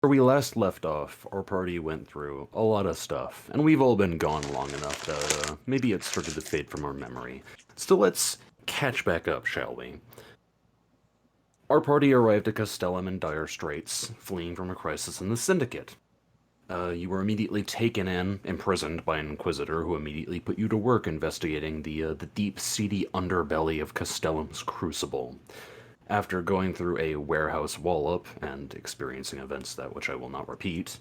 Where we last left off, our party went through a lot of stuff, and we've all been gone long enough that maybe it started to fade from our memory. So let's catch back up, shall we? Our party arrived at Castellum in dire straits, fleeing from a crisis in the Syndicate. You were immediately taken in, imprisoned by an Inquisitor who immediately put you to work investigating the deep, seedy underbelly of Castellum's crucible. After going through a warehouse wall-up and experiencing events that which I will not repeat,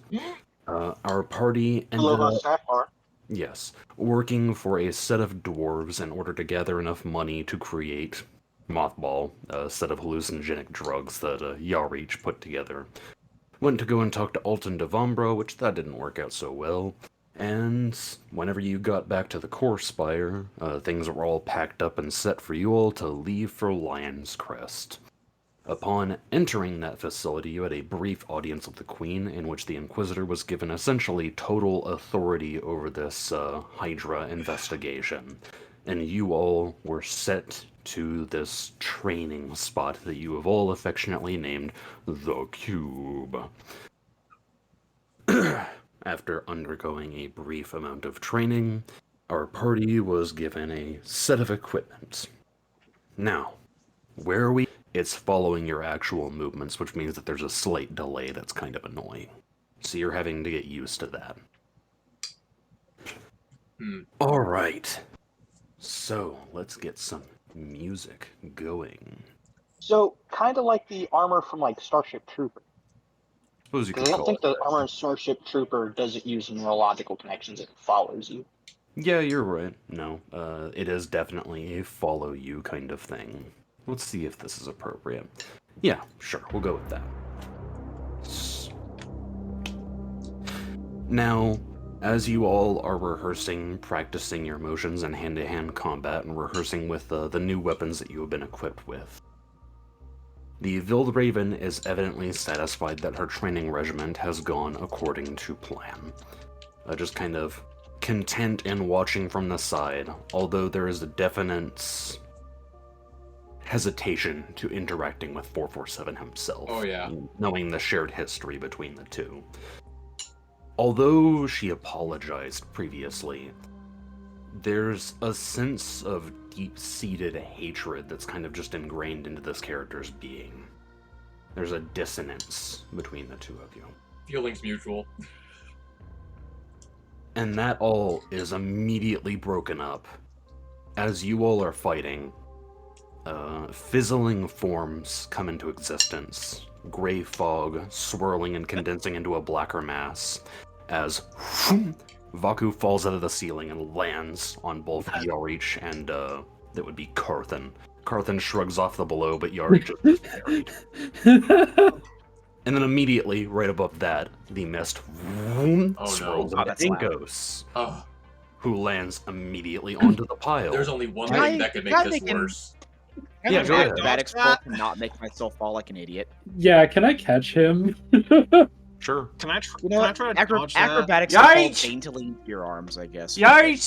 our party ended Aloha up, Sapphire. yes, working for a set of dwarves in order to gather enough money to create Mothball, a set of hallucinogenic drugs that Yarich put together. Went to go and talk to Alton Devambro, which that didn't work out so well. And whenever you got back to the core spire, things were all packed up and set for you all to leave for Lion's Crest. Upon entering that facility, you had a brief audience with the Queen, in which the Inquisitor was given essentially total authority over this Hydra investigation. And you all were set to this training spot that you have all affectionately named the Cube. After undergoing a brief amount of training, our party was given a set of equipment. Now, where are we? It's following your actual movements, which means that there's a slight delay that's kind of annoying. So you're having to get used to that. Alright. So, let's get some music going. So, kind of like the armor from like Starship Trooper. Suppose you Because could I don't call think it the that. armor in Starship Trooper doesn't use neurological connections, it follows you. Yeah, you're right. No, it is definitely a follow you kind of thing. Let's see if this is appropriate. Yeah, sure, we'll go with that. Now, as you all are rehearsing, practicing your motions in hand-to-hand combat, and rehearsing with the new weapons that you have been equipped with, the Vildraven is evidently satisfied that her training regimen has gone according to plan. Just kind of content in watching from the side, although there is a definite hesitation to interacting with 447 himself. Oh, yeah. Knowing the shared history between the two. Although she apologized previously, there's a sense of deep-seated hatred that's kind of just ingrained into this character's being. There's a dissonance between the two of you. Feelings mutual. And that all is immediately broken up. As you all are fighting, fizzling forms come into existence. Gray fog swirling and condensing into a blacker mass. As Vaku falls out of the ceiling and lands on both Yarich and, that would be Carthan. Carthan shrugs off the blow, but Yarich just parried. And then immediately, right above that, the mist swirls into Inkos, who lands immediately onto the pile. There's only one thing that could make this worse. Yeah, go ahead. Acrobatics roll to not make myself fall like an idiot. Yeah, can I catch him? Sure. Can I try to dodge acrobatics that? fall daintily into your arms, I guess. Yari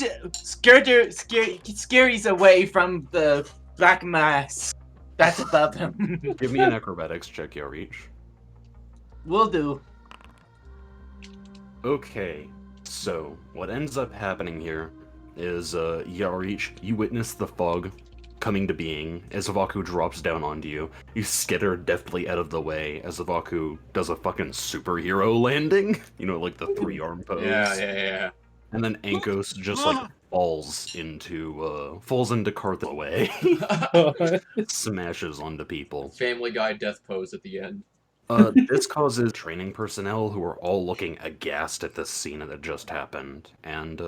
scaries away from the black mass that's above him. Give me an acrobatics check, Yarich. Will do. Okay, so what ends up happening here is, Yarich, you witness the fog coming to being as Vaku drops down onto you. You skitter deftly out of the way as Vaku does a fucking superhero landing. You know, like the 3-arm pose. Yeah. And then Ankos just, like, falls into Carthan away. Smashes onto people. Family Guy death pose at the end. This causes training personnel who are all looking aghast at this scene that just happened, and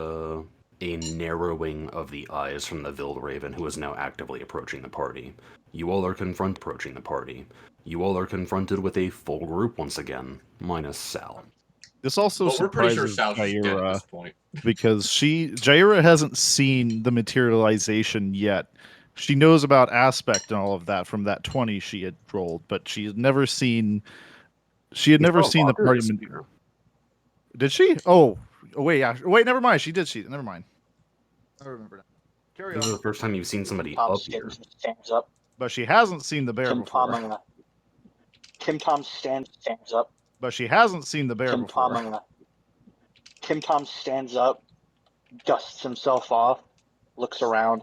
a narrowing of the eyes from the Vildraven, who is now actively approaching the party. You all are approaching the party. You all are confronted with a full group once again, minus Sal. This also But we're pretty sure surprises Sal's dead at Jaira this point. because Jaira hasn't seen the materialization yet. She knows about aspect and all of that from that 20 she had rolled, but she had never seen. She had never seen the party. Did she? Oh, wait, yeah. Wait, never mind. She did. Never mind. I remember that. Carry This on. is the first time you've seen somebody Tom up here. stands up. But she hasn't seen the bear Kim before. Tom stands up. but she hasn't seen the bear Tim before. Tim Tom stands up, dusts himself off, looks around.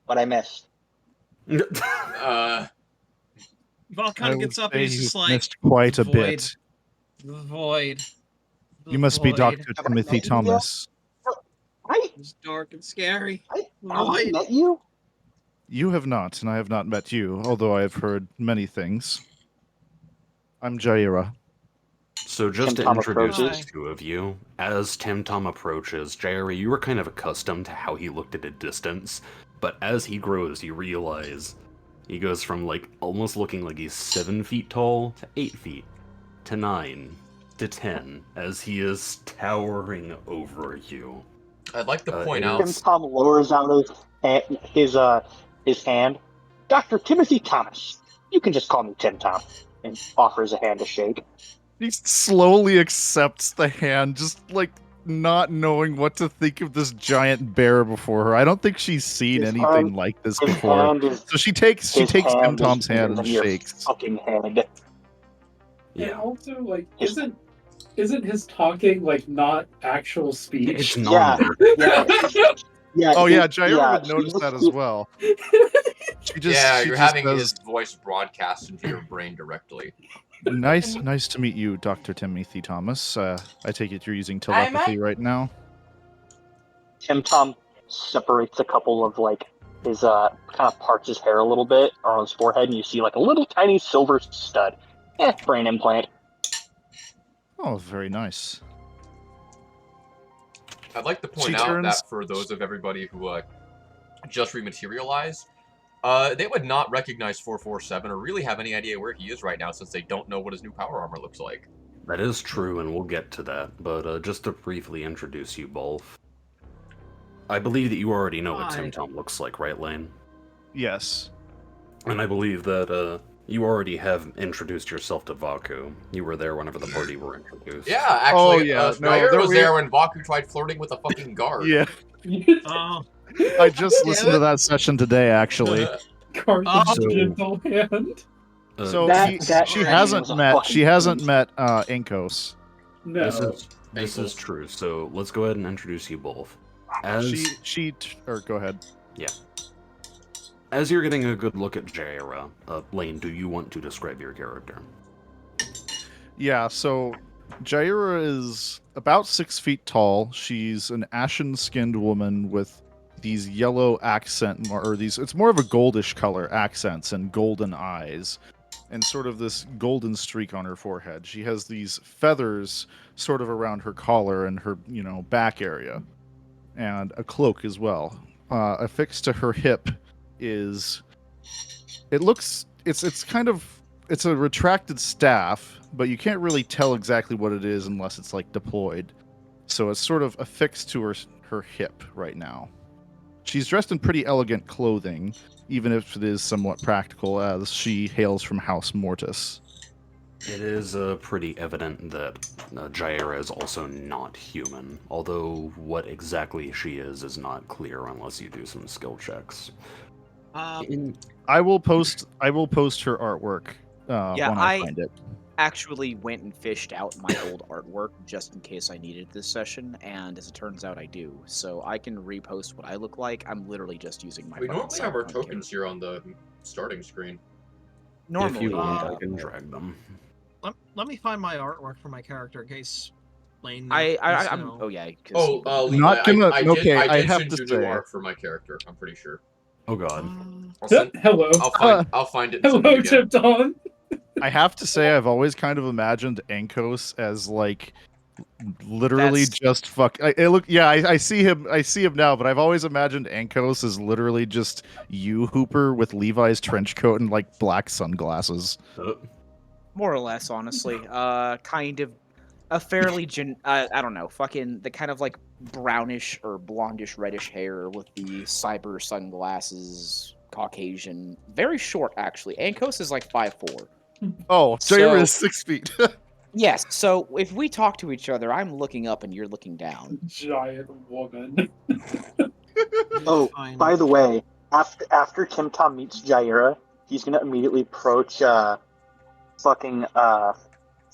But I missed. Uh, Volcano I gets would up and say he's just you've like, missed quite a void. bit. The void. The You must be void. Dr. Have I Timothy met you Thomas. It's dark and scary. Have I Void. met you? You have not, and I have not met you, although I have heard many things. I'm Jaira. So just Tim to Tom introduce the approaches. two of you, as Tim Tom approaches, Jerry, you were kind of accustomed to how he looked at a distance, but as he grows, you realize he goes from like almost looking like he's 7 feet tall to 8 feet to 9 to 10, as he is towering over you. I'd like to point it out. Tim Tom lowers out his hand. Dr. Timothy Thomas. You can just call me Tim Tom. And offers a hand to shake. He slowly accepts the hand, just like not knowing what to think of this giant bear before her. I don't think she's seen His anything hand- like this His before. hand is So she takes his Tim hand is Tom's hand bigger and than your shakes. fucking hand. And Yeah. also, like, isn't his talking like not actual speech? It's Yeah. non-verbal. Yeah. Oh he- yeah, Jaira yeah, would notice he- that as well. She just, Yeah, she you're just having does, his voice broadcast into your brain directly. nice to meet you, Dr. Timothy Thomas. I take it you're using telepathy right now. Tim Tom separates a couple of like his kind of parts his hair a little bit on his forehead, and you see like a little tiny silver stud. Brain implant. Oh, very nice. I'd like to point She out turns- that for those of everybody who just rematerialized, they would not recognize 447 or really have any idea where he is right now since they don't know what his new power armor looks like. That is true, and we'll get to that, but just to briefly introduce you both. I believe that you already know what Tim Hi. Tom looks like, right, Lane? Yes. And I believe that you already have introduced yourself to Vaku. You were there whenever the party were introduced. Yeah, actually, yeah, no, Nair there was we- there when Baku tried flirting with a fucking guard. Yeah, Oh, I just listened to that session today, actually. Carthage So- gentle hand. So That- he- that she man hasn't was a met. fucking She hasn't beast. met Ankos. No. This is true. So let's go ahead and introduce you both. As Go ahead. as you're getting a good look at Jaira, Lane, do you want to describe your character? Yeah. So Jaira is about 6 feet tall. She's an ashen-skinned woman with these yellow accent, or these. It's more of a goldish color accents and golden eyes, and sort of this golden streak on her forehead. She has these feathers sort of around her collar and her, back area, and a cloak as well. Affixed to her hip is. It's kind of. It's a retracted staff, but you can't really tell exactly what it is unless it's like deployed. So it's sort of affixed to her hip right now. She's dressed in pretty elegant clothing, even if it is somewhat practical, as she hails from House Mortis. It is pretty evident that Jaira is also not human, although what exactly she is not clear unless you do some skill checks. I will post her artwork Yeah, when I find it. Actually went and fished out my old artwork just in case I needed this session, and as it turns out I do. So I can repost what I look like. I'm literally just using my We fucking normally have our Cyberpunk tokens character. here on the starting screen. Normally, If you want, yeah. I can drag them. let me find my artwork for my character in case Lane. I'm. knows, Oh yeah. 'cause Oh, he- Levi, Not gonna- I okay, I did have send to you new say- art for my character. I'm pretty sure. Oh god. I'll, send, Hello. I'll find it. And send Hello, it again. Tim Tom. I have to say, I've always kind of imagined Ankos as like literally That's- just fuck. I see him. I see him now, but I've always imagined Ankos as literally just you, Hooper, with Levi's trench coat and like black sunglasses. More or less, honestly. Kind of a fairly I don't know, fucking the kind of like brownish or blondish reddish hair with the cyber sunglasses, Caucasian, very short actually. Ankos is like 5'4". Oh, So- Jair is 6 feet. Yes, so if we talk to each other, I'm looking up and you're looking down. Giant woman. Oh, Fine. by the way, after Tim Tom meets Jaira, he's gonna immediately approach fucking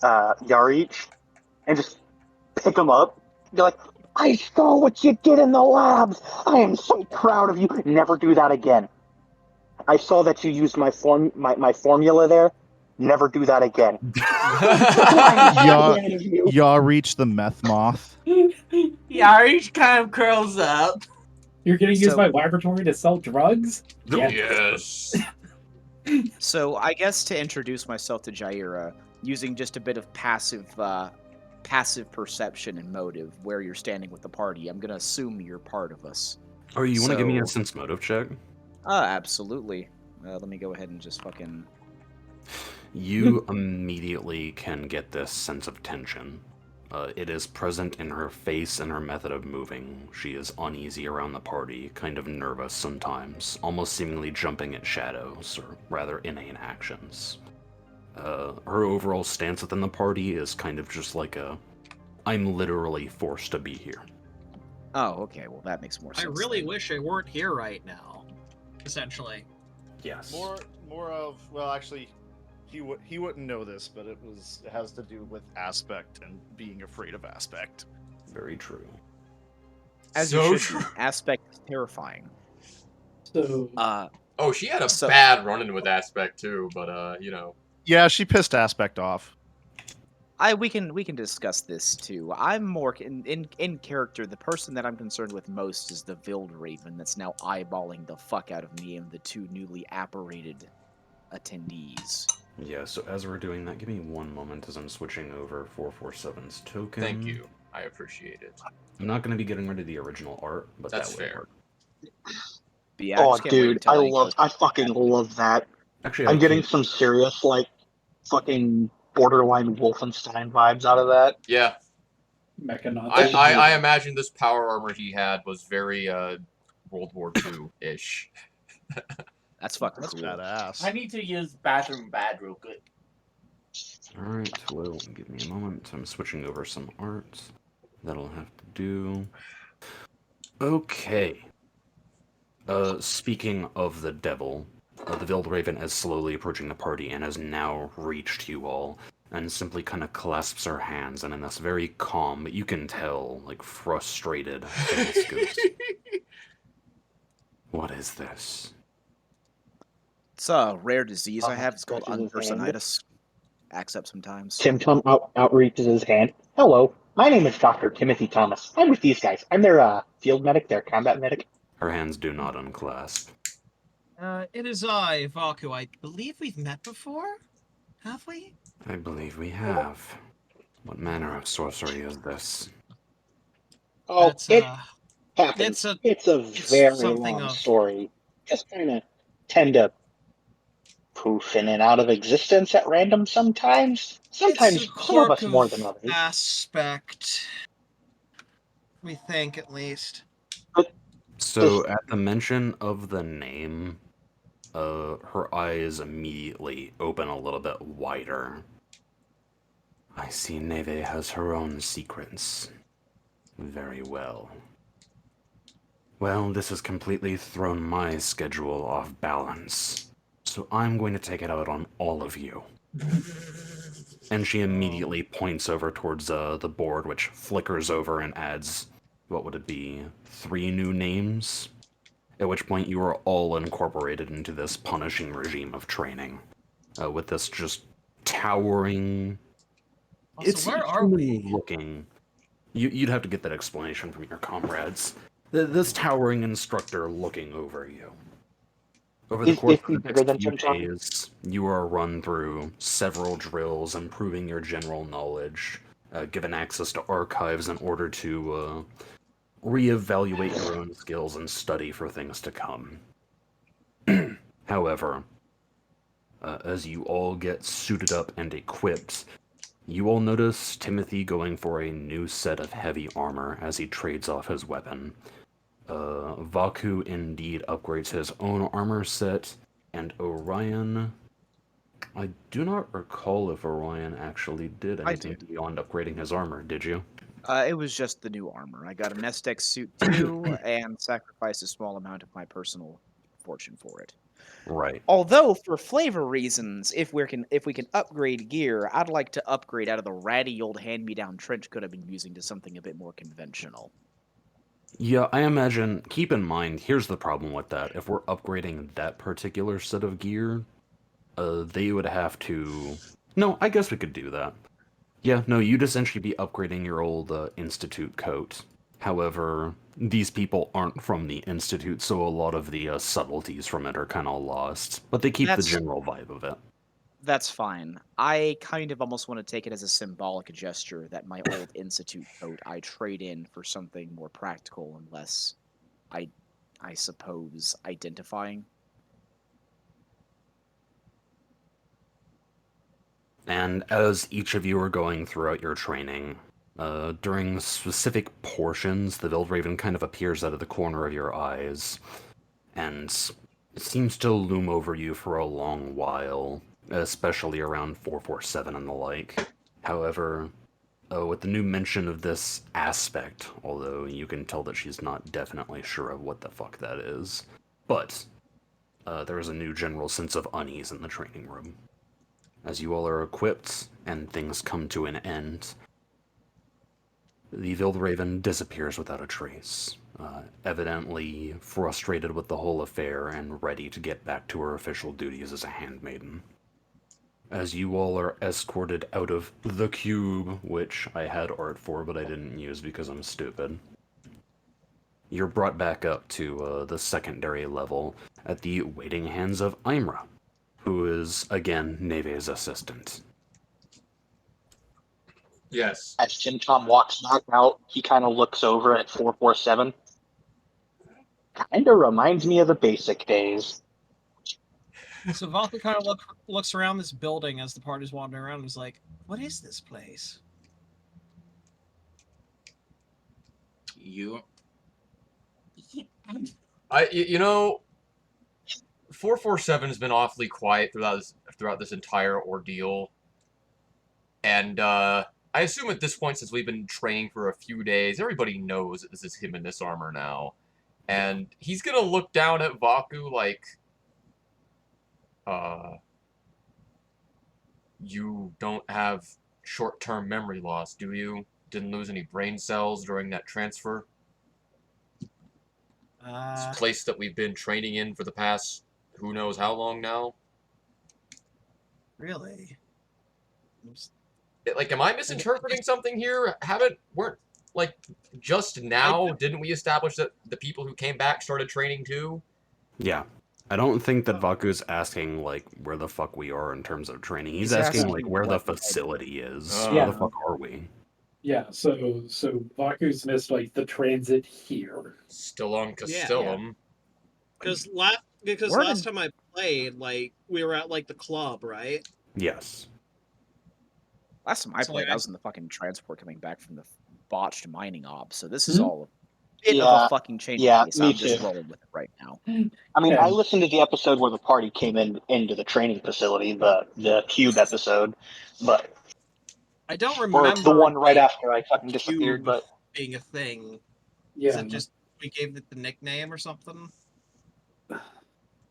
Yarich and just pick him up. Be like, I saw what you did in the labs. I am so proud of you. Never do that again. I saw that you used my formula there. Never do that again. Yaw reach the meth moth. Yarish kind of curls up. You're gonna use So- my laboratory to sell drugs? Yes. So I guess to introduce myself to Jaira, using just a bit of passive perception and motive, where you're standing with the party, I'm gonna assume you're part of us. Oh, you want to give me a So- sense motive check? Absolutely. Let me go ahead and just fucking. You immediately can get this sense of tension. It is present in her face and her method of moving. She is uneasy around the party, kind of nervous sometimes, almost seemingly jumping at shadows, or rather inane actions. Her overall stance within the party is kind of just like I'm literally forced to be here. Oh, okay. Well, that makes more I sense. really then. wish I weren't here right now. Essentially. Yes. More of, well, actually, he wouldn't know this, but it has to do with aspect and being afraid of aspect. Very true. As So you should be. true. Aspect is terrifying. So, Oh, she had a So- bad run-in with Aspect too, but you know. Yeah, she pissed aspect off. we can discuss this too. I'm more in character. The person that I'm concerned with most is the Vild Raven that's now eyeballing the fuck out of me and the two newly apparated attendees. Yeah, so as we're doing that, give me one moment as I'm switching over 447's token. Thank you. I appreciate it. I'm not going to be getting rid of the original art, but That's that would fair. work. But yeah, I Oh, just can't wait dude, until I fucking love that. Actually, I'm I getting can't- some serious, like, fucking borderline Wolfenstein vibes out of that. Yeah, Mechanots. I imagine this power armor he had was very World War II-ish. That's fucking That's cool. badass. I need to use bathroom bad real quick. Alright, well, give me a moment. I'm switching over some art. That'll have to do. Okay. Speaking of the devil, the Veiled Raven is slowly approaching the party and has now reached you all, and simply kind of clasps her hands, and in this very calm, but you can tell, like, frustrated face goes, "What is this?" It's a rare disease I have. It's called Scratches his hand. unpersonitis. Acts up sometimes. Tim Tom outreaches his hand. Hello, my name is Dr. Timothy Thomas. I'm with these guys. I'm their field medic, their combat medic. Her hands do not unclasp. It is I, Vaku. I believe we've met before? Have we? I believe we have. What manner of sorcery is this? Oh, That's, it happens. it's It's a very something long of- story. Just kind of tend to poof in and out of existence at random sometimes. Sometimes It's a some of us quirk more than others. Aspect. We think, at least. So, at the mention of the name, her eyes immediately open a little bit wider. I see Neve has her own secrets. Very well. Well, this has completely thrown my schedule off balance, so I'm going to take it out on all of you. And she immediately points over towards the board, which flickers over and adds, what would it be, 3 new names? At which point you are all incorporated into this punishing regime of training. With this just towering... Also, where are we? looking. You'd have to get that explanation from your comrades. This towering instructor looking over you. Over the Is course he of the bigger than next few Tim Tom? days, you are run through several drills, improving your general knowledge, given access to archives in order to reevaluate your own skills and study for things to come. However, as you all get suited up and equipped, you all notice Timothy going for a new set of heavy armor as he trades off his weapon. Vaku indeed upgrades his own armor set, and Orion... I do not recall if Orion actually did I anything beyond upgrading his armor, did you? It was just the new armor. I got a Nestex suit too, and sacrificed a small amount of my personal fortune for it. Right. Although for flavor reasons, if we can upgrade gear, I'd like to upgrade out of the ratty old hand-me-down trench coat I've been using to something a bit more conventional. Yeah, I imagine, keep in mind, here's the problem with that. If we're upgrading that particular set of gear, they would have to... No, I guess we could do that. Yeah, no, you'd essentially be upgrading your old Institute coat. However, these people aren't from the Institute, so a lot of the subtleties from it are kind of lost. But they keep the That's general vibe of it. that's fine. I kind of almost want to take it as a symbolic gesture that my old institute coat I trade in for something more practical and less, I suppose, identifying. And as each of you are going throughout your training, during specific portions, the Vildraven kind of appears out of the corner of your eyes, and seems to loom over you for a long while, especially around 447 and the like. However, with the new mention of this aspect, although you can tell that she's not definitely sure of what the fuck that is, but there is a new general sense of unease in the training room. As you all are equipped and things come to an end, the Vildraven disappears without a trace, evidently frustrated with the whole affair and ready to get back to her official duties as a handmaiden. As you all are escorted out of the cube, which I had art for but I didn't use because I'm stupid, you're brought back up to the secondary level at the waiting hands of Imra, who is, again, Neve's assistant. Yes. As Tim Tom walks back out, he kind of looks over at 447. Kind of reminds me of the basic days. So Valka kind of looks around this building as the party's wandering around and is like, what is this place? You. You know, 447 has been awfully quiet throughout this entire ordeal. And I assume at this point, since we've been training for a few days, everybody knows that this is him in this armor now. And he's gonna look down at Vaku like, you don't have short-term memory loss, do you? Didn't lose any brain cells during that transfer? This place that we've been training in for the past who knows how long now? Really? Like, am I misinterpreting something here? Weren't, like, just now, didn't we establish that the people who came back started training too? Yeah. I don't think that Vaku's asking, like, where the fuck we are in terms of training. He's He's asking, asking like, where the what- facility is. Oh. Where the Yeah. fuck are we? Yeah, so Vaku's missed like the transit here. Still on Yeah. Castellum. Because Where last did- time I played, like, we were at, like, the club, right? Yes. Last time I So, played, like, I was in the fucking transport coming back from the botched mining op, so this is Hmm? all a bit of Yeah, a fucking change yeah, of pace. me I'm just too. rolling with it right now. I mean, Yeah. I listened to the episode where the party came into the training facility, the cube episode, but I don't or remember the one right like, after I fucking disappeared. cube But being a thing. Yeah. Is it just we gave it the nickname or something?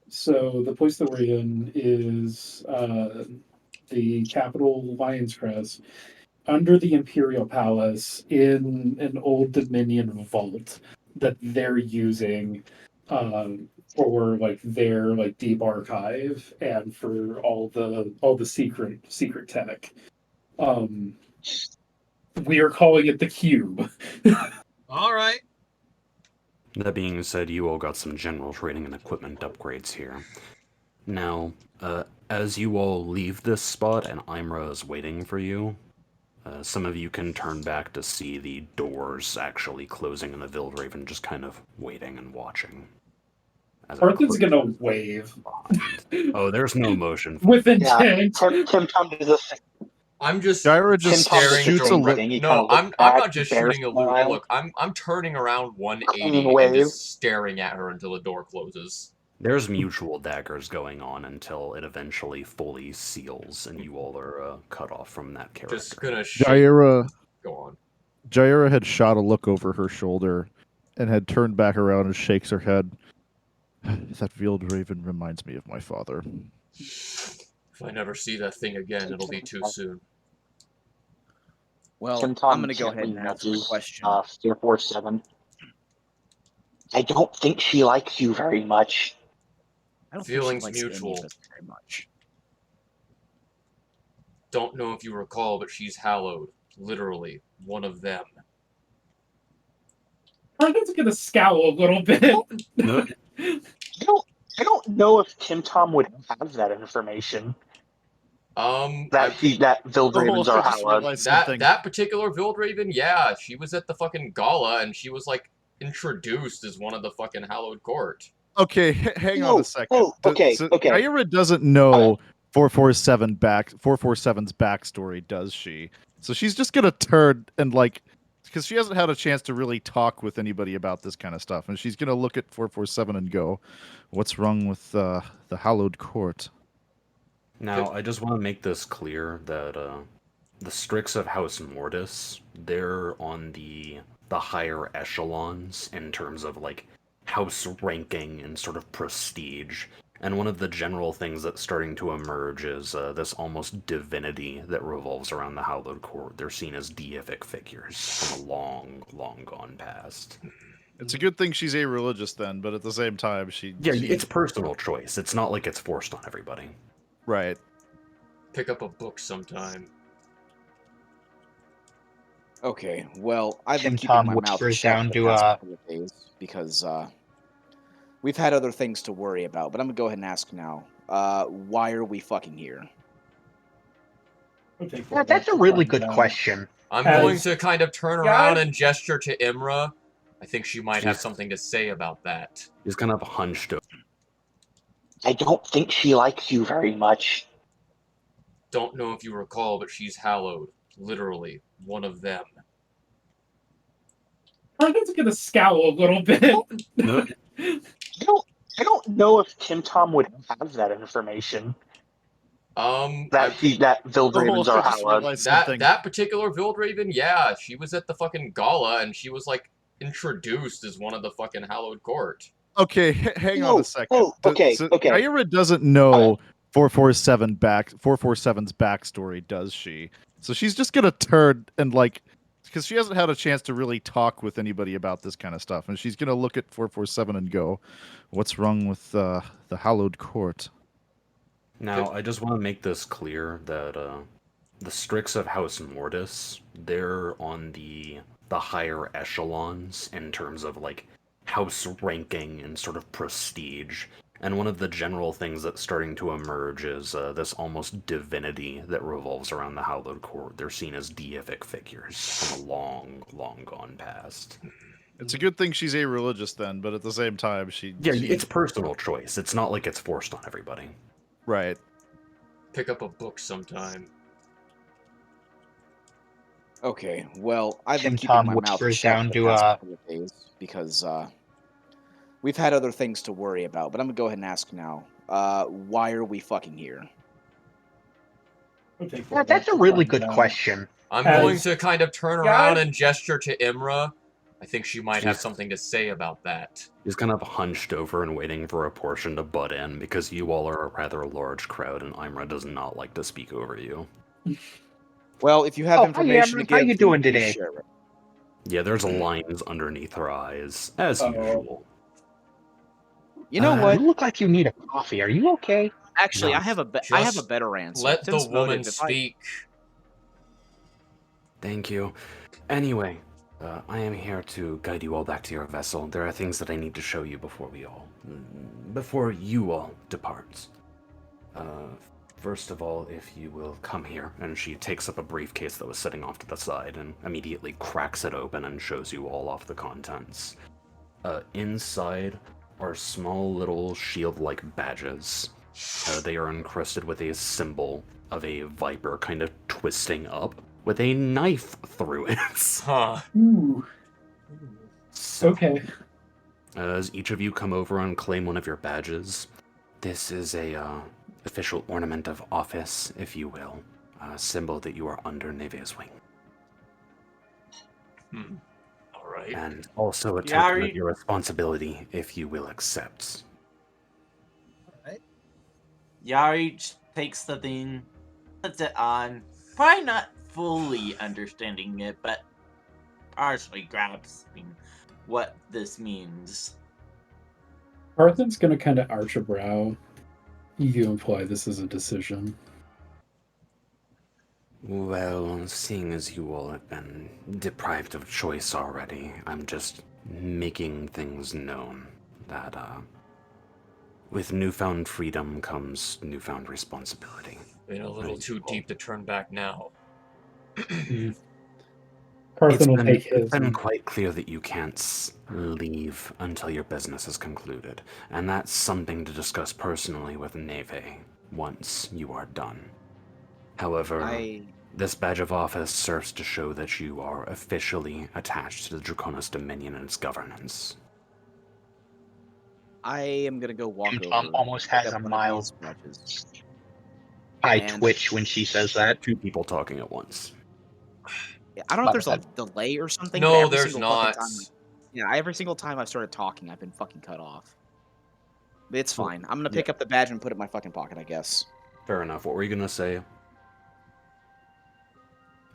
So the place that we're in is the capital Lion's Crest, under the Imperial Palace, in an old Dominion vault that they're using for like their like deep archive and for all the secret tech. We are calling it the Cube. All right. That being said, you all got some general training and equipment upgrades here. Now, as you all leave this spot and Imra is waiting for you, some of you can turn back to see the doors actually closing and the Vildraven just kind of waiting and watching. As it Arthur's closes gonna wave behind. Oh, there's no motion. with yeah, intent. Tim Tom does this. I'm just Gyra Tim just Tom staring shoots a thing. look. He No, kinda I'm looks back, not just bear shooting a loop. smile. Look, I'm turning around 180 Wave. and just staring at her until the door closes. There's mutual daggers going on until it eventually fully seals and you all are cut off from that character. Just gonna shake. Gyra Go on. Jaira had shot a look over her shoulder and had turned back around and shakes her head. That veiled raven reminds me of my father. If I never see that thing again, it'll be too soon. Well, Tim I'm Tom gonna go ahead gently and ask the nudges question. 447. I don't think she likes you very much. I don't Feelings think she likes any mutual. of us very much. Don't know if you recall, but she's hallowed. Literally, one of them. Arden's gonna scowl a little bit. No, I don't know if Tim Tom would have that information. That those ravens I are just hallowed. realized something. That particular Vild Raven, yeah, she was at the fucking gala and she was like introduced as one of the fucking hallowed court. Okay, hang on a second. Okay. Jaira doesn't know 447's backstory, does she? So she's just gonna turn and because she hasn't had a chance to really talk with anybody about this kind of stuff, and she's gonna look at 447 and go, "What's wrong with the hallowed court?" Now, I just want to make this clear that the Strix of House Mortis, they're on the higher echelons in terms of like house ranking and sort of prestige. And one of the general things that's starting to emerge is this almost divinity that revolves around the Hallowed Court. They're seen as deific figures from a long, long gone past. It's a good thing she's a-religious then, but at the same time, Yeah, it's personal choice. It's not like it's forced on everybody. Right. Pick up a book sometime. Okay, well, I've been Tim keeping Tom my mouth whispers shut down the to past couple of days because we've had other things to worry about. But I'm gonna go ahead and ask now. Why are we fucking here? That's a really good question. I'm As- going to kind of turn around and gesture to Imra. I think she might have something to say about that. He's kind of hunched over. I don't think she likes you very much. Don't know if you recall, but she's hallowed. Literally, one of them. Arden's gonna scowl a little bit. No, I don't know if Tim Tom would have that information. That those ravens are I just hallowed. realized something. That particular Vild Raven, yeah, she was at the fucking gala and she was like introduced as one of the fucking hallowed court. Okay, hang on a second. Okay. Jaira doesn't know 447's backstory, does she? So she's just gonna turn and because she hasn't had a chance to really talk with anybody about this kind of stuff, and she's gonna look at 447 and go, "What's wrong with the hallowed court?" Now, I just want to make this clear that the Strix of House Mortis, they're on the higher echelons in terms of like house ranking and sort of prestige. And one of the general things that's starting to emerge is this almost divinity that revolves around the Hallowed Court. They're seen as deific figures from a long, long gone past. It's a good thing she's a-religious then, but at the same time, Yeah, it's personal choice. It's not like it's forced on everybody. Right. Pick up a book sometime. Okay, well, I've been Tim keeping Tom my mouth whispers shut down the to past couple of days because we've had other things to worry about. But I'm gonna go ahead and ask now. Why are we fucking here? That's a really good question. I'm going to kind of turn around and gesture to Imra. I think she might have something to say about that. He's kind of hunched over and waiting for a portion to butt in because you all are a rather large crowd and Imra does not like to speak over you. Well, if you have information to give, how you doing please today? share it. Yeah, there's lines underneath her eyes, as usual. You know what? You look like you need a coffee. Are you okay? Actually, No. I have a better answer. Let the Since woman motive, if I- speak. Thank you. Anyway, I am here to guide you all back to your vessel. There are things that I need to show you before you all depart. First of all, if you will come here, and she takes up a briefcase that was sitting off to the side and immediately cracks it open and shows you all off the contents. Inside are small little shield-like badges. They are encrusted with a symbol of a viper kind of twisting up with a knife through it. Huh. Ooh. So, Okay. as each of you come over and claim one of your badges, this is a official ornament of office, if you will, a symbol that you are under Neve's wing. Alright. And also a Yeah, token of your responsibility, if you will accept. Yari takes the thing, puts it on, probably not fully understanding it, but partially grasping what this means. Arthur's gonna kind of arch a brow. You imply this is a decision. Well, seeing as you all have been deprived of choice already, I'm just making things known that, with newfound freedom comes newfound responsibility. Been a little too deep to turn back now. Carthen will take It's his. been quite clear that you can't leave until your business is concluded, and that's something to discuss personally with Neve once you are done. However, this badge of office serves to show that you are officially attached to the Draconis Dominion and its governance. I am gonna go walk And over. Tom almost pick has up a one of mild these badges. eye And- twitch when she says that. Two people talking at once. Yeah, I don't know if there's a delay or something. but No, every there's single fucking not. time, yeah, every single time I've started talking, I've been fucking cut off. But it's fine. I'm gonna pick up the badge and put it in my fucking pocket, I guess. Fair enough. What were you gonna say,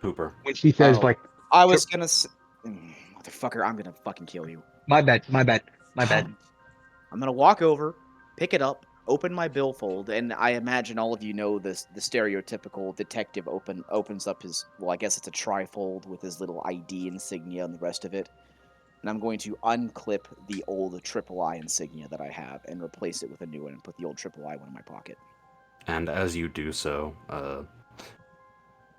Hooper? When she says, Oh. like, I was gonna say, motherfucker, I'm gonna fucking kill you. my bad. I'm gonna walk over, pick it up, open my billfold, and I imagine all of you know this. The stereotypical detective opens up his, well, I guess it's a trifold with his little ID insignia and the rest of it. And I'm going to unclip the old triple I insignia that I have and replace it with a new one and put the old triple I one in my pocket. And as you do so,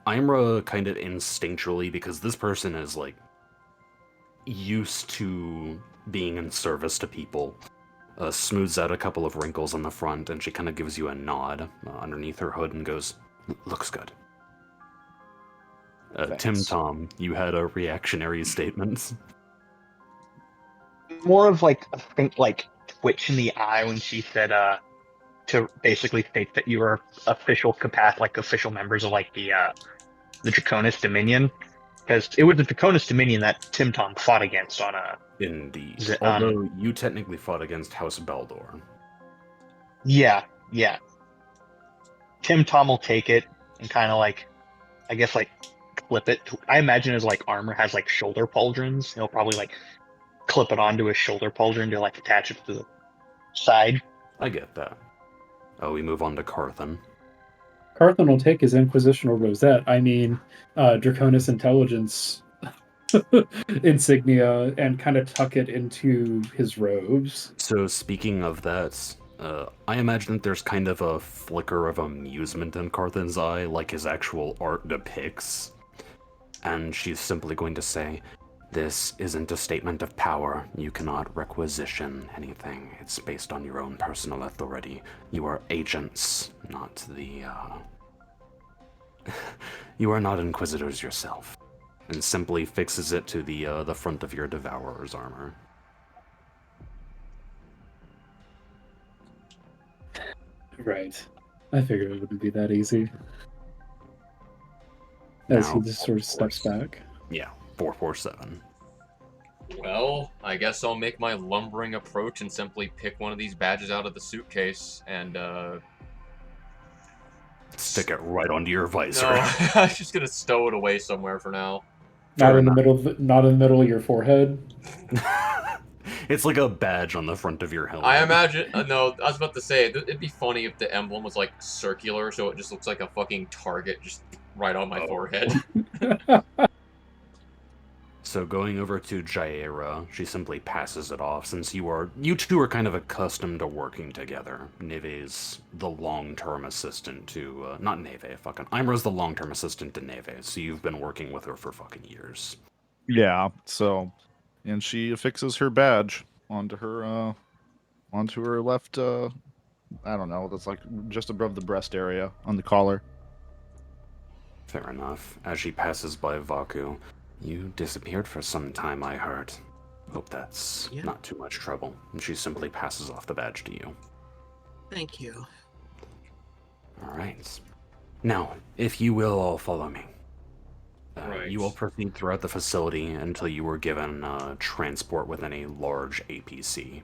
Imra kind of instinctually, because this person is like used to being in service to people, smooths out a couple of wrinkles on the front, and she kind of gives you a nod underneath her hood and goes, "Looks good." Tim Tom, you had a reactionary statement. More of like a think like twitch in the eye when she said to basically state that you were official members of like the Draconis Dominion, because it was the Draconis Dominion that Tim Tom fought against on a. Indeed. Although you technically fought against House Beldor. Yeah. Tim Tom will take it and kind of like, I guess like clip it. I imagine his like armor has like shoulder pauldrons. He'll probably like clip it onto his shoulder pauldron to like attach it to the side. I get that. Oh, we move on to Carthen. Carthen will take his Inquisitional Rosette, Draconis Intelligence insignia, and kind of tuck it into his robes. So speaking of that, I imagine that there's kind of a flicker of amusement in Carthen's eye, like his actual art depicts. And she's simply going to say, "This isn't a statement of power. You cannot requisition anything. It's based on your own personal authority. You are agents, not the, You are not Inquisitors yourself." And simply fixes it to the front of your Devourer's armor. Right. I figured it wouldn't be that easy. As he just sort of steps back. Yeah, 447. Well, I guess I'll make my lumbering approach and simply pick one of these badges out of the suitcase and, stick it right onto your visor. No, I'm just gonna stow it away somewhere for now. Not in the middle of your forehead. It's like a badge on the front of your helmet. I imagine. No, I was about to say it'd be funny if the emblem was like circular, so it just looks like a fucking target just right on my forehead. So going over to Jaira, she simply passes it off, since you two are kind of accustomed to working together. Neve's the long-term assistant to, not Neve, Imra's the long-term assistant to Neve, so you've been working with her for fucking years. Yeah, so, and she affixes her badge onto her left, I don't know, that's like just above the breast area on the collar. Fair enough. As she passes by Vaku, "You disappeared for some time, I heard. Hope that's not too much trouble." And she simply passes off the badge to you. Thank you. Alright. Now, if you will all follow me. Right. You will proceed throughout the facility until you are given transport within a large APC.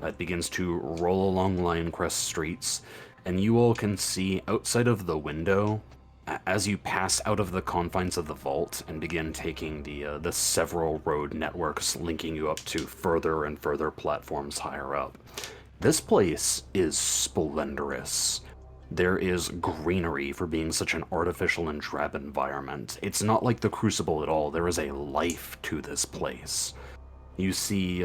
It begins to roll along Lioncrest streets, and you all can see outside of the window, as you pass out of the confines of the vault and begin taking the several road networks linking you up to further and further platforms higher up. This place is splendorous. There is greenery for being such an artificial and drab environment. It's not like the Crucible at all. There is a life to this place. You see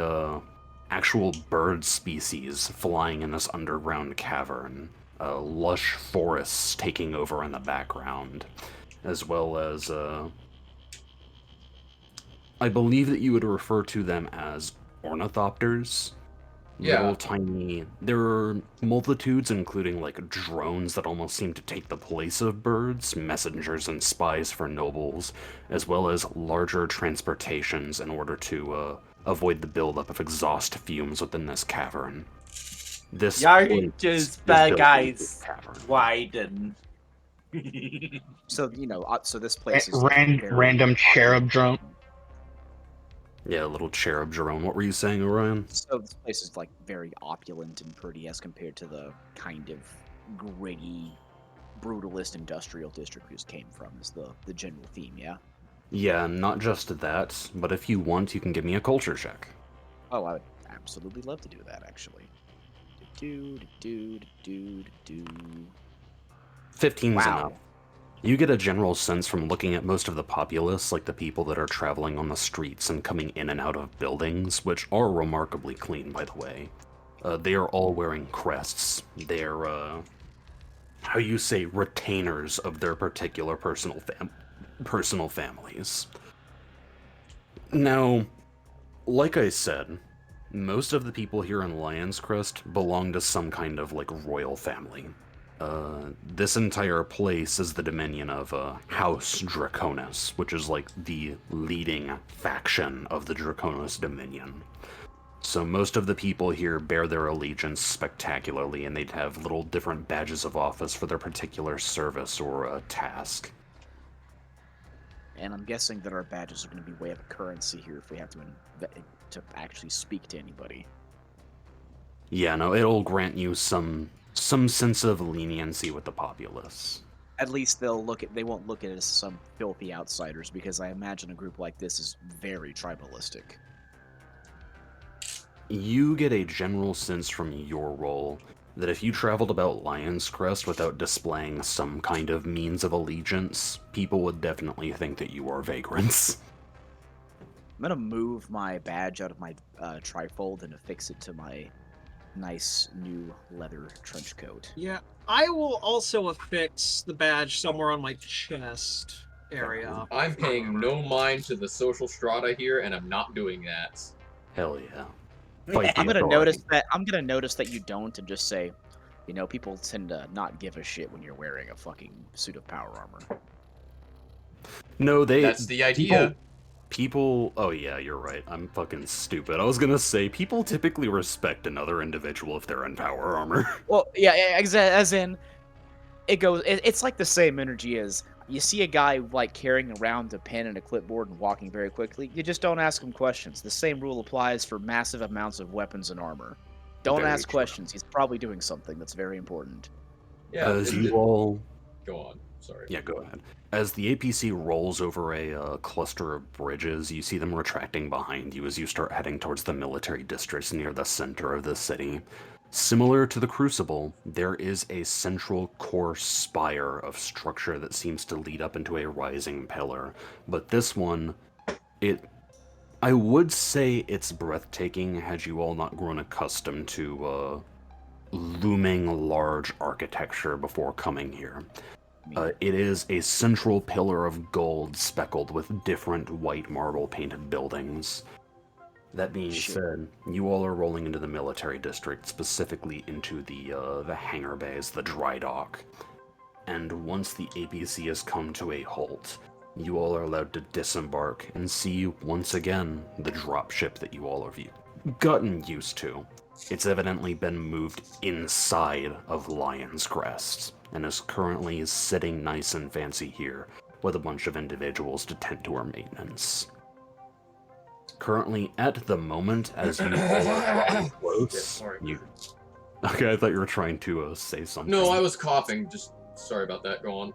actual bird species flying in this underground cavern, lush forests taking over in the background, as well as, I believe that you would refer to them as ornithopters. Yeah. Little tiny. There are multitudes, including like drones that almost seem to take the place of birds, messengers and spies for nobles, as well as larger transportations in order to avoid the buildup of exhaust fumes within this cavern. This place Yardage's is bad built guys into a cavern. widen. So so this place is like very Random cherub drone. Yeah, little cherub drone. What were you saying, Orion? So this place is like very opulent and pretty as compared to the kind of gritty, brutalist industrial district we just came from. Is the general theme? Yeah. Yeah, not just that, but if you want, you can give me a culture check. Oh, I would absolutely love to do that. Actually. Do do do do do. 15's Wow. enough. You get a general sense from looking at most of the populace, like the people that are traveling on the streets and coming in and out of buildings, which are remarkably clean, by the way. They are all wearing crests. They're, how you say, retainers of their particular personal families. Now, like I said, most of the people here in Lion's Crest belong to some kind of, like, royal family. This entire place is the dominion of House Draconis, which is like the leading faction of the Draconis Dominion. So most of the people here bear their allegiance spectacularly, and they'd have little different badges of office for their particular service or task. And I'm guessing that our badges are going to be way of a currency here if we have to actually speak to anybody. Yeah, no, it'll grant you some sense of leniency with the populace. At least they won't look at us as some filthy outsiders, because I imagine a group like this is very tribalistic. You get a general sense from your role that if you traveled about Lion's Crest without displaying some kind of means of allegiance, people would definitely think that you are vagrants. I'm gonna move my badge out of my trifold and affix it to my nice new leather trench coat. Yeah, I will also affix the badge somewhere on my chest area. I'm paying no mind to the social strata here, and I'm not doing that. Hell yeah. Fight the I'm gonna authority. notice that you don't, and just say, people tend to not give a shit when you're wearing a fucking suit of power armor. No, That's the idea. People, oh yeah, you're right. I'm fucking stupid. I was gonna say, people typically respect another individual if they're in power armor. Well, yeah, as in, it's like the same energy as you see a guy like carrying around a pen and a clipboard and walking very quickly. You just don't ask him questions. The same rule applies for massive amounts of weapons and armor. Don't Very ask true. questions. He's probably doing something that's very important. Yeah. As you all... Go on. Sorry. Yeah, go ahead. As the APC rolls over a cluster of bridges, you see them retracting behind you as you start heading towards the military districts near the center of the city. Similar to the Crucible, there is a central core spire of structure that seems to lead up into a rising pillar. But this one, I would say it's breathtaking had you all not grown accustomed to looming large architecture before coming here. It is a central pillar of gold speckled with different white marble painted buildings. That being said, you all are rolling into the military district, specifically into the hangar bays, the dry dock. And once the APC has come to a halt, you all are allowed to disembark and see once again the dropship that you all have gotten used to. It's evidently been moved inside of Lion's Crest, and is currently sitting nice and fancy here, with a bunch of individuals to tend to our maintenance. Currently, at the moment, as you all are drawing close, Okay, I thought you were trying to say something. No, I was coughing. Just sorry about that. Go on.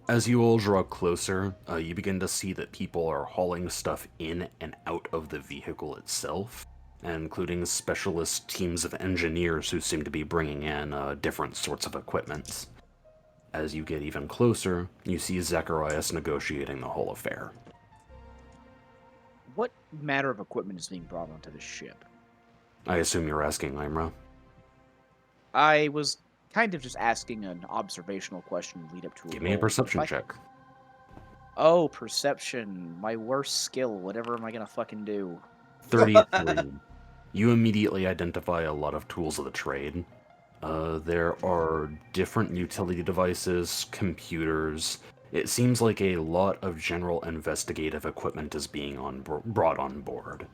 As you all draw closer, you begin to see that people are hauling stuff in and out of the vehicle itself, including specialist teams of engineers who seem to be bringing in different sorts of equipment. As you get even closer, you see Zacharias negotiating the whole affair. What matter of equipment is being brought onto the ship? I assume you're asking, Imra. I was kind of just asking an observational question to lead up to a Give me a roll. perception check. Oh, perception. My worst skill. Whatever am I gonna fucking do? 33. You immediately identify a lot of tools of the trade. There are different utility devices, computers. It seems like a lot of general investigative equipment is being brought on board.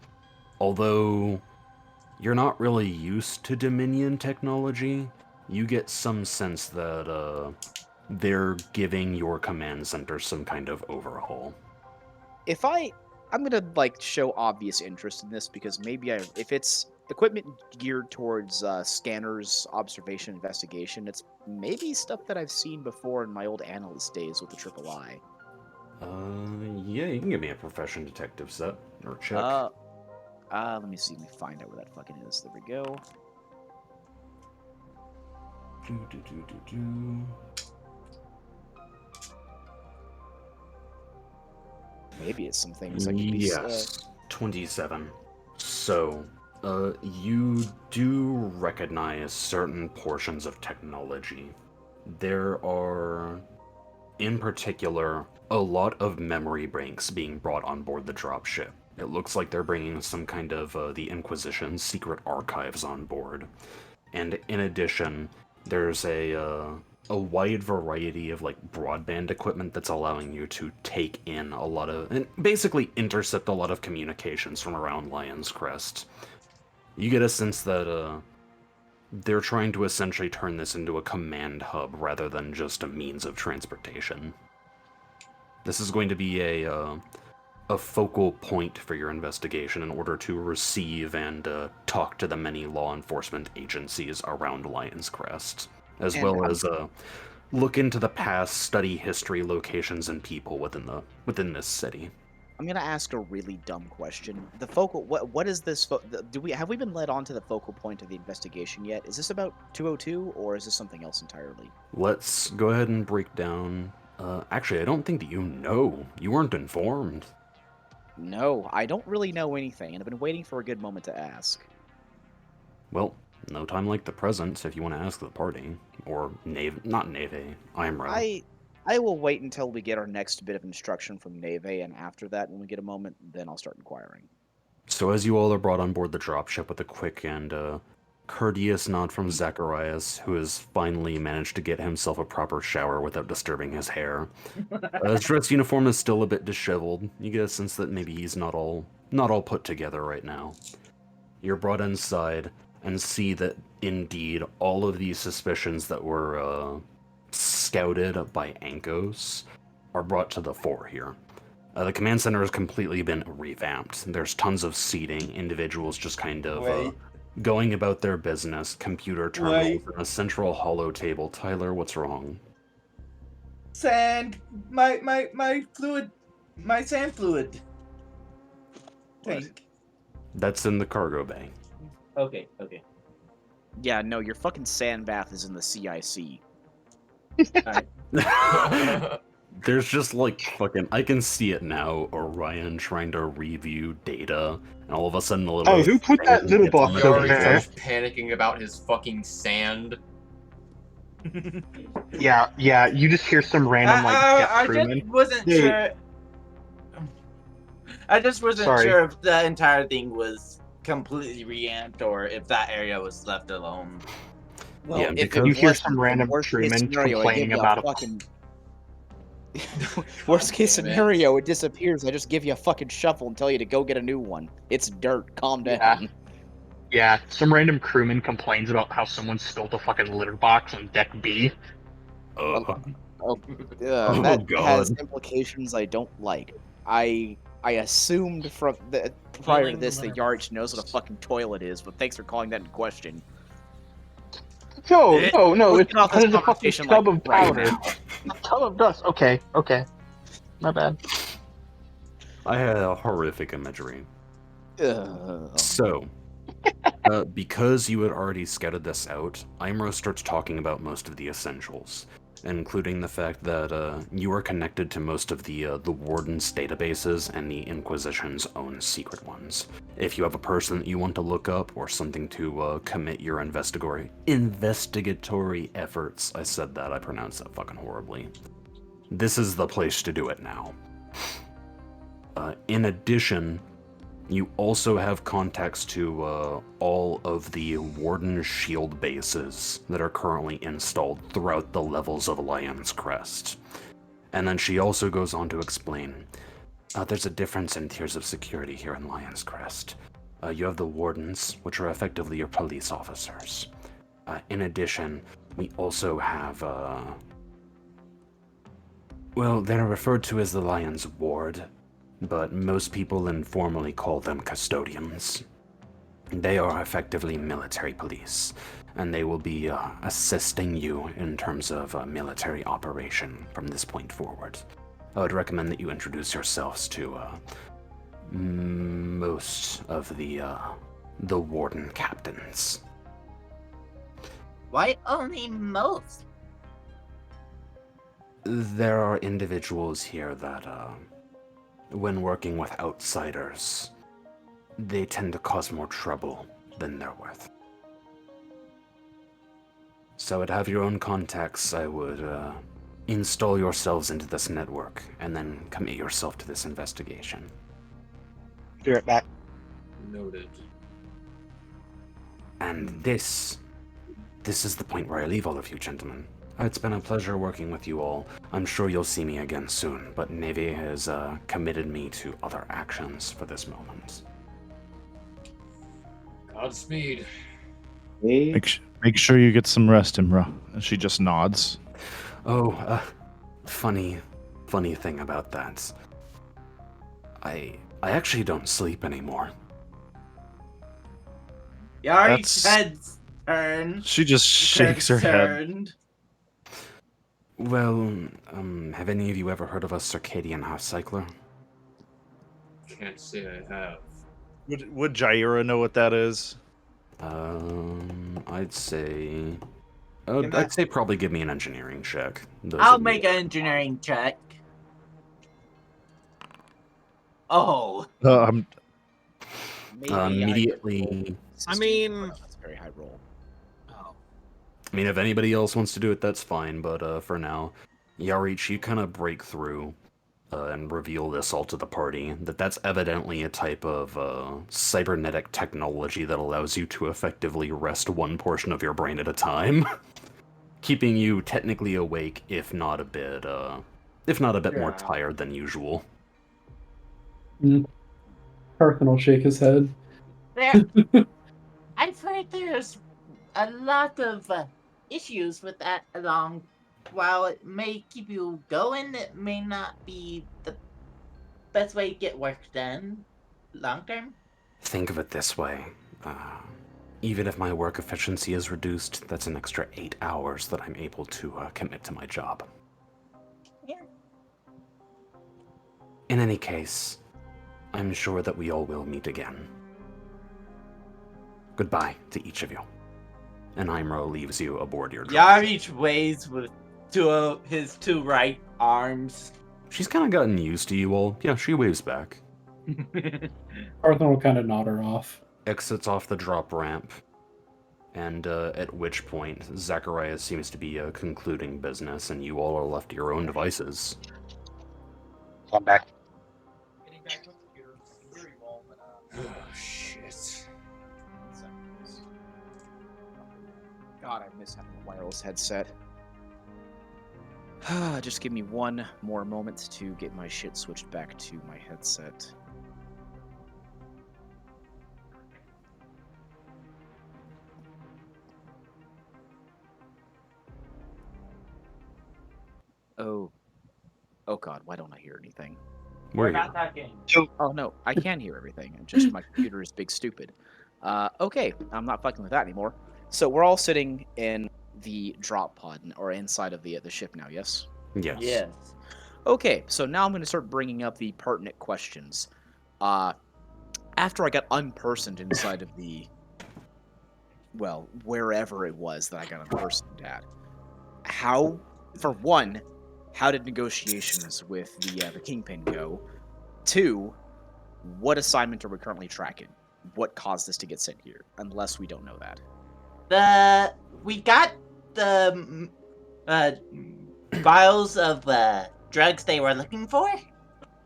Although you're not really used to Dominion technology, you get some sense that they're giving your command center some kind of overhaul. I'm gonna like show obvious interest in this because maybe if it's equipment geared towards scanners, observation, investigation, it's maybe stuff that I've seen before in my old analyst days with the Triple I. Yeah, you can give me a profession detective set or check. Let me see. Let me find out where that fucking is. There we go. Maybe it's some things that could be. Yes, 27. So, you do recognize certain portions of technology. There are, in particular, a lot of memory banks being brought on board the dropship. It looks like they're bringing some kind of the Inquisition's secret archives on board. And in addition, there's a wide variety of like broadband equipment that's allowing you to take in a lot of and basically intercept a lot of communications from around Lion's Crest. You get a sense that they're trying to essentially turn this into a command hub rather than just a means of transportation. This is going to be a focal point for your investigation in order to receive and talk to the many law enforcement agencies around Lion's Crest, as well as look into the past, study history, locations, and people within this city. I'm gonna ask a really dumb question. The focal, what is this? Have we been led on to the focal point of the investigation yet? Is this about 202 or is this something else entirely? Let's go ahead and break down. Actually, I don't think that you know. You weren't informed. No, I don't really know anything, and I've been waiting for a good moment to ask. Well, no time like the present if you want to ask the party. Or not Nave, Imra. I will wait until we get our next bit of instruction from Nave, and after that, when we get a moment, then I'll start inquiring. So as you all are brought on board the dropship with a quick and courteous nod from Zacharias, who has finally managed to get himself a proper shower without disturbing his hair. His dress uniform is still a bit disheveled. You get a sense that maybe he's not all put together right now. You're brought inside and see that indeed all of these suspicions that were scouted by Ankos are brought to the fore here. The command center has completely been revamped. There's tons of seating, individuals just kind of going about their business, computer terminals, and a central hollow table. Tyler, what's wrong? Sand, my fluid, my sand fluid tank. That's in the cargo bay. Okay. Yeah, no, your fucking sand bath is in the CIC. There's just like fucking, I can see it now, Orion trying to review data, and all of a sudden a little... Oh, who put that little box He over already there? starts panicking about his fucking sand. Yeah, you just hear some random I crewman. just wasn't Dude. sure. I just wasn't Sorry. sure if the entire thing was completely reamped or if that area was left alone. Well, Yeah, if because you hear was some the random worst case crewman scenario, I complaining give you about a fucking... Worst case Damn it. scenario, it disappears. I just give you a fucking shovel and tell you to go get a new one. It's dirt. Calm down. Yeah, some random crewman complains about how someone spilled a fucking litter box on deck B. That God. has implications I don't like. I assumed from the prior to Healing this that whatever. Yarch knows what a fucking toilet is, but thanks for calling that into question. No, Eh, no, no. let's It's get off this because of the fucking conversation, tub like, of right powder. now. The tub of dust. Okay, okay. My bad. I had a horrific imagery. Ugh. So, because you had already scouted this out, Imro starts talking about most of the essentials, including the fact that you are connected to most of the Warden's databases and the Inquisition's own secret ones. If you have a person that you want to look up or something to commit your investigatory efforts, I said that, I pronounced that fucking horribly. This is the place to do it now. In addition, you also have contacts to all of the Warden shield bases that are currently installed throughout the levels of Lion's Crest. And then she also goes on to explain, there's a difference in tiers of security here in Lion's Crest. You have the Wardens, which are effectively your police officers. In addition, we also have, well, they're referred to as the Lion's Ward, but most people informally call them custodians. They are effectively military police, and they will be assisting you in terms of military operation from this point forward. I would recommend that you introduce yourselves to most of the Warden captains. Why only most? There are individuals here that, when working with outsiders, they tend to cause more trouble than they're worth. So to have your own contacts, I would install yourselves into this network and then commit yourself to this investigation. Be right back. Noted. And this is the point where I leave all of you gentlemen. It's been a pleasure working with you all. I'm sure you'll see me again soon, but Navy has committed me to other actions for this moment. Godspeed. Make sure you get some rest, Imra. And she just nods. Oh, funny thing about that. I actually don't sleep anymore. Yari's head's turned. She just shakes her head. Concerned. Well, have any of you ever heard of a circadian half cycler? Can't say I have. Would Jaira know what that is? I'd say Give I'd that- say probably give me an engineering check. Those I'll of you- make an engineering check. Oh, Maybe I could immediately. roll I 16, mean- but that's a very high roll. Oh. I mean, if anybody else wants to do it, that's fine. But for now, Yarich, you kind of break through and reveal this all to the party. That's evidently a type of cybernetic technology that allows you to effectively rest one portion of your brain at a time, keeping you technically awake, if not a bit more tired than usual. Parkin will shake his head. there. I've heard there's a lot of issues with that along. While it may keep you going, it may not be the best way to get work done long term. Think of it this way. Even if my work efficiency is reduced, that's an extra 8 hours that I'm able to commit to my job. Yeah. In any case, I'm sure that we all will meet again. Goodbye to each of you. And Imro leaves you aboard your drone. Yarich waves with his two right arms. She's kind of gotten used to you all. Yeah, she waves back. Parkin will kind of nod her off. Exits off the drop ramp. And at which point, Zacharias seems to be concluding business, and you all are left to your own devices. I'm back. Getting back to the computer. I can hear you all, but Oh, shit. God, I miss having a wireless headset. Just give me one more moment to get my shit switched back to my headset. Oh God, why don't I hear anything? Where are We're you? not talking. Oh no, I can hear everything. Just my computer is big stupid. Okay, I'm not fucking with that anymore. So we're all sitting in the drop pod or inside of the ship now. Yes. Yes. Yes. Okay, so now I'm going to start bringing up the pertinent questions. After I got unpersoned inside of the, well, wherever it was that I got unpersoned at, how, for one, how did negotiations with the Kingpin go? Two, what assignment are we currently tracking? What caused this to get sent here? Unless we don't know that. We got the vials of drugs they were looking for,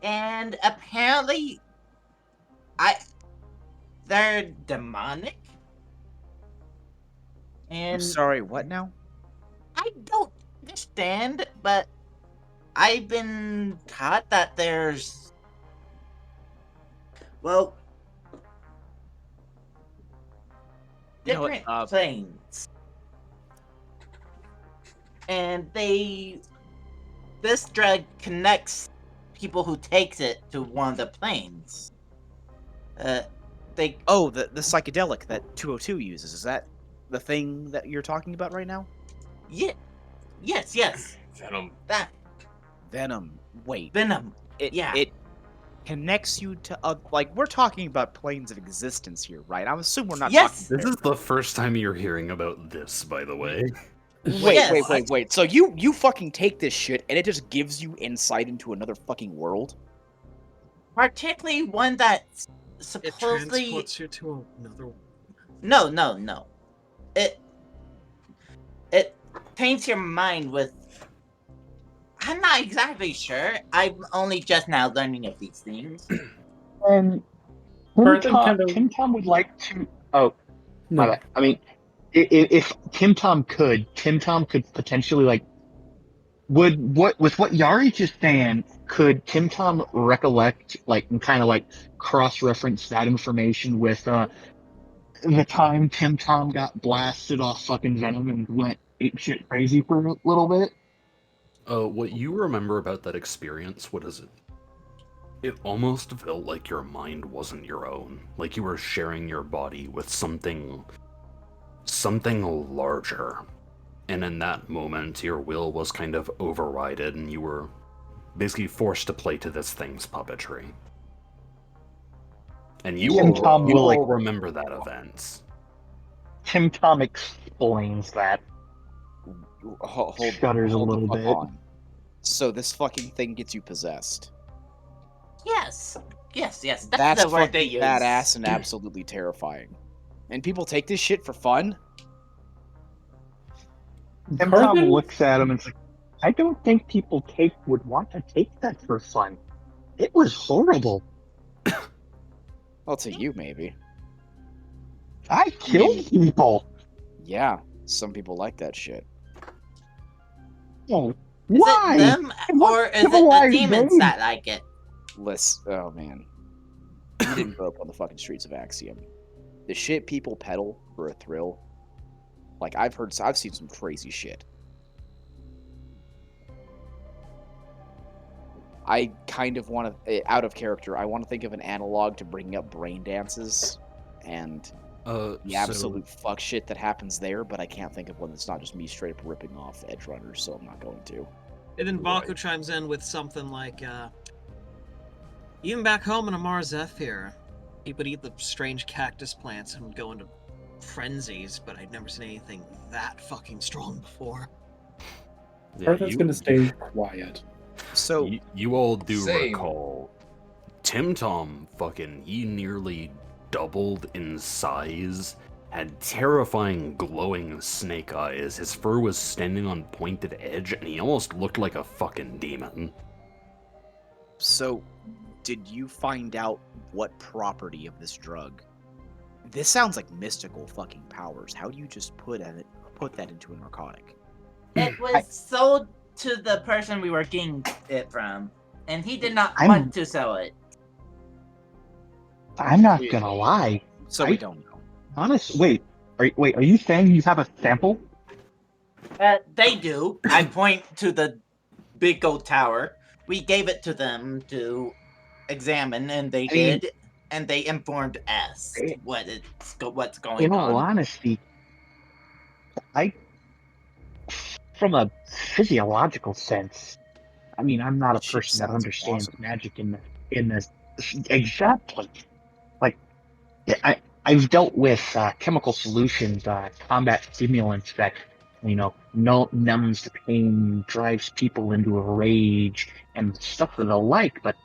and apparently, they're demonic. I'm And sorry, what now? I don't understand, but I've been taught that there's, well, You know what, different planes. And this drug connects people who takes it to one of the planes. Oh, the psychedelic that 202 uses. Is that the thing that you're talking about right now? Yeah, yes, Venom. that Venom. Wait. venom. It connects you to like we're talking about planes of existence here, right? I'm assuming we're not Yes. This is the first time you're hearing about this, by the way. talking. Yes. Wait. So you fucking take this shit and it just gives you insight into another fucking world? Particularly one that's It supposedly transports you to another. no. It paints your mind with. I'm not exactly sure. I'm only just now learning of these things. And Burton kind of- Tim Tom would like to. Oh, my No. bad. I mean, if Tim Tom could potentially like. With what Yari just saying, could Tim Tom recollect, like, and kind of like cross-reference that information with the time Tim Tom got blasted off fucking Venom and went apeshit crazy for a little bit? What you remember about that experience, what is it? It almost felt like your mind wasn't your own. Like you were sharing your body with something larger. And in that moment, your will was kind of overridden, and you were basically forced to play to this thing's puppetry. And you Tim Tom all will remember that event. Tim Tom explains that. Hold Shudders a hold the little fuck bit. on. So this fucking thing gets you possessed. Yes. That's That's the word they fucking use. badass and absolutely terrifying. And people take this shit for fun? Tim Tom Cartman? looks at him and is like, I don't think people would want to take that for fun. It was horrible. Well, to you, maybe. I killed people. Yeah, some people like that shit. Oh, Is why? it them What or is it the civilized demons age? that like it? Oh man. You didn't grow up on the fucking streets of Axiom. The shit people peddle for a thrill. Like I've seen some crazy shit. I kind of want to, out of character, I want to think of an analog to bringing up brain dances and the absolute fuck shit that happens there, but I can't think of one that's not just me straight up ripping off Edge Runners, so I'm not going to. And then Baku Right. chimes in with something like, even back home in Amar Zephyr, he would eat the strange cactus plants and would go into frenzies, but I'd never seen anything that fucking strong before. Yeah, Cartman's gonna stay quiet. So you all do Same. recall Tim Tom he nearly doubled in size, had terrifying glowing snake eyes, his fur was standing on pointed edge, and he almost looked like a fucking demon. So, did you find out what property of this drug? This sounds like mystical fucking powers. How do you just put that into a narcotic? It was sold to the person we were getting it from, and he did not I'm- want to sell it. I'm not gonna lie. So we don't know. Honest, wait, are you saying you have a sample? They do. I point to the big gold tower. We gave it to them to examine, and they I mean- did, and they informed us what's going In all on. honesty, I, from a physiological sense, I mean, I'm not a Shit person that sounds understands awesome. magic in this exactly. Like, I've dealt with chemical solutions, combat stimulants that numbs the pain, drives people into a rage, and stuff of the like. But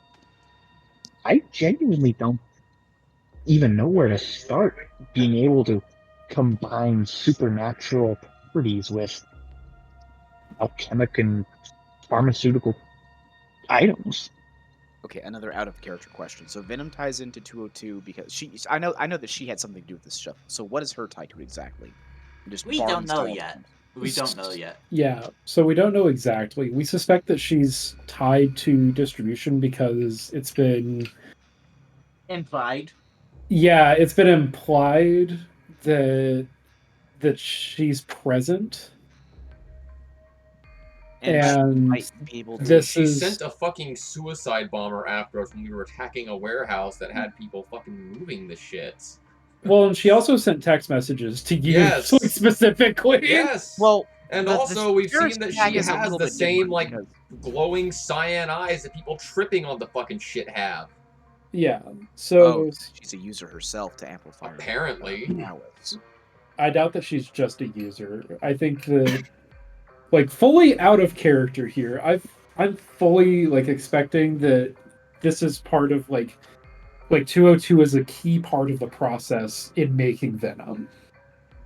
I genuinely don't even know where to start being able to combine supernatural properties with alchemic and pharmaceutical items. Okay, another out of character question. So Venom ties into 202 because I know that she had something to do with this stuff. So what is her tie to it exactly? Just We don't know barn-style yet. things. We don't know yet. Yeah, so we don't know exactly. We suspect that she's tied to distribution because it's been, Implied. yeah, it's been implied that she's present, And she and might be able to. this She is sent a fucking suicide bomber after us when we were attacking a warehouse that had people fucking moving the shits. well, and she also sent text messages to you Yes. like, specifically. Yes. Well, and the also we've Seccaro seen that tag she is a has little the bit same different like because- glowing cyan eyes that people tripping on the fucking shit have. Yeah, Oh, so she's a user herself to amplify her Apparently. prowess. I doubt that she's just a user. I think that, like, fully out of character here. I'm fully like expecting that this is part of like 202 is a key part of the process in making Venom.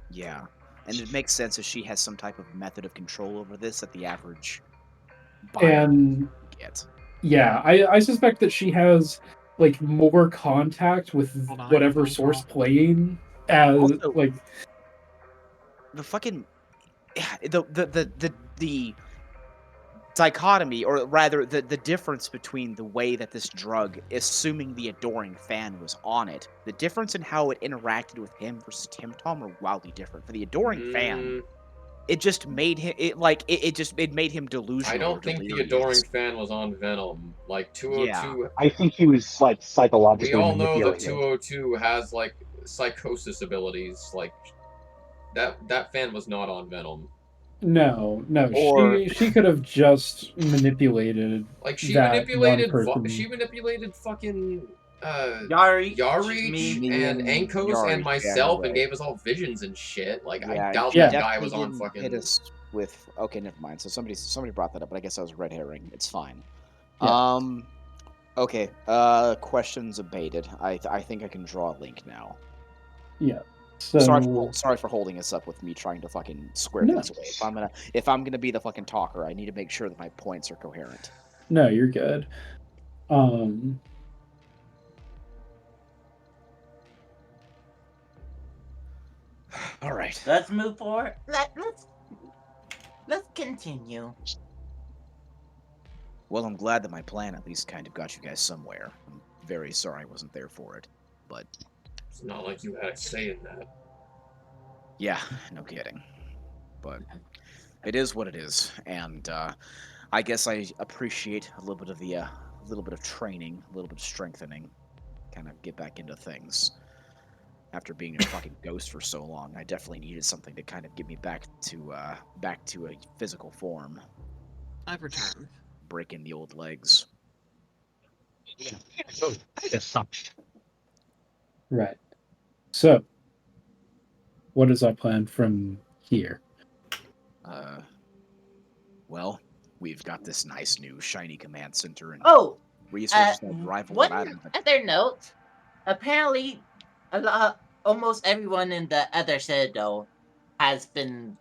Yeah, and it makes sense if she has some type of method of control over this that the average buyer And gets. yeah, I suspect that she has like more contact with Hold on, whatever phone source call. playing as Also- like The fucking the dichotomy, or rather the difference between the way that this drug, assuming the adoring fan was on it, the difference in how it interacted with him versus Tim Tom are wildly different. For the adoring fan, it just made him it made him delusional. I or don't think the delirious. adoring fan was on Venom. Like 202. I think he was like We psychologically all know that manipulated. 202 has like psychosis abilities. Like that fan was not on Venom. no, Or- she could have just manipulated Like she that one manipulated person. she manipulated fucking Yari, Yarich me, and and Ankos and Yarich, myself yeah, and gave us all visions and shit. Like Yeah, I doubt he that Yeah. guy definitely was on didn't fucking hit us with. Okay, never mind. So somebody brought that up, but I guess I was red herring. It's fine. Yeah. Okay. Questions abated. I think I can draw a link now. Yeah. So Sorry for holding us up with me trying to fucking square No. things away. If I'm gonna be the fucking talker, I need to make sure that my points are coherent. no, you're good. All right. Let's move forward. Let's continue. Well, I'm glad that my plan at least kind of got you guys somewhere. I'm very sorry I wasn't there for it, but It's not like you had a say in that. yeah, no kidding. But it is what it is, and I guess I appreciate a little bit of the little bit of training, a little bit of strengthening, kind of get back into things. After being a fucking ghost for so long, I definitely needed something to kind of get me back to a physical form, I've returned. break in the old legs. I just sucked. Right. So, what is our plan from here? Well, we've got this nice new shiny command center and Oh, resources that rival one what Adam. other note. Apparently, almost everyone in the other citadel has been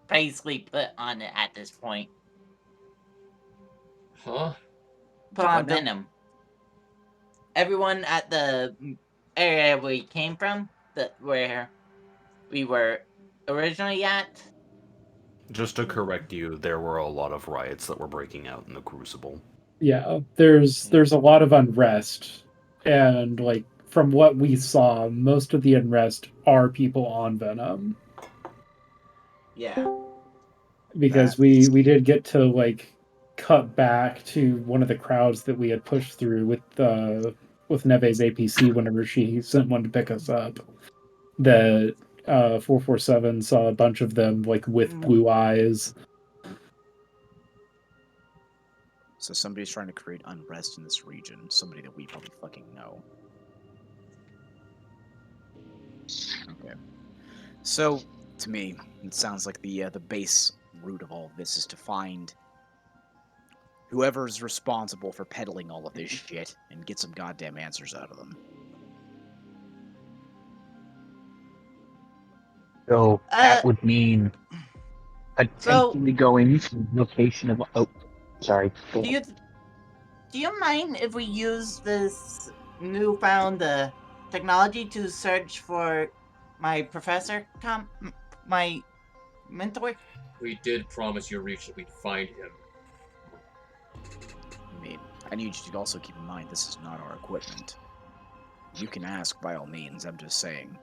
basically put on it at this point. Huh? Put on What now? Venom. Everyone at the area we came from, where we were originally at. Just to correct you, there were a lot of riots that were breaking out in the Crucible. Yeah, there's a lot of unrest, and like from what we saw, most of the unrest are people on Venom Yeah. because we did get to like cut back to one of the crowds that we had pushed through with Neve's APC whenever she sent one to pick us up. That 447 saw a bunch of them like with blue eyes. So somebody's trying to create unrest in this region. Somebody that we probably fucking know. Okay. So, to me, it sounds like the base root of all of this is to find whoever's responsible for peddling all of this shit and get some goddamn answers out of them. So that would mean potentially going to the location of. Oh, sorry. Do you mind if we use this newfound technology to search for my professor, my mentor? We did promise you, Reach, that we'd find him. I mean, I need you to also keep in mind this is not our equipment. You can ask by all means, I'm just saying.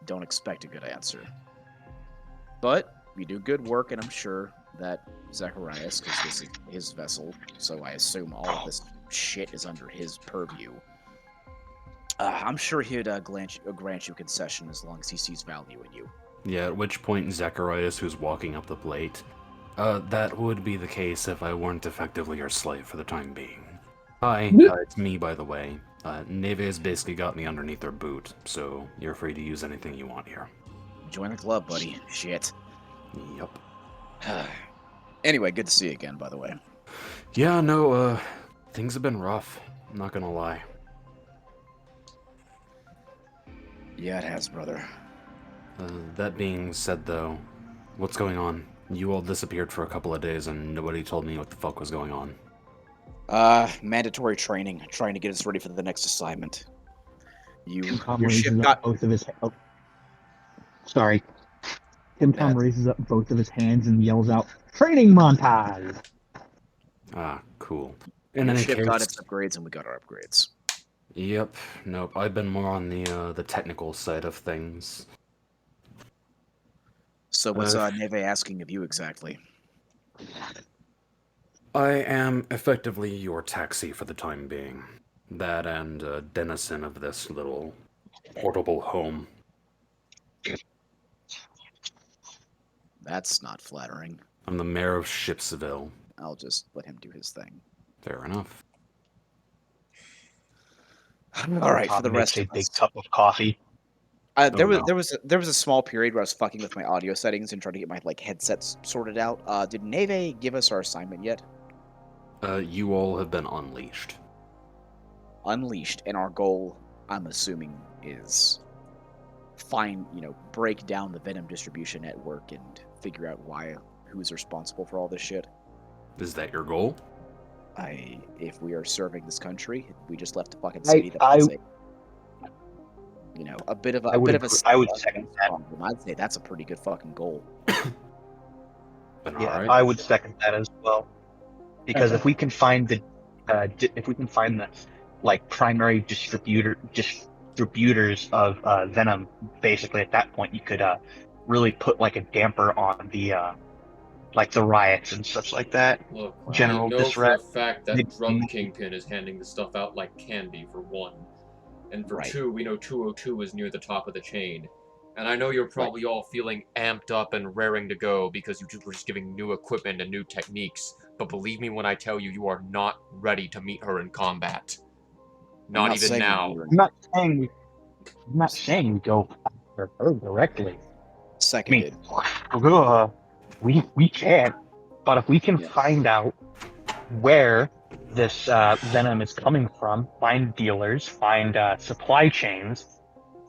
Don't expect a good answer. But we do good work, and I'm sure that Zacharias, because this is his vessel, so I assume all of this shit is under his purview. I'm sure he'd grant you concession as long as he sees value in you. Yeah, at which point Zacharias, who's walking up the plate, that would be the case if I weren't effectively your slave for the time being. Hi, it's me, by the way. Neve has basically got me underneath her boot, so you're free to use anything you want here. Join the club, buddy. Shit. Yup. Anyway, good to see you again, by the way. Yeah, no, things have been rough. I'm not gonna lie. Yeah, it has, brother. That being said, though, what's going on? You all disappeared for a couple of days and nobody told me what the fuck was going on. Mandatory training, trying to get us ready for the next assignment. Your Raises ship up got... both of his. Oh, sorry. Tom raises up both of his hands and yells out, "Training montage!" Ah, cool. In Your any ship case, got its upgrades and we got our upgrades. Yep. Nope. I've been more on the technical side of things. So what's Neve asking of you exactly? I am effectively your taxi for the time being. That and a denizen of this little portable home. That's not flattering. I'm the mayor of Shipsville. I'll just let him do his thing. Fair enough. All right, for the rest of us. Big cup of coffee. There was a small period where I was fucking with my audio settings and trying to get my headsets sorted out. Did Neve give us our assignment yet? You all have been unleashed. Unleashed, and our goal, I'm assuming, is break down the Venom distribution network and figure out who's responsible for all this shit. Is that your goal? If we are serving this country, we just left a fucking city a bit of a. I would second that. I'd say that's a pretty good fucking goal. Yeah, right. I would second that as well, because if we can find the primary distributors of Venom, basically at that point you could really put a damper on the riots and such like that. Look, general disruption. For a fact that drug kingpin is handing the stuff out like candy, for one. And for two, we know 202 is near the top of the chain. And I know you're probably all feeling amped up and raring to go because you were just giving new equipment and new techniques. But believe me when I tell you, you are not ready to meet her in combat. Not even now. I'm not saying we go after her directly. Seconded. We can't. But if we can find out where this Venom is coming from, find dealers, find supply chains,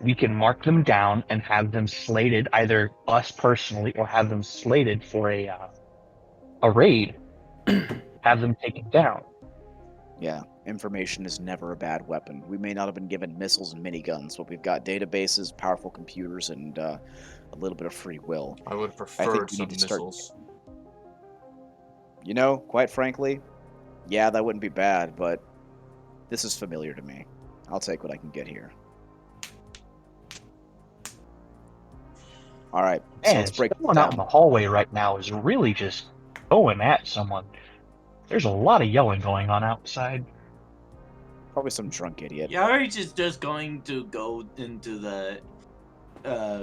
we can mark them down and have them slated, either us personally or have them slated for a raid. Have them taken down. Yeah, information is never a bad weapon. We may not have been given missiles and miniguns, but we've got databases, powerful computers, and a little bit of free will. I would prefer some missiles. Quite frankly, yeah, that wouldn't be bad, but this is familiar to me. I'll take what I can get here. All right, so let's break someone out in the hallway right now is really just going at someone. There's a lot of yelling going on outside. Probably some drunk idiot. Yarich is just going to go into the blah,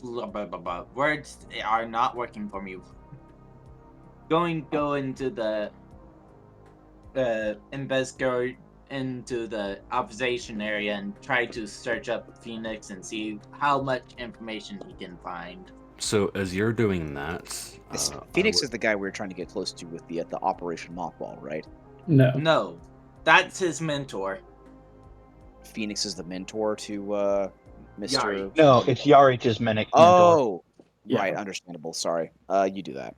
blah, blah, blah. Words are not working for me. Go into the investigate into the observation area and try to search up Phoenix and see how much information he can find. So as you're doing that, Phoenix is the guy we were trying to get close to with the Operation Mothball, right? No. No, that's his mentor. Phoenix is the mentor to Mr. Yari. No, it's Yarich's mentor. Oh, Yeah. right, understandable. Sorry. You do that.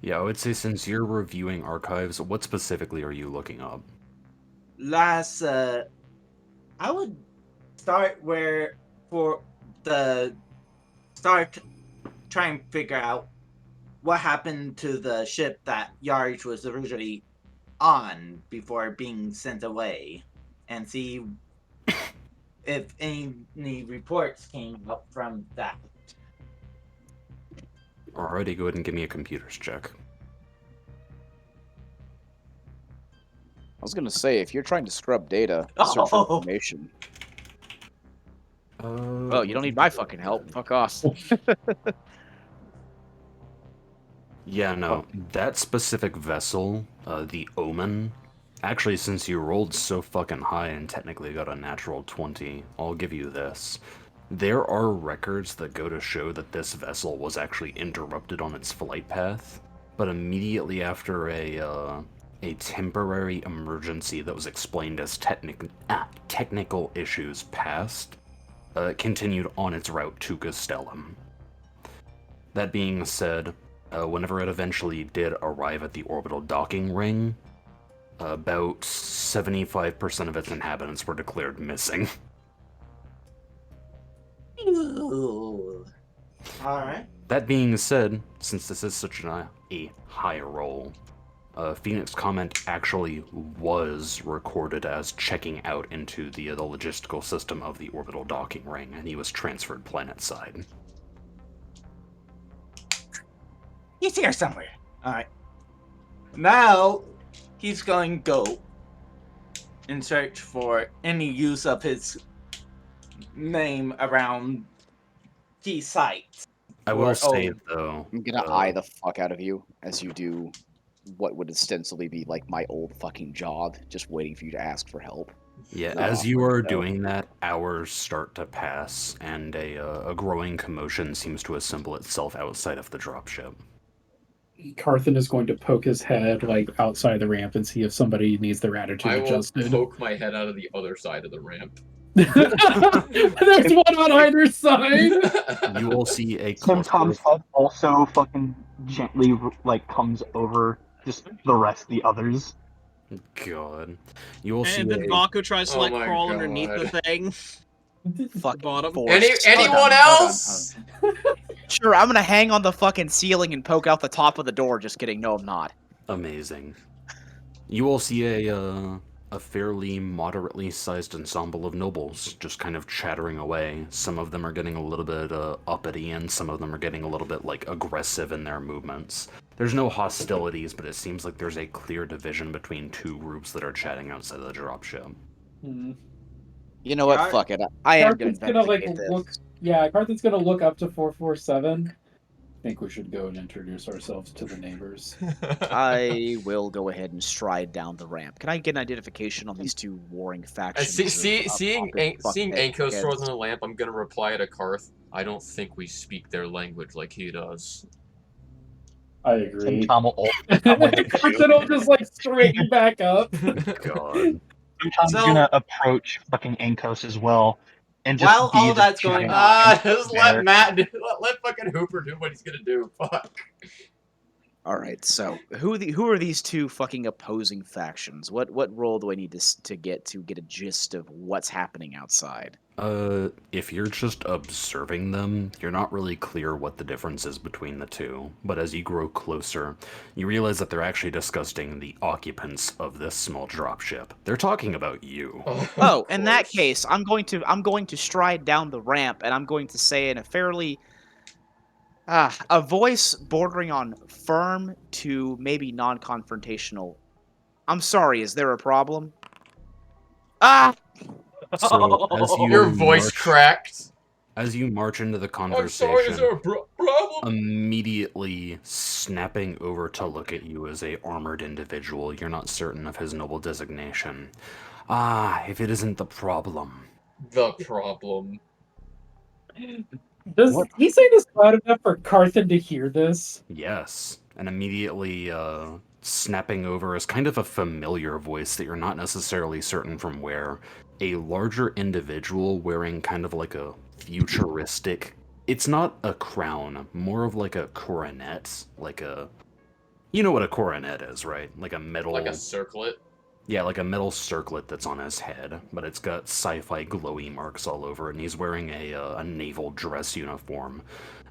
yeah, I would say since you're reviewing archives, what specifically are you looking up? I would start try and figure out what happened to the ship that Yarich was originally on before being sent away, and see if any reports came up from that. Alrighty, go ahead and give me a computers check. I was gonna say, if you're trying to scrub data, search for information. Oh, you don't need my fucking help. Fuck off. Yeah, no, that specific vessel, the Omen, actually, since you rolled so fucking high and technically got a natural 20, I'll give you this. There are records that go to show that this vessel was actually interrupted on its flight path, but immediately after a temporary emergency that was explained as technical issues passed, it continued on its route to Castellum. That being said, whenever it eventually did arrive at the orbital docking ring, about 75% of its inhabitants were declared missing. Alright. That being said, since this is such a high roll, Phoenix Comment actually was recorded as checking out into the logistical system of the orbital docking ring, and he was transferred planet-side. He's here somewhere. Alright. Now, he's going to go and search for any use of his name around key sites. I will say, though... I'm gonna eye the fuck out of you as you do what would ostensibly be like my old fucking job, just waiting for you to ask for help. Yeah, Not as you awkward, are though. doing that, hours start to pass, and a growing commotion seems to assemble itself outside of the dropship. Carthan is going to poke his head like outside the ramp and see if somebody needs their attitude I will adjusted. poke my head out of the other side of the ramp. There's one on either side. You will see a Tim cluster Tom's of... head also fucking gently like comes over just the rest of the others. God. You will see And then a... Vaco tries to Oh like my crawl underneath the God. thing. Fucking Bottom. forced. Anyone else? Sure, I'm gonna hang on the fucking ceiling and poke out the top of the door. Just kidding. No, I'm not. Amazing. You will see a fairly moderately sized ensemble of nobles just kind of chattering away. Some of them are getting a little bit uppity, and some of them are getting a little bit like aggressive in their movements. There's no hostilities, but it seems like there's a clear division between two groups that are chatting outside of the dropship. You know what? Yeah, Fuck it. I am gonna Carthan's gonna like investigate this. look. Yeah, Carthan's gonna look up to 447. I think we should go and introduce ourselves to the neighbors. I will go ahead and stride down the ramp. Can I get an identification on these two warring factions? Seeing Ankos throws on on the lamp, I'm gonna reply to Karth. I don't think we speak their language like he does. I Tim agree. Tom will Carthan will just like straighten back up. God. Tim Tom's So- gonna approach fucking Ankos as well, and just While be all the that's going giant on, Just there. let Matt do. Let fucking Hooper do what he's gonna do. Fuck. All right. So who are these two fucking opposing factions? What role do I need to get a gist of what's happening outside? If you're just observing them, you're not really clear what the difference is between the two. But as you grow closer, you realize that they're actually discussing the occupants of this small dropship. They're talking about you. Oh, in that case, I'm going to stride down the ramp and I'm going to say in a fairly A voice bordering on firm to maybe non-confrontational. I'm sorry, is there a problem? Ah! So Your voice cracked. as you march into the I'm sorry, is conversation, there a problem? immediately snapping over to look at you as a armored individual, you're not certain of his noble designation. Ah, if it isn't the problem. The problem. Does What? he say this loud enough for Carthan to hear this? Yes. And immediately snapping over is kind of a familiar voice that you're not necessarily certain from where. A larger individual wearing kind of like a futuristic. It's not a crown, more of like a coronet. Like a. You know what a coronet is, right? Like a metal. Like a circlet? Yeah, like a metal circlet that's on his head, but it's got sci-fi glowy marks all over it, and he's wearing a naval dress uniform.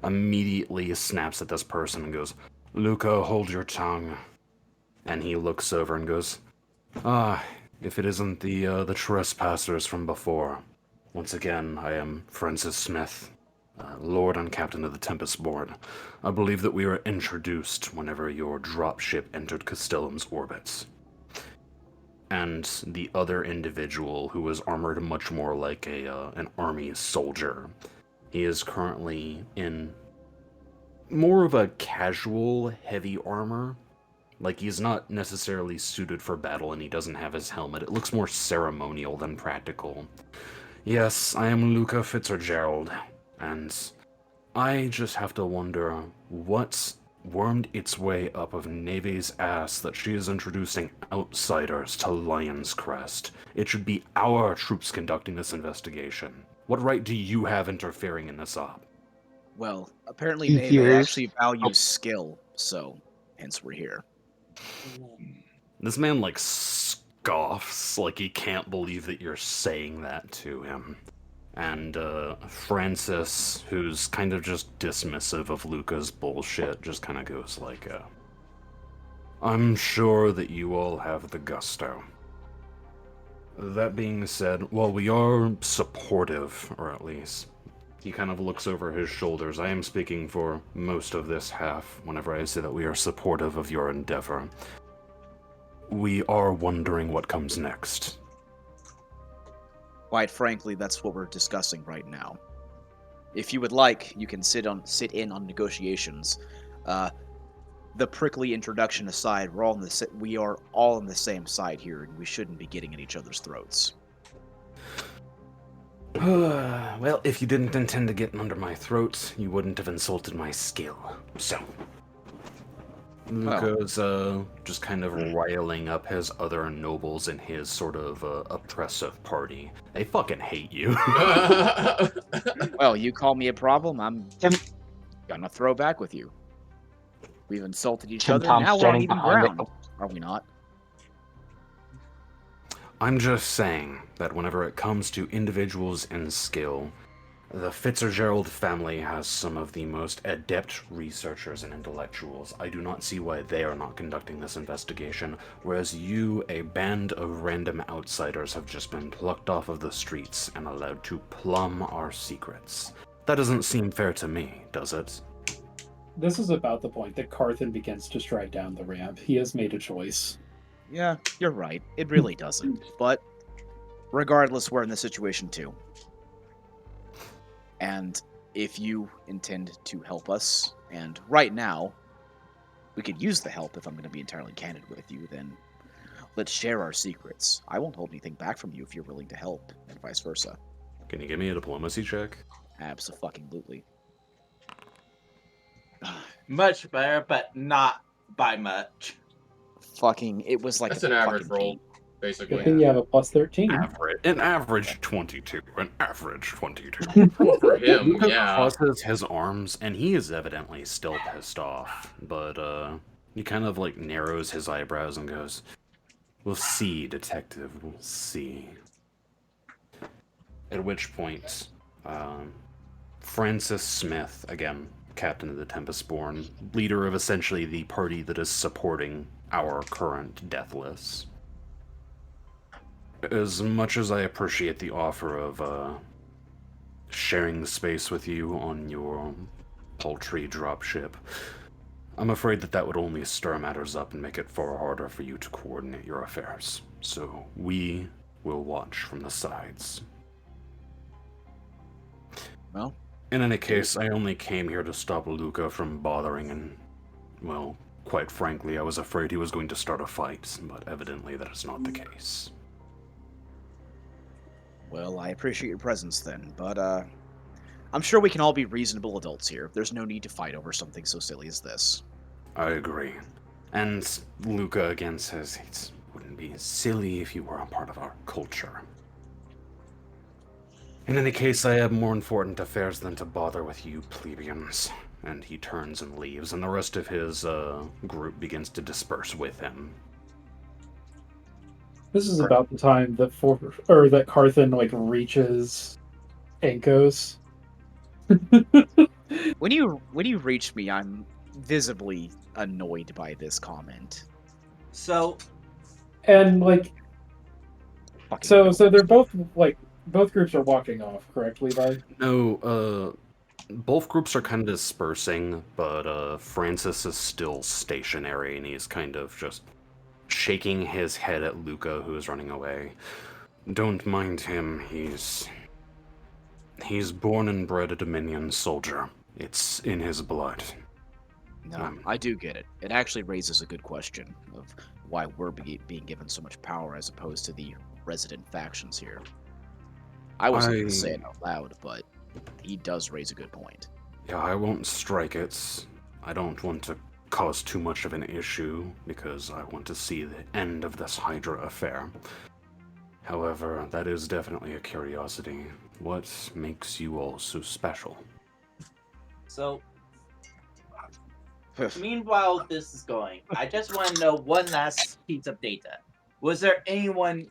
Immediately snaps at this person and goes, "Luca, hold your tongue." And he looks over and goes, "Ah, if it isn't the trespassers from before. Once again, I am Francis Smith, Lord and Captain of the Tempest Board. I believe that we were introduced whenever your dropship entered Castellum's orbits." And the other individual, who was armored much more like an army soldier, he is currently in more of a casual heavy armor. Like, he's not necessarily suited for battle, and he doesn't have his helmet. It looks more ceremonial than practical. "Yes, I am Luca Fitzgerald, and I just have to wonder what's wormed its way up of Navy's ass that she is introducing outsiders to Lion's Crest. It should be our troops conducting this investigation. What right do you have interfering in this op?" Well, apparently He Neve hears- actually values skill, so hence we're here. This man, like, scoffs, like he can't believe that you're saying that to him. And Francis, who's kind of just dismissive of Luca's bullshit, just kind of goes like, "I'm sure that you all have the gusto. That being said, while we are supportive, or at least," he kind of looks over his shoulders, "I am speaking for most of this half whenever I say that we are supportive of your endeavor. We are wondering what comes next." Quite frankly, that's what we're discussing right now. If you would like, you can sit in on negotiations. The prickly introduction aside, we are all on the same side here, and we shouldn't be getting at each other's throats. Well, if you didn't intend to get under my throat, you wouldn't have insulted my skill. So, Luca's just kind of riling up his other nobles in his sort of oppressive party. They fucking hate you. Well, you call me a problem, I'm gonna throw back with you. We've insulted each Tim other, Tom's now we're on standing even behind ground. it. Are we not? I'm just saying that whenever it comes to individuals and skill, the Fitzgerald family has some of the most adept researchers and intellectuals. I do not see why they are not conducting this investigation, whereas you, a band of random outsiders, have just been plucked off of the streets and allowed to plumb our secrets. That doesn't seem fair to me, does it? This is about the point that Carthan begins to stride down the ramp. He has made a choice. Yeah, you're right. It really doesn't. But regardless, we're in this situation too. And if you intend to help us, and right now, we could use the help if I'm going to be entirely candid with you, then let's share our secrets. I won't hold anything back from you if you're willing to help, and vice versa. Can you give me a diplomacy check? Abso-fucking-lutely. Much better, but not by much. It was like That's a an average fucking roll, pain. Good basically. thing you have a plus 13. An average 22. An average 22. Well, for him, Luca yeah. crosses his arms, and he is evidently still pissed off, but he kind of like narrows his eyebrows and goes, "We'll see, detective, we'll see." At which point, Francis Smith, again, captain of the Tempestborn, leader of essentially the party that is supporting our current Deathless. As much as I appreciate the offer of sharing the space with you on your paltry dropship. I'm afraid that would only stir matters up and make it far harder for you to coordinate your affairs. So we will watch from the sides. Well, In any case, I only came here to stop Luca from bothering and, well, quite frankly, I was afraid he was going to start a fight, but evidently that is not the case. well, I appreciate your presence then, but I'm sure we can all be reasonable adults here. There's no need to fight over something so silly as this. I agree. And Luca again says it wouldn't be silly if you were a part of our culture. In any case, I have more important affairs than to bother with you plebeians. And he turns and leaves, and the rest of his group begins to disperse with him. This is about the time that that Carthan like reaches Ankos. When you reach me, I'm visibly annoyed by this comment. So, And like Fucking so annoyed. so they're both groups are walking off, correct, Levi? No, both groups are kind of dispersing, but Francis is still stationary, and he's kind of just shaking his head at Luca, who is running away. Don't mind him, he's born and bred a Dominion soldier. It's in his blood. No, I do get it. It actually raises a good question of why we're being given so much power as opposed to the resident factions here. I wasn't going to say it out loud, but he does raise a good point. Yeah, I won't strike it. I don't want to cause too much of an issue, because I want to see the end of this Hydra affair. However, that is definitely a curiosity. What makes you all so special? so meanwhile this is going, I just want to know one last piece of data. Was there anyone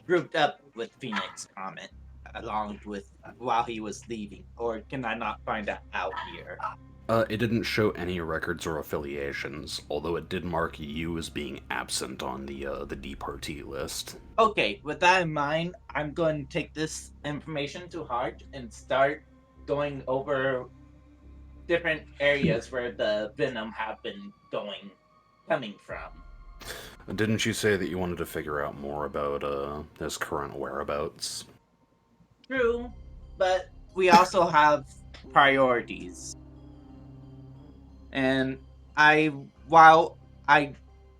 grouped up with Phoenix Comet along with while he was leaving, or can I not find that out here? It didn't show any records or affiliations, although it did mark you as being absent on the departee list. Okay, with that in mind, I'm going to take this information to heart and start going over different areas where the venom have been coming from. Didn't you say that you wanted to figure out more about his current whereabouts? True, but we also have priorities. And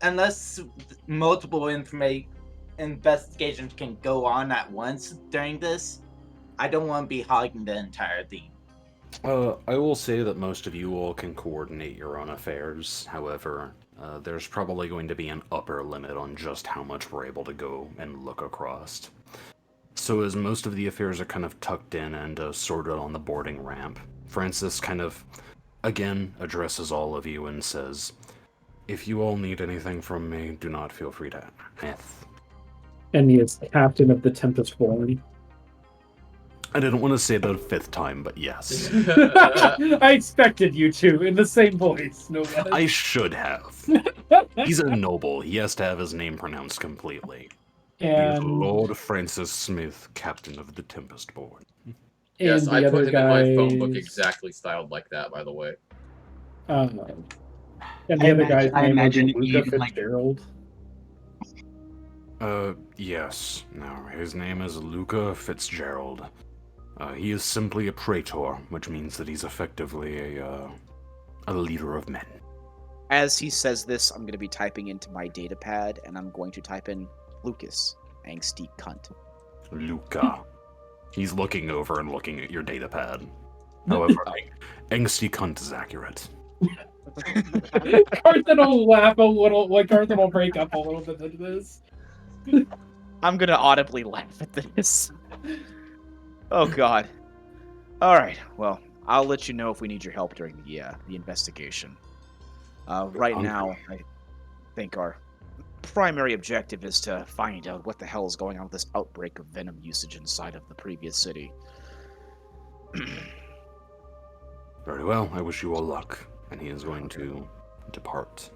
unless multiple investigations can go on at once during this, I don't want to be hogging the entire thing. I will say that most of you all can coordinate your own affairs. However, there's probably going to be an upper limit on just how much we're able to go and look across. So as most of the affairs are kind of tucked in and sorted on the boarding ramp, Francis kind of, again, addresses all of you and says, if you all need anything from me, do not feel free to ask. And he is captain of the Tempest Born. I didn't want to say that a fifth time, but yes. I expected you to, in the same voice, no less. I should have. He's a noble. He has to have his name pronounced completely. And He is Lord Francis Smith, captain of the Tempest Born. Yes, and I the put other him in my phone book guys- exactly styled like that, by the way. And the other guy's I name was imagine Luca even, like- Fitzgerald. Yes. Now, his name is Luca Fitzgerald. He is simply a praetor, which means that he's effectively a leader of men. As he says this, I'm going to be typing into my data pad, and I'm going to type in Lucas, angsty cunt. Luca. He's looking over and looking at your data pad. However, angsty cunt is accurate. Carthan will laugh a little, like Carthan will break up a little bit into this. I'm going to audibly laugh at this. Oh, God. All right, well, I'll let you know if we need your help during the investigation. Right now, I think our primary objective is to find out what the hell is going on with this outbreak of venom usage inside of the previous city. Very well, I wish you all luck. And he is going to depart.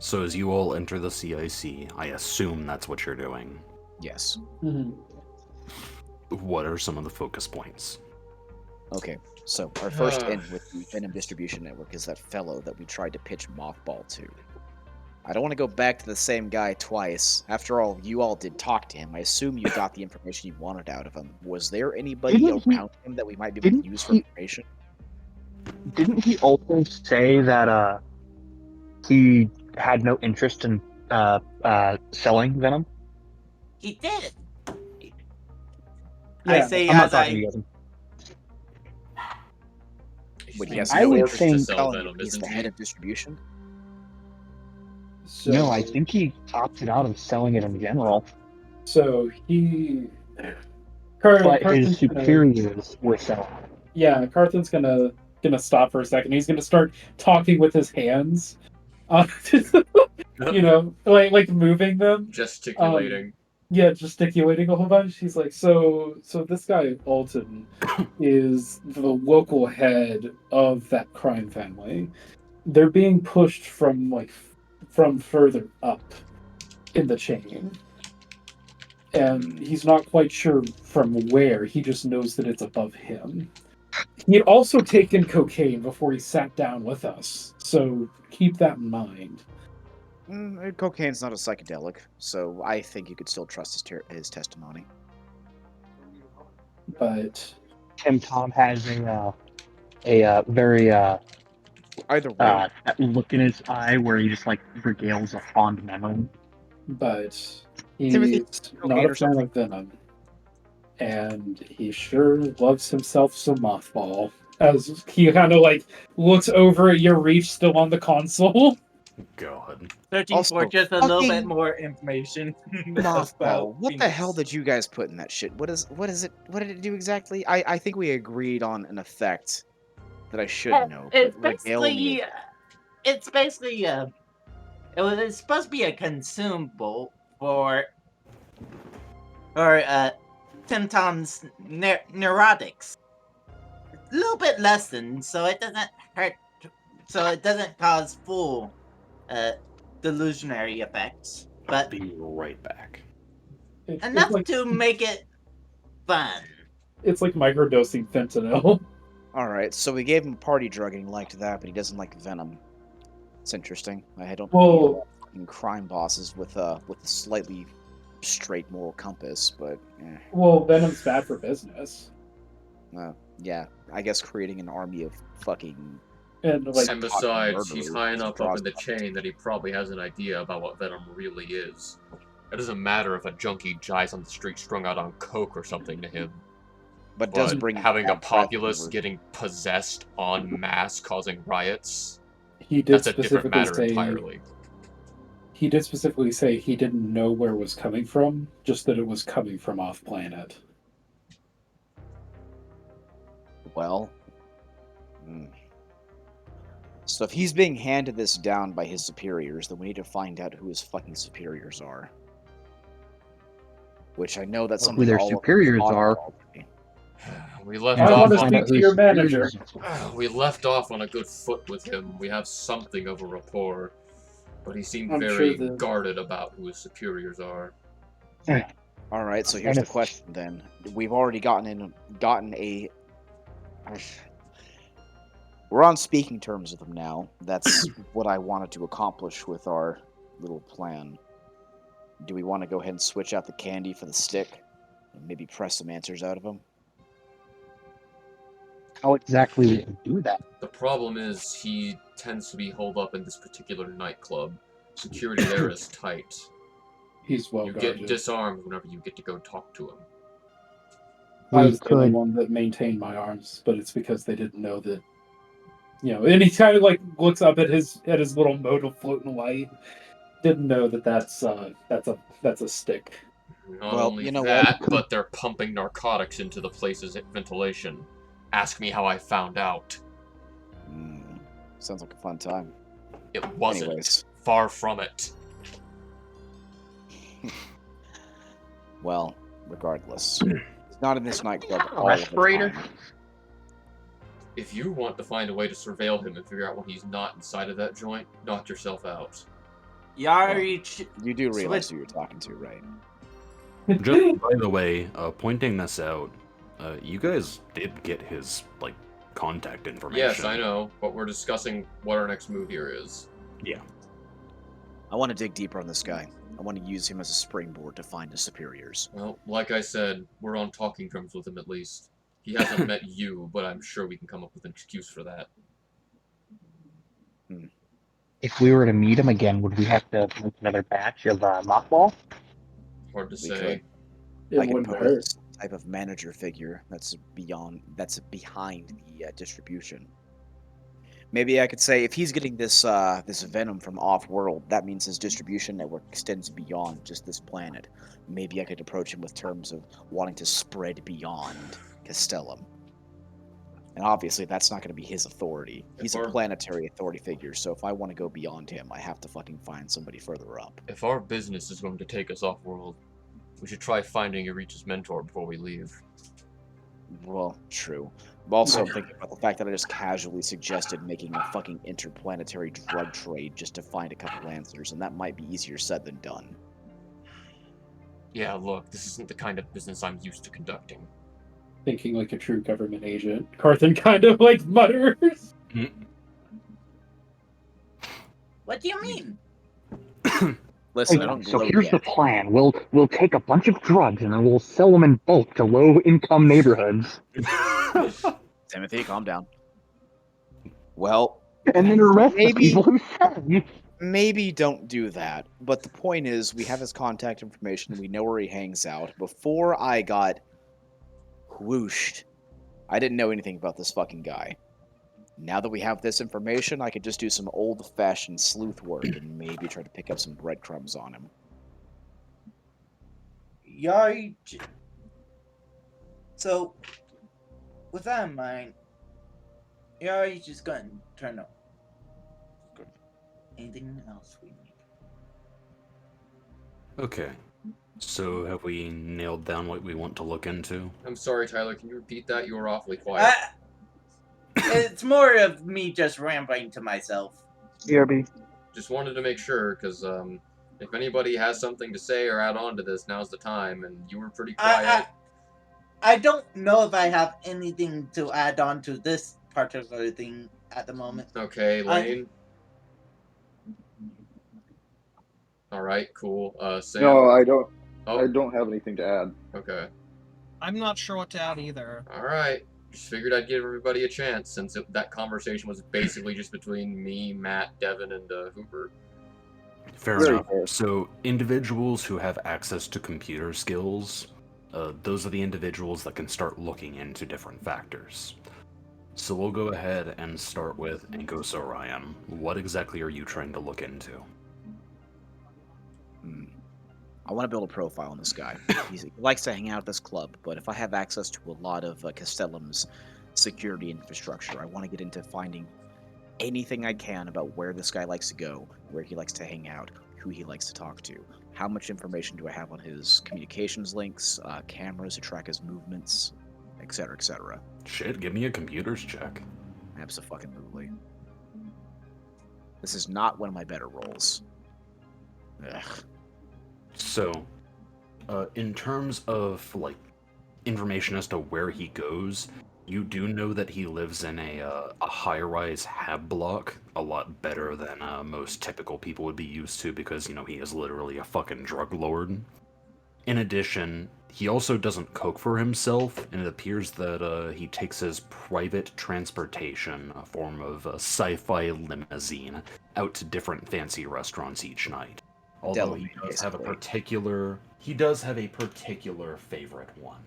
So as you all enter the CIC, I assume that's what you're doing. Yes. Mm-hmm. What are some of the focus points? Okay, so our first in with the Venom Distribution Network is that fellow that we tried to pitch Mothball to. I don't want to go back to the same guy twice. After all, you all did talk to him. I assume you got the information you wanted out of him. Was there anybody Didn't he- around him that we might be able to didn't use for he- information? Didn't he also say that he had no interest in selling Venom? He did. Yeah, I say I'm not as talking to I you guys. He's Would he being has I would forced think- to sell telling you Venom, he's isn't the he? head of distribution? So, No, I think he opted out of selling it in general. So he. But his Carthen's gonna, superiors were selling it. yeah, Carthen's gonna stop for a second. He's gonna start talking with his hands, like moving them. Gesticulating. Yeah, gesticulating a whole bunch. He's like, so this guy Alton is the local head of that crime family. They're being pushed from further up in the chain. And he's not quite sure from where. He just knows that it's above him. He had also taken cocaine before he sat down with us, so keep that in mind. Cocaine's not a psychedelic, so I think you could still trust his testimony. But Tim Tom has a very Either way, that look in his eye where he just like regales a fond memory. but Timothy, he's cocaine not a or fan something? of Venom. And he sure loves himself some Mothball. As he kind of like looks over at your reach still on the console. God. searching Also, for just a little bit fucking more information. Mothball. about What the Phoenix. hell did you guys put in that shit? What is it? What did it do exactly? I think we agreed on an effect that I should know. It's but regale me. basically it's supposed to be a consumable for Tim Tom's neurotics. A little bit lessened, so it doesn't hurt, so it doesn't cause full delusionary effects, but Be right back. It's enough like, to make it fun. it's like microdosing fentanyl. All right, so we gave him a party drug and he liked that, but he doesn't like Venom. It's interesting. I don't Well, fucking crime bosses with a slightly straight moral compass, but Venom's bad for business. yeah, I guess creating an army of fucking And like And besides, murderers he's high enough up in the draws- chain that he probably has an idea about what Venom really is. It doesn't matter if a junkie dies on the street strung out on coke or something to him. but does But bring having a bad breath populace over- getting possessed en masse causing riots, he did that's a different specifically matter say entirely. he did specifically say he didn't know where it was coming from, just that it was coming from off planet. Well, so if he's being handed this down by his superiors, then we need to find out who his fucking superiors are. Which I know that's Who something their all of us superiors talk are. about. We left I off want to on speak to your manager. we left off on a good foot with him. We have something of a rapport, but he seemed I'm very sure that- guarded about who his superiors are. All right, so And here's the if- question then. We've already gotten a. We're on speaking terms with him now. That's what I wanted to accomplish with our little plan. Do we want to go ahead and switch out the candy for the stick? And maybe press some answers out of him? How exactly would you do that? The problem is he tends to be holed up in this particular nightclub. Security there is tight. He's well You guarded. get disarmed whenever you get to go talk to him. I We was the only could- one that maintained my arms, but it's because they didn't know that. And he kind of like looks up at his little mode of floating light. Didn't know that that's a stick. Not Well, only you know that, but they're pumping narcotics into the place's ventilation. Ask me how I found out. Sounds like a fun time. It wasn't. Anyways. Far from it. Well, regardless. He's not in this nightclub all of the Respirator. time. If you want to find a way to surveil him and figure out when he's not inside of that joint, knock yourself out. Yarich, You do realize Switch- who you're talking to, right? Just by the way, pointing this out, You guys did get his, like, contact information. Yes, I know, but we're discussing what our next move here is. Yeah. I want to dig deeper on this guy. I want to use him as a springboard to find his superiors. Well, like I said, we're on talking terms with him at least. He hasn't met you, but I'm sure we can come up with an excuse for that. If we were to meet him again, would we have to make another batch of mothball? Hard to We say. could. It I could wouldn't pose hurt. some type of manager figure that's behind the distribution. Maybe I could say if he's getting this this venom from off-world, that means his distribution network extends beyond just this planet. Maybe I could approach him with terms of wanting to spread beyond Castellum. And obviously, that's not going to be his authority. He's a planetary authority figure, so if I want to go beyond him, I have to fucking find somebody further up. If our business is going to take us off-world, we should try finding Eureka's mentor before we leave. Well, true. I'm also thinking about the fact that I just casually suggested making a fucking interplanetary drug trade just to find a couple answers, and that might be easier said than done. Yeah, look, this isn't the kind of business I'm used to conducting. Thinking like a true government agent. Carthan kind of like mutters. What do you mean? Listen, I Okay, don't so gloat here's the yet. plan. We'll take a bunch of drugs and then we'll sell them in bulk to low-income neighborhoods, Timothy, calm down. Well, and then arrest the Maybe- people who sell them. maybe don't do that. But the point is, we have his contact information. We know where he hangs out. Before I got whooshed, I didn't know anything about this fucking guy. Now that we have this information, I could just do some old-fashioned sleuth work and maybe try to pick up some breadcrumbs on him. So, with that in mind, you're just gonna turn up. Anything else we need? Okay. So have we nailed down what we want to look into? I'm sorry, Tyler, can you repeat that? You were awfully quiet. It's more of me just rambling to myself. BRB. Just wanted to make sure, because if anybody has something to say or add on to this, now's the time, and you were pretty quiet. I don't know if I have anything to add on to this particular thing at the moment. Okay, Lane. Alright, cool. Sam? No, I don't. Oh, I don't have anything to add. okay. I'm not sure what to add either. Alright. Just figured I'd give everybody a chance, since that conversation was basically just between me, Matt, Devin, and Hooper. Fair Very enough. fair. So individuals who have access to computer skills, those are the individuals that can start looking into different factors. So we'll go ahead and start with Ankos Orion. What exactly are you trying to look into? I want to build a profile on this guy. He likes to hang out at this club, but if I have access to a lot of Castellum's security infrastructure, I want to get into finding anything I can about where this guy likes to go, where he likes to hang out, who he likes to talk to. How much information do I have on his communications links, cameras to track his movements, etc., etc. Shit, give me a computers check. Abso-fucking-lutely. This is not one of my better roles. Ugh. So, in terms of, like, information as to where he goes, you do know that he lives in a high-rise hab block, a lot better than most typical people would be used to because, you know, he is literally a fucking drug lord. In addition, he also doesn't cook for himself, and it appears that he takes his private transportation, a form of a sci-fi limousine, out to different fancy restaurants each night. Although he does have a particular favorite one.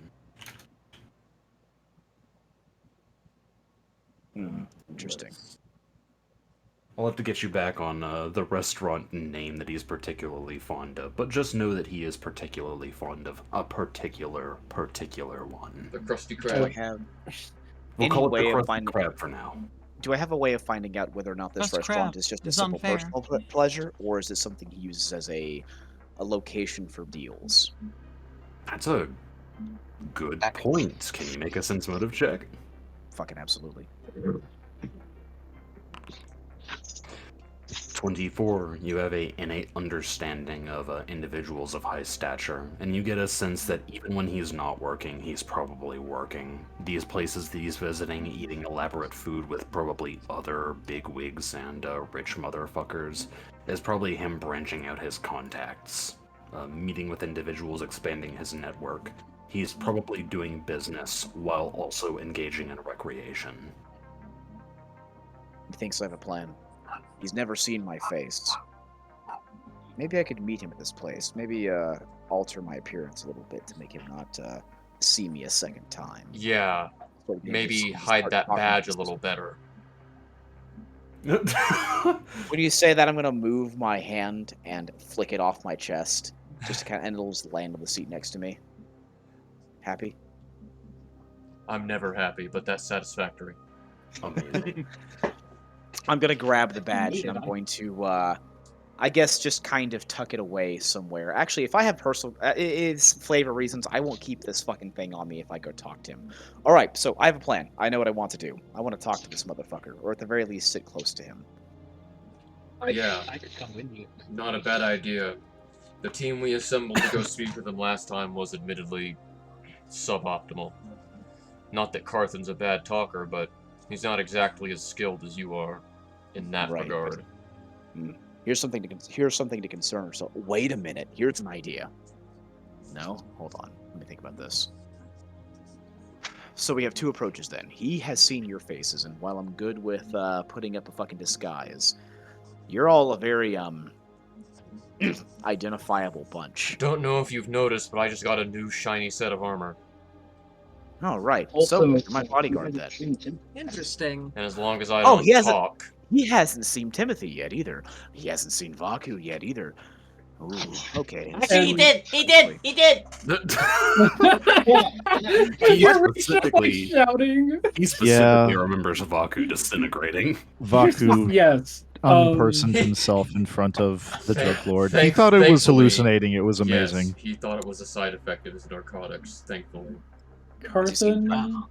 Interesting. I'll have to get you back on the restaurant name that he's particularly fond of, but just know that he is particularly fond of a particular one. The Krusty Do I Krab. have We'll any call it way the of Krusty finding? Krab for now. Do I have a way of finding out whether or not this Krusty restaurant Krab is just a is simple unfair. personal pleasure, or is it something he uses as a location for deals? That's a good point. Can you make a sense motive check? Fucking absolutely. 24, you have a innate understanding of individuals of high stature, and you get a sense that even when he's not working, he's probably working. These places that he's visiting, eating elaborate food with probably other bigwigs and rich motherfuckers, is probably him branching out his contacts, meeting with individuals, expanding his network. He's probably doing business while also engaging in recreation. He thinks I have a plan. He's never seen my face. Maybe I could meet him at this place. Maybe alter my appearance a little bit to make him not see me a second time. Yeah, So he can maybe just hide start that talking badge a to little better. When you say that, I'm gonna move my hand and flick it off my chest, just to kind of, and it'll just land on the seat next to me. Happy? I'm never happy, but that's satisfactory. Amazing. I'm gonna grab the badge and I'm going to, I guess, just kind of tuck it away somewhere. Actually, if I have personal, it's flavor reasons, I won't keep this fucking thing on me if I go talk to him. All right, so I have a plan. I know what I want to do. I want to talk to this motherfucker, or at the very least, sit close to him. Yeah. I could come with you. Not a bad idea. The team we assembled to go speak with him last time was admittedly suboptimal. Not that Carthan's a bad talker, but he's not exactly as skilled as you are in that Right, but- regard. Here's something to concern yourself. Wait a minute. Here's an idea. No, hold on. Let me think about this. So we have two approaches then. He has seen your faces, and while I'm good with putting up a fucking disguise, you're all a very identifiable bunch. Don't know if you've noticed, but I just got a new shiny set of armor. Oh right. Also, So you're my bodyguard then. Interesting. And as long as I Oh, don't he hasn't- talk... He hasn't seen Timothy yet either. He hasn't seen Vaku yet either. Ooh, okay. Actually, he did. He did. He did. Shouting. He specifically Yeah. remembers Vaku disintegrating. Vaku Yes. unpersoned himself in front of the Thank- drug lord. He thank- thought it was thankfully- hallucinating. It was amazing. Yes, he thght it was a side effect of his narcotics, thankfully. Carthan.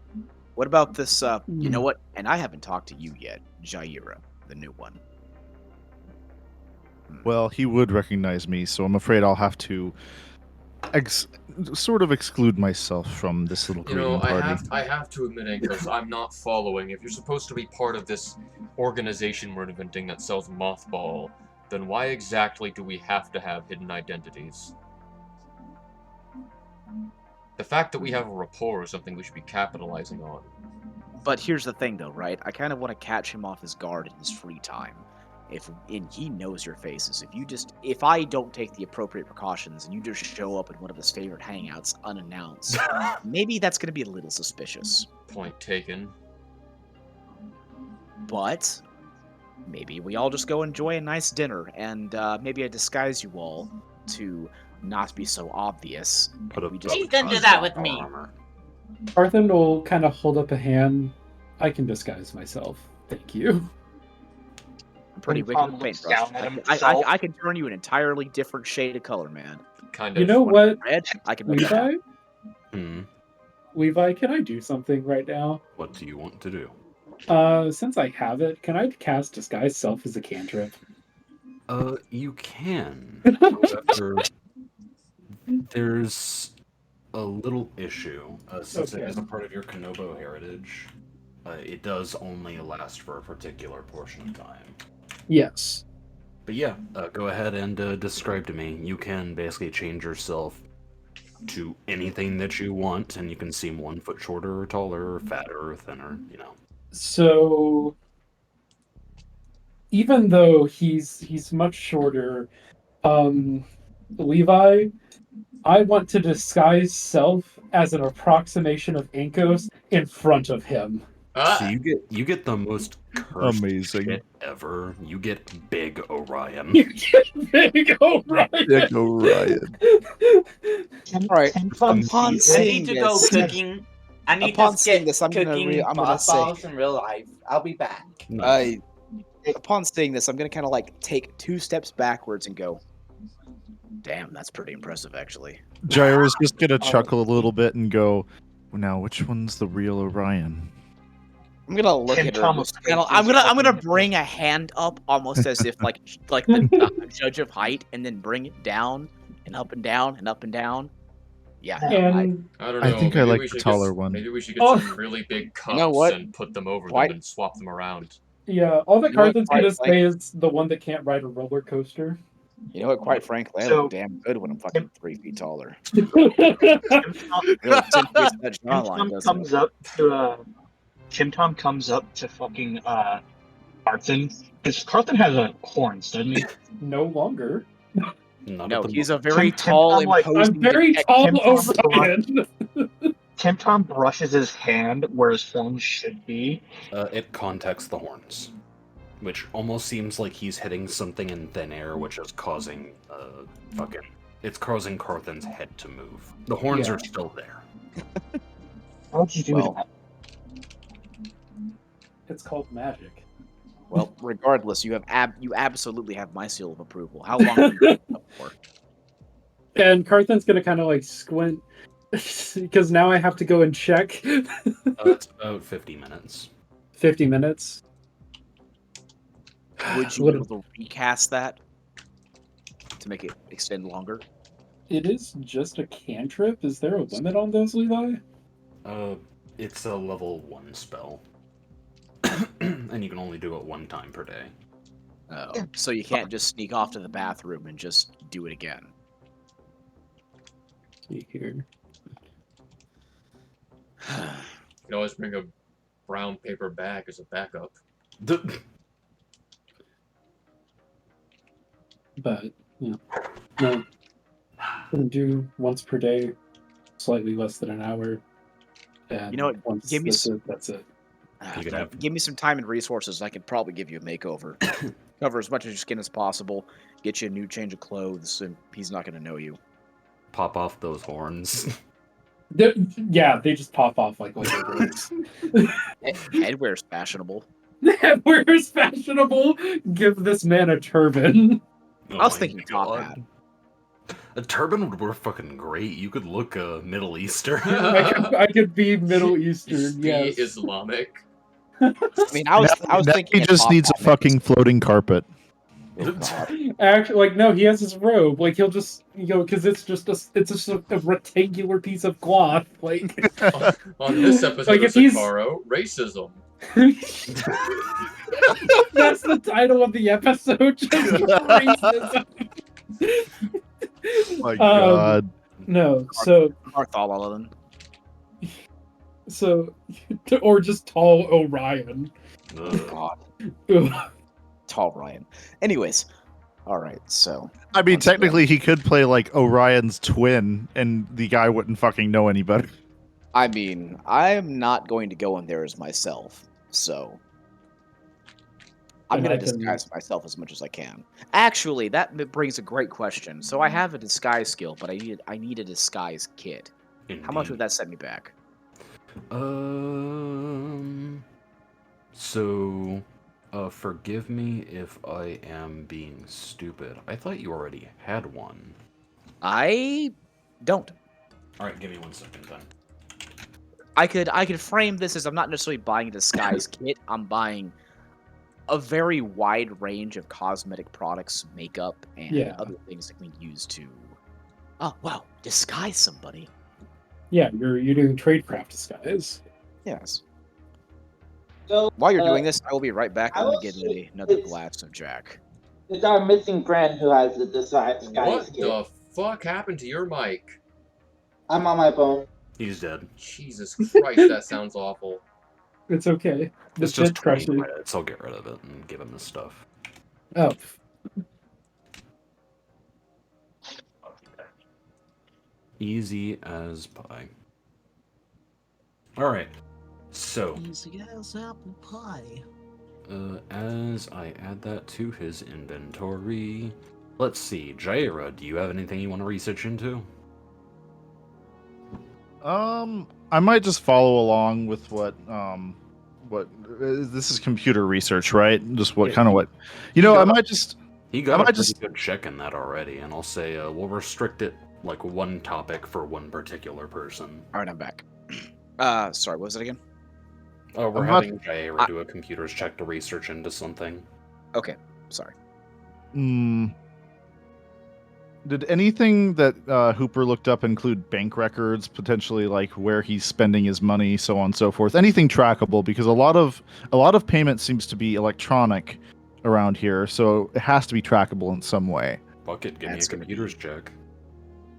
What about this? You know what? And I haven't talked to you yet, Jaira, the new one. Well, he would recognize me, so I'm afraid I'll have to sort of exclude myself from this little You greeting know, party. I have to admit, Ankos, I'm not following. If you're supposed to be part of this organization we're inventing that sells mothball, then why exactly do we have to have hidden identities? The fact that we have a rapport is something we should be capitalizing on. But here's the thing, though, right? I kind of want to catch him off his guard in his free time. And he knows your faces. If I don't take the appropriate precautions and you just show up in one of his favorite hangouts unannounced, maybe that's going to be a little suspicious. Point taken. But maybe we all just go enjoy a nice dinner, and maybe I disguise you all to not be so obvious. Put a We just- He's gonna do that with me. Carthan will kind of hold up a hand. I can disguise myself. Thank you. I'm pretty And wicked Tom with looks paintbrush. down at I himself. can turn you an entirely different shade of color, man. Kind of. You know what, Red, I can make that happen. Levi? Hmm. Levi, can I do something right now? What do you want to do? Since I have it, can I cast Disguise Self as a cantrip? You can. However, there's a little issue. Since it Okay. is a part of your Konobo heritage, it does only last for a particular portion of time. Yes. But yeah, go ahead and describe to me. You can basically change yourself to anything that you want, and you can seem 1 foot shorter or taller, or fatter or thinner, you know. So even though he's much shorter, Levi, I want to disguise self as an approximation of Ankos in front of him. So you get the most cursed Amazing. shit ever. You get Big Orion. You get big Orion. Big Orion. All right. I Upon need seeing to go this, cooking. I need Upon to seeing get this, I'm gonna cooking I'm gonna mothballs in real life. I'll be back. Nice. upon seeing this, I'm gonna kind of like take 2 steps backwards and go, "Damn, that's pretty impressive, actually." Jaira's just gonna chuckle a little bit and go, "Now, which one's the real Orion?" I'm gonna look Tim at her. Tom and just- of Fate I'm is gonna fucking- bring a hand up, almost as if like the judge of height, and then bring it down and up and down and up and down. Yeah, no, And I don't know. I think I maybe like we the should taller get, one. Maybe we should get Oh. some really big cups know what? and put them over Quite- them and swap them around. yeah, all that You know what, Carthen's quite gonna frankly- say is the one that can't ride a roller coaster. You know what? Quite frankly, I So- look damn good when I'm fucking 3 feet taller. Tim Tom, Really accentuates that Tim jawline, Tom doesn't comes it? up to Tim Tom comes up to fucking Carthen. Because Carthen has a horns, doesn't he? No longer. Not No, at the he's a moment. very Tim tall, Tom, like, imposing. I'm very detective. tall Tim Tom's Orion. Tim Tom brushes his hand where his horns should be. It contacts the horns, which almost seems like he's hitting something in thin air, which is causing it's causing Carthen's head to move. The horns Yeah. are still there. How'd you do Well, that? It's called magic. Well, regardless, you absolutely have my seal of approval. How long have you been up for? And Carthen's gonna kind of like squint because now I have to go and check. It's about 50 minutes. 50 minutes. Would you What- be able to recast that to make it extend longer? It is just a cantrip. Is there a limit on those, Levi? It's a level 1 spell. And you can only do it 1 time per day. Oh, so you can't just sneak off to the bathroom and just do it again. See here. You can always bring a brown paper bag as a backup. But yeah, no. Gonna do once per day, slightly less than an hour. And You know what? Once Give me that's it. You can have- Give me some time and resources. I could probably give you a makeover. Cover as much of your skin as possible. Get you a new change of clothes, and he's not going to know you. Pop off those horns. Yeah, they just pop off like words. Headwear's fashionable. Where's fashionable? Give this man a turban. Oh I was my thinking top God. hat. A turban would work fucking great. You could look Middle Eastern. I could be Middle Eastern. Be Yes. Islamic. I mean, I was Now thinking he just top needs a hat fucking floating carpet. Oh, God. Actually, like no, he has his robe. Like he'll just because it's just a rectangular piece of cloth. Like On this episode Like, of if he's- Seccaro, racism. that's the title of the episode. Just racism. My God. No, so Bartholomew. or just tall Orion. Ugh. God. Ugh. Tall Ryan. Anyways. All right, so. I mean, Once again- technically, he could play like Orion's twin, and the guy wouldn't fucking know any better. I mean, I'm not going to go in there as myself, so. I'm And going I to can- disguise myself as much as I can. Actually, that brings a great question. So I have a disguise skill, but I need a disguise kit. How much would Indeed. that set me back? So, forgive me if I am being stupid. I thought you already had one. I don't. Alright, give me 1 second then. I could frame this as I'm not necessarily buying a disguise kit. I'm buying a very wide range of cosmetic products, makeup, and Yeah. other things that we use to. Oh wow, disguise somebody. Yeah, you're doing tradecraft disguise. Yes. So While you're doing this, I will be right back. I I'm gonna will get say another it's- glass of Jack. it's our missing friend who has the disguise What kit. the fuck happened to your mic? I'm on my phone. He's dead. Jesus Christ, that sounds awful. It's okay. It's The just bit 20 crusher. credits. I'll get rid of it and give him the stuff. Oh, Easy as pie. Alright. So, Easy as apple pie. as I add that to his inventory, let's see. Jaira, do you have anything you want to research into? I might just follow along with what this is computer research, right? Just what Yeah, kind of you- what, I might just. He got I a might pretty just- good check in that already, and I'll say we'll restrict it like one topic for one particular person. All right, I'm back. Sorry, what was it again? We're I'm not- having Jaira do a computer's check to research into something. Okay, sorry. Did anything that Hooper looked up include bank records, potentially like where he's spending his money, so on and so forth? Anything trackable? Because a lot of payment seems to be electronic around here, so it has to be trackable in some way. Fuck it, give me a That's gonna computer's be- check.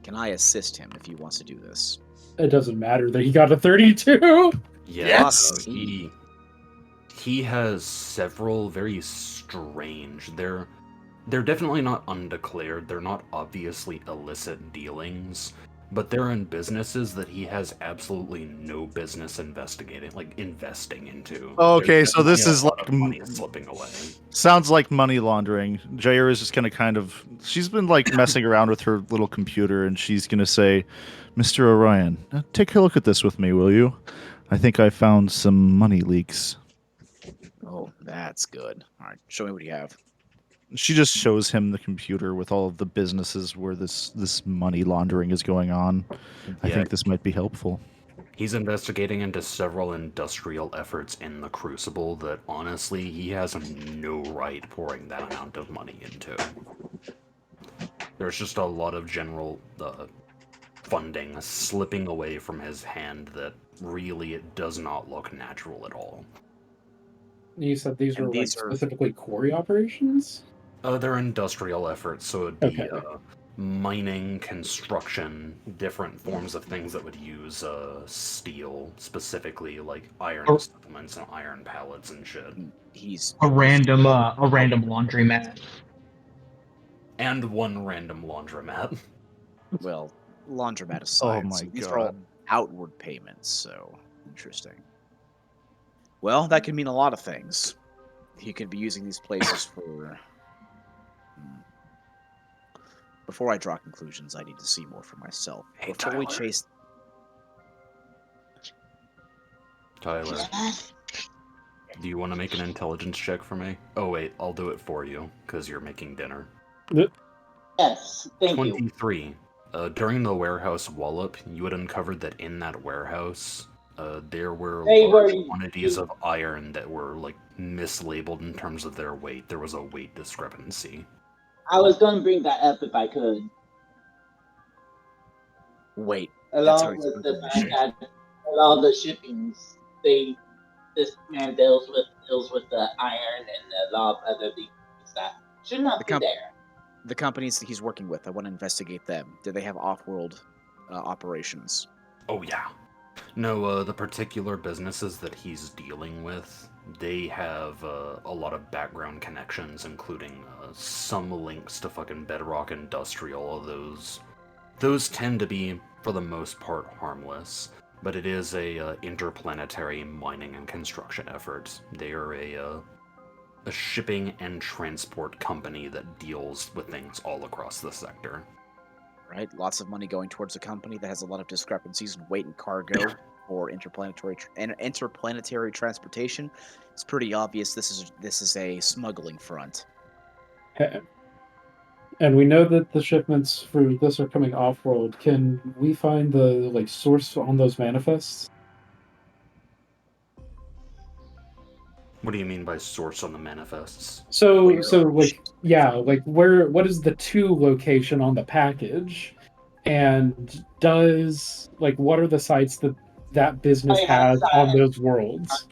Can I assist him if he wants to do this? It doesn't matter that he got a 32. Yes! He has several very strange. They're definitely not undeclared. They're not obviously illicit dealings, but they're in businesses that he has absolutely no business investing into. Okay, There's so this definitely is a lot like of money slipping away. sounds like money laundering. Jair is just gonna she's been like messing around with her little computer, and she's gonna say, "Mr. Orion, take a look at this with me, will you? I think I found some money leaks." Oh, that's good. All right, show me what you have. She just shows him the computer with all of the businesses where this money laundering is going on. I Yeah. think this might be helpful. He's investigating into several industrial efforts in the Crucible that honestly he has no right pouring that amount of money into. There's just a lot of general funding slipping away from his hand that really it does not look natural at all. You said these And were these like are- specifically quarry operations? They're industrial efforts, so it'd be Okay. mining, construction, different forms of things that would use steel, specifically like iron Or- supplements and iron pallets and shit. He's A random laundromat. And one random laundromat. well, laundromat aside. Oh my so these are all God. outward payments, so interesting. Well, that could mean a lot of things. He could be using these places for. Before I draw conclusions, I need to see more for myself. Hey, Before we Tyler. chase. Tyler, do you want to make an intelligence check for me? Oh wait, I'll do it for you, because you're making dinner. Yes, thank you. 23. During the warehouse wallop, you had uncovered that in that warehouse, there were They large were- quantities of iron that were, like, mislabeled in terms of their weight. There was a weight discrepancy. I was going to bring that up if I could, Wait. That's how along he's with doing the this fact that a lot of the shippings, this man deals with the iron and a lot of other things that should not The be comp- there. The companies that he's working with, I want to investigate them. Do they have off-world operations? Oh, yeah. No, the particular businesses that he's dealing with, they have a lot of background connections, including some links to fucking Bedrock Industrial. Those tend to be, for the most part, harmless, but it is a interplanetary mining and construction effort. They are a shipping and transport company that deals with things all across the sector. Right? Lots of money going towards a company that has a lot of discrepancies in weight and cargo or interplanetary transportation. It's pretty obvious this is a smuggling front. Okay. And we know that the shipments for this are coming off-world. Can we find the source on those manifests? What do you mean by source on the manifests? So Where- what is the to location on the package? And what are the sites that business Oh, yeah, has sites. on those worlds?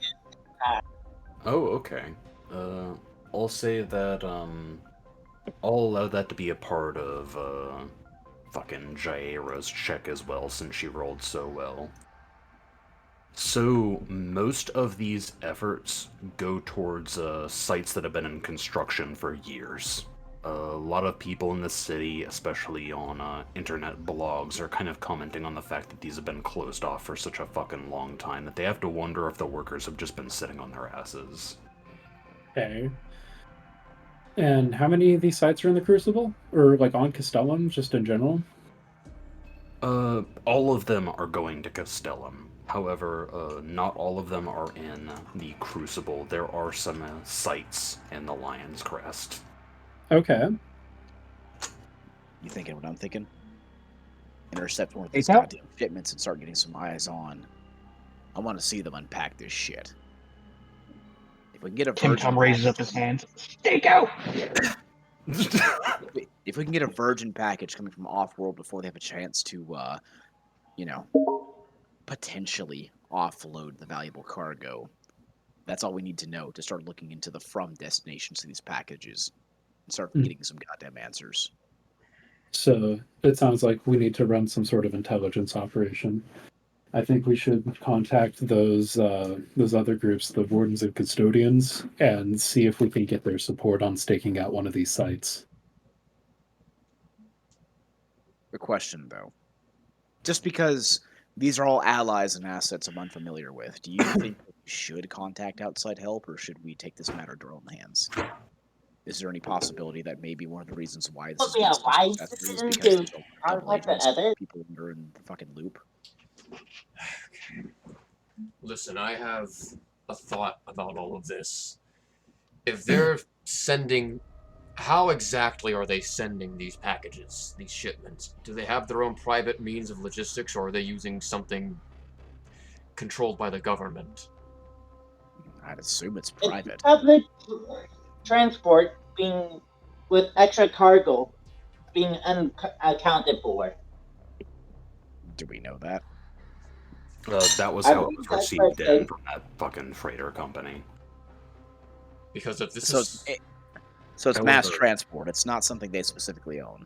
Oh, okay. I'll say that, I'll allow that to be a part of, fucking Jaira's check as well, since she rolled so well. So, most of these efforts go towards, sites that have been in construction for years. A lot of people in the city, especially on, internet blogs, are kind of commenting on the fact that these have been closed off for such a fucking long time that they have to wonder if the workers have just been sitting on their asses. Okay. And how many of these sites are in the Crucible? Or on Castellum, just in general? All of them are going to Castellum. However, not all of them are in the Crucible. There are some sites in the Lion's Crest. Okay. You thinking what I'm thinking? Intercept one of Hey, these Cal? goddamn shipments and start getting some eyes on. I want to see them unpack this shit. we can get a Tim virgin Tom raises up his hands. Stakeout! if we can get a virgin package coming from off-world before they have a chance to, you know, potentially offload the valuable cargo, that's all we need to know to start looking into the from destinations of these packages and start getting some goddamn answers. So it sounds like we need to run some sort of intelligence operation. I think we should contact those other groups, the wardens and custodians, and see if we can get their support on staking out one of these sites. The question, though, just because these are all allies and assets I'm unfamiliar with, do you think we should contact outside help, or should we take this matter into our own hands? Is there any possibility that maybe one of the reasons why this Would is be being a such wise successful is decision because to there's a double contact the agents, other? people that are in the fucking loop? Listen, I have a thought about all of this. If they're sending... How exactly are they sending these packages, these shipments? Do they have their own private means of logistics, or are they using something controlled by the government? I'd assume it's private. It's public transport being with extra cargo being unaccounted for. Do we know that? That was I how it believe was that's what received it said. in from that fucking freighter company. Because if this So is... it's That mass was a- transport. It's not something they specifically own.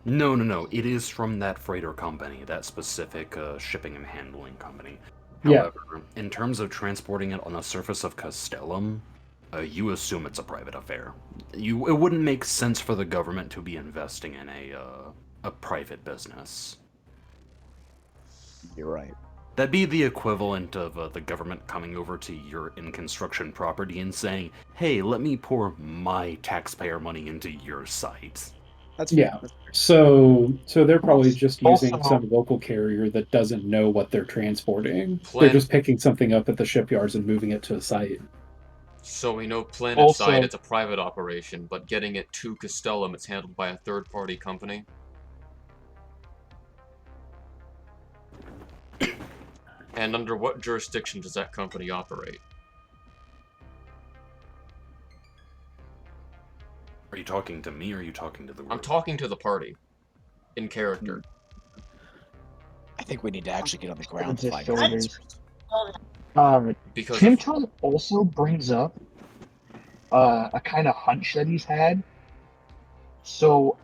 No. It is from that freighter company, that specific shipping and handling company. Yeah. However, in terms of transporting it on the surface of Castellum, you assume it's a private affair. It wouldn't make sense for the government to be investing in a private business. You're right. That'd be the equivalent of the government coming over to your in-construction property and saying, hey, let me pour my taxpayer money into your site. That's Yeah. fair. So they're probably just using Also- some local carrier that doesn't know what they're transporting. Plan- They're just picking something up at the shipyards and moving it to a site. So we know planet Also- side it's a private operation, but getting it to Castellum, it's handled by a third-party company. And under what jurisdiction does that company operate? Are you talking to me or are you talking to the I'm group? talking to the party. In character. I think we need to actually get on the ground Just to find shoulders. answers. Because Tim if- Tom also brings up a kind of hunch that he's had. So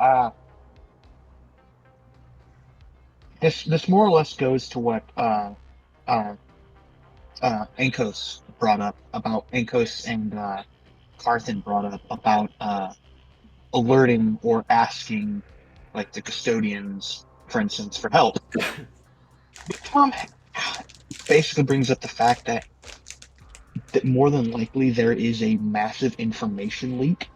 this more or less goes to what Ankos brought up about Ankos and Carthen brought up about alerting or asking like the custodians, for instance, for help. Tom basically brings up the fact that more than likely there is a massive information leak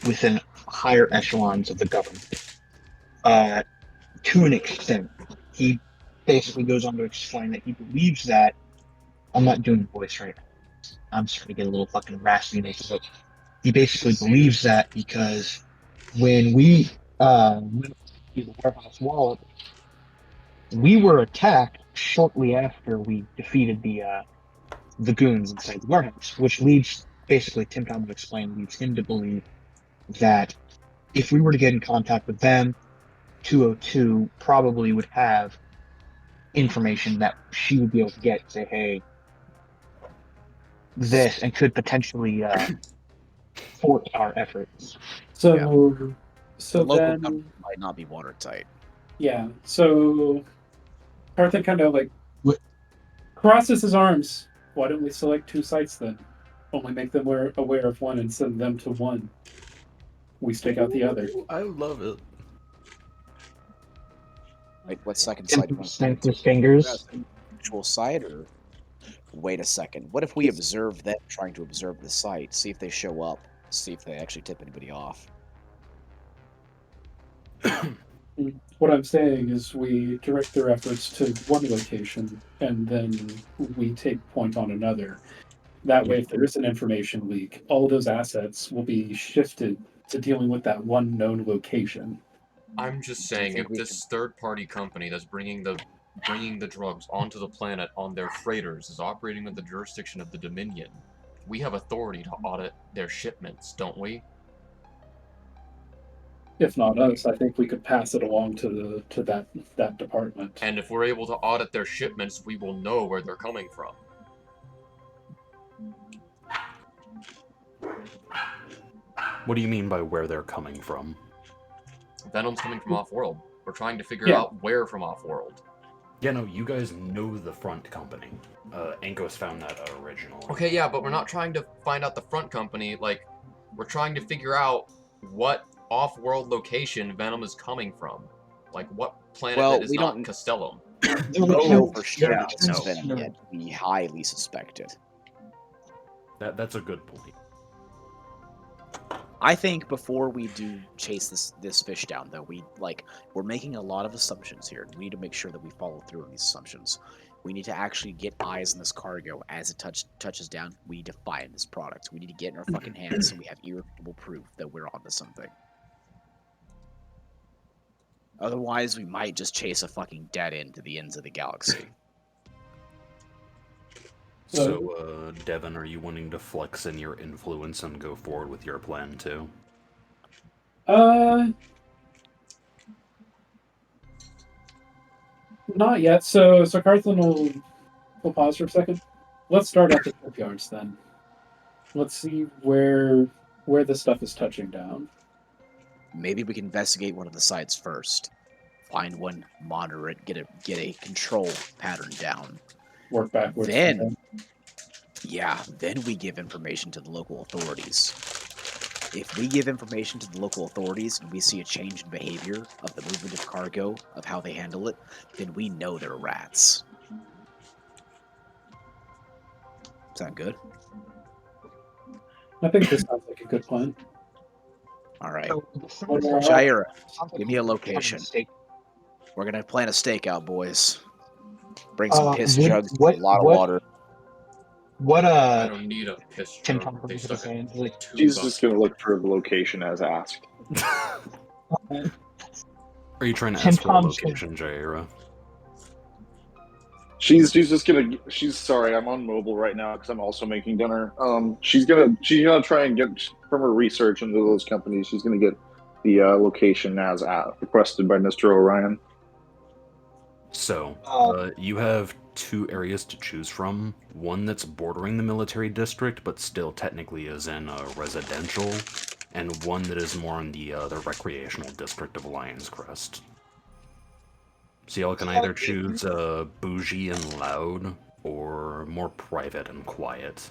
within higher echelons of the government. To an extent, he basically goes on to explain that he believes that. I'm not doing the voice right now. I'm starting to get a little fucking raspy. But he basically believes that because when we went to the warehouse wallet, we were attacked shortly after we defeated the goons inside the warehouse, which leads basically Tim Tom would explain leads him to believe that if we were to get in contact with them, 202 probably would have information that she would be able to get and say, hey, this, and could potentially thwart our efforts. So The so local then government might not be watertight. yeah. So Carthen kind of like What? crosses his arms. Why don't we select two sites then? Only make them aware of one and send them to one. We stake out the other. I love it. Like, what second Tim site do you Tom want to snapped send his fingers. actual site, or wait a second? What if we observe them trying to observe the site, see if they show up, see if they actually tip anybody off? What I'm saying is we direct their efforts to one location and then we take point on another. That way, if there is an information leak, all those assets will be shifted to dealing with that one known location. I'm just Do you saying, think if we this third-party company that's bringing the drugs onto the planet on their freighters is operating with the jurisdiction of the Dominion, we have authority to audit their shipments, don't we? If not us, I think we could pass it along to that department. And if we're able to audit their shipments, we will know where they're coming from. What do you mean by where they're coming from? Venom's coming from off-world. We're trying to figure Yeah. out where from off-world. Yeah, no, you guys know the front company. Ankos found that originally. Okay, yeah, but we're not trying to find out the front company. Like, we're trying to figure out what off-world location Venom is coming from. Like, what planet Well, that is we not don't- Castellum. We don't know for sure Yeah. it's Venom yet. We highly suspect it. That's a good point. I think before we do chase this fish down, though, we're making a lot of assumptions here. We need to make sure that we follow through on these assumptions. We need to actually get eyes on this cargo as it touches down. We need to find this product. We need to get in our fucking hands so we have irrefutable proof that we're onto something. Otherwise, we might just chase a fucking dead end to the ends of the galaxy. So, Devin, are you wanting to flex in your influence and go forward with your plan too? Not yet. So Carthan will pause for a second. Let's start at the shipyards then. Let's see where the stuff is touching down. Maybe we can investigate one of the sites first. Find one, monitor it, get a control pattern down. Work backwards. Then we give information to the local authorities. If we give information to the local authorities and we see a change in behavior of the movement of cargo, of how they handle it, then we know they're rats. Sound good? I think this sounds like a good plan. All right. So, Jaira, sounds like give me a we're having location. mistake. We're gonna plan a stakeout, boys. Bring some piss Would- jugs, what- a lot of what- water. What I don't need a piss Tim jug. Tom They was stuck saying, a like, tube She's up. just gonna look for the location as asked. Are you trying to Tim ask for a Tom's- location, Jaira? She's just gonna. She's sorry. I'm on mobile right now because I'm also making dinner. She's gonna try and get from her research into those companies. She's gonna get the location as requested by Mr. Orion. So, Oh. you have two areas to choose from. One that's bordering the military district, but still technically is in residential, and one that is more in the recreational district of Lion's Crest. So y'all can either choose bougie and loud, or more private and quiet.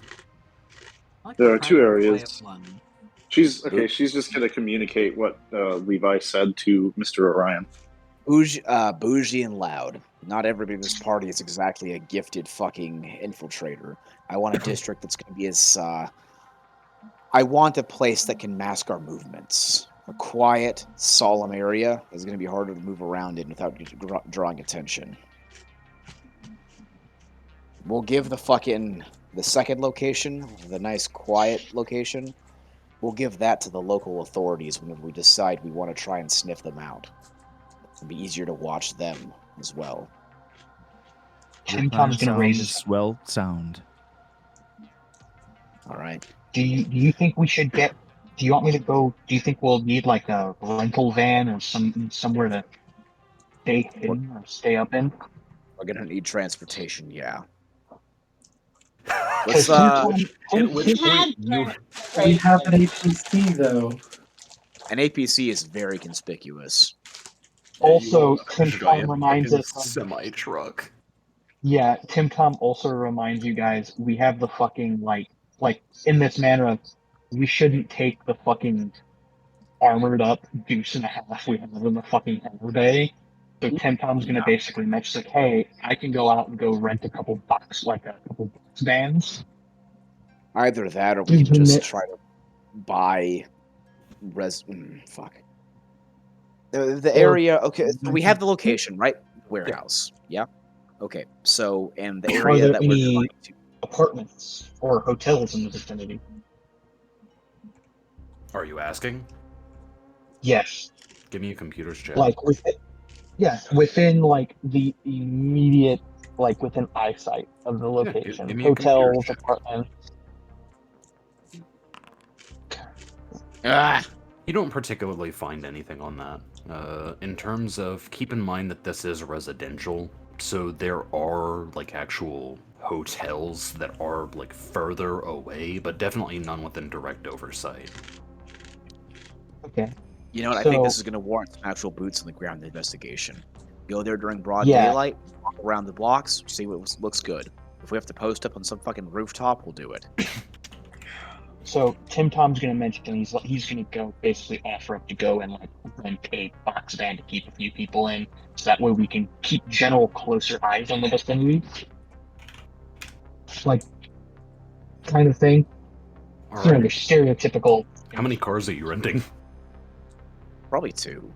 I like There the are two private areas. quiet one. She's okay. She's just gonna communicate what Levi said to Mr. Orion. Bougie and loud. Not everybody in this party is exactly a gifted fucking infiltrator. I want a district that's going to be as. I want a place that can mask our movements. A quiet, solemn area is going to be harder to move around in without drawing attention. We'll give the second location, the nice quiet location. We'll give that to the local authorities whenever we decide we want to try and sniff them out. It'll be easier to watch them as well. Tim Tom's gonna raise his. Well, sound. All right. Do you think we should get? Do you want me to go? Do you think we'll need like a rental van or somewhere to stay in or stay up in? We're gonna need transportation. Yeah. Because Let's At which point you We have an APC though. an APC is very conspicuous. also you have a Tim Tom giant reminds fucking us. Of, semi truck. yeah, Tim Tom also reminds you guys we have the fucking like in this manner of we shouldn't take the fucking armored up deuce and a half we have in the fucking hangar bay. So Tim Tom's gonna basically mention like, hey, I can go out and go rent a couple box vans. Either that, or we can just try to buy fuck. The area. Okay, so we have the location, right? Warehouse. Yeah. Okay. So, and the Are area there that we're any trying to. apartments or hotels in the vicinity? Are you asking? Yes. Give me a computer's check. Like within like the immediate, like within eyesight of the location. give me a computer Hotels, check. apartments. Ah, You don't particularly find anything on that. In terms of, keep in mind that this is residential, so there are like actual hotels that are like further away, but definitely none within direct oversight. Okay. you know what? I think this So- is going to warrant some actual boots on the ground investigation. Go there during broad Yeah. daylight, walk around the blocks, see what looks good. If we have to post up on some fucking rooftop, we'll do it. So Tim Tom's gonna mention he's gonna go basically offer up to go and like rent a box van to keep a few people in, so that way we can keep general closer eyes on the vicinity. Like kind of thing. All You know, right. your stereotypical. How many cars are you renting? Probably 2.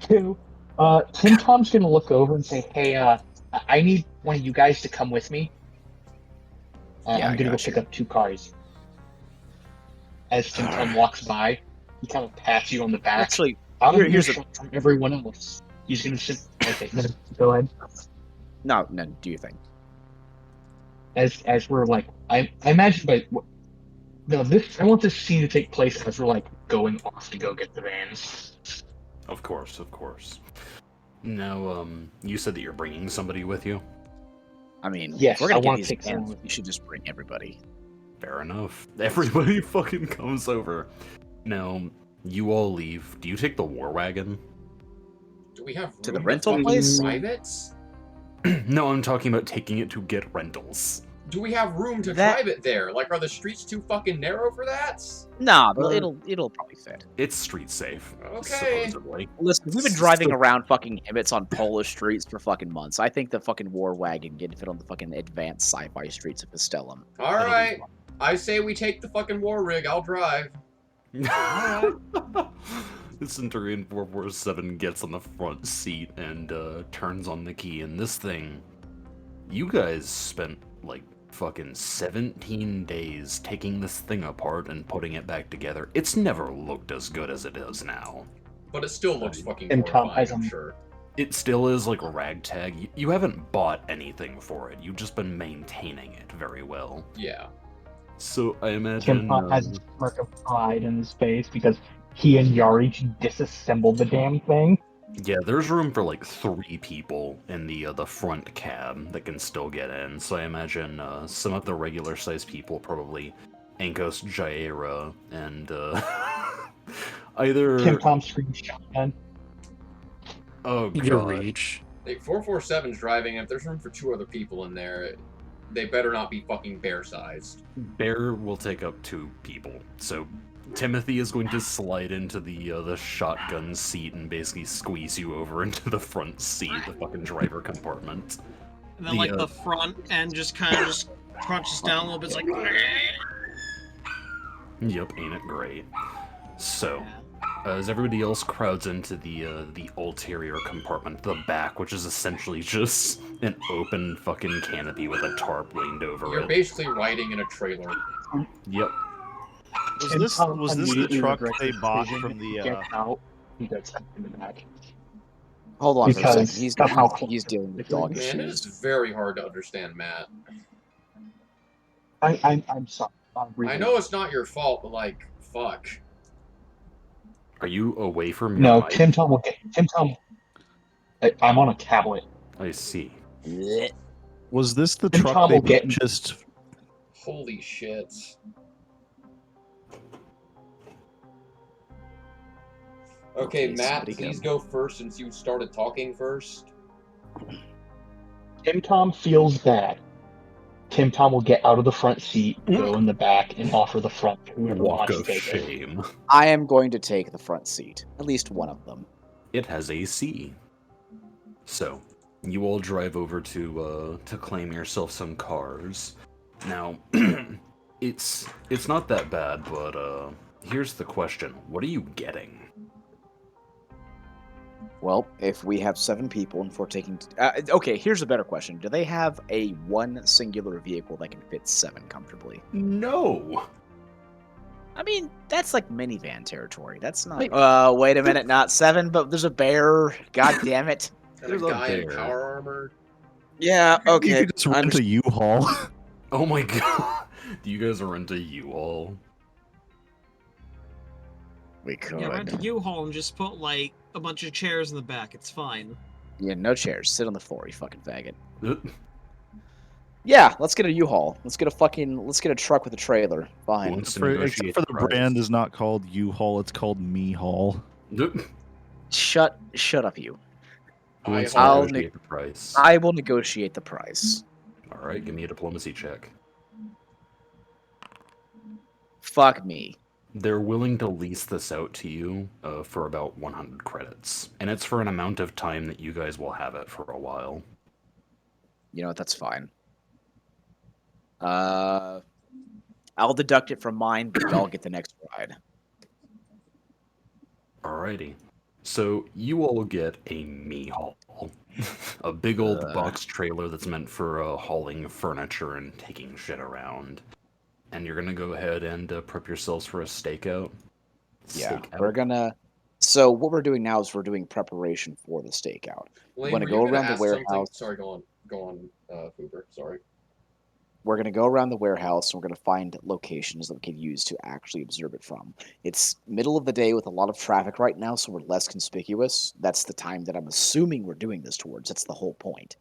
Two. Tim Tom's gonna look over and say, "Hey, I need one of you guys to come with me. Yeah, I'm I gonna go got pick you. up 2 cars." As Tim Tom walks by, he kind of pats you on the back. Actually, Out of here's earshot from everyone else, he's gonna sit. Okay, no, go ahead. no, do you think? As we're like, I imagine, but no, this I want this scene to take place as we're like going off to go get the vans. Of course, of course. Now, you said that you're bringing somebody with you? I mean, Yes, if we're I gonna get wanna these take someone vans, with you should just bring everybody. Fair enough. Everybody fucking comes over. Now, you all leave. Do you take the war wagon? Do we have room To the rental fucking place? drive it? No, I'm talking about taking it to get rentals. Do we have room to That- drive it there? Like, are the streets too fucking narrow for that? Nah, but Uh, it'll probably fit. It's street safe, Okay. supposedly. Listen, we've been driving So- around fucking Ibbets on Polish streets for fucking months. I think the fucking war wagon can fit on the fucking advanced sci-fi streets of Castellum. All That'll be right. fun. I say we take the fucking war rig. I'll drive. The Centurion 447 gets on the front seat and turns on the key, and this thing, you guys spent like fucking 17 days taking this thing apart and putting it back together. It's never looked as good as it is now. But it still looks fucking And Tom horrifying, has I'm a- sure. It still is like a ragtag. You haven't bought anything for it. You've just been maintaining it very well. Yeah. So I Tim imagine Tom has a smirk of pride in his face because he and Yarich disassembled the damn thing. yeah, there's room for like 3 people in the front cab that can still get in. So I imagine some of the regular sized people, probably Ankos, Jaira, and either Tim Tom screams shotgun. oh Your god, reach. Like, 447's driving, and if there's room for 2 other people in there, they better not be fucking bear-sized. Bear will take up 2 people. So Timothy is going to slide into the shotgun seat and basically squeeze you over into the front seat, the fucking driver compartment. And then, The, like, the front end just kind of just crunches down a little bit. It's like, Yep, ain't it great? So, as everybody else crowds into the ulterior compartment, the back, which is essentially just an open fucking canopy with a tarp leaned over You're it. basically riding in a trailer. Yep. Tim Tom Was this the immediately truck regrets they his bought decision from to the get out. He gets in the back. Hold on for a Because second. of how close He's it dealing with is. dog Man, it is issues. very hard to understand, Matt. I'm sorry. I'm really I know it's not your fault, but, like, fuck. Are you away from your No, mic? Tim Tom will get. Tim Tom. I'm on a tablet. I see. Was this the Tim truck Tom they will get- purchased? Holy shit. Okay, Okay, Matt, somebody please go. go first since you started talking first. Tim Tom feels bad. Tim Tom will get out of the front seat, go in the back, and offer the front to whoever Walk wants to of take it. shame. I am going to take the front seat. At least one of them. It has AC. So, you all drive over to claim yourself some cars. Now, it's not that bad, but here's the question: what are you getting? Well, if we have 7 people and if we're taking... okay, here's a better question. Do they have a one singular vehicle that can fit 7 comfortably? No. I mean, that's like minivan territory. That's not... Wait. Wait a minute. Not 7, but there's a bear. God damn it. And There's a a guy in bear. power armor. Yeah, You okay. could just rent a U-Haul. Oh my god. Do you guys rent a U-Haul? We could. Yeah, rent a U-Haul and just put like a bunch of chairs in the back. It's fine. Yeah, no chairs. Sit on the floor, you fucking faggot. Uh, Yeah, let's get a U-Haul. Let's get a truck with a trailer. Who Fine. wants to Except negotiate for the price? brand is not called U-Haul, it's called Me-Haul. Who Shut up, you. wants to I'll negotiate the price? I will negotiate the price. All right, give me a diplomacy check. Fuck me. They're willing to lease this out to you for about 100 credits, and it's for an amount of time that you guys will have it for a while. You know what? That's fine. I'll deduct it from mine, but y'all get the next ride. Alrighty. So you all get a me haul. A big old Ugh. box trailer that's meant for hauling furniture and taking shit around. And you're gonna go ahead and prep yourselves for a stakeout. Yeah, Stakeout. we're gonna. So what we're doing now is we're doing preparation for the stakeout. Lane, gonna were go you gonna around the ask something? warehouse. Sorry, go on, Fuber. Sorry. We're gonna go around the warehouse and we're gonna find locations that we can use to actually observe it from. It's middle of the day with a lot of traffic right now, so we're less conspicuous. That's the time that I'm assuming we're doing this towards. That's the whole point.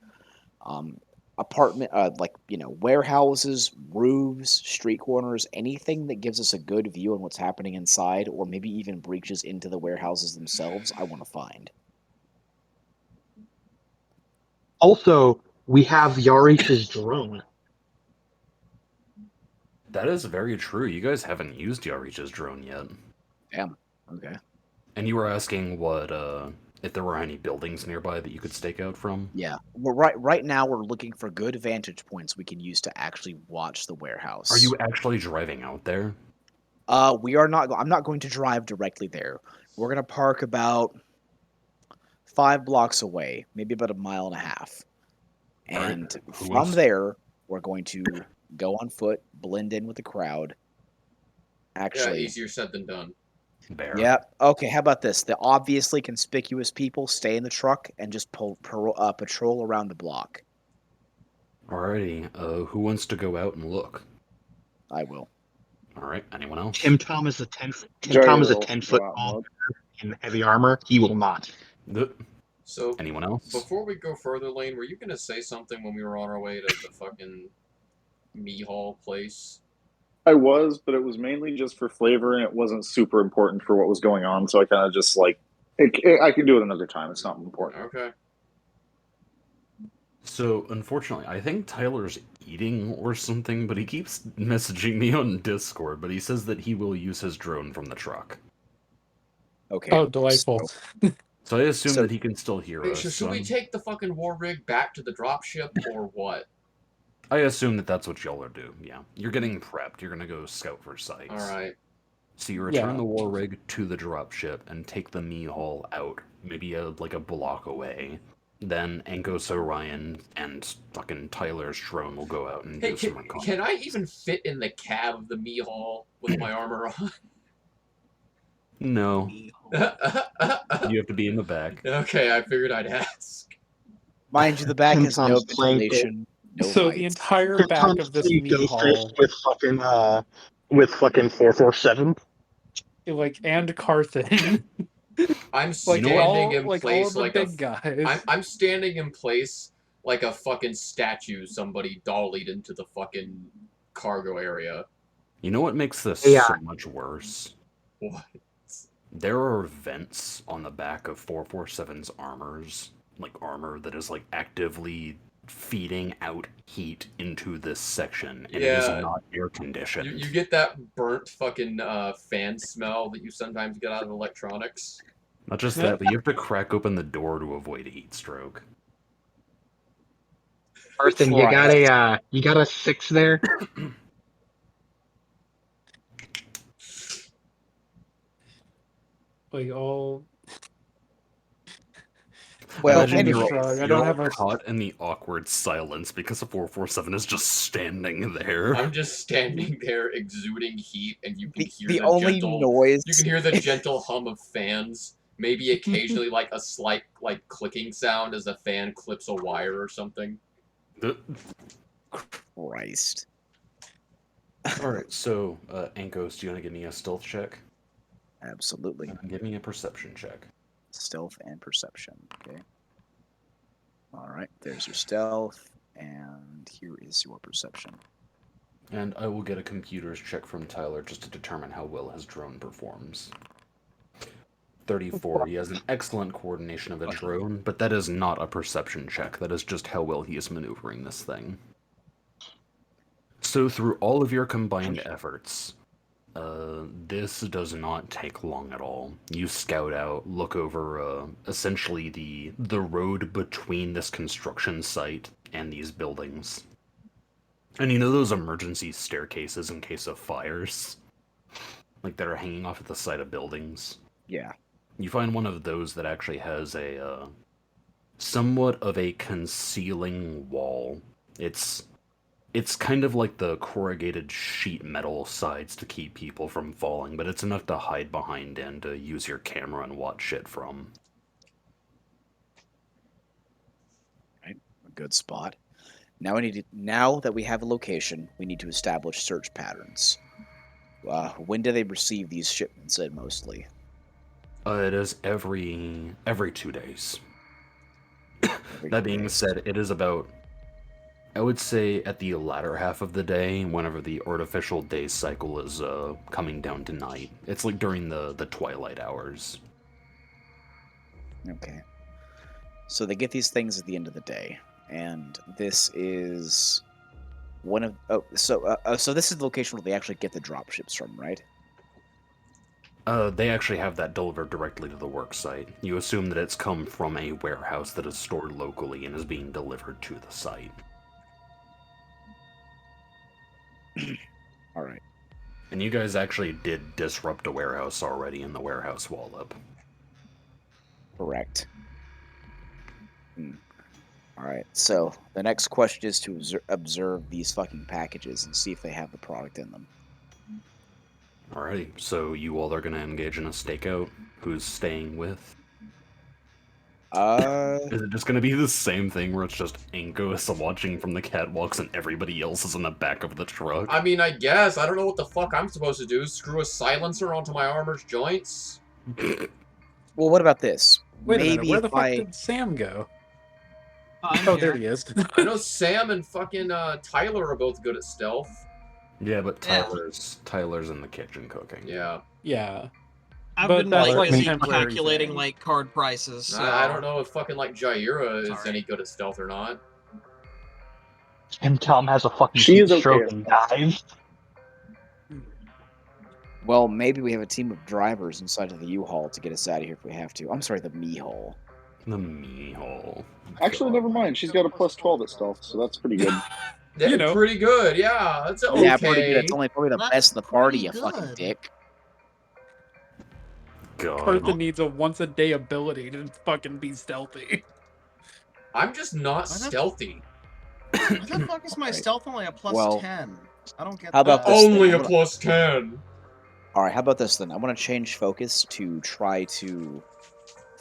Warehouses, roofs, street corners, anything that gives us a good view on what's happening inside, or maybe even breaches into the warehouses themselves, I want to find. Also, we have Yarich's drone. That is very true. You guys haven't used Yarich's drone yet. Damn. Okay. And you were asking what if there were any buildings nearby that you could stake out from? Yeah. Right now we're looking for good vantage points we can use to actually watch the warehouse. Are you actually driving out there? We are not. I'm not going to drive directly there. We're gonna park about 5 blocks away, maybe about a mile and a half. All right. And Who from wants- there, we're going to go on foot, blend in with the crowd. Yeah, Actually, easier said than done. Bear. yeah. Okay, how about this? The obviously conspicuous people stay in the truck and just patrol around the block. Alrighty. Who wants to go out and look? I will. All right. Anyone else? Tim Tom is a 10 Jerry Tom is a will 10-foot go out and tall look. in heavy armor. He will not. So Anyone else? before we go further, Lane, were you gonna say something when we were on our way to the fucking me hall place? I was, but it was mainly just for flavor, and it wasn't super important for what was going on. So I kind of just like, I can do it another time. It's not important. Okay. So, unfortunately, I think Tyler's eating or something, but he keeps messaging me on Discord, but he says that he will use his drone from the truck. Okay. Oh, delightful. So I assume So- that he can still hear Wait, us. should we take the fucking war rig back to the dropship or what? I assume that that's what y'all are doing, yeah. You're getting prepped. You're gonna go scout for sites. Alright. So you return Yeah. the war rig to the dropship and take the me haul out, maybe a block away. Then Ankos Orion and fucking Tyler's drone will go out and Hey, do some reconnaissance. can I even fit in the cab of the me hall with my armor on? No, Okay, you have to be in the back. I figured I'd ask. Mind you, the back Tim has no Tom's playing ventilation. No So the lights. entire Tim back Tom's of this playing meat Ghost hall, with fucking 447. like, and Carthen, I'm like standing all in like all place of the like big a. guys. I'm standing in place like a fucking statue somebody dollied into the fucking cargo area. You know what makes this Yeah. so much worse? What? There are vents on the back of 447's armors, like armor that is like actively feeding out heat into this section, and it is Yeah. not air conditioned. You get that burnt fucking fan smell that you sometimes get out of electronics. Not just that, but you have to crack open the door to avoid a heat stroke. Arthur, you got a 6 there? Like all. Well, Imagine Kinda you're, strong. I you're don't all have a- caught in the awkward silence because the 447 is just standing there. I'm just standing there exuding heat, and you can hear the the only gentle. noise. You can hear the gentle hum of fans. Maybe occasionally like a slight like clicking sound as a fan clips a wire or something. Christ. Alright, so, Ankos, do you want to give me a stealth check? Absolutely. Give me a perception check. Stealth and perception. Okay. All right. There's your stealth, and here is your perception. And I will get a computer's check from Tyler just to determine how well his drone performs. 34. He has an excellent coordination of a drone, but that is not a perception check. That is just how well he is maneuvering this thing. So through all of your combined efforts, this does not take long at all. You scout out, look over essentially the road between this construction site and these buildings. And you know those emergency staircases in case of fires? Like that are hanging off at the side of buildings? Yeah. You find one of those that actually has a somewhat of a concealing wall. It's kind of like the corrugated sheet metal sides to keep people from falling, but it's enough to hide behind and to use your camera and watch shit from. Right. A good spot. Now that we have a location, we need to establish search patterns. When do they receive these shipments in mostly? It is every 2 days. Every That 2 being days. said, it is about, I would say, at the latter half of the day, whenever the artificial day cycle is coming down to night. It's like during the twilight hours. Okay. So they get these things at the end of the day, and this is one of so this is the location where they actually get the drop ships from, right? They actually have that delivered directly to the work site. You assume that it's come from a warehouse that is stored locally and is being delivered to the site. All right. And you guys actually did disrupt a warehouse already in the warehouse wall up. Correct. All right. So the next question is to observe these fucking packages and see if they have the product in them. Alrighty, so you all are gonna engage in a stakeout. Who's staying with? Is it just gonna be the same thing where it's just Ankos watching from the catwalks and everybody else is in the back of the truck? I mean, I guess. I don't know what the fuck I'm supposed to do. Screw a silencer onto my armor's joints? Well, what about this? Wait a minute, where if the fuck did Sam go? I'm there here. he is. I know Sam and fucking Tyler are both good at stealth. Yeah, but Yeah. Tyler's in the kitchen cooking. Yeah. Yeah. I've But been that's like like a busy temporary calculating thing. like card prices. So. I don't know if fucking like Jaira is Sorry. any good at stealth or not. And Tom has a fucking She heat is okay stroke at and dies. Well, maybe we have a team of drivers inside of the U-Haul to get us out of here if we have to. I'm sorry, the me-haul. The me hole. Actually, never mind. She's got a plus 12 at stealth, so that's pretty good. They're You know. pretty good, yeah. That's okay. Yeah, pretty good. It's only probably the That's best in the party, you pretty fucking good. dick. God. Cartha needs a once-a-day ability to fucking be stealthy. I'm just not Why the- stealthy. Why the fuck is my Alright. stealth only a plus Well, 10? I don't get how about that. this Only thing? a plus 10. All right, how about this then? I want to change focus to try to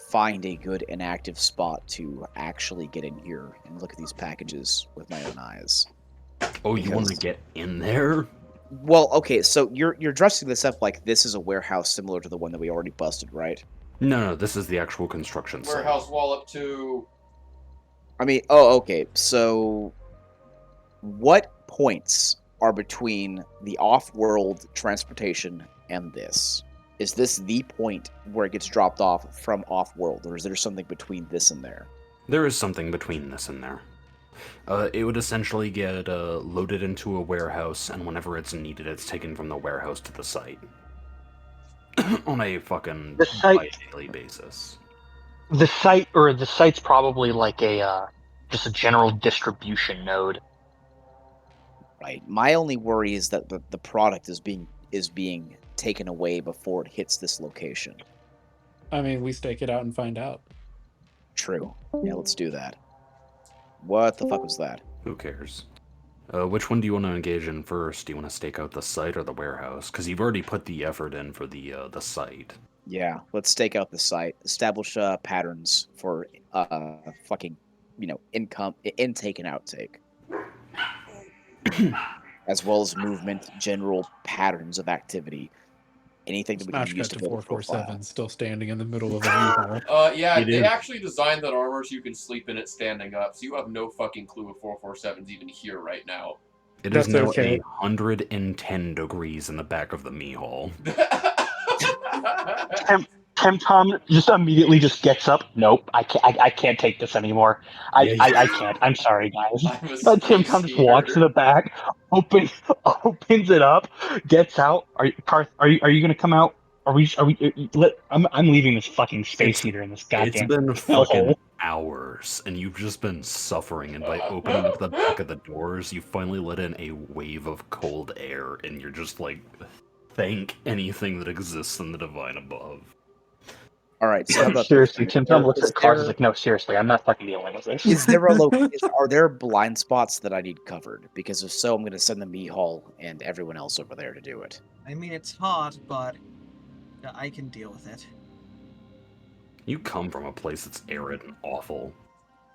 find a good inactive spot to actually get in here and look at these packages with my own eyes. Oh, you want to Because- get in there? Well, okay, so you're dressing this up like this is a warehouse similar to the one that we already busted, right? No, this is the actual construction site. Warehouse wall up to... I mean, oh, okay. So, what points are between the off-world transportation and this? Is this the point where it gets dropped off from off-world, or is there something between this and there? There is something between this and there. It would essentially get loaded into a warehouse, and whenever it's needed, it's taken from the warehouse to the site. On a fucking The site- bi-daily basis. The site's probably like a just a general distribution node. Right. My only worry is that the product is being taken away before it hits this location. I mean, we stake it out and find out. True. Yeah, let's do that. What the fuck was that? Who cares? Which one do you want to engage in first? Do you want to stake out the site or the warehouse? Because you've already put the effort in for the site. Yeah, let's stake out the site. Establish patterns for fucking, income, intake and outtake, as well as movement, general patterns of activity. anything that we can Smash use cut to to build a profile. 447 still standing in the middle of a U-Haul. Yeah, It they is. actually designed that armor so you can sleep in it standing up, so you have no fucking clue if 447's even here right now. It is That's now okay. 110 degrees in the back of the Mihal. Tim Tom just immediately just gets up. Nope, I can't take this anymore. Yeah, I can't. I'm sorry, guys. I'm a But Tim space Tom just walks to heater. the back, opens it up, gets out. Are you gonna come out? I'm leaving this fucking space It's heater in this it's goddamn been fucking hellhole. hours, and you've just been suffering. And by opening up the back of the doors, you finally let in a wave of cold air, and you're just like, thank anything that exists in the divine above. All right, so how about this? Seriously, Tim Tom looks Is at Cars. He's there- like, no, seriously, I'm not fucking dealing with this. Is there are there blind spots that I need covered? Because if so, I'm going to send the Mihal and everyone else over there to do it. I mean, it's hot, but I can deal with it. You come from a place that's arid and awful.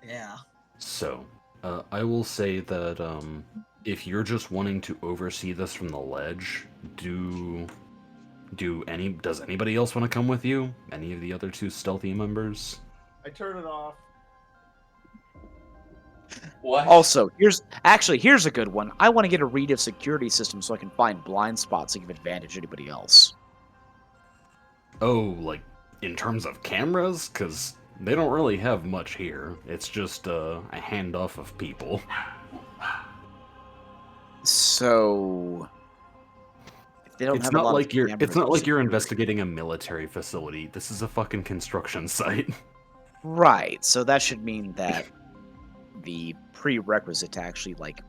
Yeah. So, I will say that if you're just wanting to oversee this from the ledge, does anybody else want to come with you? Any of the other two stealthy members? I turn it off. What? Also, here's a good one. I want to get a read of security system so I can find blind spots and give advantage to anybody else. Oh, like in terms of cameras? Because they don't really have much here. It's just a handoff of people. So if they don't have a lot of cameras, It's not like you're security- investigating a military facility. This is a fucking construction site. Right. So that should mean that the prerequisite to actually, like,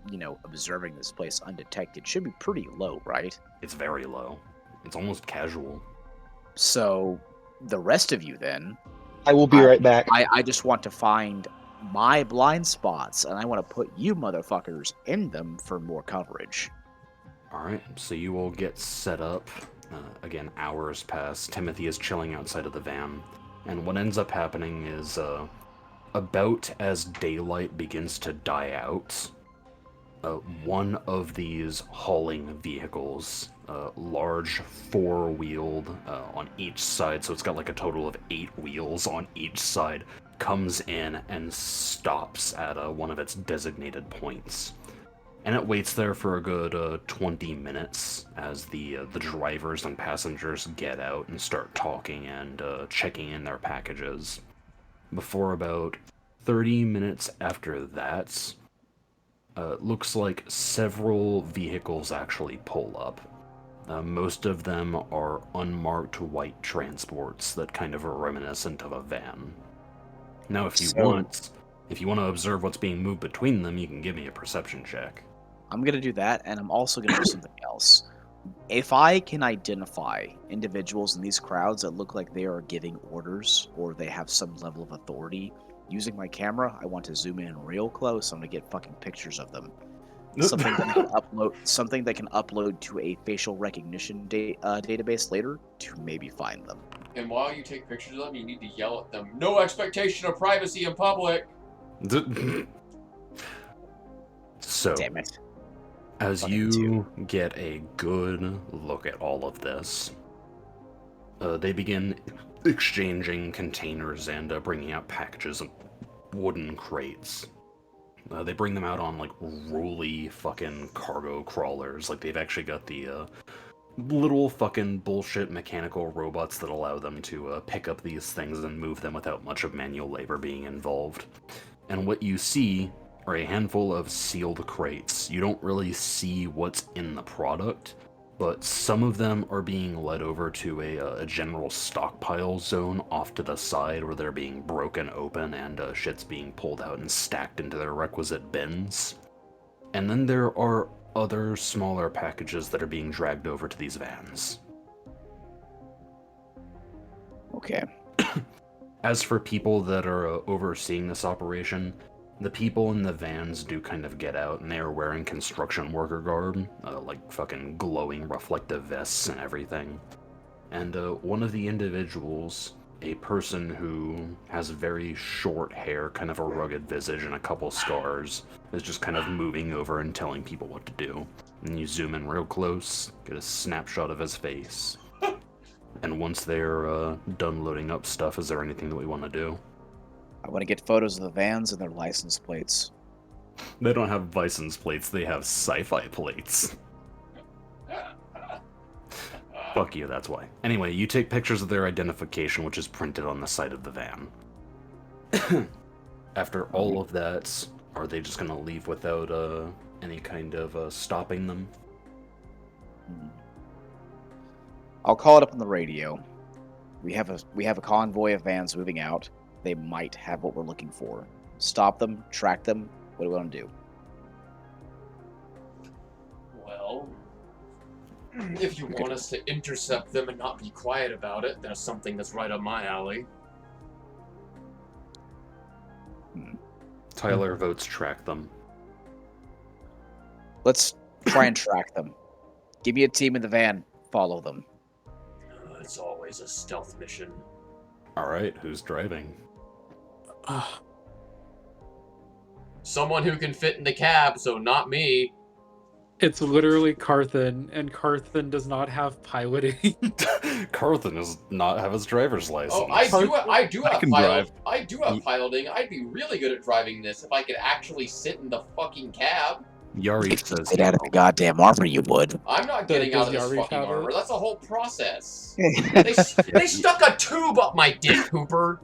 observing this place undetected should be pretty low, right? It's very low. It's almost casual. So the rest of you then, I will be right back. I just want to find my blind spots, and I want to put you motherfuckers in them for more coverage. Alright, so you will get set up. Again, hours pass. Timothy is chilling outside of the van. And what ends up happening is, about as daylight begins to die out, one of these hauling vehicles, large four-wheeled on each side, so it's got like a total of 8 wheels on each side, comes in and stops at one of its designated points. And it waits there for a good 20 minutes as the drivers and passengers get out and start talking and checking in their packages. Before about 30 minutes after that, looks like several vehicles actually pull up. Most of them are unmarked white transports that kind of are reminiscent of a van. Now, if you want to observe what's being moved between them, you can give me a perception check. I'm going to do that, and I'm also going to do something else. If I can identify individuals in these crowds that look like they are giving orders or they have some level of authority, using my camera, I want to zoom in real close. I'm going to get fucking pictures of them. Something that can upload to a facial recognition database later to maybe find them. And while you take pictures of them, you need to yell at them, "No expectation of privacy in public!" So, damn it. As you get a good look at all of this, they begin exchanging containers and bringing out packages of wooden crates. They bring them out on, like, rolly fucking cargo crawlers. Like, they've actually got the little fucking bullshit mechanical robots that allow them to pick up these things and move them without much of manual labor being involved. And what you see are a handful of sealed crates. You don't really see what's in the product, but some of them are being led over to a general stockpile zone off to the side where they're being broken open and shit's being pulled out and stacked into their requisite bins. And then there are other smaller packages that are being dragged over to these vans. Okay. As for people that are overseeing this operation, the people in the vans do kind of get out, and they are wearing construction worker garb, like fucking glowing reflective vests and everything. And one of the individuals, a person who has very short hair, kind of a rugged visage, and a couple scars, is just kind of moving over and telling people what to do. And you zoom in real close, get a snapshot of his face. And once they're done loading up stuff, is there anything that we want to do? I want to get photos of the vans and their license plates. They don't have license plates, they have sci-fi plates. Fuck you, that's why. Anyway, you take pictures of their identification, which is printed on the side of the van. After all of that, are they just gonna leave without any kind of stopping them? I'll call it up on the radio. We have a convoy of vans moving out. They might have what we're looking for. Stop them, track them. What do we want to do? Well, if you want us to intercept them and not be quiet about it, there's something that's right up my alley. Tyler votes track them. Let's try and track them. Give me a team in the van. Follow them. It's always a stealth mission. Alright, who's driving? Someone who can fit in the cab, so not me. It's literally Carthen, and Carthen does not have piloting. Carthen does not have his driver's license. Oh, I do have can pilot. drive. I do have piloting. I'd be really good at driving this if I could actually sit in the fucking cab. Yari says Get out of the goddamn armor, you would. I'm not getting out of this Yari fucking have it? armor. That's a whole process. They stuck a tube up my dick, Hooper.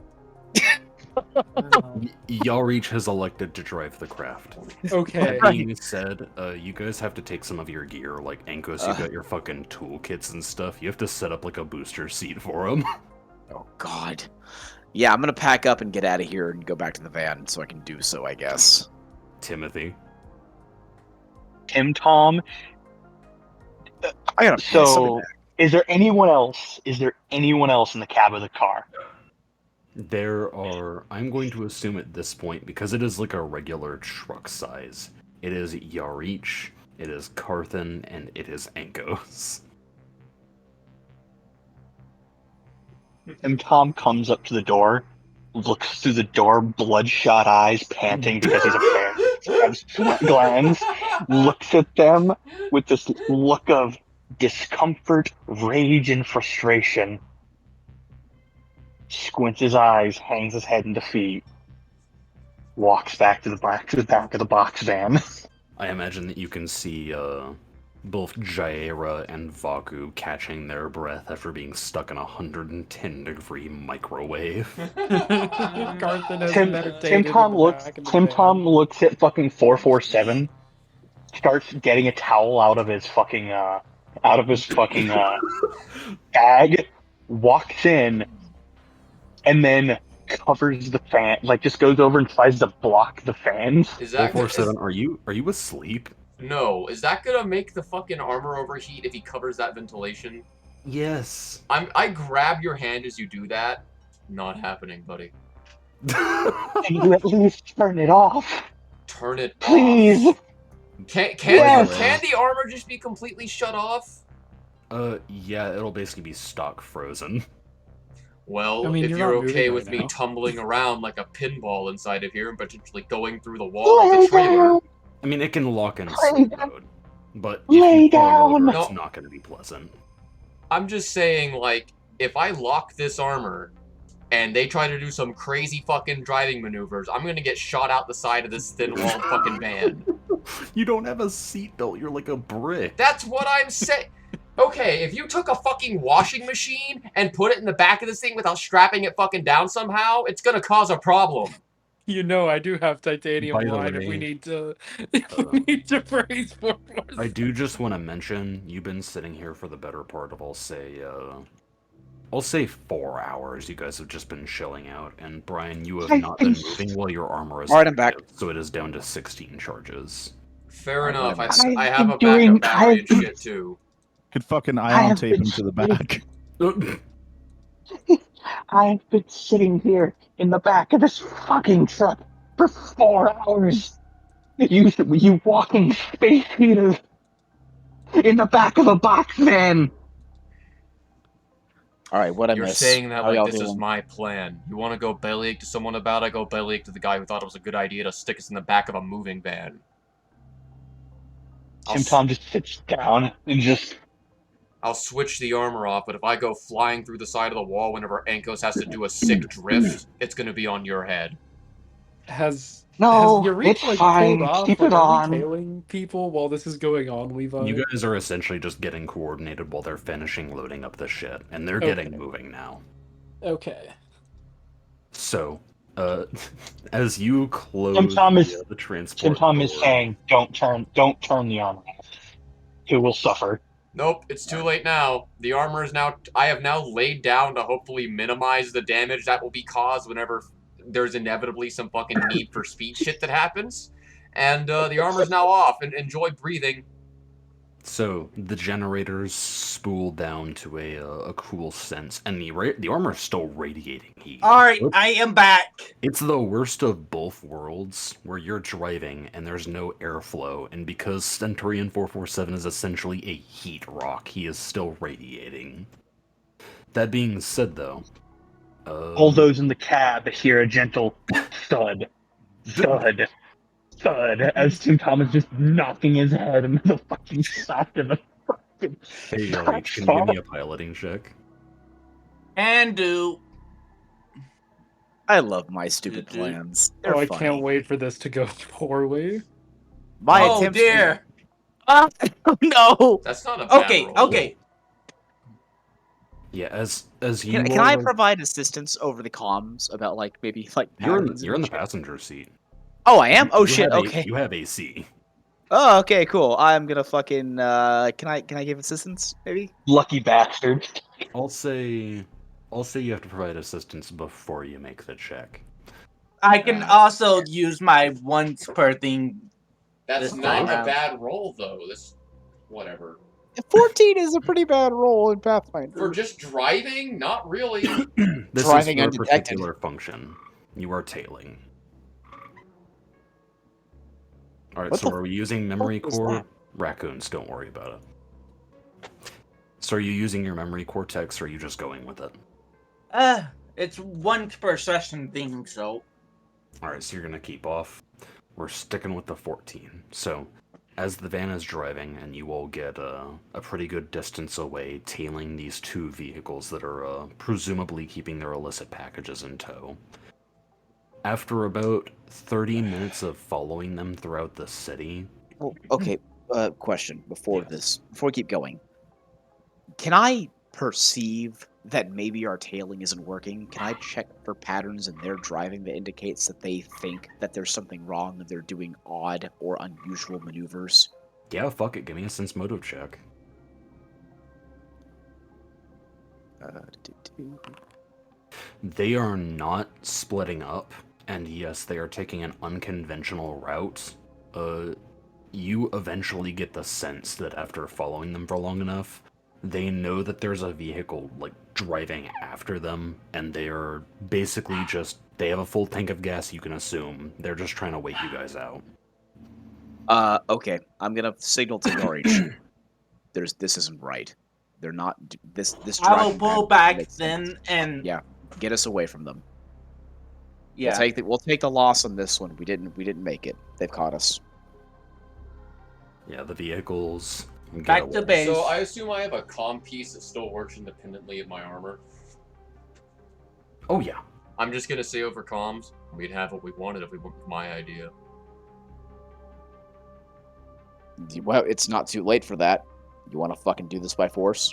Yalreach has elected to drive the craft. Okay. That being said, you guys have to take some of your gear, like Ankos, you got your fucking toolkits and stuff. You have to set up like a booster seat for them. Oh God. Yeah, I'm gonna pack up and get out of here and go back to the van so I can do so, I guess. Timothy. Tom. I gotta pay somebody back. Is there anyone else? Is there anyone else in the cab of the car? There are, I'm going to assume at this point, because it is like a regular truck size, it is Yarich, it is Carthen, and it is Ankos. And Tom comes up to the door, looks through the door, bloodshot eyes, panting because he's a bear, has sweat glands, looks at them with this look of discomfort, rage, and frustration. Squints his eyes, hangs his head in defeat, walks back to the back of the box van. I imagine that you can see both Jaira and Vaku catching their breath after being stuck in a 110-degree microwave. Carthen has Tim meditated Tom in the looks back of the Tim van. Tom looks at fucking 447, starts getting a towel out of his fucking bag, walks in, and then covers the fan, like just goes over and tries to block the fans. Is that 447, are you asleep? No. Is that gonna make the fucking armor overheat if he covers that ventilation? Yes. I grab your hand as you do that. Not happening, buddy. Can you at least turn it off? Turn it Please. off. Can the armor just be completely shut off? Yeah, it'll basically be stock frozen. Well, I mean, if you're you're not okay moving with right me now. tumbling around like a pinball inside of here and potentially going through the wall of the trailer. I mean, it can lock in Lay sleep down. mode, but Lay if you fall over, down. it's No. not going to be pleasant. I'm just saying, like, if I lock this armor and they try to do some crazy fucking driving maneuvers, I'm gonna get shot out the side of this thin-walled fucking van. You don't have a seatbelt, you're like a brick. That's what I'm saying. Okay, if you took a fucking washing machine and put it in the back of this thing without strapping it fucking down somehow, it's gonna cause a problem. You know, I do have titanium By the line if way, we need to. If we need to praise for. I do just want to mention, you've been sitting here for the better part of, I'll say 4 hours. You guys have just been chilling out, and Brian, you have I've not been been- moving while your armor is Alright, I'm back. active, so it is down to 16 charges. Fair enough. I I've have a been doing- backup battery and I've- shit too. Could fucking I ion have tape been him to the back. I've been sitting here in the back of this fucking truck for 4 hours. You walking space heater in the back of a box van. All right, what I You're miss? saying that How y'all like this is doing? my plan. You want to go bellyache to someone about it? Go bellyache to the guy who thought it was a good idea to stick us in the back of a moving van. Tim Tom just sits down and just I'll switch the armor off, but if I go flying through the side of the wall whenever Ankos has to do a sick drift, it's gonna be on your head. Has No, Yarik it's like pulled fine. off? Keep Like, it are we on. tailing people while this is going on, Levi? You guys are essentially just getting coordinated while they're finishing loading up the shit, and they're getting moving now. Okay. So, as you Tim close Thomas, the transport Tim Tom is door, saying, don't turn the armor off. Who will suffer? Nope, it's too late now. The armor is now. I have now laid down to hopefully minimize the damage that will be caused whenever there's inevitably some fucking need for speed shit that happens. And the armor's now off, and enjoy breathing. so the generators spool down to a cool sense, and the armor is still radiating heat. Alright, I am back. It's the worst of both worlds, where you're driving and there's no airflow, and because Centurion 447 is essentially a heat rock, he is still radiating. That being said, though, All those in the cab hear a gentle thud, thud, thud, as Tim Tom is just knocking his head into the fucking side of the fucking hey, can you give me a piloting check? And do. I love my stupid plans. They're Oh, I funny. can't wait for this to go poorly. My Oh attempts- dear. Oh no! That's not a bad Okay, roll. okay. Yeah, as you Can I provide assistance over the comms about like maybe like you're patterns in and the shit? passenger seat. Oh, I am. Oh You shit. have Okay. you have AC. Oh, okay. Cool. I'm gonna fucking. Can I give assistance? Maybe. lucky bastard. I'll say you have to provide assistance before you make the check. I can also use my once per thing. That's This not time. a bad roll, though. This, whatever. 14 is a pretty bad roll in Pathfinder. For just driving, not really. This Driving is for a undetected. particular function. You are tailing. Alright, What so the are we using memory fuck is core? that? Raccoons, don't worry about it. So are you using your memory cortex, or are you just going with it? It's once per session thing, so. Alright, so you're gonna keep off. We're sticking with the 14. So, as the van is driving, and you all get a pretty good distance away, tailing these two vehicles that are presumably keeping their illicit packages in tow. After about 30 minutes of following them throughout the city... Oh, okay. Question before Yes. this, before we keep going. Can I perceive that maybe our tailing isn't working? Can I check for patterns in their driving that indicates that they think that there's something wrong and they're doing odd or unusual maneuvers? Yeah, fuck it, give me a sense motive check. They are not splitting up, and yes, they are taking an unconventional route. You eventually get the sense that after following them for long enough, they know that there's a vehicle, like, driving after them, and they are basically just, they have a full tank of gas, you can assume. They're just trying to wait you guys out. Okay. I'm gonna signal to Norwich. This isn't right. They're not, this I will driving pull pattern back makes then sense. and. Yeah. Get us away from them. Yeah. We'll take the loss on this one. We didn't make it. They've caught us. Yeah, the vehicles... get Back away. to base. So I assume I have a comm piece that still works independently of my armor. Oh, yeah. I'm just gonna say over comms, we'd have what we wanted if we went with my idea. Well, it's not too late for that. You want to fucking do this by force?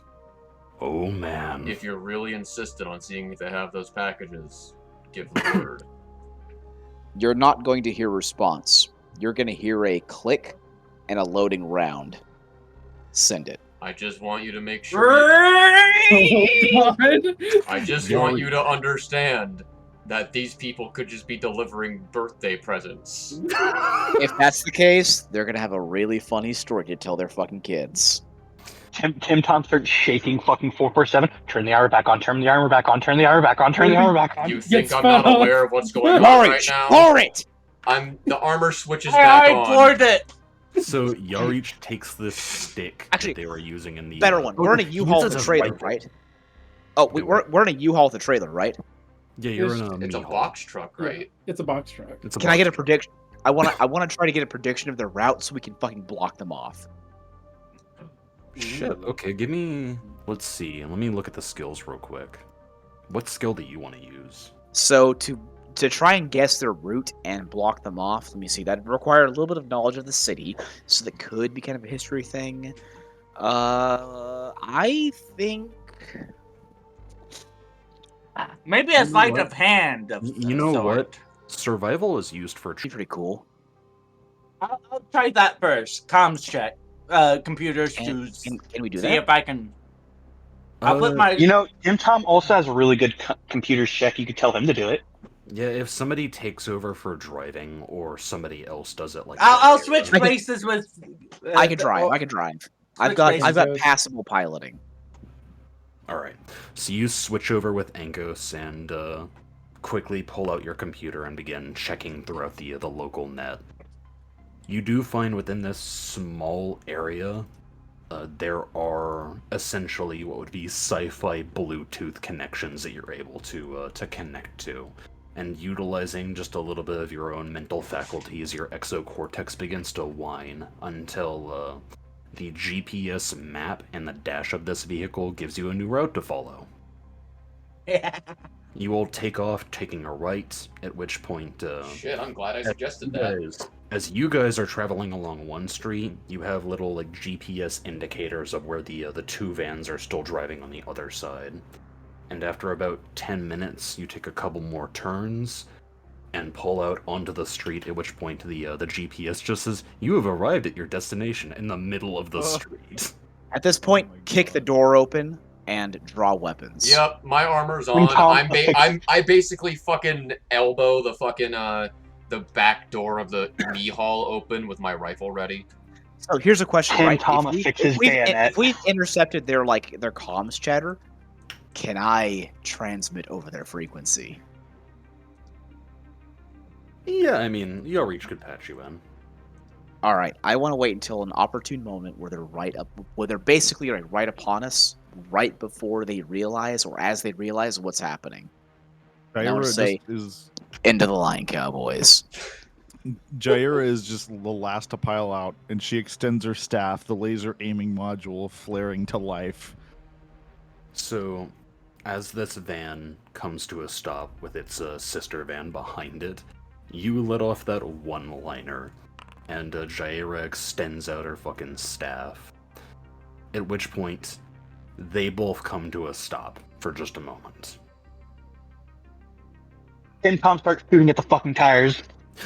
Oh, man. If you're really insistent on seeing if they have those packages, give the word. You're not going to hear response. You're going to hear a click and a loading round. Send it. I just want you to make sure. Oh god! I just want you to understand that these people could just be delivering birthday presents. If that's the case, they're going to have a really funny story to tell their fucking kids. Tim Tom starts shaking fucking 447. Turn the armor back on, turn the armor back on, turn the armor back on, turn the armor back on. You think Get I'm not spun up. aware of what's going on right Norwich, now? lower it! The armor switches back I on. board it. So Yarich takes this stick Actually, that they were using in the... Better one. We're in a U-Haul with a trailer, right? Oh, we're in a U-Haul with a trailer, right? Yeah, you're in a It's a mini box truck, right? It's a box truck. It's a Can I get a box truck. prediction? I want to try to get a prediction of their route so we can fucking block them off. Shit. Okay, give me. Let's see. Let me look at the skills real quick. What skill do you want to use? So to try and guess their route and block them off, let me see. That require a little bit of knowledge of the city, so that could be kind of a history thing. I think Maybe a You know sleight what? of hand of You know sort. what? Survival is used for. be pretty cool. I'll try that first. Comms check. Computers to Can we do see that? if I can. I'll put my. You know, Tim Tom also has a really good computer check. You could tell him to do it. Yeah, if somebody takes over for driving or somebody else does it, like I'll Jaira- switch places with. I can drive. I can drive. I've got passable piloting. All right, so you switch over with Ankos and quickly pull out your computer and begin checking throughout the local net. You do find within this small area, there are essentially what would be sci-fi Bluetooth connections that you're able to connect to. And utilizing just a little bit of your own mental faculties, your exocortex begins to whine until the GPS map and the dash of this vehicle gives you a new route to follow. You will take off, taking a right, at which point... Shit, I'm glad I suggested that. As you guys are traveling along one street, you have little like GPS indicators of where the two vans are still driving on the other side. And after about 10 minutes, you take a couple more turns and pull out onto the street, at which point the GPS just says, you have arrived at your destination in the middle of the street. At this point, kick the door open and draw weapons. Yep, my armor's on. I basically fucking elbow the fucking the back door of the knee hall open with my rifle ready. So here's a question, Tim right? Tom fixes bayonet. If we've intercepted their comms chatter, can I transmit over their frequency? Yeah, I mean, your reach could patch you in. All right, I want to wait until an opportune moment where they're basically right upon us, right before they realize or as they realize what's happening. And I want to say, into the line, cowboys. Jaira is just the last to pile out, and she extends her staff, the laser aiming module flaring to life. So, as this van comes to a stop with its sister van behind it, you let off that one-liner, and Jaira extends out her fucking staff. At which point, they both come to a stop for just a moment. Tim Tom starts shooting at the fucking tires.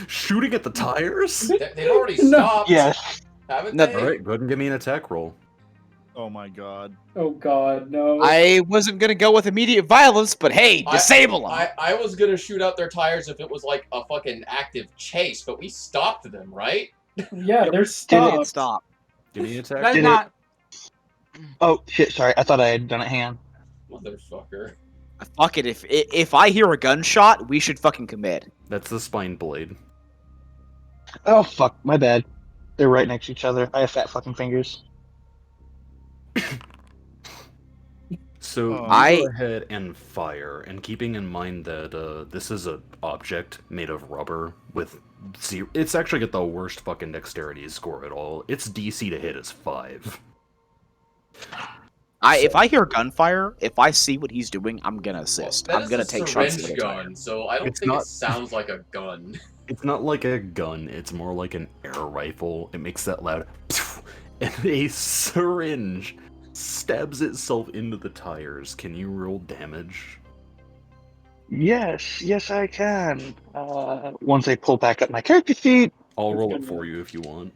Shooting at the tires? They've already stopped. Yes. Haven't No. they? Alright, go ahead and give me an attack roll. Oh my god. Oh god, no. I wasn't gonna go with immediate violence, but hey, disable them. I was gonna shoot out their tires if it was like a fucking active chase, but we stopped them, right? Yeah, they're stopped. Stop. Give me an attack. That's Did not. Oh shit! Sorry, I thought I had done it. Hang on. Motherfucker. Fuck it. If I hear a gunshot, we should fucking commit. That's the spine blade. Oh fuck, my bad. They're right next to each other. I have fat fucking fingers. So you go ahead and fire, and keeping in mind that this is an object made of rubber with zero. It's actually got the worst fucking dexterity score at all. Its DC to hit is 5. If I hear gunfire, if I see what he's doing, I'm gonna assist. That I'm is gonna a take shots. syringe gun, so I don't It's think not- it sounds like a gun. It's not like a gun, it's more like an air rifle. It makes that loud, and a syringe stabs itself into the tires. Can you roll damage? Yes, I can. Once I pull back up my character sheet. I'll roll it for you if you want.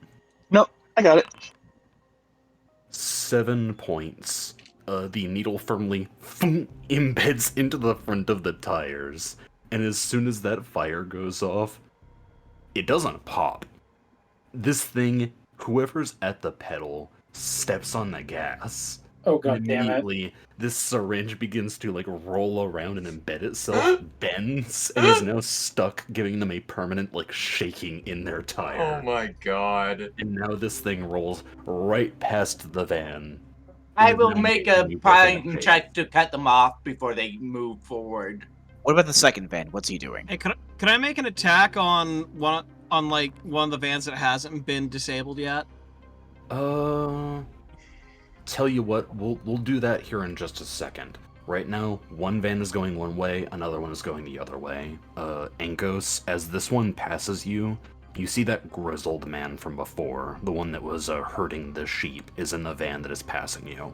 Nope, I got it. 7 points. The needle firmly embeds into the front of the tires, and as soon as that fire goes off, it doesn't pop. This thing, whoever's at the pedal, steps on the gas. Oh god damn it. Immediately, this syringe begins to roll around and embed itself, bends, and is now stuck, giving them a permanent shaking in their tire. Oh my god. And now this thing rolls right past the van. I will make a prying check to cut them off before they move forward. What about the second van? What's he doing? Hey, can I make an attack on one of the vans that hasn't been disabled yet? tell you what, we'll do that here in just a second. Right now, one van is going one way, another one is going the other way. Ankos, as this one passes you, you see that grizzled man from before, the one that was herding the sheep, is in the van that is passing you.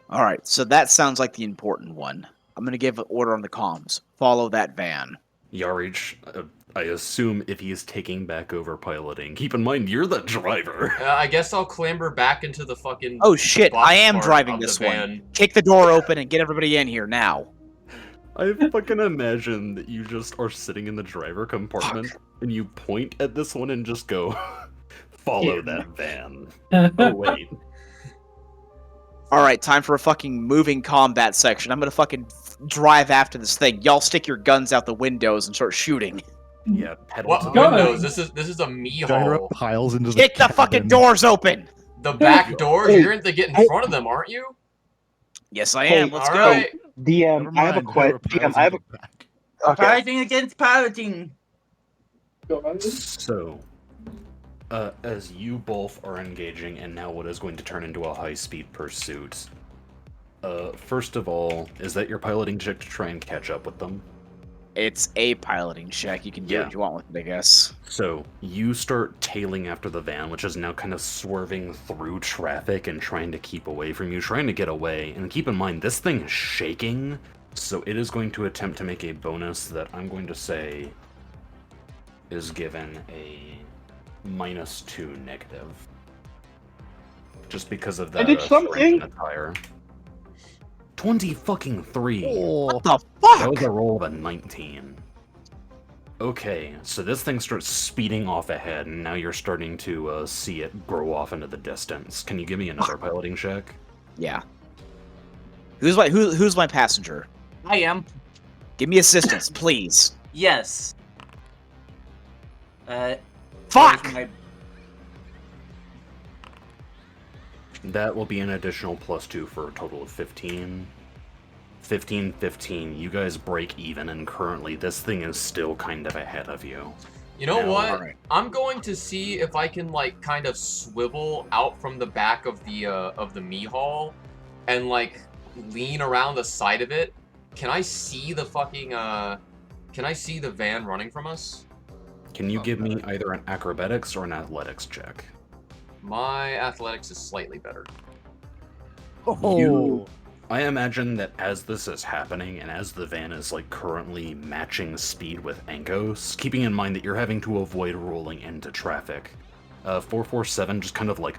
All right, so that sounds like the important one. I'm gonna give an order on the comms. Follow that van. Yarich, I assume if he's taking back over piloting, keep in mind you're the driver. I guess I'll clamber back into the fucking. Oh shit, box I am part driving of the this van. one. Kick the door open and get everybody in here now. I fucking imagine that you just are sitting in the driver compartment and you point at this one and just go, follow that van. Oh, wait. All right, time for a fucking moving combat section. I'm gonna fucking drive after this thing. Y'all stick your guns out the windows and start shooting. Yeah, pedal What to the windows? This is a me Gyro hole. piles into the Kick the fucking cabin. doors open. The back doors. Hey, You're going to get in front of them, aren't you? Yes, I am. Let's All go. right. DM, Never I have a mind, question. Gyro DM, I have a piles into the back. okay. Fighting against piloting. So, as you both are engaging in now what is going to turn into a high-speed pursuit, first of all, is that your piloting check to try and catch up with them? It's a piloting check. You can do Yeah. what you want with it, I guess. So, you start tailing after the van, which is now kind of swerving through traffic and trying to keep away from you, trying to get away. And keep in mind, this thing is shaking, so it is going to attempt to make a bonus that I'm going to say is given a -2 negative. Just because of that. I did something. Attire. 20-fucking-3. What the That fuck? was a roll of a 19. Okay, so this thing starts speeding off ahead, and now you're starting to see it grow off into the distance. Can you give me another piloting check? Yeah. Who's my passenger? I am. Give me assistance, please. Yes. Fuck! where's my- That will be an additional +2 for a total of 15. 15. You guys break even, and currently this thing is still kind of ahead of you. You know No, what? alright. I'm going to see if I can like kind of swivel out from the back of the me hall and like lean around the side of it. Can I see the fucking can I see the van running from us? Can you give me either an acrobatics or an athletics check? My athletics is slightly better. I imagine that as this is happening, and as the van is like currently matching speed with Ankos, keeping in mind that you're having to avoid rolling into traffic, 447 just kind of like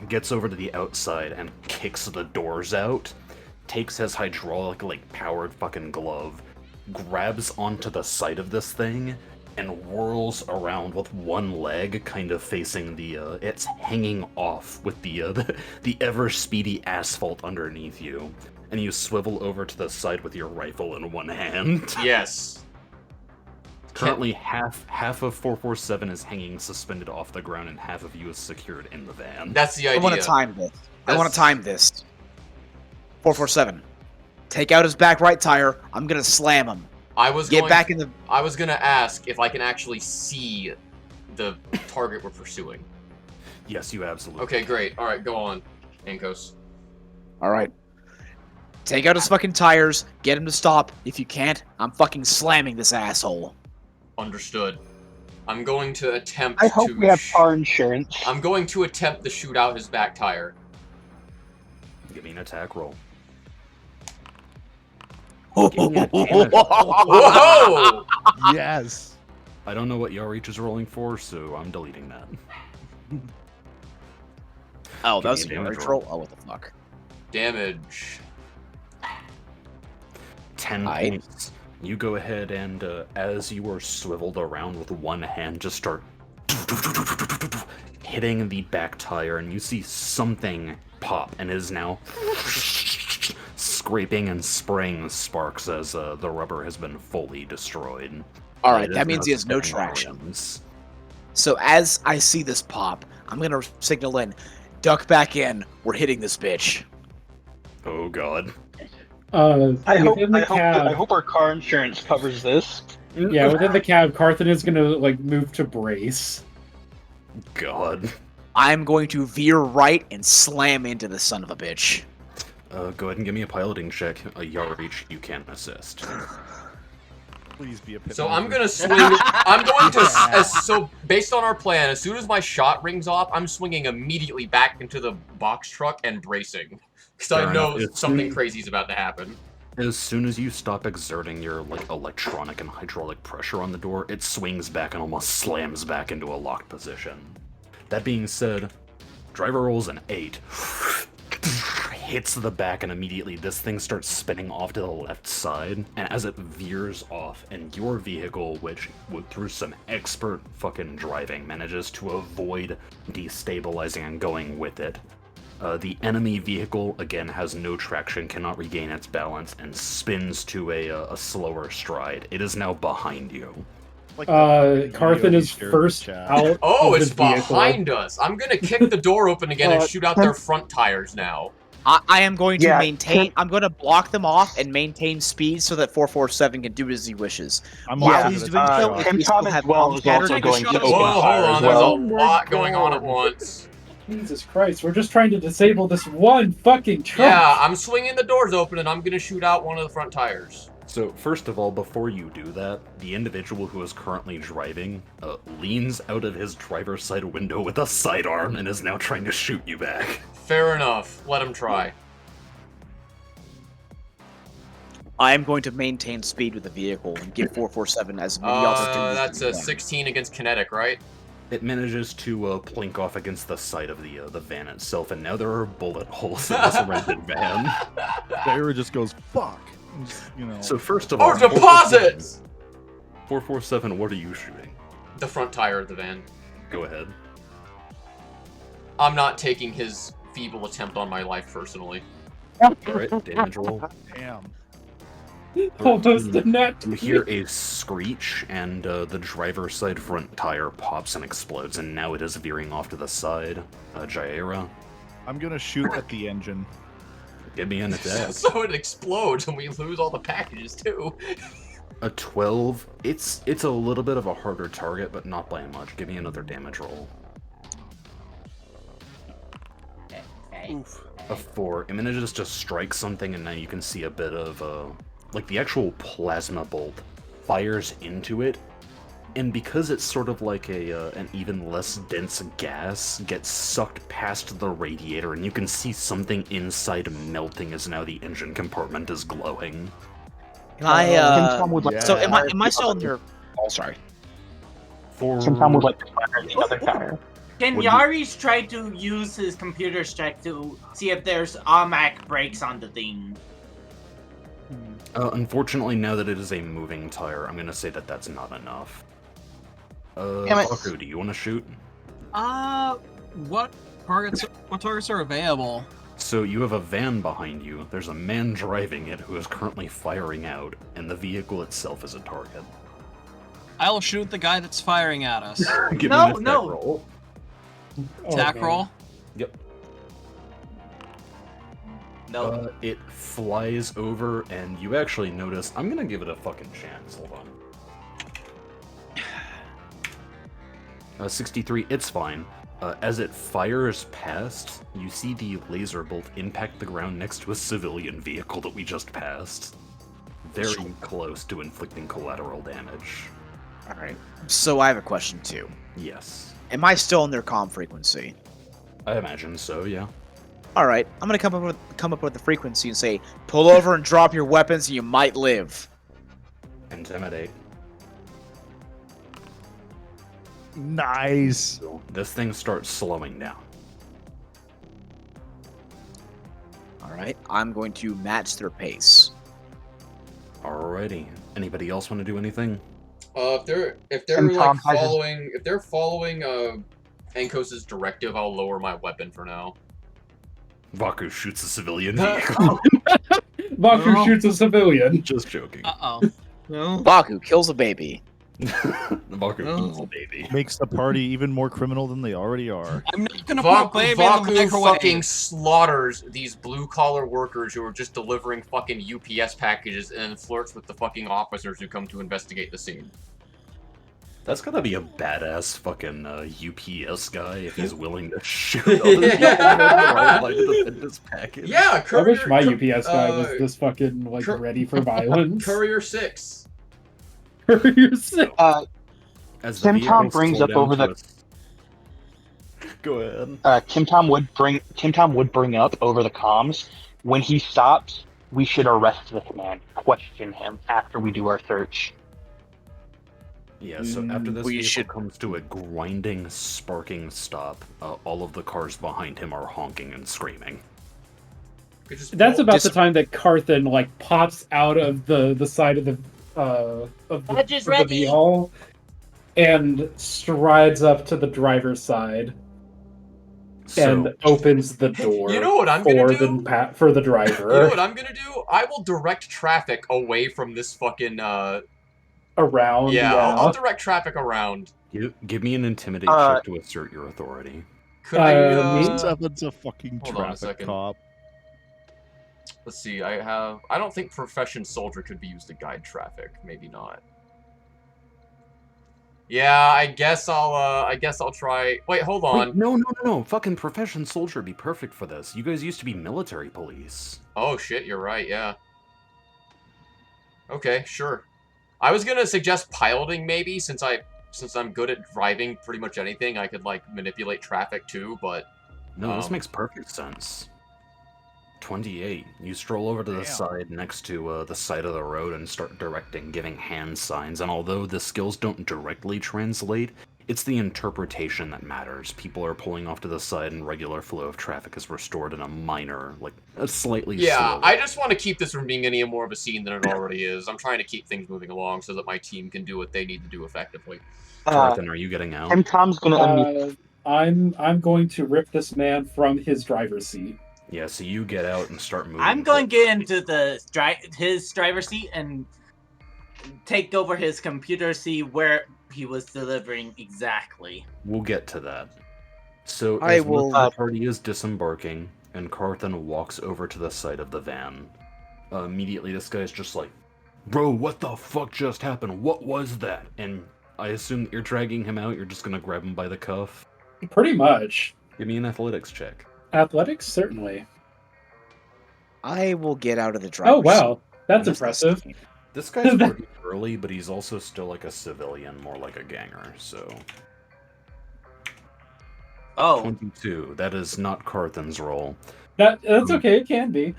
gets over to the outside and kicks the doors out, takes his hydraulic like powered fucking glove, grabs onto the side of this thing, and whirls around with one leg kind of facing the it's hanging off with the ever speedy asphalt underneath you, and you swivel over to the side with your rifle in one hand. Yes. Currently half of 447 is hanging suspended off the ground and half of you is secured in the van. That's the I idea. want to time this. I want That's- to time this. 447. Take out his back right tire. I'm gonna slam him. I was Get going back in the. I was gonna ask if I can actually see the target we're pursuing. Yes, you absolutely. Okay, great. All right, go on, Ankos. All right. Take out his fucking tires. Get him to stop. If you can't, I'm fucking slamming this asshole. Understood. I'm going to attempt I hope to we have car insurance. I'm going to attempt to shoot out his back tire. Give me an attack roll. Whoa! Yes. I don't know what Yarich is rolling for, so I'm deleting that. Oh, Give that was me a a damage damage roll. Oh, what the fuck? Damage. 10 Aight. points. You go ahead and, as you are swiveled around with one hand, just start hitting the back tire, and you see something pop, and is now scraping and spraying sparks as the rubber has been fully destroyed. All right, It that is means now he has no spinning traction. rims. So as I see this pop, I'm gonna signal in, duck back in. We're hitting this bitch. Oh god. I hope, Within the cab, I hope our car insurance covers this. yeah, within the cab, Carthen is gonna like move to brace. God. I'm going to veer right and slam into the son of a bitch. Go ahead and give me a piloting check. Yarich, you can assist. Please be a pit So I'm manager. gonna swing. I'm going to. So based on our plan, as soon as my shot rings off, I'm swinging immediately back into the box truck and bracing, because I Fair know enough. something crazy is about to happen. As soon as you stop exerting your electronic and hydraulic pressure on the door, it swings back and almost slams back into a locked position. That being said, driver rolls an 8. Hits the back, and immediately this thing starts spinning off to the left side, and as it veers off, and your vehicle, which through some expert fucking driving manages to avoid destabilizing and going with it, the enemy vehicle again has no traction, cannot regain its balance, and spins to a slower stride. It is now behind you. Like Carthen is first out. Oh, of it's the vehicle. behind us. I'm gonna kick the door open again and shoot out their front tires now. I am going to Yeah, maintain. I'm going to block them off and maintain speed so that 447 can do as he wishes. I'm While also he's gonna doing take a so, shot. if Tim we still Tom as have well bombs is also scattered, going to Whoa, open Whoa, fire hold as on. There's a well. lot going on at once. Jesus Christ, we're just trying to disable this one fucking truck. Yeah, I'm swinging the doors open and I'm gonna shoot out one of the front tires. So first of all, before you do that, the individual who is currently driving leans out of his driver's side window with a sidearm and is now trying to shoot you back. Fair enough. Let him try. I am going to maintain speed with the vehicle and give 447 as many opportunities. That's a 16 against kinetic, right? It manages to plink off against the side of the van itself, and now there are bullet holes in this rented van. Jaira just goes, fuck. And just, you know. So first of all, Our deposits! 447, what are you shooting? The front tire of the van. Go ahead. I'm not taking his feeble attempt on my life personally. Alright, damage roll. Damn. Almost a net. You hear a screech, and the driver's side front tire pops and explodes, and now it is veering off to the side. Jaira, I'm gonna shoot at the engine. give me an attack. So it explodes and we lose all the packages too. A 12. It's a little bit of a harder target, but not by much. Give me another damage roll. Oof. A 4. It manages to strike something, and now you can see a bit of like the actual plasma bolt fires into it, and because it's sort of like an even less dense gas, gets sucked past the radiator, and you can see something inside melting as now the engine compartment is glowing. Can I, Tim Tom would like so to am I still in your... Oh, sorry. Tim Tom would like to fire the other tire. Can What do you- Yari's try to use his computer check to see if there's automatic brakes on the thing? Unfortunately, now that it is a moving tire, I'm gonna say that that's not enough. Damn it. Baku, do you want to shoot? What targets are available? So you have a van behind you, there's a man driving it who is currently firing out, and the vehicle itself is a target. I'll shoot the guy that's firing at us. Give No, me an attack no. roll. Attack roll. Yep. No. It flies over, and you actually notice. I'm gonna give it a fucking chance. Hold on. 63. It's fine. As it fires past, you see the laser bolt impact the ground next to a civilian vehicle that we just passed. Very close to inflicting collateral damage. Alright. So I have a question, too. Yes. Am I still in their comm frequency? I imagine so, yeah. Alright, I'm gonna come up with the frequency and say, pull over and drop your weapons and you might live. Intimidate. Nice. So this thing starts slowing down. Alright, I'm going to match their pace. Alrighty. Anybody else want to do anything? If they're And like Tom has his- following if they're following Ankos's directive, I'll lower my weapon for now. Vaku shoots a civilian vehicle. Baku No. shoots a civilian. Just joking. Uh-oh. No. Baku kills a baby. Vaku No. eats a baby. Makes the party even more criminal than they already are. I'm not gonna put a baby in the Vaku microwave. fucking slaughters these blue collar workers who are just delivering fucking UPS packages and flirts with the fucking officers who come to investigate the scene. That's gotta be a badass fucking UPS guy if he's willing to shoot other people on the right line to defend his package. Yeah, I wish courier. my UPS guy was this fucking like cur- ready for violence. Courier 6. Courier 6. As the Tim Tom vehicles brings slow up down over to the. Go ahead. Tim Tom would bring up over the comms when he stops. We should arrest this man, question him after we do our search. Yeah, so after this We vehicle should- comes to a grinding, sparking stop, all of the cars behind him are honking and screaming. That's about the time that Carthen like pops out of the side of Badge is the ready. V-Hall and strides up to the driver's side and opens the door. You know what I'm gonna do? For the driver. You know what I'm gonna do? I will direct traffic away from this fucking around. Yeah, I'll direct traffic around. Give me an intimidate check to assert your authority. Could I? Seven's a fucking Hold on a traffic second. cop. Let's see. I don't think profession soldier could be used to guide traffic. Maybe not. Yeah, I guess I'll try. Wait, hold on. Wait, no. Fucking profession soldier would be perfect for this. You guys used to be military police. Oh shit, you're right. Yeah. Okay, sure. I was gonna suggest piloting maybe, since I'm good at driving pretty much anything. I could like manipulate traffic too, but no, this makes perfect sense. 28. You stroll over to the side next to the side of the road and start directing, giving hand signs. And although the skills don't directly translate, it's the interpretation that matters. People are pulling off to the side and regular flow of traffic is restored in a minor, like a slightly slow. I just want to keep this from being any more of a scene than it already is. I'm trying to keep things moving along so that my team can do what they need to do effectively. Jonathan, are you getting out? Tim Tom's gonna. I'm going to rip this man from his driver's seat. Yeah, so you get out and start moving. I'm going to get into his driver's seat and take over his computer, see where he was delivering exactly. We'll get to that. So I as will- the party is disembarking, and Carthen walks over to the side of the van. Immediately, this guy's just like, "Bro, what the fuck just happened? What was that?" And I assume that you're dragging him out. You're just gonna grab him by the cuff. Pretty much. Give me an athletics check. Athletics, certainly. I will get out of the driver's Oh wow, that's seat. impressive. This guy's pretty early, but he's also still like a civilian, more like a ganger. So. Oh. 22. That is not Carthen's role. That's okay. It can be.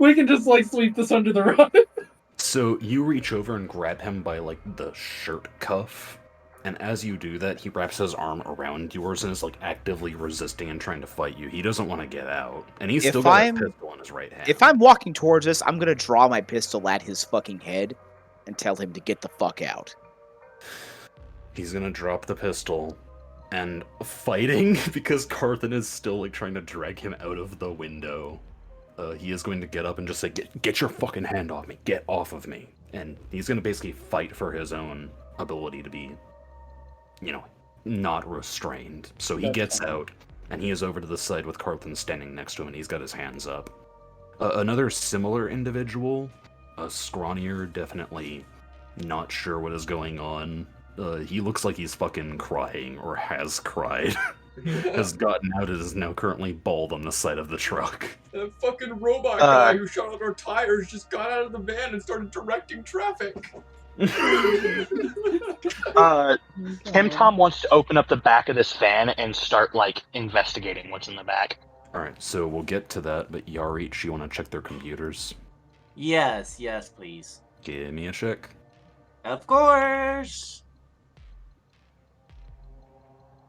We can just like sweep this under the rug. So you reach over and grab him by like the shirt cuff, and as you do that, he wraps his arm around yours and is like actively resisting and trying to fight you. He doesn't want to get out, and he's still got a pistol in his right hand. If I'm walking towards this, I'm gonna draw my pistol at his fucking head and tell him to get the fuck out. He's gonna drop the pistol, and fighting because Carthen is still like trying to drag him out of the window. He is going to get up and just say, "Get your fucking hand off me! Get off of me!" And he's gonna basically fight for his own ability to be, not restrained. So he gets out, and he is over to the side with Carthen standing next to him, and he's got his hands up. Another similar individual, a scrawnier, definitely not sure what is going on. He looks like he's fucking crying, or has cried. Has gotten out and is now currently bald on the side of the truck. That fucking robot guy who shot out our tires just got out of the van and started directing traffic. Tim Tom wants to open up the back of this van and start like investigating what's in the back. Alright, so we'll get to that, but Yarich, you want to check their computers? Yes, please. Give me a check. Of course.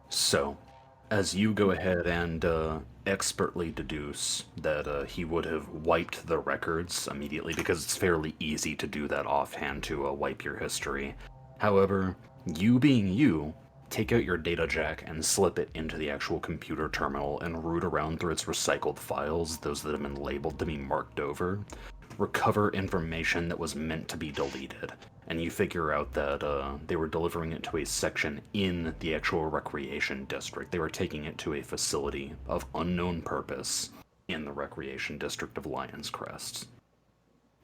So, as you go ahead and expertly deduce that he would have wiped the records immediately, because it's fairly easy to do that offhand to wipe your history. However, you being you, take out your data jack and slip it into the actual computer terminal and root around through its recycled files, those that have been labeled to be marked over. Recover information that was meant to be deleted, and you figure out that they were delivering it to a section in the actual recreation district. They were taking it to a facility of unknown purpose in the recreation district of Lion's Crest.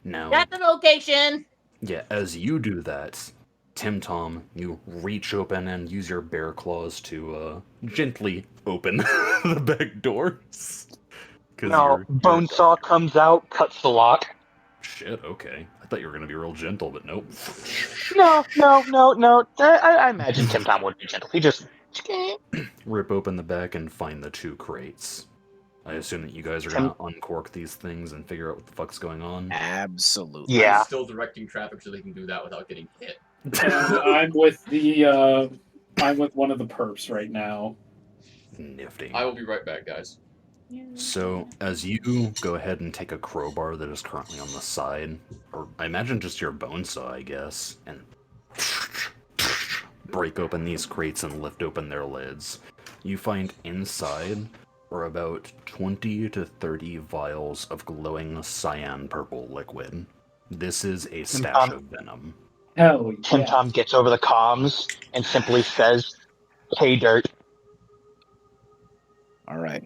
Now, Got the location. Yeah, as you do that, Tim Tom, you reach open and use your bear claws to gently open the back doors. No, Bonesaw comes out, cuts the lock. Shit, okay. I thought you were gonna be real gentle, but nope. No. I imagine Tim Tom would be gentle. He just Rip open the back and find the 2 crates. I assume that you guys are Tim- gonna uncork these things and figure out what the fuck's going on. Absolutely. Yeah. I'm still directing traffic so they can do that without getting hit. And I'm with I'm with one of the perps right now. Nifty. I will be right back, guys. So, as you go ahead and take a crowbar that is currently on the side, or I imagine just your bone saw, I guess, and break open these crates and lift open their lids, you find inside are about 20 to 30 vials of glowing cyan purple liquid. This is a stash of venom. Hell yeah. Tim Tom gets over the comms and simply says, "Hey, Dirt." All right.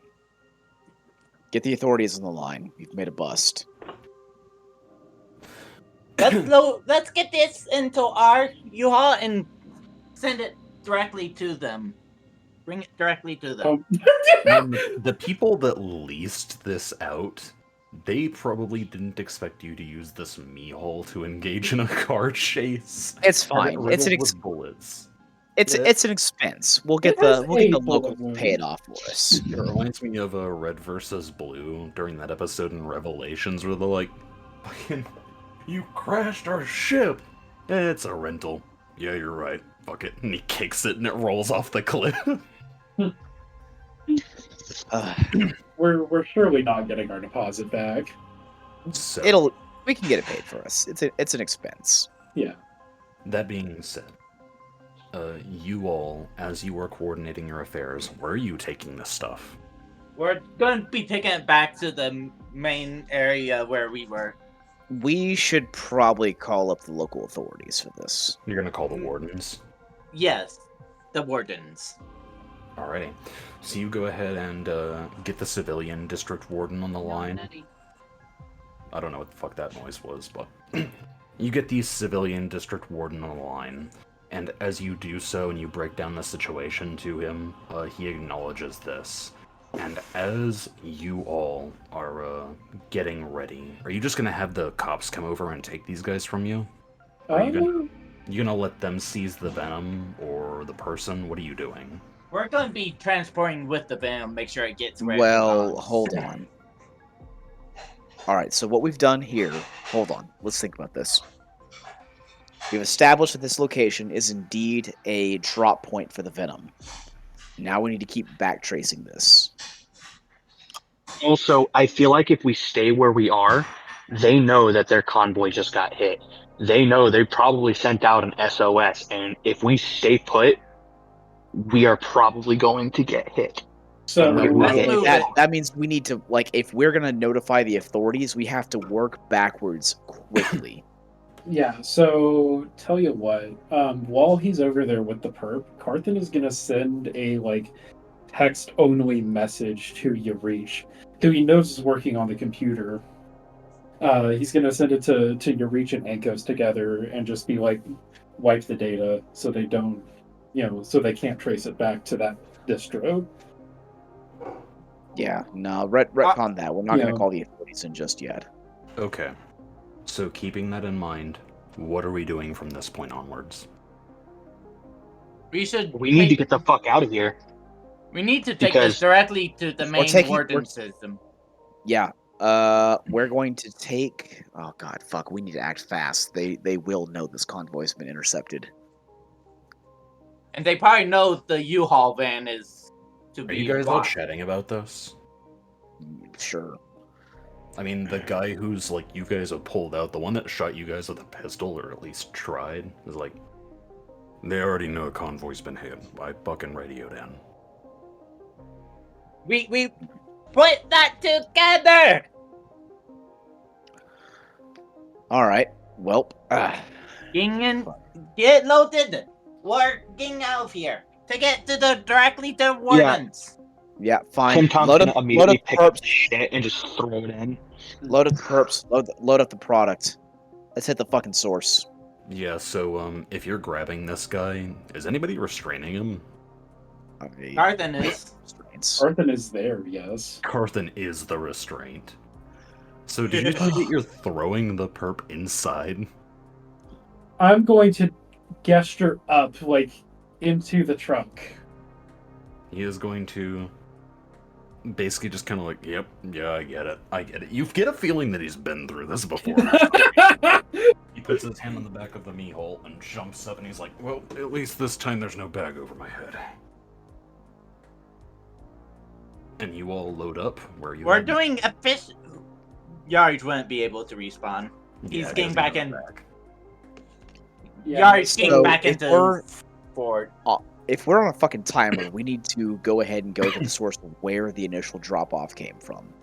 Get the authorities on the line. We've made a bust. Let's get this into our U-Haul and send it directly to them. Bring it directly to them. And the people that leased this out, they probably didn't expect you to use this me-hole to engage in a car chase. It's Have it fine. It's an riddled with bullets. it's an expense. We'll get It has the a local bullet wound. to pay it off for us. It reminds me of Red versus Blue during that episode in Revelations where they're like, "Fucking, you crashed our ship. It's a rental. Yeah, you're right. Fuck it." And he kicks it and it rolls off the cliff. We're surely not getting our deposit back. So, We can get it paid for us. It's an expense. Yeah. that being said, you all, as you are coordinating your affairs, where are you taking this stuff? We're going to be taking it back to the main area where we were. We should probably call up the local authorities for this. You're gonna call the wardens? Yes, the wardens. Alrighty. So you go ahead and get the civilian district warden on the line. I don't know what the fuck that noise was, but you get the civilian district warden on the line, and as you do so and you break down the situation to him, he acknowledges this. And as you all are getting ready, are you just gonna have the cops come over and take these guys from you? Are you gonna let them seize the venom or the person? What are you doing? We're going to be transporting with the venom, make sure it gets where it Well, belongs. hold on. All right, so what we've done here, hold on. Let's think about this. We've established that this location is indeed a drop point for the venom. Now we need to keep backtracing this. Also, I feel like if we stay where we are, they know that their convoy just got hit. They know they probably sent out an SOS, and if we stay put, we are probably going to get hit. So That means we need to, like, if we're gonna notify the authorities, we have to work backwards quickly. yeah, so tell you what, while he's over there with the perp, Carthen is gonna send a text only message to Yarich, who he knows is working on the computer. He's gonna send it to Yarich and Ankos together and just be like, wipe the data so they don't, so they can't trace it back to that distro. Yeah, no, retcon that. We're not Yeah. gonna call the authorities in just yet. Okay. So keeping that in mind, what are we doing from this point onwards? We need to get the fuck out of here. We need to take Because- this directly to the main taking- warden we're- system. Yeah. We're going to take. Oh God, fuck! We need to act fast. They will know this convoy's been intercepted. And they probably know the U-Haul van is to Are be you guys all blocked. chatting about this? Sure. I mean, the guy who's like, you guys have pulled out, the one that shot you guys with a pistol, or at least tried, is like, they already know a convoy's been hit. I fucking radioed in. We put that together. All right. Well. Gingen, get loaded. We're getting out of here. Take it to the directly to the wardens. Yeah. Fine. Tim Tom's load gonna up immediately the pick up perps. shit and just throw it in. Load up the perps. Load up the product. Let's hit the fucking source. Yeah, so, if you're grabbing this guy, is anybody restraining him? Okay. Carthen is. Restraints. Arthur is there, yes. Carthen is the restraint. So did you say that you're throwing the perp inside? I'm going to gesture up, like, into the trunk. He is going to basically just kind of like, yep, yeah, I get it. You get a feeling that he's been through this before. He puts his hand on the back of the me hole and jumps up and he's like, well, at least this time there's no bag over my head. And you all load up where you We're heading? doing a fish. Yarge wouldn't be able to respawn. He's Yeah, getting he back doesn't in. go back. Yarge getting So back if into we're- Ford. If we're on a fucking timer, we need to go ahead and go to the source of where the initial drop-off came from.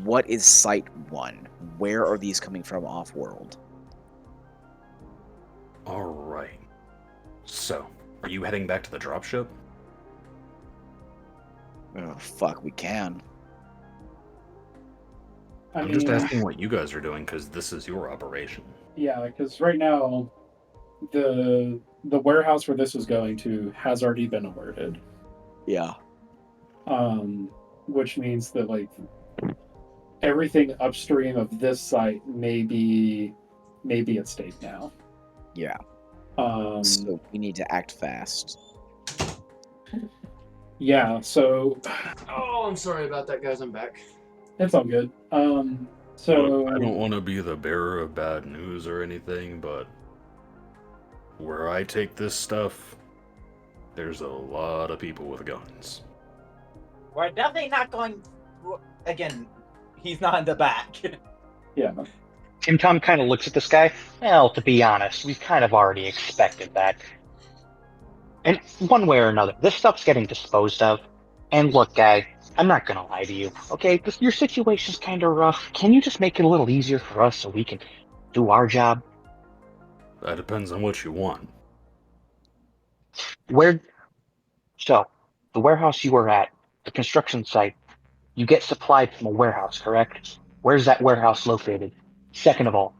What is Site 1? Where are these coming from off-world? Alright. So, are you heading back to the dropship? Oh, fuck, we can. I'm just asking what you guys are doing because this is your operation. Yeah, because right now, the warehouse where this was going to has already been alerted. Yeah. Which means that like everything upstream of this site may be at stake now. Yeah. Um, So we need to act fast. yeah, so Oh, I'm sorry about that, guys. I'm back. it's all good. So I don't want to be the bearer of bad news or anything, but where I take this stuff, there's a lot of people with guns. We're definitely not going. Again, he's not in the back. yeah, Tim Tom kind of looks at this guy. Well, to be honest, we've kind of already expected that. And one way or another, this stuff's getting disposed of. And look, guy, I'm not gonna lie to you, okay? Your situation's kind of rough. Can you just make it a little easier for us so we can do our job? That depends on what you want. So, the warehouse you were at, the construction site, you get supplied from a warehouse, correct? Where's that warehouse located? Second of all,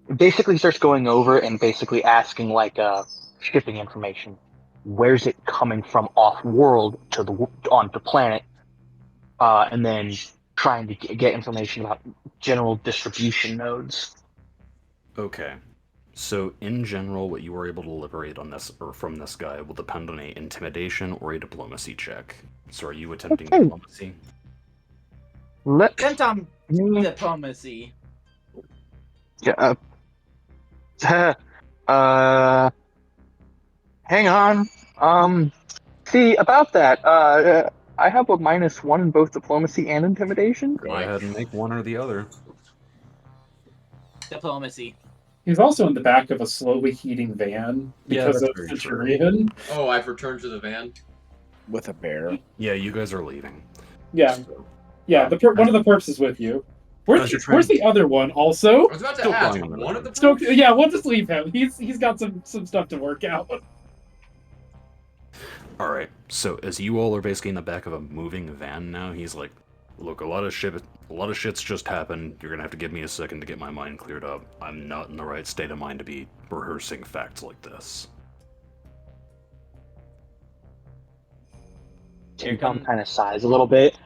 it basically starts going over and basically asking like shipping information. Where's it coming from off world to onto planet? And then trying to get information about general distribution nodes. Okay. So, in general, what you were able to liberate on this or from this guy will depend on a intimidation or a diplomacy check. So, are you attempting Okay. diplomacy? Sometimes diplomacy. Yeah. Hang on. See about that. I have a -1 in both diplomacy and intimidation. Go ahead and make one or the other. Diplomacy. he's also in the back of a slowly heating van Yeah, because that's of very Centurion. Oh, I've returned to the van. With a bear. Yeah, you guys are leaving. Yeah, yeah. One of the perps is with you. As you're Where's the other one? Also, I was about to Still ask, flying on the one of the so perps? yeah, we'll just leave him. He's got some stuff to work out. Alright, so as you all are basically in the back of a moving van now, he's like, look, a lot of shit's just happened. You're gonna have to give me a second to get my mind cleared up. I'm not in the right state of mind to be rehearsing facts like this. Tim Tom kind of sighs a little bit.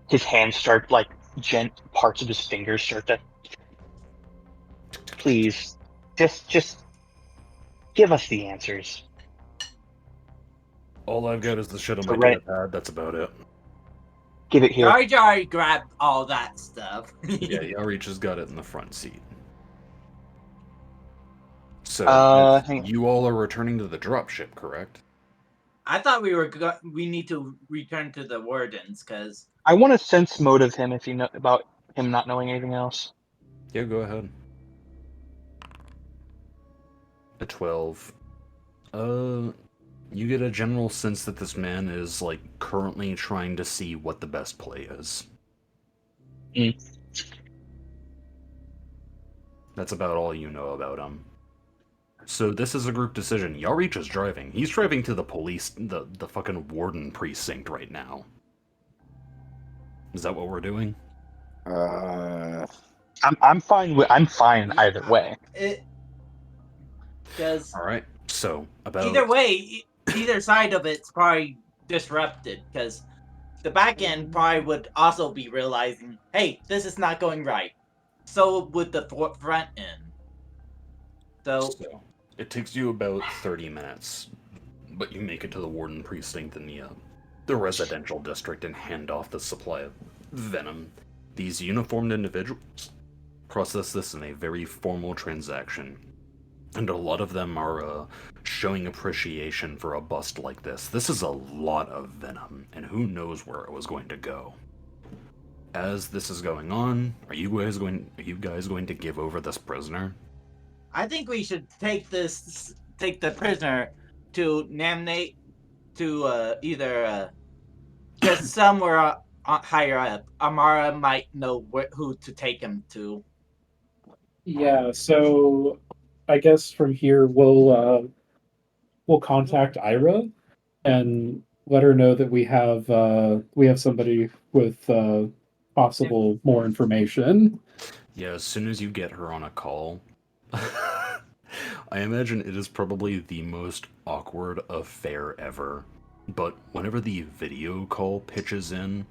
His hands start like parts of his fingers start to. Please, just give us the answers. All I've got is the shit on So my right- data pad, that's about it. Give it here. Jar grabbed all that stuff. Yeah, Yarich has got it in the front seat. So, hang on. you all are returning to the dropship, correct? I thought we need to return to the wardens because I want to sense motive him if you know about him not knowing anything else. Yeah, go ahead. A 12. You get a general sense that this man is, like, currently trying to see what the best play is. That's about all you know about him. So this is a group decision. Yarich is driving. He's driving to the police, the fucking warden precinct right now. Is that what we're doing? I'm fine either way. Because All right. So about either way, either side of it's probably disrupted. Because the back end probably would also be realizing, hey, this is not going right. So would the front end. So So it takes you about 30 minutes, but you make it to the Warden Precinct in the residential district and hand off the supply of venom. These uniformed individuals process this in a very formal transaction, and a lot of them are showing appreciation for a bust like this. This is a lot of venom, and who knows where it was going to go. As this is going on, are you guys going to give over this prisoner? I think we should take the prisoner to Namnate to either just somewhere higher up. Amara might know who to take him to. Yeah, so I guess from here we'll contact Ira and let her know that we have somebody with possible more information. Yeah, as soon as you get her on a call, I imagine it is probably the most awkward affair ever. But whenever the video call pitches in,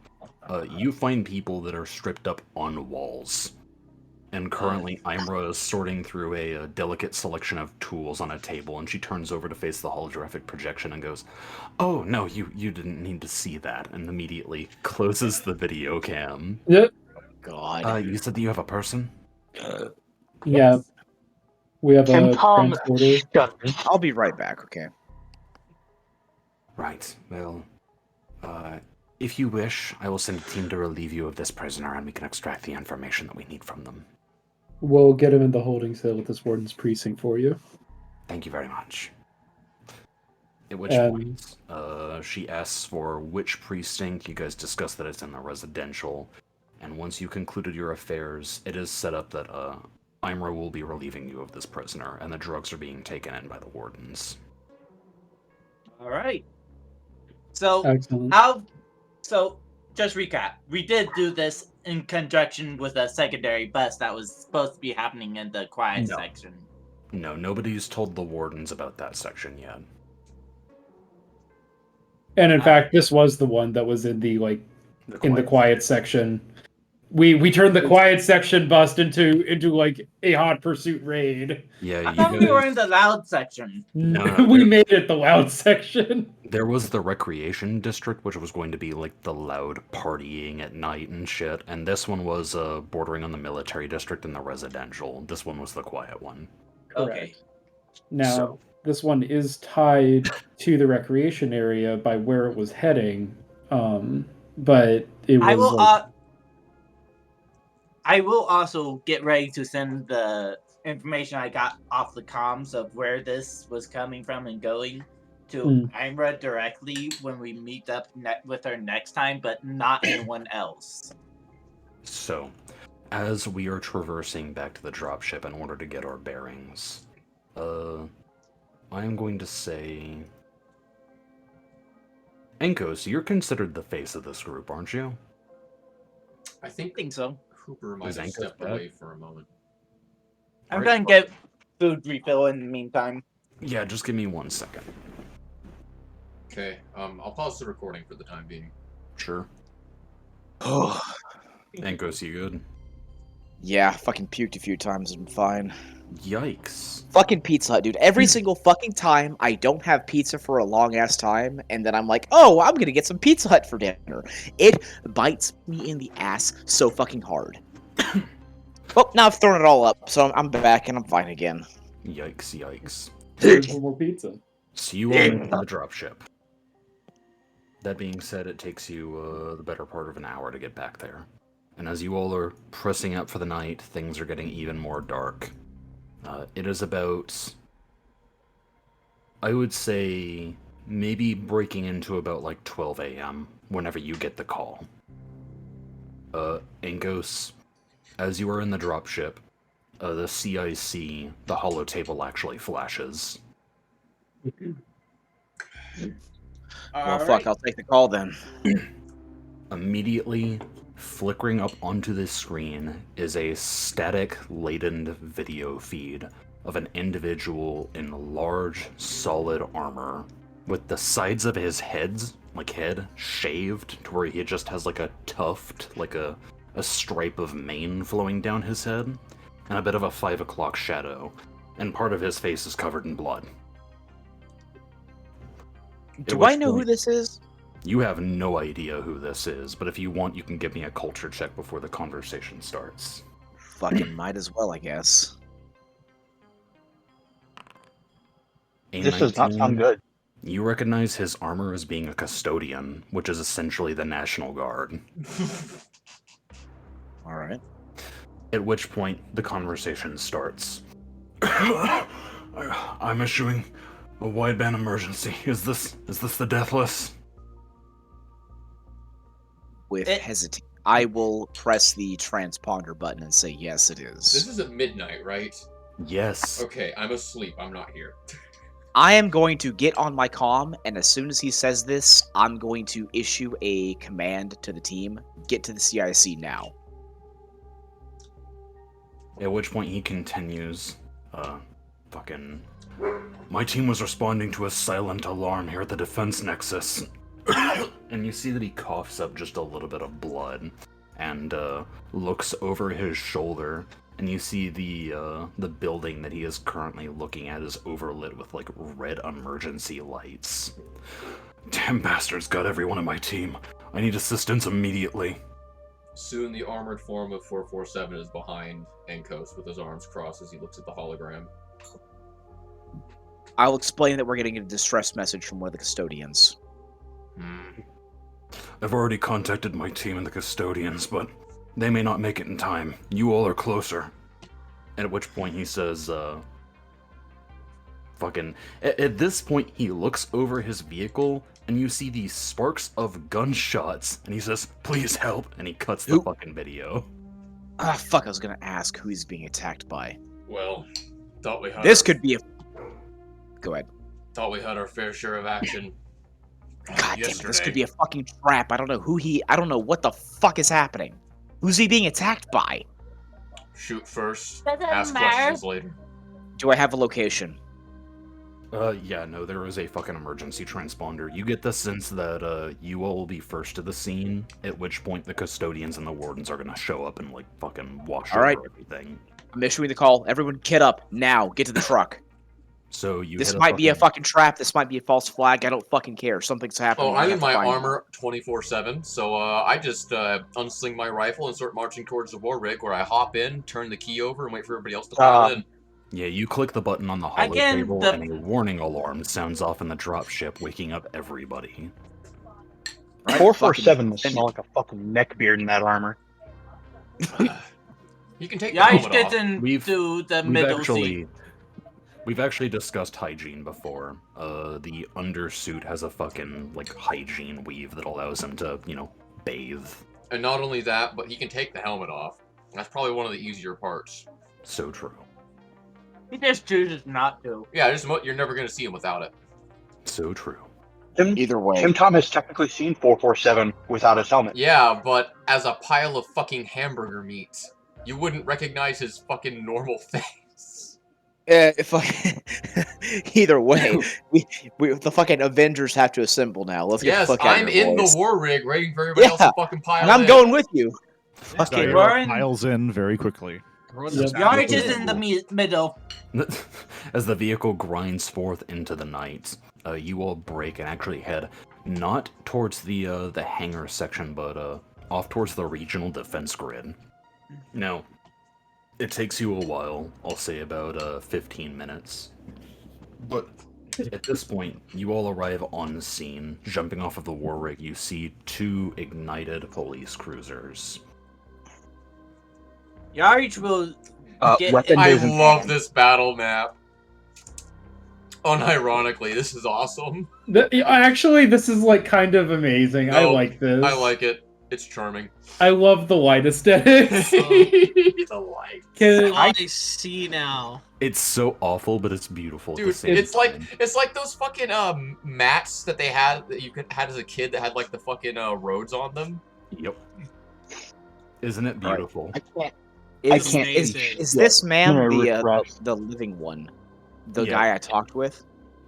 you find people that are stripped up on walls. And currently, Imra is sorting through a delicate selection of tools on a table, and she turns over to face the holographic projection and goes, "Oh, no, you didn't need to see that," and immediately closes the video cam. Yep. God. You said that you have a person? Yeah, we have Can a Tom transporter. shut I'll be right back, okay? Right, well, if you wish, I will send a team to relieve you of this prisoner, and we can extract the information that we need from them. We'll get him in the holding cell with this warden's precinct for you. Thank you very much. At which point, she asks for which precinct. You guys discuss that it's in the residential, and once you concluded your affairs, it is set up that Imra will be relieving you of this prisoner, and the drugs are being taken in by the wardens. All right. So Excellent. So just recap. We did do this in conjunction with a secondary bus that was supposed to be happening in the quiet No. section. No, nobody's told the wardens about that section yet. And in fact, this was the one that was in the quiet section. We turned the quiet section bust into like a hot pursuit raid. Yeah, I you thought guys... we were in the loud section. No, we made it the loud section. There was the recreation district, which was going to be like the loud partying at night and shit, and this one was bordering on the military district and the residential. This one was the quiet one. Okay. Now, this one is tied to the recreation area by where it was heading, but it was. I will also get ready to send the information I got off the comms of where this was coming from and going to Imra directly when we meet up with her next time, but not anyone else. So, as we are traversing back to the dropship in order to get our bearings, I am going to say... Enkos, you're considered the face of this group, aren't you? I think so. Cooper might have stepped away for a moment. I'm gonna get food refill in the meantime. Yeah, just give me 1 second. Okay, I'll pause the recording for the time being. Sure. Oh. Enkos, you good? Yeah, fucking puked a few times. I'm fine. Yikes. Fucking Pizza Hut, dude. Every single fucking time I don't have pizza for a long ass time, and then I'm like, oh, I'm gonna get some Pizza Hut for dinner. It bites me in the ass so fucking hard. Well, now I've thrown it all up, so I'm back and I'm fine again. Yikes, yikes. Here's one more pizza. So you all make the dropship. That being said, it takes you the better part of an hour to get back there. And as you all are pressing up for the night, things are getting even more dark. It is about, I would say, maybe breaking into about like 12 a.m. whenever you get the call. Angos, as you are in the dropship, the CIC, the holo table actually flashes. Well, fuck, I'll take the call then. Immediately, Flickering up onto the screen is a static-laden video feed of an individual in large, solid armor, with the sides of his head shaved to where he just has like a tuft, like a stripe of mane flowing down his head, and a bit of a 5 o'clock shadow, and part of his face is covered in blood. Do I know who this is? You have no idea who this is, but if you want, you can give me a culture check before the conversation starts. Fucking might as well, I guess. This does not sound good. You recognize his armor as being a custodian, which is essentially the National Guard. Alright. At which point, the conversation starts. I'm issuing a wideband emergency. Is this the Deathless? With hesitation, I will press the transponder button and say, yes, it is. This is at midnight, right? Yes. Okay, I'm asleep. I'm not here. I am going to get on my comm, and as soon as he says this, I'm going to issue a command to the team. Get to the CIC now. At which point he continues, my team was responding to a silent alarm here at the defense nexus. And you see that he coughs up just a little bit of blood and looks over his shoulder, and you see the building that he is currently looking at is overlit with like red emergency lights. Damn bastards got everyone on my team. I need assistance immediately. Soon the armored form of 447 is behind Enkos with his arms crossed as he looks at the hologram. I'll explain that we're getting a distress message from one of the custodians. I've already contacted my team and the custodians, but they may not make it in time. You all are closer. At which point he says, At this point, he looks over his vehicle, and you see these sparks of gunshots, and he says, please help, and he cuts the fucking video. Ah, fuck, I was gonna ask who he's being attacked by. Well, thought we had This could be a... Go ahead. Thought we had our fair share of action. God damn it, this could be a fucking trap. I don't know what the fuck is happening. Who's he being attacked by? Shoot first, Doesn't ask matter. questions later. Do I have a location? Yeah, no, there is a fucking emergency transponder. You get the sense that, you all will be first to the scene, at which point the custodians and the wardens are gonna show up and, like, fucking wash over everything. I'm issuing the call. Everyone kid up, now, get to the truck. So you This hit might be a fucking trap, this might be a false flag, I don't fucking care. Something's happening. Oh, we I'm have in to my find armor 24/7, so I just unsling my rifle and start marching towards the war rig, where I hop in, turn the key over, and wait for everybody else to pile in. Yeah, you click the button on the holo Again, table, the- and a warning alarm sounds off in the dropship, waking up everybody. 447 must smell like a fucking neckbeard in that armor. You can take the Yash helmet off. didn't do the middle seat. We've actually discussed hygiene before. The undersuit has a fucking, like, hygiene weave that allows him to, bathe. And not only that, but he can take the helmet off. That's probably one of the easier parts. So true. He just chooses not to. Yeah, you're never going to see him without it. So true. Either way. Tim Tom has technically seen 447 without his helmet. Yeah, but as a pile of fucking hamburger meat, you wouldn't recognize his fucking normal face. Either way, we the fucking Avengers have to assemble now. Let's get Yes, the fuck out I'm of here, in boys. the war rig, waiting for everybody else to fucking pile and I'm in. going with you. Fucking Warren- piles in very quickly. Yarge is in the middle. As the vehicle grinds forth into the night, you all break and actually head not towards the hangar section, but off towards the regional defense grid. Now, it takes you a while. I'll say about 15 minutes. But at this point, you all arrive on the scene. Jumping off of the war rig, you see 2 ignited police cruisers. Yarge will get... I love this battle map. Unironically, this is awesome. Actually, this is like kind of amazing. I No, like this. I like it. It's charming. I love the light aesthetics. The light. I see now. It's so awful, but it's beautiful. At the Dude, same it's time. like those fucking mats that they had that you had as a kid that had like the fucking roads on them. Yep. Isn't it beautiful? I can't. Is, can't is, amazing. is this man gonna the, refresh. the living one? The Yeah. guy I talked with?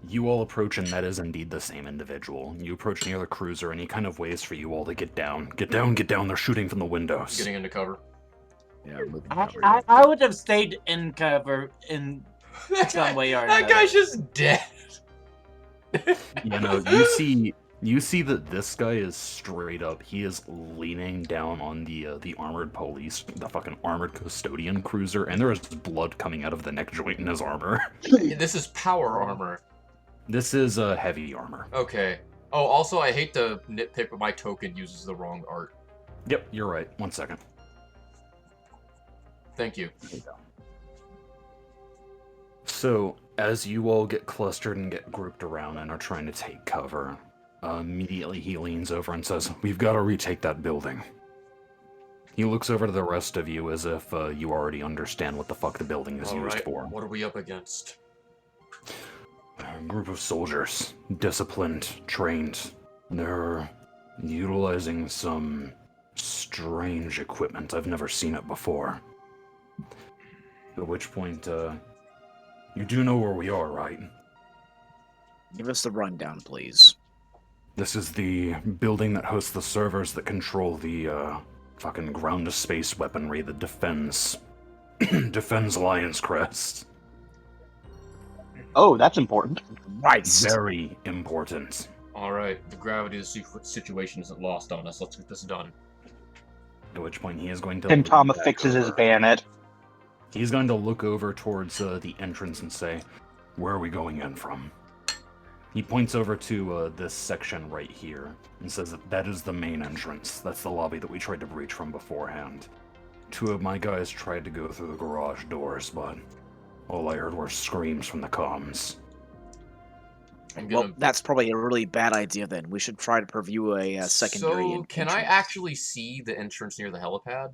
You all approach, and that is indeed the same individual. You approach near the cruiser, and he kind of waits for you all to get down. Get down, get down. They're shooting from the windows. Getting into cover. Yeah, moving I, cover. I, I would have stayed in cover in some way or That another. guy's just dead. You know, you see that this guy is straight up. He is leaning down on the armored police, the fucking armored custodian cruiser, and there is blood coming out of the neck joint in his armor. This is power armor. This is heavy armor. Okay. Oh, also, I hate to nitpick, but my token uses the wrong art. Yep, you're right. 1 second. Thank you. So, as you all get clustered and get grouped around and are trying to take cover, immediately he leans over and says, "We've got to retake that building." He looks over to the rest of you as if you already understand what the fuck the building is All used right, for. what are we up against? A group of soldiers, disciplined, trained. They're utilizing some strange equipment. I've never seen it before. At which point, you do know where we are, right? Give us the rundown, please. This is the building that hosts the servers that control the, fucking ground-to-space weaponry that defends... defends Lion's Crest. Oh, that's important. Right. Very important. All right, the gravity of the situation isn't lost on us. Let's get this done. At which point he is going to... Tim look Tom back fixes his over. bayonet. He's going to look over towards the entrance and say, "Where are we going in from?" He points over to this section right here and says that is the main entrance. That's the lobby that we tried to breach from beforehand. 2 of my guys tried to go through the garage doors, but all I heard were screams from the comms. Well, that's probably a really bad idea then. We should try to preview a secondary So, can I entrance. actually see the entrance near the helipad?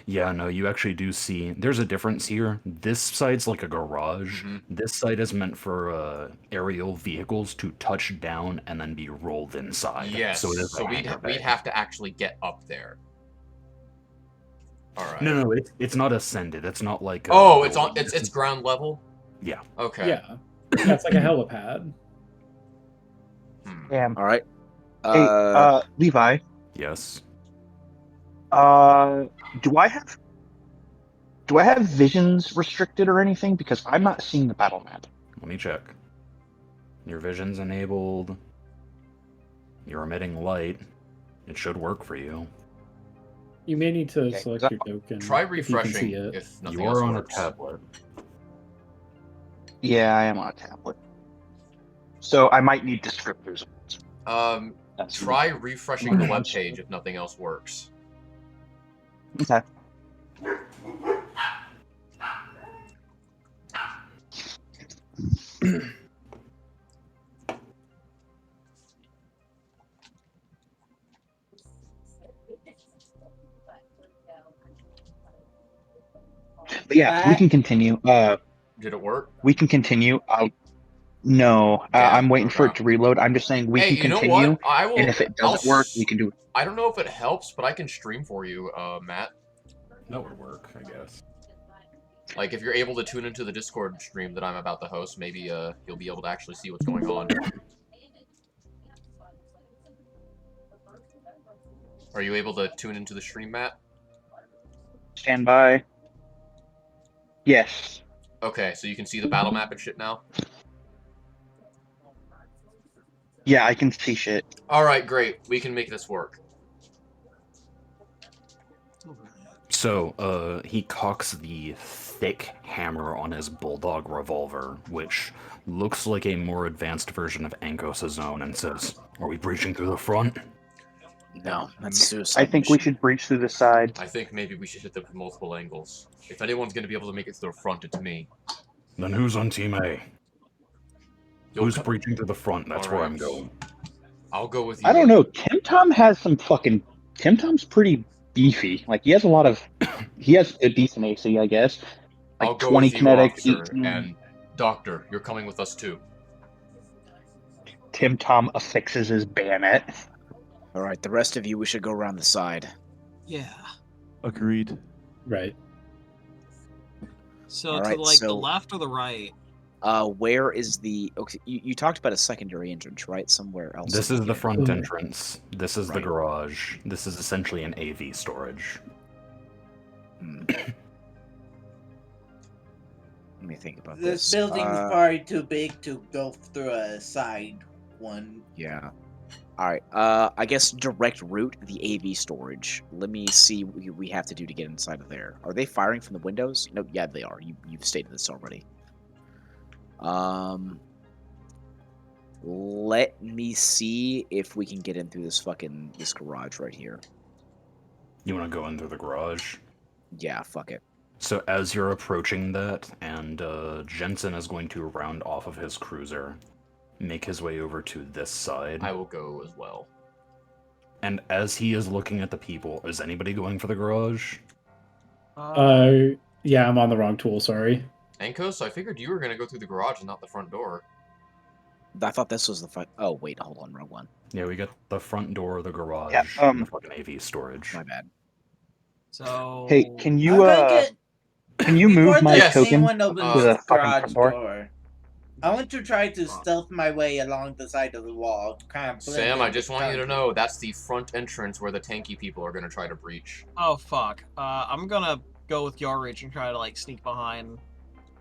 Yeah, no, you actually do see. There's a difference here. This side's like a garage. This side is meant for aerial vehicles to touch down and then be rolled inside. Yes, So, it is so a we'd hangar bay. have to actually get up there. All right. No, it's not ascended. It's not like. Oh, it's ground level. Yeah. Okay. Yeah. Yeah, it's like a helipad. Damn. All right. Hey, Levi. Yes. Do I have visions restricted or anything? Because I'm not seeing the battle map. Let me check. Your vision's enabled. You're emitting light. It should work for you. You may need to Okay, select so- your token. Try if you can refreshing see it. if nothing You else are on works. a tablet. Yeah, I am on a tablet. So I might need descriptors. That's Try refreshing the Okay. web page if nothing else works. Okay. But yeah, we can continue. Did it work? We can continue. No, Damn, I'm waiting for okay. it to reload. I'm just saying we Hey, can you know continue. what? I will. And if it doesn't work, we can do it. I don't know if it helps, but I can stream for you, Matt. That would work, I guess. Like, if you're able to tune into the Discord stream that I'm about to host, maybe you'll be able to actually see what's going on. Are you able to tune into the stream, Matt? Stand by. Yes. Okay, so you can see the battle map and shit now? Yeah, I can see shit. Alright, great. We can make this work. So, he cocks the thick hammer on his bulldog revolver, which looks like a more advanced version of Ankos' own, and says, "Are we breaching through the front?" No, that's suicide. I think we should breach through the side. I think maybe we should hit them from multiple angles. If anyone's going to be able to make it to the front, it's me. Then who's on Team A? You'll Who's co- breaching through the front? That's where I'm going. I'll go with you. I don't know. Tim Tom has some fucking. Tim Tom's pretty beefy. Like he has a lot of. He has a decent AC, I guess. Like I'll go 20 with you, kinetic, officer, 18. and Doctor, you're coming with us too. Tim Tom affixes his bayonet. All right, the rest of you, we should go around the side. Yeah. Agreed. Right. So All to right, like the so- left or the right? Where is the? Okay, you talked about a secondary entrance, right? Somewhere else. This in is the game. front entrance. This is the Right. garage. This is essentially an AV storage. Hmm. Let me think about This this. building's probably too big to go through a side one. Yeah. All right. I guess direct route the AV storage. Let me see what we have to do to get inside of there. Are they firing from the windows? No. Yeah, they are. You've stated this already. Let me see if we can get in through this garage right here. You want to go in through the garage? Yeah. Fuck it. So as you're approaching that, and Jensen is going to round off of his cruiser, make his way over to this side. I will go as well. And as he is looking at the people, is anybody going for the garage? Yeah, I'm on the wrong tool. Sorry. Ankos, I figured you were going to go through the garage and not the front door. I thought this was the front. Oh wait, hold on, wrong one. Yeah, we got the front door, the garage, Yeah, and the fucking AV storage. My bad. So Hey, can I'm you gonna get can you before move my Yes. token anyone opens to the the fucking garage front door? door. I want to try to stealth my way along the side of the wall. Kind of blend Sam, in I just with want you to concrete. know that's the front entrance where the tanky people are going to try to breach. oh fuck. I'm gonna go with Yarich and try to like sneak behind.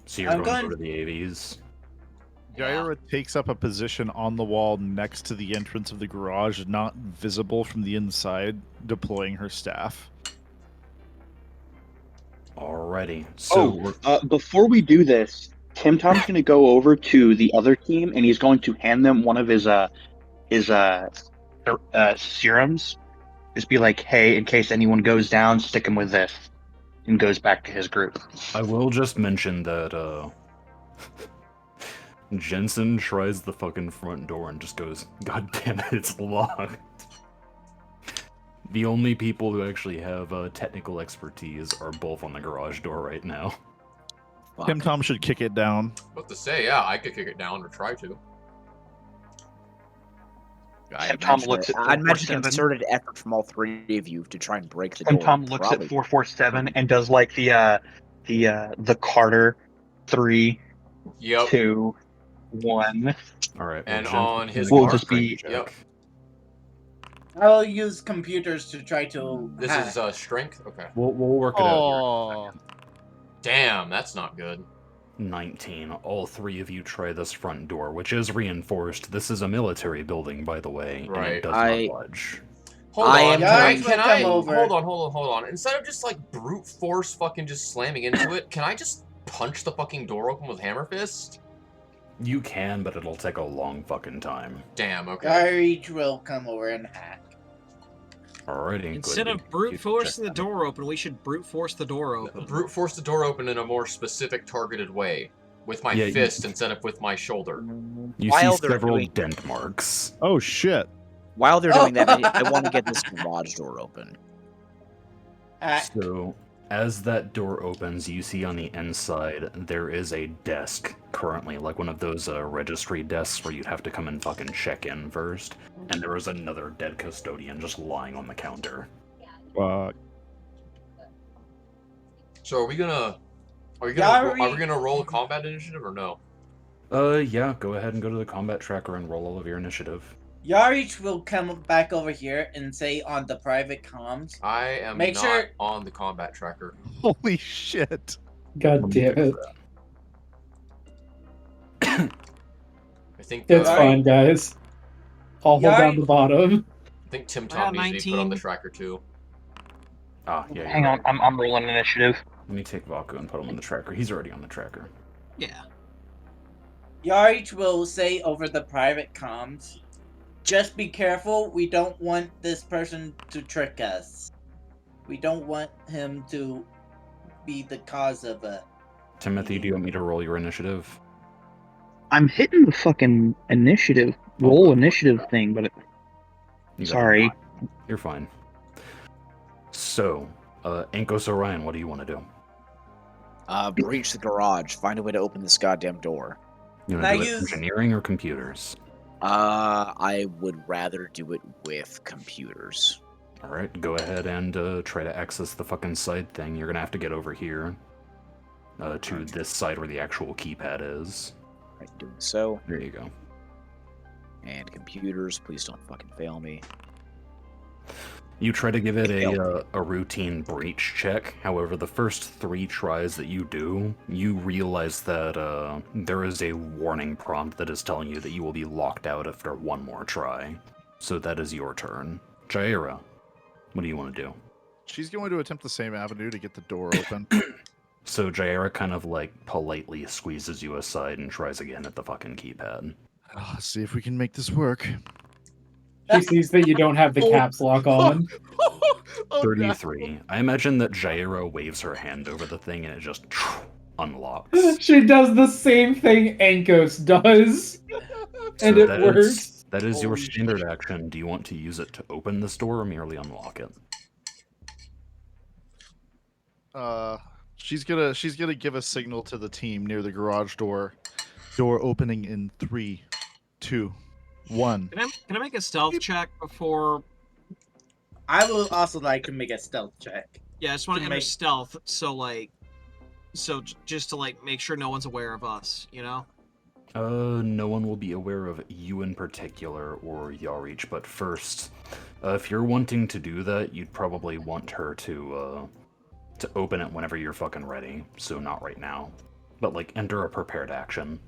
So you're I'm going to going- go to the AVs? Jaira takes up a position on the wall next to the entrance of the garage, not visible from the inside, deploying her staff. Alrighty. So Before we do this, Tim Tom's going to go over to the other team and he's going to hand them one of his serums. Just be like, hey, in case anyone goes down, stick him with this, and goes back to his group. I will just mention that Jensen tries the fucking front door and just goes, God damn it, it's locked. The only people who actually have technical expertise are both on the garage door right now. Fuck. Tim Tom should kick it down. What to say? Yeah, I could kick it down or try to. Tim Tom looks at I'd imagine 447. concerted effort from all three of you to try and break the Tim door. Tom looks Probably. at 447 and does like the Carter 3, Yep. 2, 1. Alright. And Jensen's on his gonna We'll go just for a be- check. Yep. I'll use computers to try to. This is strength? Okay. We'll work it out Oh, here. Damn, that's not good. 19. All three of you try this front door, which is reinforced. This is a military building, by the way, and Right. it does I- not budge. Hold I on, am can I, going- can Come I over. hold on. Instead of just like brute force fucking just slamming into it, can I just punch the fucking door open with hammer fist? You can, but it'll take a long fucking time. Damn, okay. Yarich will come over and hack. Alrighty. Instead of brute forcing the door open, we should brute force the door open. Brute force the door open in a more specific targeted way. With my Yeah, you- fist instead of with my shoulder. You While see they're several doing- dent marks. oh shit. While they're doing that, I want to get this garage door open. Hack. So, as that door opens, you see on the inside there is a desk currently, like one of those registry desks where you'd have to come and fucking check in first. And there is another dead custodian just lying on the counter. So are we gonna roll a combat initiative or no? Yeah, go ahead and go to the combat tracker and roll all of your initiative. Yarich will come back over here and say on the private comms. I am Make not sure- on the combat tracker. Holy shit. God damn it. I think It's I fine, guys. I'll hold down the bottom. think Tim I Tom got needs to be put on the 19. tracker too. Ah, yeah. Hang you're on, right. I'm rolling initiative. Let me take Vaku and put him on the tracker. He's already on the tracker. Yeah. Yarich will say over the private comms, just be careful, we don't want this person to trick us. We don't want him to be the cause of a... Timothy, do you want me to roll your initiative? I'm hitting the fucking initiative initiative thing, but You got sorry. the- You're fine. So, Ankos Orion, what do you want to do? Breach the garage. Find a way to open this goddamn door. You Can want I to do it use- engineering or computers? I would rather do it with computers. Alright, go ahead and try to access the fucking side thing. You're gonna have to get over here. To this side where the actual keypad is. Right, doing so. There you go. And computers, please don't fucking fail me. You try to give it a routine breach check. However, the first 3 tries that you do, you realize that there is a warning prompt that is telling you that you will be locked out after one more try. So that is your turn. Jaira, what do you want to do? She's going to attempt the same avenue to get the door open. So Jaira kind of like politely squeezes you aside and tries again at the fucking keypad. Let's see if we can make this work. She sees that you don't have the caps lock on. 33. I imagine that Jaira waves her hand over the thing and it just unlocks. She does the same thing Ankos does. And So it works. That is your Holy standard action. Do you want to use it to open this door or merely unlock it? She's gonna give a signal to the team near the garage door. Door opening in 3, 2, 1. Can I make a stealth check before? I will also like to make a stealth check. Yeah, I just want to To enter make- stealth, so just to like make sure no one's aware of us, you know. No one will be aware of you in particular or Yarich, but first, if you're wanting to do that, you'd probably want her to open it whenever you're fucking ready. So not right now, but like enter a prepared action.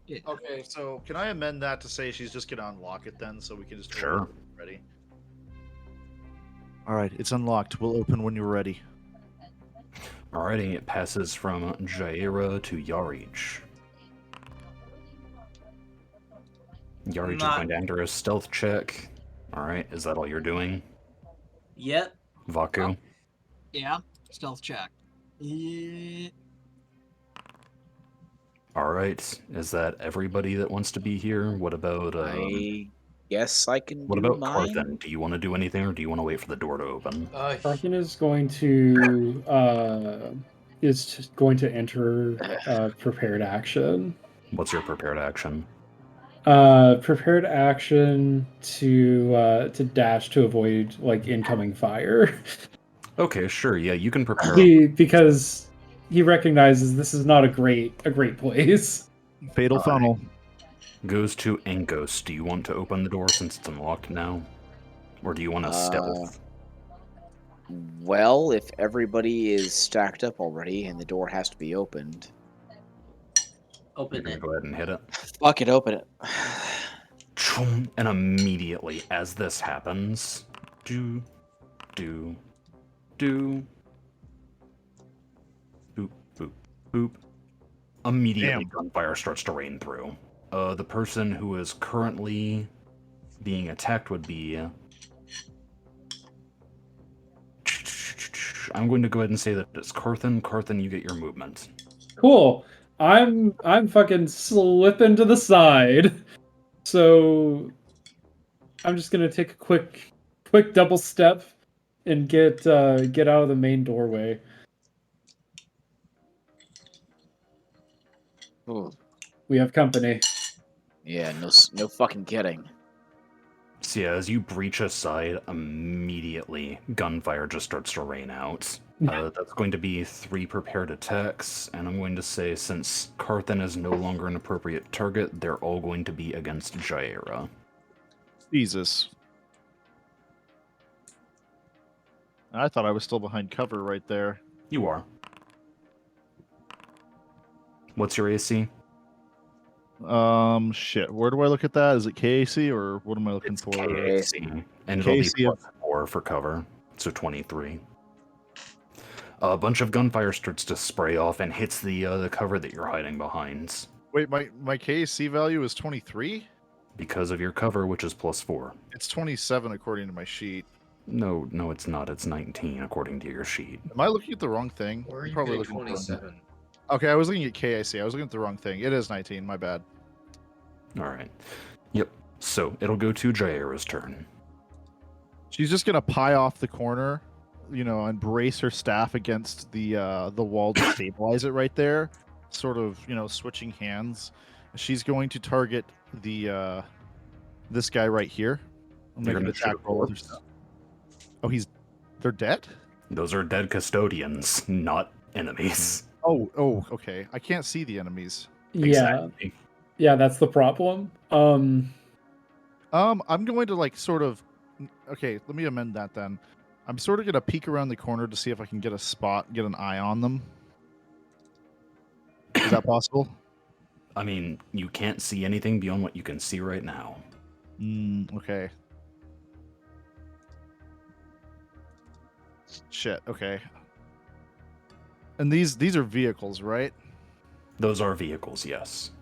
Yeah. Okay, so can I amend that to say she's just gonna unlock it then, so we can just Sure. ready. All right, it's unlocked. We'll open when you're ready. Alrighty, it passes from Jaira to Yarich. Yarich is Not- going to enter a stealth check. Alright, is that all you're doing? Yep. Vaku? Yeah, stealth check. Yeah. Alright, is that everybody that wants to be here? What about, I guess I can what do about mine. Carthen? Do you want to do anything, or do you want to wait for the door to open? Carthen is going to enter prepared action. What's your prepared action? Prepared action to dash to avoid like incoming fire. Okay, sure, yeah, you can prepare. Because he recognizes this is not a great place. Fatal Alright. funnel. Goes to Ankos. Do you want to open the door since it's unlocked now? Or do you want to stealth? Well, if everybody is stacked up already and the door has to be opened, You're Open gonna it. go ahead and hit it. fuck it, open it. And immediately, as this happens, do, boop, boop, boop. Immediately, Damn. gunfire starts to rain through. The person who is currently being attacked would be. I'm going to go ahead and say that it's Carthen. Carthen, you get your movement. Cool. I'm fucking slipping to the side. So I'm just gonna take a quick double step and get out of the main doorway. Ooh. We have company. Yeah, no fucking kidding. So yeah, as you breach aside, immediately gunfire just starts to rain out. That's going to be 3 prepared attacks, and I'm going to say since Carthen is no longer an appropriate target, they're all going to be against Jaira. Jesus. I thought I was still behind cover right there. You are. What's your AC? Shit. Where do I look at that? Is it KAC or what am I looking It's for? KAC, and it'll be KAC of- +4 for cover, so 23. A bunch of gunfire starts to spray off and hits the cover that you're hiding behind. Wait, my KAC value is 23? Because of your cover, which is +4. It's 27 according to my sheet. No, it's not. It's 19 according to your sheet. Am I looking at the wrong thing? Where are I'm you probably getting looking at the wrong- 27? Okay, I was looking at KAC. I was looking at the wrong thing. It is 19. My bad. All right. Yep. So it'll go to Jaira's turn. She's just gonna pie off the corner, and brace her staff against the wall to stabilize it right there. Sort of, switching hands. She's going to target the this guy right here. I'm You're making an gonna shoot attack a roll with her corpse? staff. Oh, they're dead? Those are dead custodians, not enemies. Oh, okay. I can't see the enemies. Yeah, Exactly. yeah, that's the problem. I'm going to like sort of. Okay, let me amend that then. I'm sort of gonna peek around the corner to see if I can get a spot, get an eye on them. Is that possible? I mean, you can't see anything beyond what you can see right now. Okay. Shit. Okay. And these are vehicles, right? Those are vehicles, yes.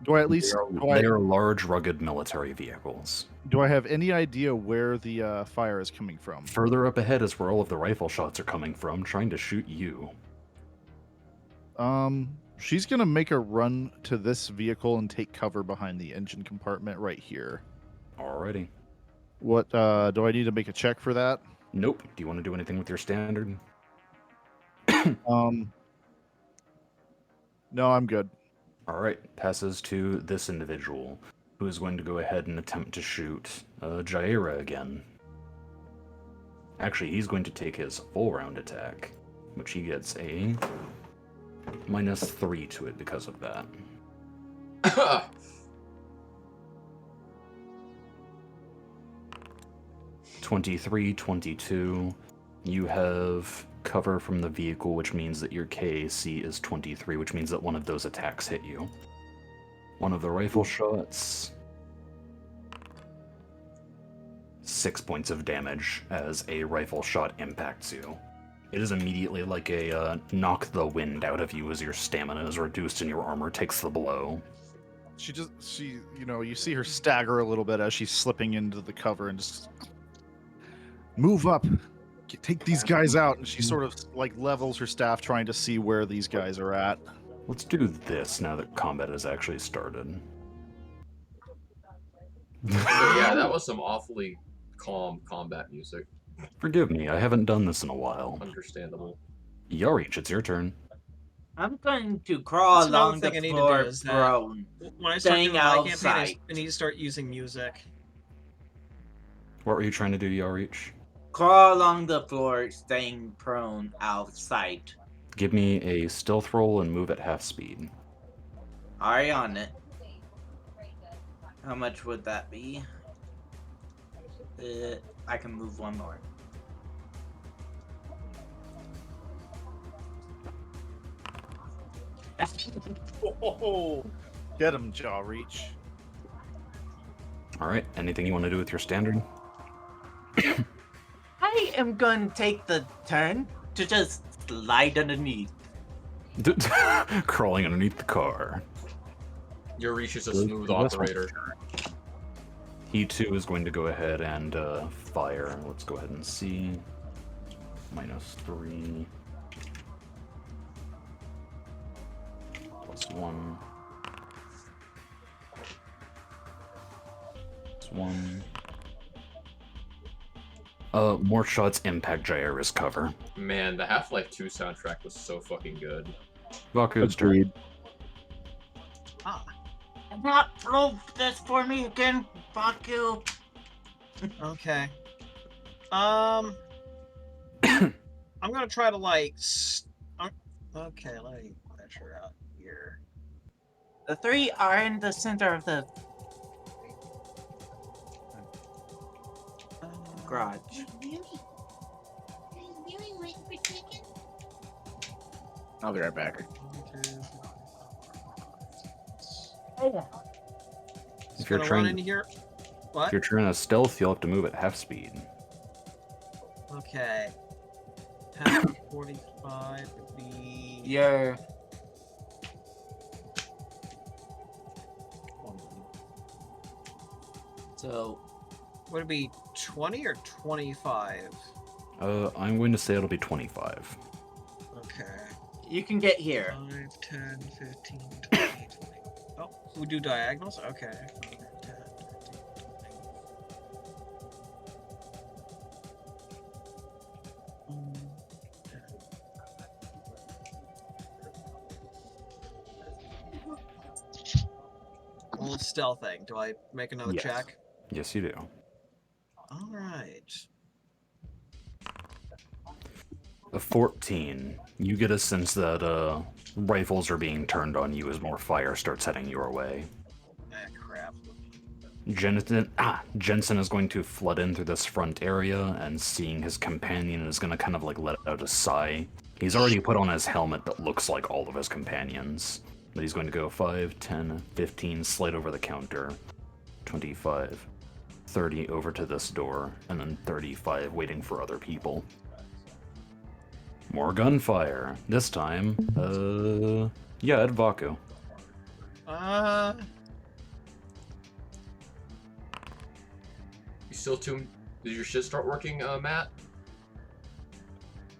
Do I at least They are large, rugged military vehicles. do I have any idea where the fire is coming from? Further up ahead is where all of the rifle shots are coming from, trying to shoot you. She's gonna make a run to this vehicle and take cover behind the engine compartment right here. Alrighty. What do I need to make a check for that? Nope. Do you want to do anything with your standard? No, I'm good. Alright, passes to this individual, who is going to go ahead and attempt to shoot Jaira again. Actually, he's going to take his full round attack, which he gets a -3 to it because of that. 23, 22. You have cover from the vehicle, which means that your KAC is 23, which means that one of those attacks hit you. One of the rifle shots, 6 points of damage as a rifle shot impacts you. It is immediately like a knock the wind out of you as your stamina is reduced and your armor takes the blow. You see her stagger a little bit as she's slipping into the cover and just move up, take these guys out. And she sort of like levels her staff, trying to see where these guys are at. Let's do this now that combat has actually started. Yeah, that was some awfully calm combat music. Forgive me, I haven't done this in a while. Understandable. Yarich, it's your turn. I'm going to crawl That's another along thing the I need to floor do is that prone. when I start staying doing my campaign, outside. I need to start using music. What were you trying to do, Yarich? Crawl along the floor, staying prone outside. Give me a stealth roll and move at half speed. Already on it. How much would that be? I can move one more. Oh, get him, Jaw Reach. Alright, anything you want to do with your standard? I am going to take the turn to just slide underneath. Crawling underneath the car. Your reach is a smooth operator. He too is going to go ahead and fire. Let's go ahead and see. -3. +1. +1. More shots impact Jaira's cover. Man, the Half-Life 2 soundtrack was so fucking good. Baku's turn. Not blow this for me again, Baku. Okay. I'm gonna try to like. Okay, let me measure out here. The three are in the center of the garage. I'll be right back. If you're Run trying, into here. What? if you're trying to stealth, you'll have to move at half speed. Okay. Half 45 would be. Yeah. So, Would it be 20 or 25? I'm going to say it'll be 25. Okay. you can get here. 5, 10, 15, 20, 20. Oh, we do diagonals? Okay. 5, 10, 15, 20. Old stealthing. Do I make another Yes. check? Yes, you do. All right. A 14. You get a sense that rifles are being turned on you as more fire starts heading your way. Ah, crap. Jensen is going to flood in through this front area, and seeing his companion is going to kind of like let out a sigh. He's already put on his helmet that looks like all of his companions. But he's going to go 5, 10, 15, slide over the counter. 25, 30 over to this door, and then 35 waiting for other people. More gunfire. This time, yeah, at Vaku. You still tuned? Did your shit start working, Matt?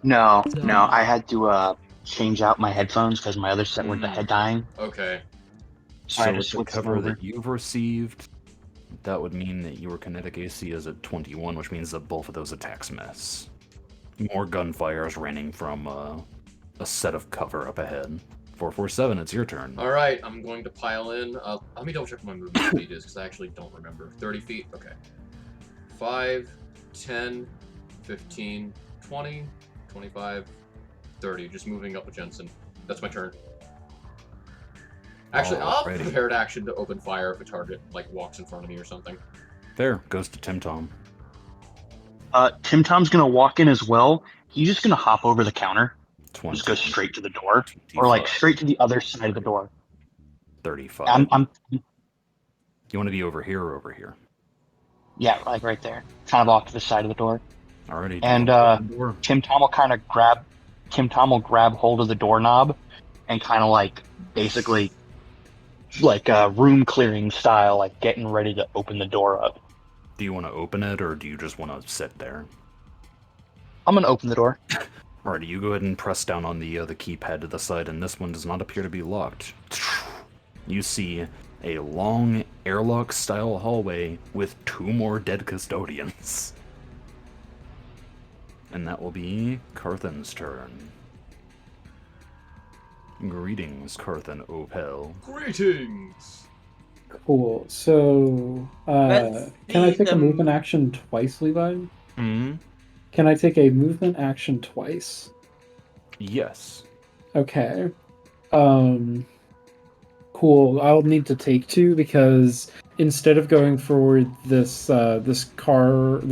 No, I had to change out my headphones because my other set were the head dying. Okay. So I had to with the switch them cover over. that you've received, that would mean that your kinetic AC is at 21, which means that both of those attacks miss. More gunfire is raining from a set of cover up ahead. 447, it's your turn. All right, I'm going to pile in. Let me double check what my movement speed is because I actually don't remember. 30 feet. Okay. 5, 10, 15, 20, 25, 30. Just moving up with Jensen. That's my turn. Actually, I'll Alrighty. prepared action to open fire if a target like walks in front of me or something. There goes to Tim Tom. Tim Tom's gonna walk in as well. He's just gonna hop over the counter. 20, Just go straight to the door, 25, or like straight to the other side of the door. 35. I'm You want to be over here or over here? yeah, like right there, kind of off to the side of the door. Alrighty. And door. Tim Tom will kind of grab hold of the doorknob, and kind of like basically like room clearing style, like getting ready to open the door up. Do you want to open it or do you just want to sit there? I'm gonna open the door. Alrighty, you go ahead and press down on the keypad to the side, and this one does not appear to be locked. You see a long airlock-style hallway with 2 more dead custodians. And that will be Carthen's turn. Greetings, Carthen Opel. Greetings! Cool. So, Let's can I see take a them- movement action twice, Levi? Hmm? Can I take a movement action twice? Yes. Okay. Cool. I'll need to take 2 because instead of going for this this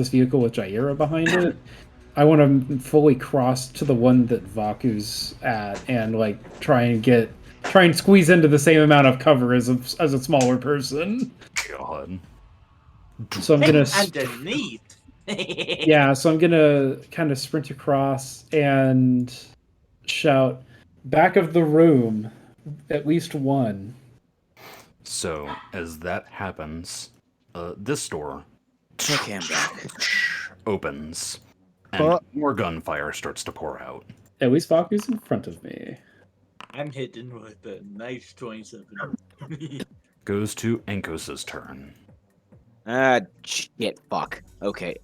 vehicle with Jaira behind it, I want to fully cross to the one that Vaku's at and like try and squeeze into the same amount of cover as a smaller person. God. So I'm gonna underneath. yeah, so I'm gonna kind of sprint across and shout, "Back of the room, at least one." So, as that happens, this door Okay, I'm back. opens, and more gunfire starts to pour out. At least Vaku's in front of me. I'm hitting with a nice 27. Goes to Enkos's turn. Shit, fuck. Okay,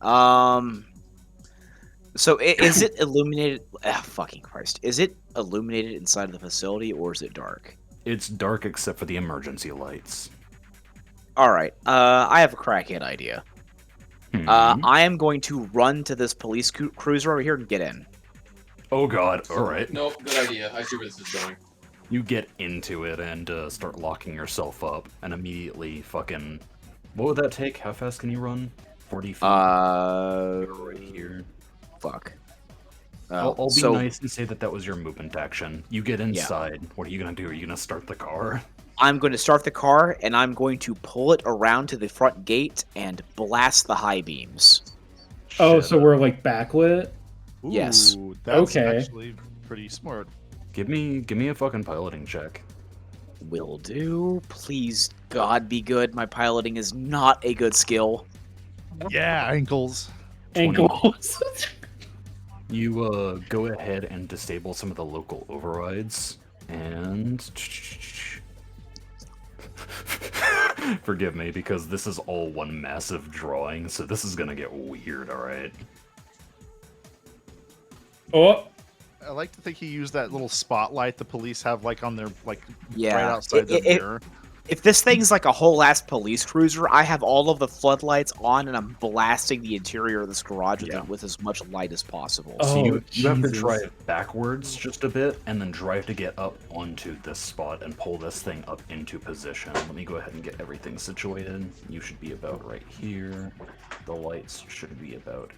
so is it illuminated? Fucking Christ. Is it illuminated inside of the facility, or is it dark? It's dark except for the emergency lights. Alright, I have a crackhead idea. I am going to run to this police cruiser over here and get in. Oh god, alright. Nope, good idea. I see where this is going. You get into it and start locking yourself up, and immediately fucking... What would that take? How fast can you run? 40 feet? Right here. Fuck. I'll be nice and say that was your movement action. You get inside. Yeah. What are you gonna do? Are you gonna start the car? I'm going to start the car, and I'm going to pull it around to the front gate and blast the high beams. Oh, so we're like backlit? Ooh, Yes. That's Okay. actually pretty smart. Give me a fucking piloting check. Will do. Please, God, be good. My piloting is not a good skill. Yeah, ankles. Ankles. You go ahead and disable some of the local overrides, and forgive me because this is all one massive drawing, so this is gonna get weird. All right. Oh. I like to think he used that little spotlight the police have, like on their right Yeah. outside the mirror. If this thing's like a whole ass police cruiser, I have all of the floodlights on and I'm blasting the interior of this garage with as much light as possible. So Oh, you have to Jesus. drive backwards just a bit, and then drive to get up onto this spot and pull this thing up into position. Let me go ahead and get everything situated. You should be about right here. The lights should be about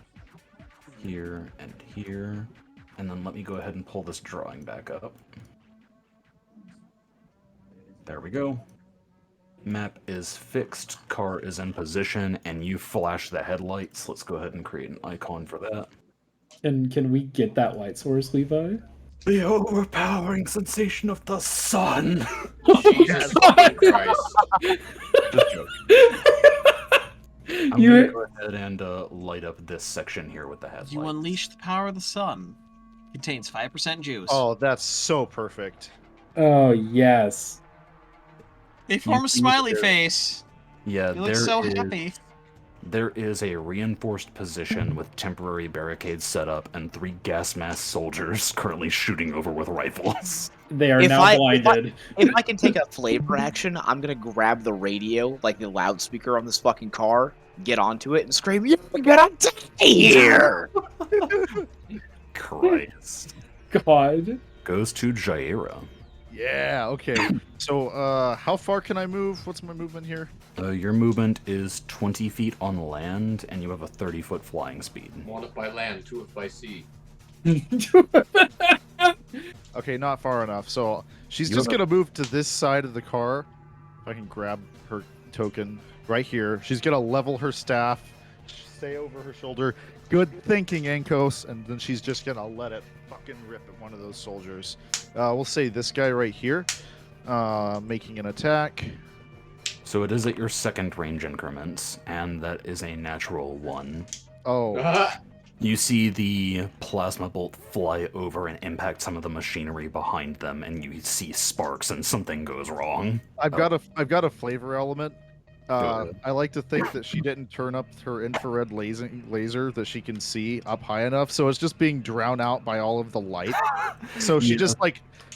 here and here. And then let me go ahead and pull this drawing back up. There we go. Map is fixed, car is in position, and you flash the headlights. Let's go ahead and create an icon for that. And can we get that light source, Levi? The overpowering sensation of the sun! Jesus fucking Christ. Just joking. I'm You- gonna go ahead and light up this section here with the headlights. You unleash the power of the sun. Contains 5% juice. Oh, that's so perfect. Oh, yes. They form a see smiley there- face. Yeah, You look so happy. There is a reinforced position with temporary barricades set up and 3 gas mask soldiers currently shooting over with rifles. They are If now I- blinded. If I can take a flavor action, I'm gonna grab the radio, like the loudspeaker on this fucking car, get onto it, and scream, "You get out of here!" Christ. God. Goes to Jaira. Yeah, okay. So, how far can I move? What's my movement here? Your movement is 20 feet on land, and you have a 30-foot flying speed. 1 if by land, 2 if by sea. Okay, not far enough. So, she's You just have gonna move to this side of the car. If I can grab her token right here. She's gonna level her staff, stay over her shoulder. Good thinking, Ankos. And then she's just gonna let it fucking rip at one of those soldiers. We'll say this guy right here, making an attack. So it is at your second range increments, and that is a natural 1. Oh, You see the plasma bolt fly over and impact some of the machinery behind them, and you see sparks, and something goes wrong. I've got a flavor element. ahead. I like to think that she didn't turn up her infrared laser that she can see up high enough, so it's just being drowned out by all of the light. So she Yeah. just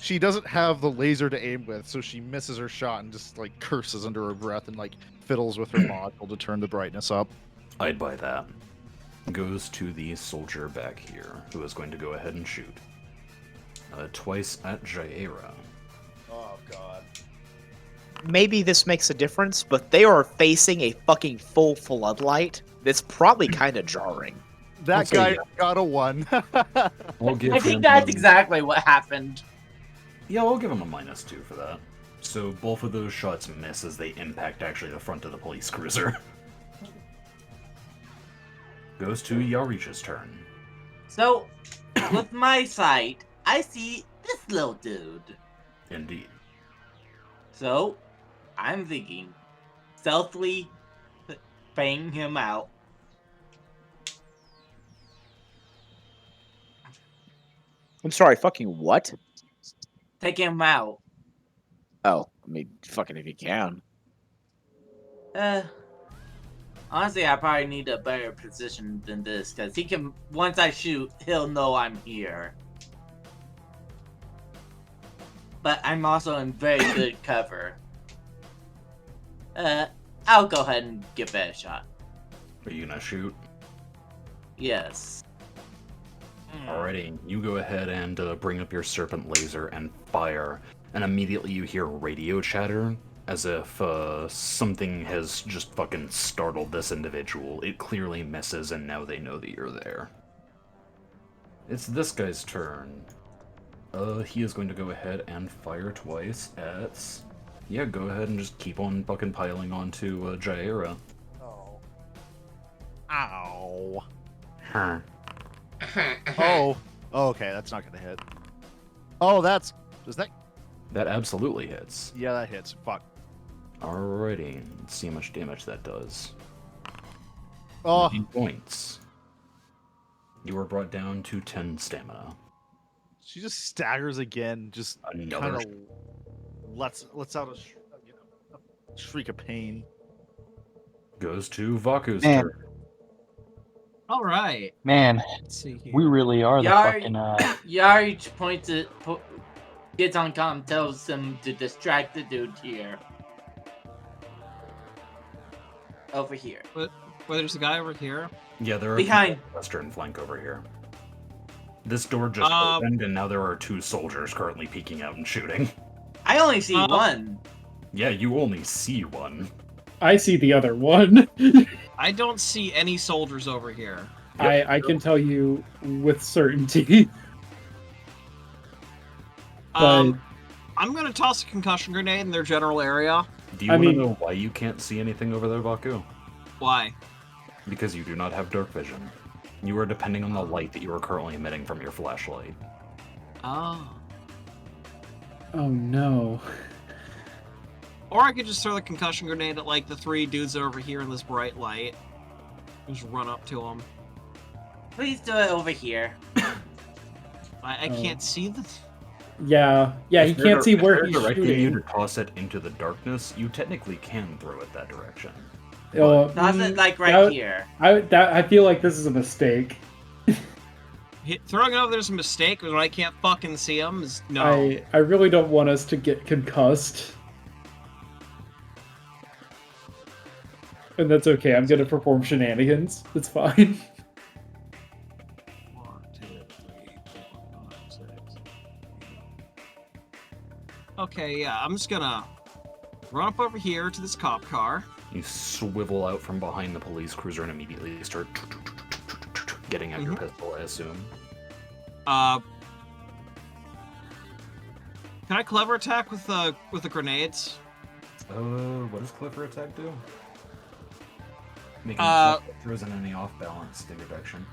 she doesn't have the laser to aim with, so she misses her shot and just like curses under her breath and like fiddles with her module to turn the brightness up. I'd buy that. Goes to the soldier back here, who is going to go ahead and shoot. Twice at Jaira. Oh god. Maybe this makes a difference, but they are facing a fucking full floodlight. That's probably kind of jarring. That say guy yeah. got a 1. I'll give I him, think that's exactly what happened. Yeah, I'll give him a -2 for that. So both of those shots miss as they impact actually the front of the police cruiser. Goes to Yarich's turn. So, with my sight, I see this little dude. Indeed. So, I'm thinking, stealthily bang him out. I'm sorry, fucking what? Take him out. Oh, I mean, fucking if you can. Honestly, I probably need a better position than this, because he can, once I shoot, he'll know I'm here. But I'm also in very good cover. I'll go ahead and give it a shot. Are you gonna shoot? Yes. Alrighty, you go ahead and bring up your serpent laser and fire, and immediately you hear radio chatter, as if something has just fucking startled this individual. It clearly misses, and now they know that you're there. It's this guy's turn. He is going to go ahead and fire twice at... Yeah, go ahead and just keep on fucking piling onto Jaira. Oh. Ow. Huh. Oh. Okay, that's not gonna hit. Oh, does that? That absolutely hits. Yeah, that hits. Fuck. Alrighty, let's see how much damage that does. Oh. 9 points. You are brought down to 10 stamina. She just staggers again, just Another kind of lets out a shriek of pain. Goes to Vaku's Man. turn. All right. Man, Let's see here. we really are the Yar- fucking Yarich gets on comm, tells him to distract the dude here. over here. But there's a guy over here. Yeah, there are Behind. people on the western flank over here. This door just Um, opened, and now there are 2 soldiers currently peeking out and shooting. I only see one. Yeah, you only see one. I see the other one. I don't see any soldiers over here. I can tell you with certainty. But I'm gonna toss a concussion grenade in their general area. Do you want to know why you can't see anything over there, Baku? Why? Because you do not have dark vision. You are depending on the light that you are currently emitting from your flashlight. Oh. Oh no. Or I could just throw the concussion grenade at like the 3 dudes that are over here in this bright light. Just run up to them. Please do it over here. I can't see the. Yeah, he can't see where he's directing shooting. you to toss it into the darkness, you technically can throw it that direction. Toss it like right here. I feel like this is a mistake. Throwing it over there's a mistake when I can't fucking see them is no. I really don't want us to get concussed. And that's okay, I'm gonna perform shenanigans. It's fine. 1, 2, 3, 4, 5, 6. Okay, yeah, I'm just gonna run up over here to this cop car. You swivel out from behind the police cruiser and immediately start getting out your pistol, I assume. Can I clever attack with the grenades? What does clever attack do? Making throws in any off balance direction.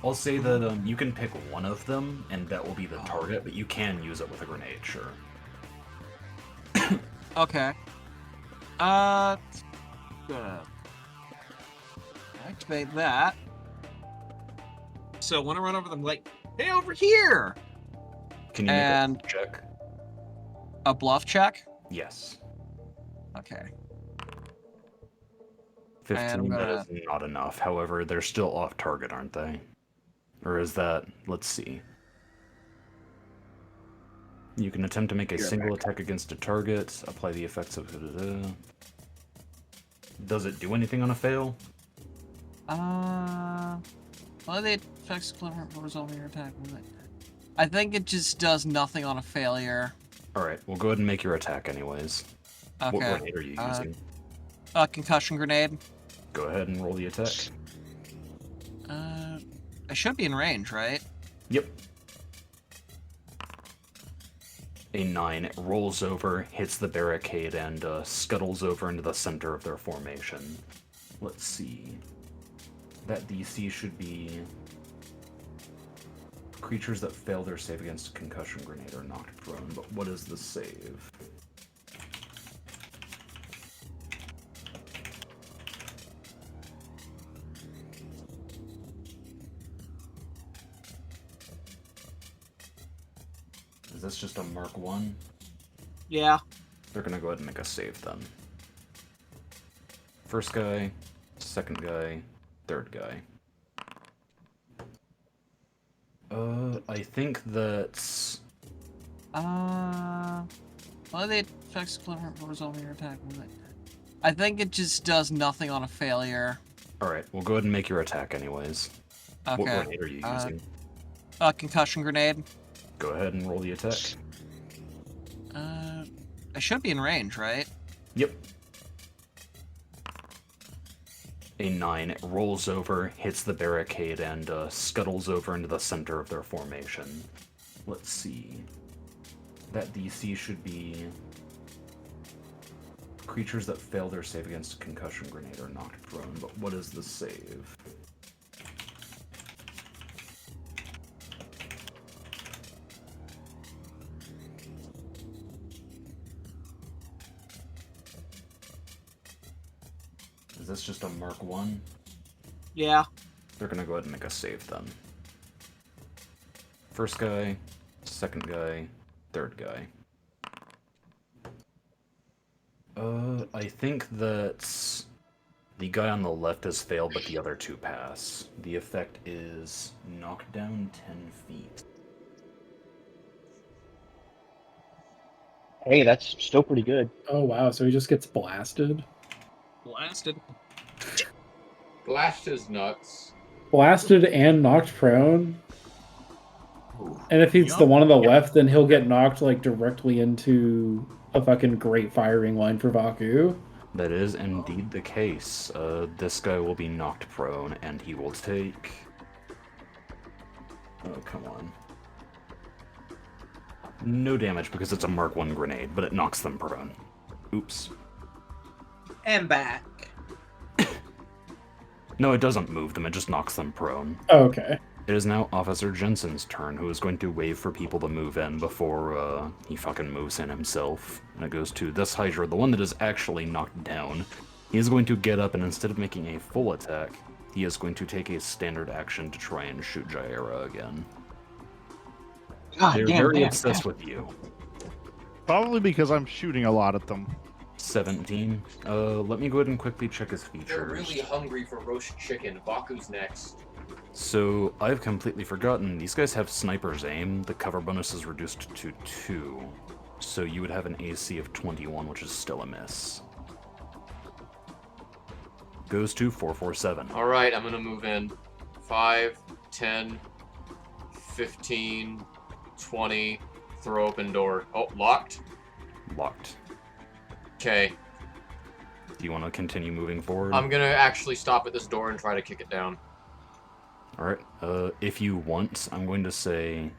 I'll say that you can pick one of them, and that will be the target, but you can use it with a grenade, sure. Okay. Gonna activate that. So when I run over them, like, hey, over here! Can you make a check? A bluff check? Yes. Okay. 15, that is not enough. However, they're still off target, aren't they? Or is that... Let's see. You can attempt to make a single attack against a target, apply the effects of... Does it do anything on a fail? Well, the effects clever for resolving your attack. I think it just does nothing on a failure. Alright, we'll go ahead and make your attack anyways. Okay. What grenade are you using? Concussion grenade. Go ahead and roll the attack. I should be in range, right? Yep. A 9. It rolls over, hits the barricade, and scuttles over into the center of their formation. Let's see. That DC should be... Creatures that fail their save against a concussion grenade are knocked prone, but what is the save? Is this just a Mark 1? Yeah. They're gonna go ahead and make a save then. First guy, second guy, third guy. I think that's... Well, the effects clever for resolving your attack. I think it just does nothing on a failure. Alright, we'll go ahead and make your attack anyways. Okay. What grenade are you using? Concussion grenade. Go ahead and roll the attack. I should be in range, right? Yep. A 9. It rolls over, hits the barricade, and scuttles over into the center of their formation. Let's see. That DC should be... Creatures that fail their save against a concussion grenade are knocked prone, but what is the save? Is this just a Mark 1? Yeah. They're gonna go ahead and make a save then. First guy, second guy, third guy. I think that the guy on the left has failed, but the other 2 pass. The effect is knocked down 10 feet. Hey, that's still pretty good. Oh wow, so he just gets blasted? Blasted. Blast his nuts. Blasted and knocked prone. And if he's the one on the left, then he'll get knocked like directly into a fucking great firing line for Vaku. That is indeed the case. This guy will be knocked prone, and he will take... Oh, come on. No damage because it's a Mark 1 grenade, but it knocks them prone. Oops. And back. No, it doesn't move them, it just knocks them prone. Okay. It is now Officer Jensen's turn, who is going to wait for people to move in before he fucking moves in himself. And it goes to this Hydra, the one that is actually knocked down. He is going to get up, and instead of making a full attack, he is going to take a standard action to try and shoot Jaira again. They're very obsessed with you. Probably because I'm shooting a lot at them. 17. Let me go ahead and quickly check his They're features. really hungry for roast chicken. Baku's next. So, I've completely forgotten, these guys have sniper's aim. The cover bonus is reduced to 2. So you would have an AC of 21, which is still a miss. Goes to 447. Alright, I'm gonna move in. 5, 10, 15, 20. Throw open door. Oh, locked? Locked. Okay. Do you want to continue moving forward? I'm gonna actually stop at this door and try to kick it down. Alright, if you want, I'm going to say,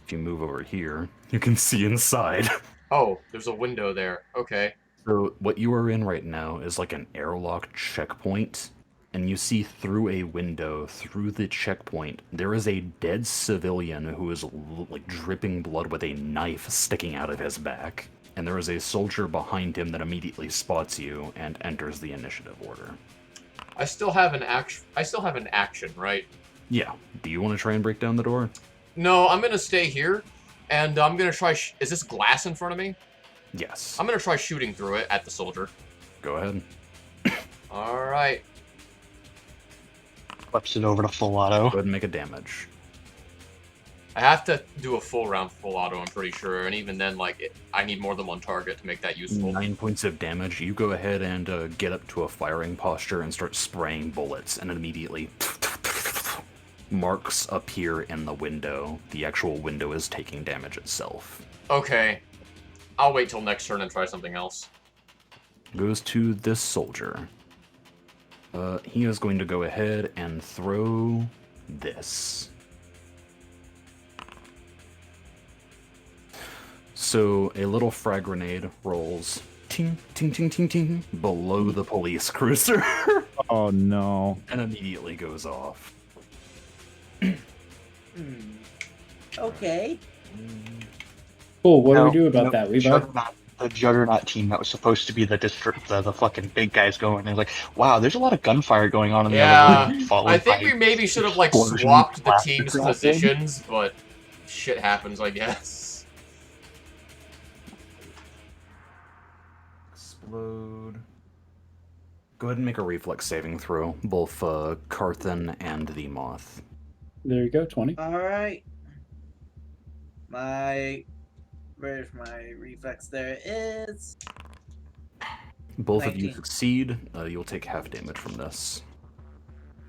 if you move over here, you can see inside. Oh, there's a window there. Okay. So, what you are in right now is like an airlock checkpoint, and you see through a window, through the checkpoint, there is a dead civilian who is like dripping blood with a knife sticking out of his back. And there is a soldier behind him that immediately spots you and enters the initiative order. I still have an action, right? Yeah. Do you want to try and break down the door? No, I'm gonna stay here, and I'm gonna try. Is this glass in front of me? Yes. I'm gonna try shooting through it at the soldier. Go ahead. All right. Flips it over to full auto. Go ahead and make a damage. I have to do a full round full auto, I'm pretty sure, and even then, I need more than one target to make that useful. 9 points of damage. You go ahead and get up to a firing posture and start spraying bullets, and immediately marks appear in the window. The actual window is taking damage itself. Okay. I'll wait till next turn and try something else. Goes to this soldier. He is going to go ahead and throw this. So a little frag grenade rolls ting, ting, ting, ting, ting, below the police cruiser. Oh no. And immediately goes off. Okay. Cool, what do we No, do about no, that? We've the Juggernaut team that was supposed to be the fucking big guys going. And like, wow, there's a lot of gunfire going on in the Yeah, other room. followed I think by we maybe should have explosions, swapped the blaster team's dropping. positions, but shit happens, I guess. Explode. Go ahead and make a reflex saving throw, both Carthan and the Moth. There you go, 20. Alright. Where's my reflex? There it is. Both of you 19. succeed. You'll take half damage from this.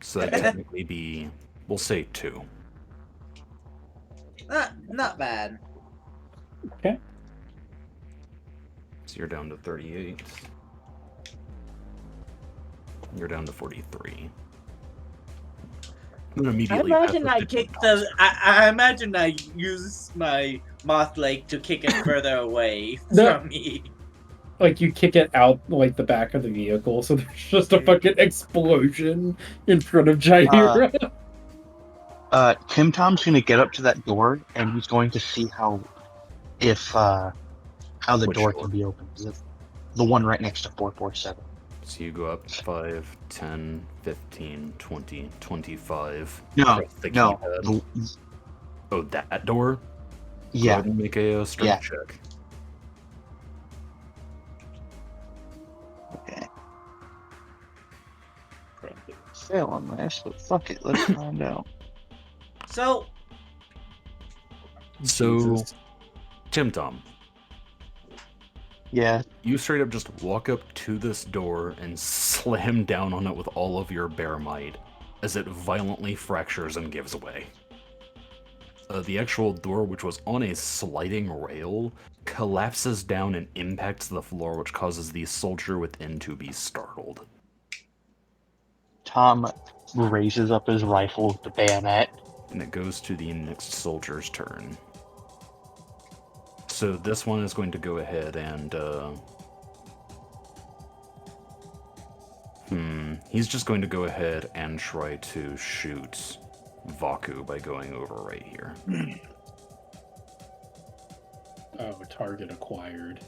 So that technically be, we'll say 2. Not bad. Okay. So you're down to 38. You're down to 43. And I immediately imagine after I 15 kick the. I imagine I use my moth leg to kick it further away from me. Like, you kick it out, like, the back of the vehicle, so there's just a fucking explosion in front of Jaira. Tim Tom's gonna get up to that door and he's going to see how the Which door door? can be opened. Is it the one right next to 447? So you go up 5, 10, 15, 20, 25. No, Press the no. keypad. Oh, that door? Go Yeah, ahead and make a strength Yeah. check. okay. Fail on this, but fuck it, let's find out. So So, Jesus. Tim Tom, Yeah. You straight up just walk up to this door and slam down on it with all of your bear might as it violently fractures and gives away. The actual door, which was on a sliding rail, collapses down and impacts the floor, which causes the soldier within to be startled. Tom raises up his rifle with the bayonet. And it goes to the next soldier's turn. So this one is going to go ahead and, he's just going to go ahead and try to shoot Vaku by going over right here. Oh, target acquired.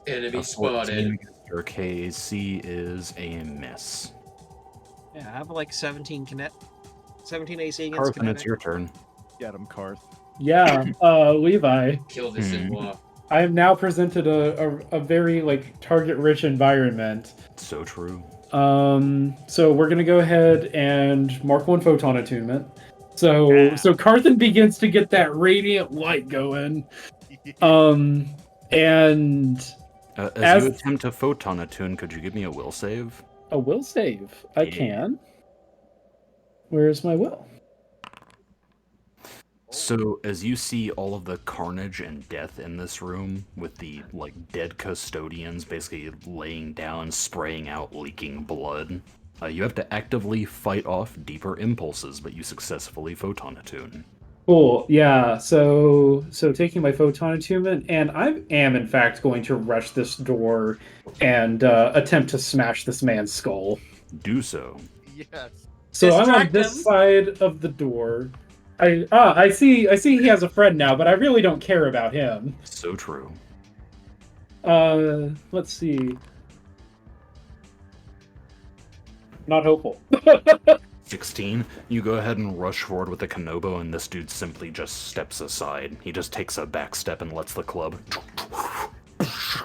Enemy A 14 spotted. against your KC is a miss. Yeah, I have like 17 AC against Carthen, kinetic. it's your turn. Get him, Karth. Yeah, Levi. Kill this Inwa. I have now presented a very like target-rich environment. So true. So we're gonna go ahead and mark one photon attunement. So Carthen begins to get that radiant light going. And As you attempt to photon attune, could you give me a will save? a will save. I can. Where's my will? So, as you see all of the carnage and death in this room, with the, like, dead custodians basically laying down, spraying out, leaking blood, you have to actively fight off deeper impulses, but you successfully photon attune. Cool. Yeah. So taking my photon attunement, and I am in fact going to rush this door and attempt to smash this man's skull. Do so. Yes. So I'm on Distract this him. side of the door. I see he has a friend now, but I really don't care about him. So true. Let's see. Not hopeful. 16, you go ahead and rush forward with the Kanobo, and this dude simply just steps aside. He just takes a back step and lets the club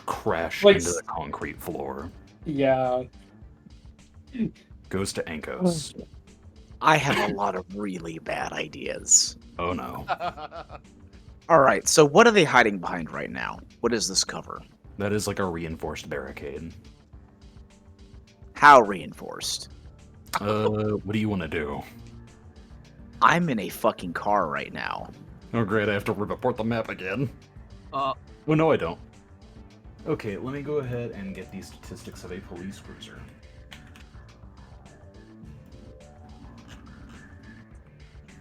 crash Like, into the concrete floor. Yeah. Goes to Ankos. I have a lot of really bad ideas. Oh no. All right, so what are they hiding behind right now? What is this cover? That is like a reinforced barricade. How reinforced? What do you want to do? I'm in a fucking car right now. Oh great, I have to report the map again. Well, no I don't. Okay, let me go ahead and get the statistics of a police cruiser.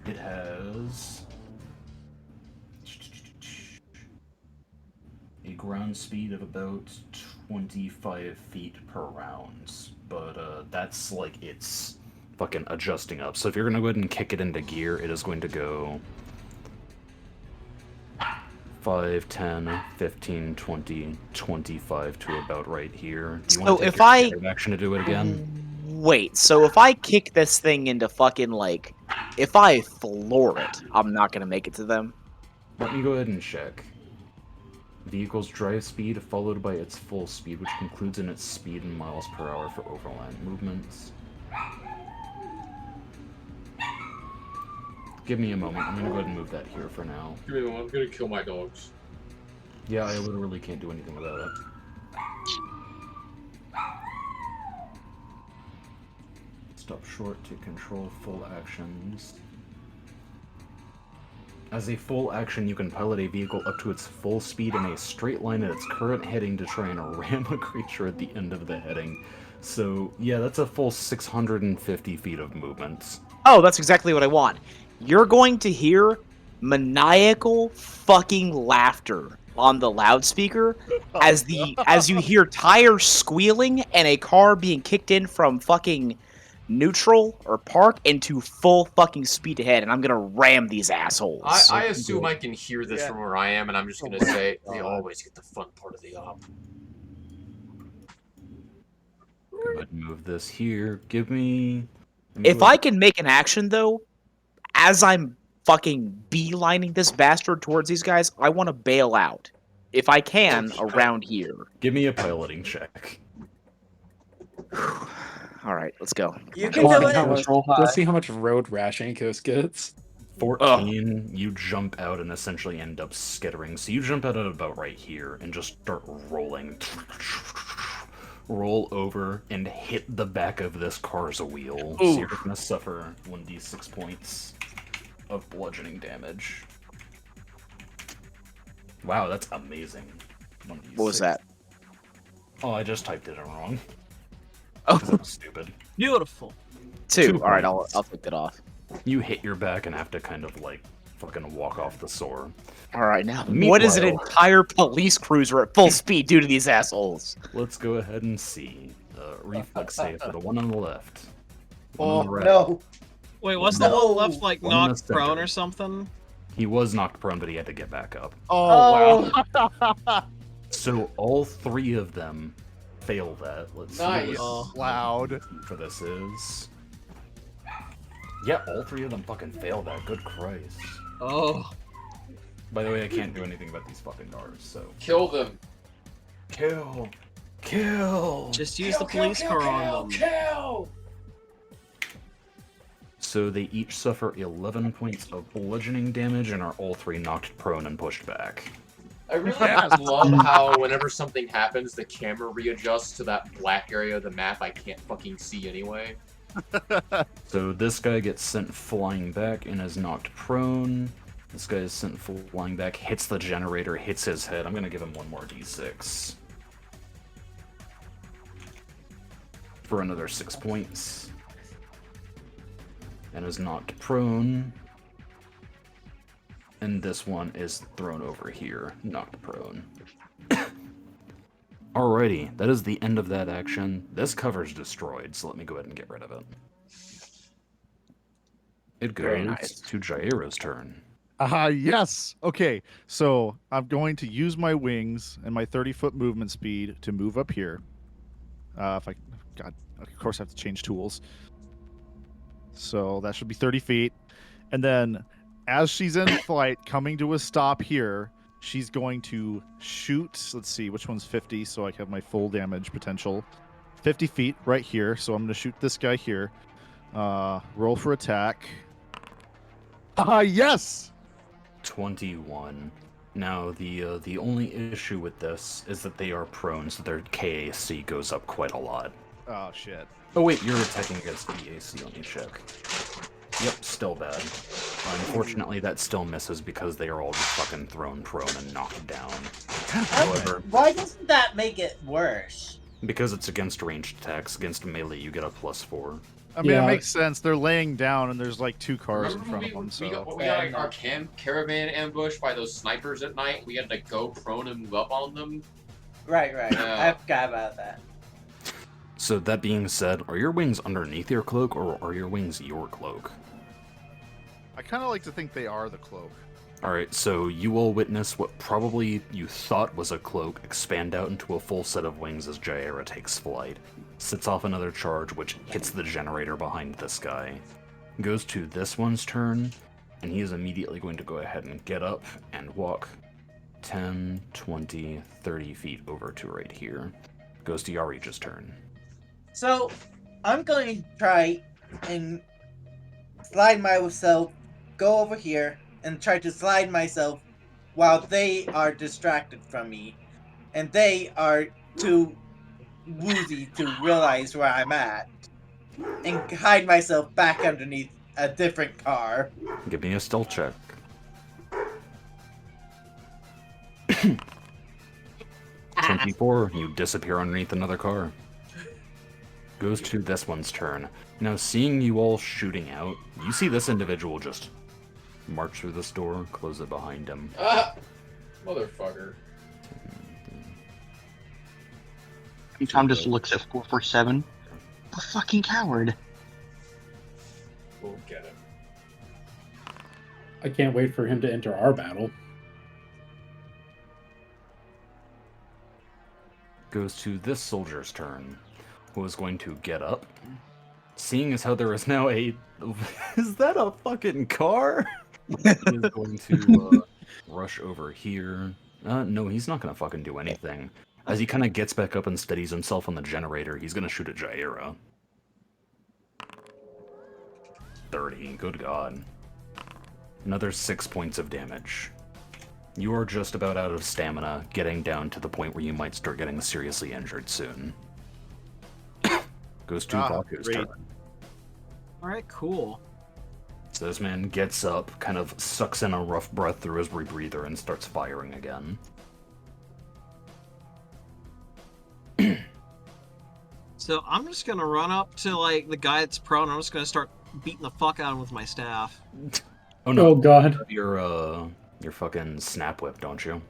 It has a ground speed of about 25 feet per round, but that's like it's fucking adjusting up. So if you're gonna go ahead and kick it into gear, it is going to go 5, 10, 15, 20, 25 to about right here. Do you want So to take if your I standard action to do it again? Wait, so if I kick this thing into fucking like, if I floor it, I'm not gonna make it to them. Let me go ahead and check. Vehicle's drive speed followed by its full speed, which concludes in its speed in miles per hour for overland movements. Give me a moment. I'm gonna go ahead and move that here for now. Give me one. I'm gonna kill my dogs. Yeah, I literally can't do anything about it. Stop short to control full actions. As a full action, you can pilot a vehicle up to its full speed in a straight line at its current heading to try and ram a creature at the end of the heading. So, yeah, that's a full 650 feet of movement. Oh, that's exactly what I want. You're going to hear maniacal fucking laughter on the loudspeaker as you hear tires squealing and a car being kicked in from fucking neutral or park into full fucking speed ahead, and I'm gonna ram these assholes. I assume I can hear this from where I am, and I'm just gonna say they always get the fun part of the op. Go ahead and move this here. Give me... If I can make an action though, as I'm fucking beelining this bastard towards these guys, I want to bail out. If I can, around here. Give me a piloting check. All right, let's go. You can do it. Let's see how much road rash Ankos gets. 14, you jump out and essentially end up skittering. So you jump out at about right here and just start rolling. Roll over and hit the back of this car's wheel. Ooh. So you're going to suffer 1d6 points of bludgeoning damage. Wow, that's amazing. 1d6. What was that? Oh, I just typed it in wrong. Oh, That was stupid. Beautiful. two. All right, points. I'll take that off. You hit your back and have to kind of like fucking walk off the sword. All right, now what is an Meanwhile- entire police cruiser at full speed due to these assholes? Let's go ahead and see. Reflex save for the one on the left. One Oh on the right. no! Wait, was the one left like One in the knocked prone center. or something? He was knocked prone, but he had to get back up. Oh, wow. So all three of them fail that. Let's see Nice. what Loud. for this is. Yeah, all three of them fucking fail that. Good Christ. Oh. By the way, I can't do anything about these fucking guards, so. Kill them. Kill! Kill! Just use the police car on them. Kill! So they each suffer 11 points of bludgeoning damage and are all three knocked prone and pushed back. I really love how whenever something happens, the camera readjusts to that black area of the map I can't fucking see anyway. So this guy gets sent flying back and is knocked prone. This guy is sent flying back, hits the generator, hits his head. I'm gonna give him one more d6. For another 6 points. And is knocked prone. And this one is thrown over here, knocked prone. Alrighty, that is the end of that action. This cover's destroyed, so let me go ahead and get rid of it. It Very goes nice. to Jairo's turn. Yes. Okay. So I'm going to use my wings and my 30-foot movement speed to move up here. God, of course I have to change tools. So that should be 30 feet. And then as she's in flight, coming to a stop here, she's going to shoot. Let's see, which one's 50 so I have my full damage potential. 50 feet right here. So I'm going to shoot this guy here. Roll for attack. Yes! 21. Now, the only issue with this is that they are prone, so their KAC goes up quite a lot. Oh, shit. Oh wait, you're attacking against BAC, let me check. Yep, still bad. Unfortunately, that still misses because they are all just fucking thrown prone and knocked down. However, Why doesn't that make it worse? because it's against ranged attacks, against melee, you get a +4. I mean, Yeah. it makes sense. They're laying down, and there's like two cars in Remember front when of them. So we got like, our caravan ambush by those snipers at night? We had to go prone and move up on them. Right. Yeah. I forgot about that. So that being said, are your wings underneath your cloak, or are your wings your cloak? I kind of like to think they are the cloak. Alright, so you will witness what probably you thought was a cloak expand out into a full set of wings as Jaira takes flight. Sets off another charge, which hits the generator behind this guy. Goes to this one's turn, and he is immediately going to go ahead and get up and walk 10, 20, 30 feet over to right here. Goes to Yarich's turn. So, I'm going to try and slide myself, go over here, and try to slide myself while they are distracted from me. And they are too woozy to realize where I'm at. And hide myself back underneath a different car. Give me a stealth check. 24, you disappear underneath another car. Goes to this one's turn. Now, seeing you all shooting out, you see this individual just march through this door, close it behind him. Ah! Motherfucker. Tom just looks at 447. A fucking coward. We'll get him. I can't wait for him to enter our battle. Goes to this soldier's turn, who is going to get up. Seeing as how there is now a... Is that a fucking car? He is going to rush over here. No, he's not going to fucking do anything. As he kind of gets back up and steadies himself on the generator, he's going to shoot at Jaira. 30, good god. Another 6 points of damage. You are just about out of stamina, getting down to the point where you might start getting seriously injured soon. Goes to Baku's great. turn. Alright, cool. So this man gets up, kind of sucks in a rough breath through his rebreather, and starts firing again. So I'm just gonna run up to like the guy that's prone. I'm just gonna start beating the fuck out of him with my staff. Oh no! Oh god. Your fucking snap whip, don't you?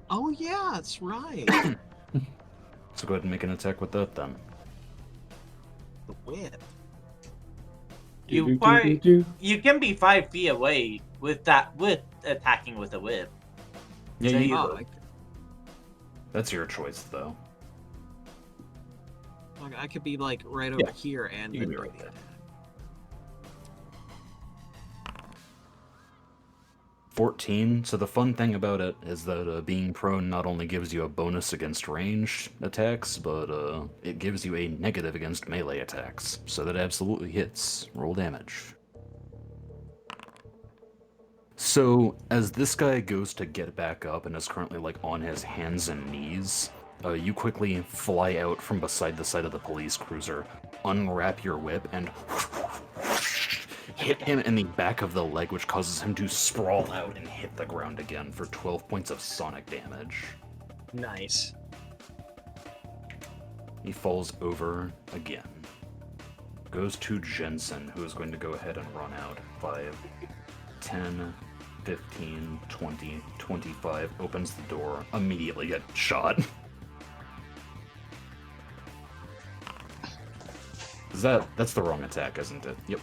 Oh yeah, that's right. So go ahead and make an attack with that then. The whip. You can be 5 feet away with attacking with a whip. Yeah, So you you- Oh, could. That's your choice, though. I could be like right over Yeah, here and you then can be do right the there. attack. 14. So the fun thing about it is that being prone not only gives you a bonus against ranged attacks, but it gives you a negative against melee attacks. So that absolutely hits. Roll damage. So as this guy goes to get back up and is currently like on his hands and knees, you quickly fly out from beside the side of the police cruiser, unwrap your whip, and hit him in the back of the leg, which causes him to sprawl out and hit the ground again for 12 points of sonic damage. Nice. He falls over again. Goes to Jensen, who is going to go ahead and run out. 5, 10, 15, 20, 25, opens the door, immediately get shot. That's the wrong attack, isn't it? Yep.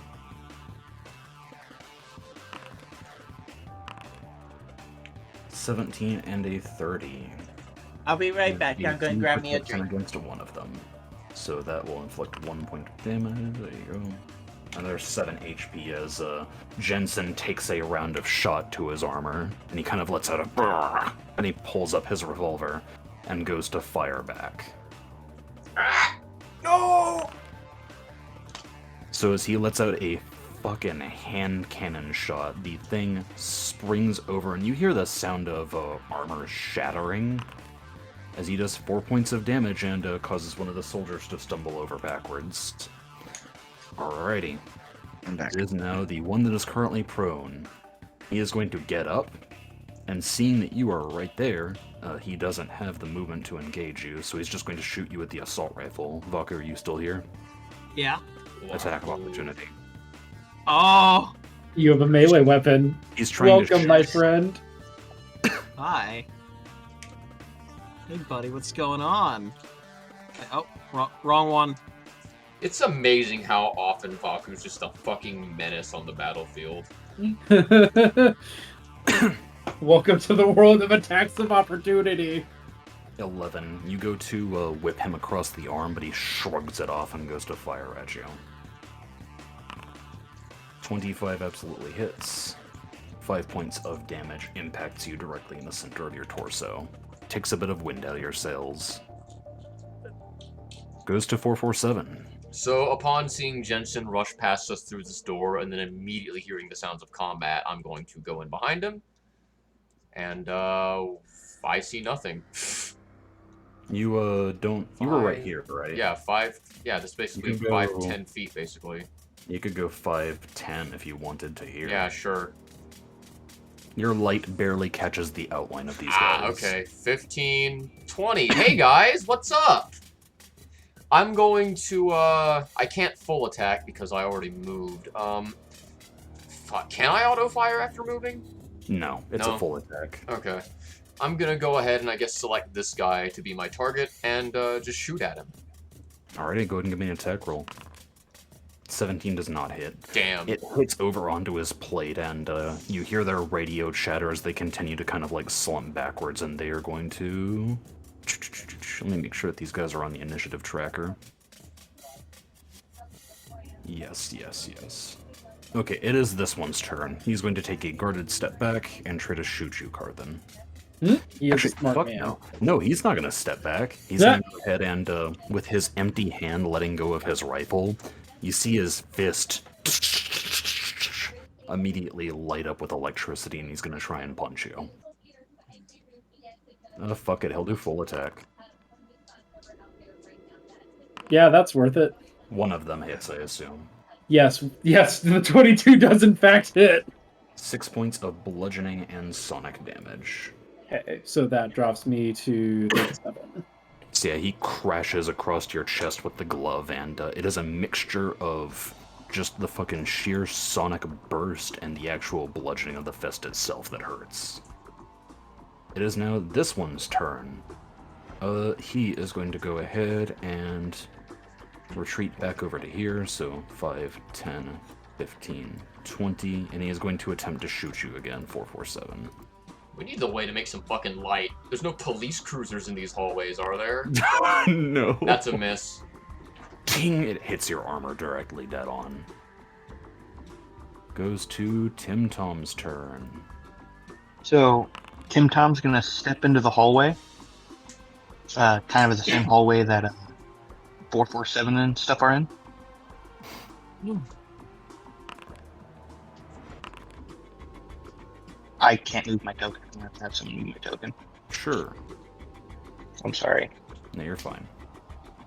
$17 and a 30. I'll be right back. You I'm going to do grab me a protection drink. against one of them. So that will inflict 1 point of damage. There you go. Another 7 HP as Jensen takes a round of shot to his armor, and he kind of lets out a brrr, and he pulls up his revolver and goes to fire back. No! So as he lets out a fucking hand cannon shot, the thing springs over, and you hear the sound of armor shattering as he does 4 points of damage and causes one of the soldiers to stumble over backwards. Alrighty. I'm back. It is now the one that is currently prone. He is going to get up, and seeing that you are right there, he doesn't have the movement to engage you, so he's just going to shoot you with the assault rifle. Valka, are you still here? Yeah. Attack of opportunity. Oh. You have a melee weapon. He's trying Welcome, to my friend. Hi. Hey, buddy, what's going on? Oh, wrong one. It's amazing how often Baku's just a fucking menace on the battlefield. Welcome to the world of attacks of opportunity. 11. You go to whip him across the arm, but he shrugs it off and goes to fire at you. 25 absolutely hits. 5 points of damage impacts you directly in the center of your torso. Takes a bit of wind out of your sails. Goes to 447. So upon seeing Jensen rush past us through this door and then immediately hearing the sounds of combat, I'm going to go in behind him. And I see nothing. You don't. You were right here, right? Yeah, 5. Yeah, that's basically You can 5, go- 10 feet, basically. You could go 5, 10 if you wanted to here. Yeah, sure. Your light barely catches the outline of these Ah, guys. okay. 15, 20. Hey guys, what's up? I'm going to, I can't full attack because I already moved. Fuck, can I auto fire after moving? No, it's No? a full attack. Okay. I'm gonna go ahead and I guess select this guy to be my target and just shoot at him. Alrighty, go ahead and give me an attack roll. 17 does not hit. Damn. It hits over onto his plate, and you hear their radio chatter as they continue to kind of like slump backwards, and they are going to... Let me make sure that these guys are on the initiative tracker. Yes, yes, yes. Okay, it is this one's turn. He's going to take a guarded step back and try to shoot you, Carthen. He is Actually, a smart fuck man. no. No, he's not going to step back. He's Yeah. going to go ahead and, with his empty hand letting go of his rifle, you see his fist immediately light up with electricity, and he's gonna try and punch you. Fuck it, he'll do full attack. Yeah, that's worth it. One of them hits, I assume. Yes, the 22 does in fact hit. 6 points of bludgeoning and sonic damage. Okay, so that drops me to 37. So yeah, he crashes across your chest with the glove, and it is a mixture of just the fucking sheer sonic burst and the actual bludgeoning of the fist itself that hurts. It is now this one's turn. He is going to go ahead and retreat back over to here, so 5, 10, 15, 20, and he is going to attempt to shoot you again, 447. We need a way to make some fucking light. There's no police cruisers in these hallways, are there? No. That's a miss. Ding! It hits your armor directly dead on. Goes to Tim Tom's turn. So, Tim Tom's gonna step into the hallway, kind of the same hallway that 447 and stuff are in. I can't move my token. I have to have someone move my token. Sure. I'm sorry. No, you're fine.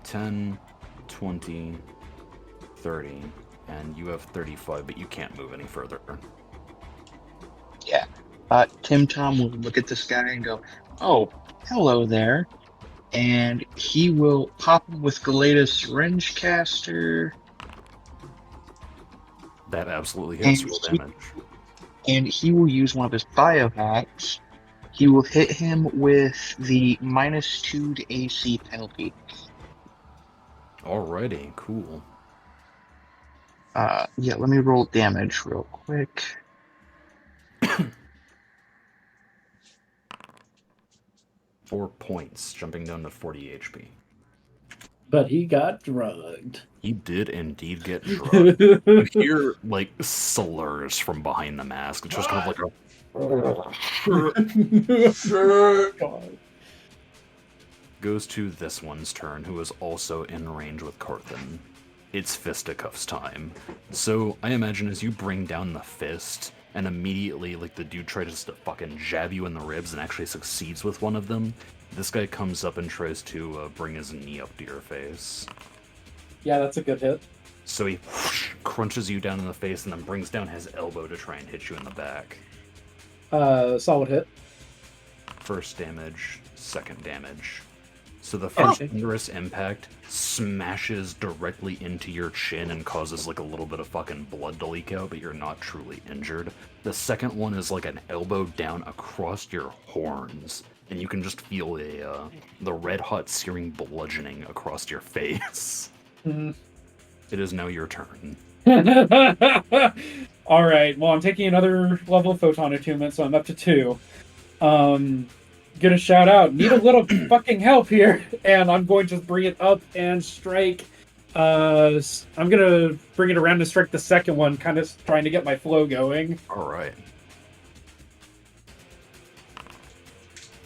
10, 20, 30, and you have 35, but you can't move any further. Yeah. Tim Tom will look at this guy and go, "Oh, hello there," and he will pop him with Galeda's Syringe Caster. That absolutely hits And roll he- damage. And he will use one of his biohacks. He will hit him with the -2 to AC penalty. Alrighty, cool. Yeah, let me roll damage real quick. Four points, jumping down to 40 HP. But he got drugged. He did indeed get drugged. You hear, like, slurs from behind the mask. It's just kind of like a... God. Goes to this one's turn, who is also in range with Carthan. It's fisticuffs time. So, I imagine as you bring down the fist, and immediately, like, the dude tries to fucking jab you in the ribs and actually succeeds with one of them, this guy comes up and tries to bring his knee up to your face. Yeah, that's a good hit. So he crunches you down in the face and then brings down his elbow to try and hit you in the back. Solid hit. First damage, second damage. So the first thunderous impact smashes directly into your chin and causes like a little bit of fucking blood to leak out, but you're not truly injured. The second one is like an elbow down across your horns, and you can just feel the red hot searing bludgeoning across your face. Mhm. It is now your turn. All right. Well, I'm taking another level of photon attunement, so I'm up to 2. Gonna shout out, need a little fucking help here, and I'm going to bring it up and strike. I'm gonna bring it around to strike the second one, kind of trying to get my flow going. All right.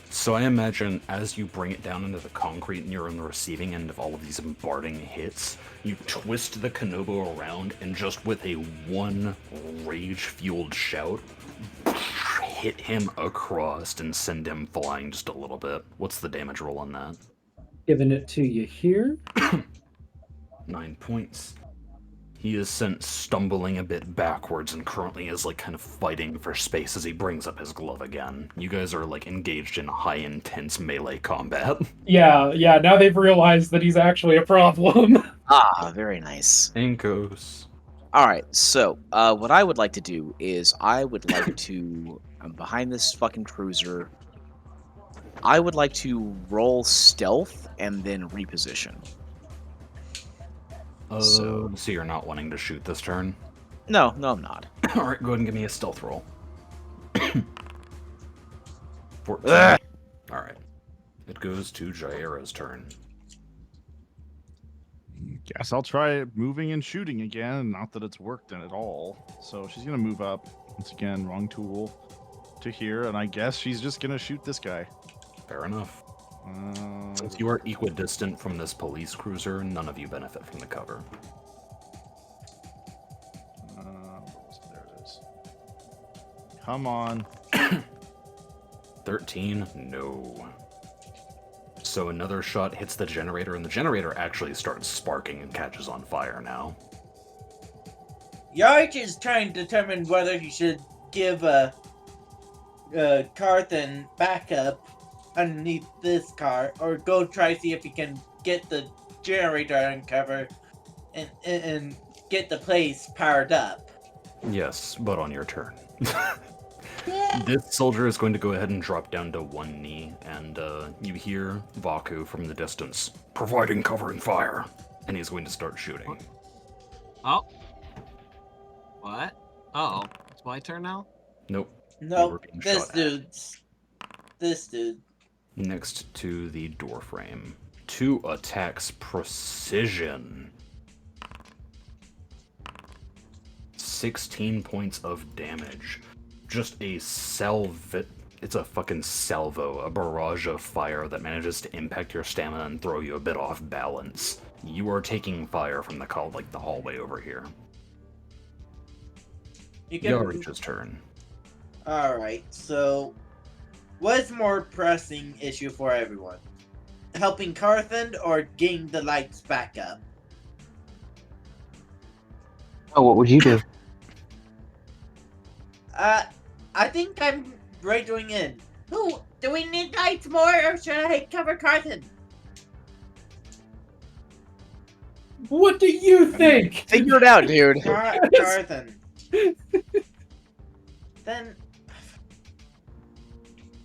So I imagine as you bring it down into the concrete and you're on the receiving end of all of these bombarding hits, you twist the Kanobo around and just with a one rage-fueled shout, hit him across and send him flying just a little bit. What's the damage roll on that? Giving it to you here. 9 points. He is sent stumbling a bit backwards and currently is like kind of fighting for space as he brings up his glove again. You guys are like engaged in high intense melee combat. Yeah, now they've realized that he's actually a problem. Ah, very nice. Ankos. Alright, so what I would like to do is I would like to, behind this fucking cruiser, I would like to roll stealth and then reposition. So you're not wanting to shoot this turn? No, I'm not. Alright, go ahead and give me a stealth roll. 14. Alright. It goes to Jaira's turn. Guess I'll try moving and shooting again. Not that it's worked at all. So she's gonna move up once again. Wrong tool to here, and I guess she's just gonna shoot this guy. Fair enough. Since you are equidistant from this police cruiser, none of you benefit from the cover. There it is. Come on. 13, no. So another shot hits the generator, and the generator actually starts sparking and catches on fire now. Yarch is trying to determine whether he should give Carthen backup underneath this car, or go try see if he can get the generator uncovered and get the place powered up. Yes, but on your turn. This soldier is going to go ahead and drop down to one knee, and you hear Vaku from the distance, providing cover and fire, and he's going to start shooting. Oh. What? Uh-oh. It's my turn now? Nope. No, this dude. Next to the door frame. 2 attacks precision. 16 points of damage. Just a it's a fucking salvo, a barrage of fire that manages to impact your stamina and throw you a bit off balance. You are taking fire from the hallway over here. Yarich's turn. Alright, so what's more pressing issue for everyone? Helping Carthen or getting the lights back up? Oh, what would you do? I think I'm radioing in. Who? Do we need lights more, or should I cover Carthen? What do you think? Figure it out, dude. Carthen. Then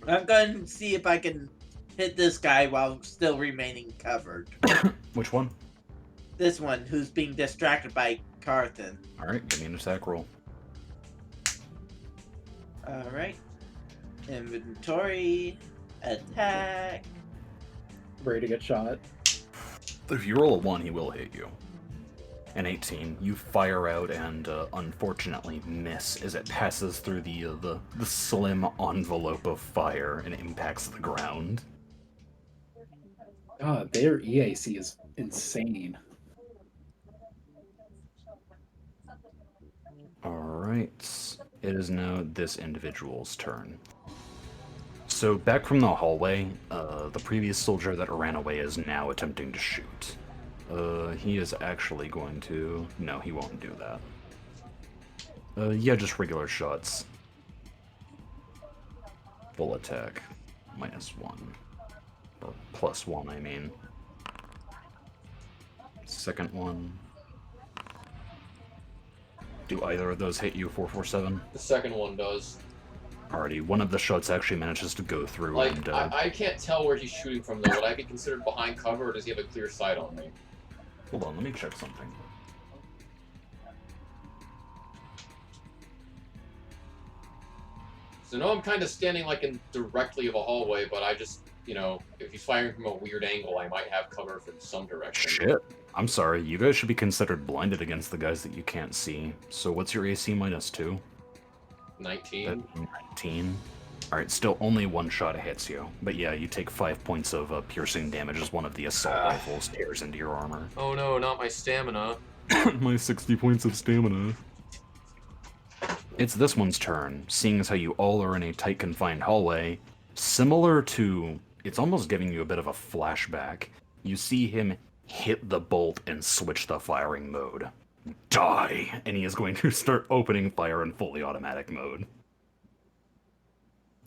I'm going to see if I can hit this guy while still remaining covered. Which one? This one, who's being distracted by Carthen. Alright, give me an attack roll. Alright. Inventory. Attack. Ready to get shot. If you roll a 1, he will hit you. An 18. You fire out and unfortunately miss as it passes through the slim envelope of fire and impacts the ground. God, their EAC is insane. Alright. It is now this individual's turn. So back from the hallway, the previous soldier that ran away is now attempting to shoot. He is actually going to... No, he won't do that. Yeah, just regular shots. Full attack. -1. Or +1, I mean. Second one. Do either of those hit you, 447? The second one does. Alrighty, one of the shots actually manages to go through Like, and... I can't tell where he's shooting from, though. Would I be considered behind cover, or does he have a clear sight on me? Hold on, let me check something. So no, I'm kind of standing like in directly of a hallway, but I just, you know, if he's firing from a weird angle, I might have cover from some direction. Shit. I'm sorry, you guys should be considered blinded against the guys that you can't see. So what's your AC -2? 19. 19. Alright, still only one shot hits you. But yeah, you take 5 points of piercing damage as one of the assault rifles tears into your armor. Oh no, not my stamina. My 60 points of stamina. It's this one's turn, seeing as how you all are in a tight confined hallway. Similar to... It's almost giving you a bit of a flashback. You see him hit the bolt and switch the firing mode. Die! And he is going to start opening fire in fully automatic mode.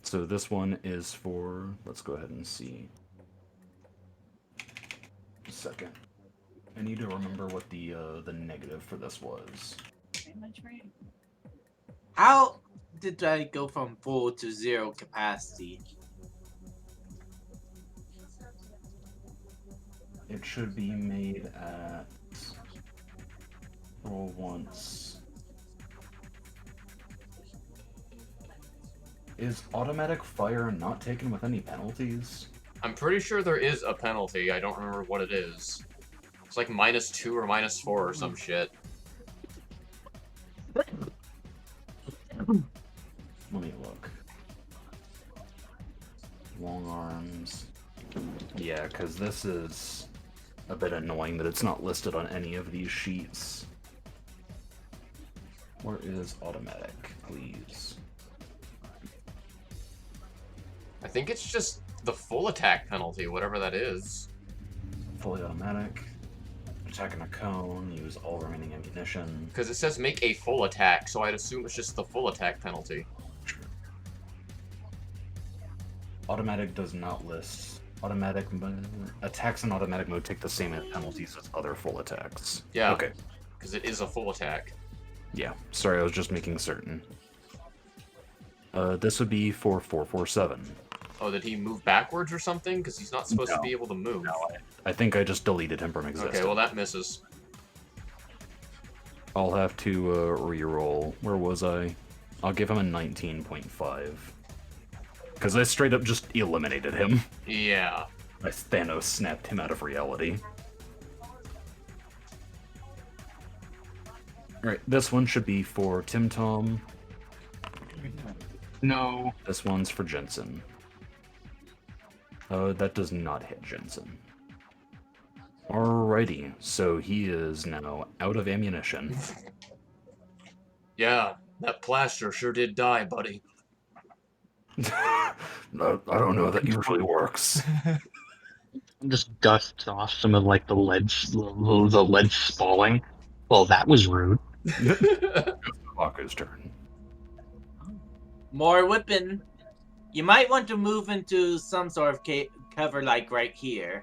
So this one is for... Let's go ahead and see. A second. I need to remember what the negative for this was. How did I go from full to 0 capacity? It should be made at... Roll once. Is automatic fire not taken with any penalties? I'm pretty sure there is a penalty. I don't remember what it is. It's like -2 or -4 or some shit. Let me look. Long arms. Yeah, because this is a bit annoying that it's not listed on any of these sheets. Where is automatic, please? I think it's just the full attack penalty, whatever that is. Fully automatic. Attacking a cone, use all remaining ammunition. Because it says make a full attack, so I'd assume it's just the full attack penalty. Sure. Automatic does not list. Automatic attacks in automatic mode take the same penalties as other full attacks. Yeah. Okay. Because it is a full attack. Yeah. Sorry, I was just making certain. This would be for 447. Oh, did he move backwards or something? Because he's not supposed to be able to move. No, I think I just deleted him from existence. Okay, well that misses. I'll have to re-roll. Where was I? I'll give him a 19.5. Because I straight up just eliminated him. Yeah. I Thanos snapped him out of reality. Alright, this one should be for Tim Tom. No. This one's for Jensen. That does not hit Jensen. Alrighty, so he is now out of ammunition. Yeah, that plaster sure did die, buddy. I don't know, that usually works. Just dust off some of like the lead spalling. Well, that was rude. Walker's turn. More whipping. You might want to move into some sort of cover, like right here.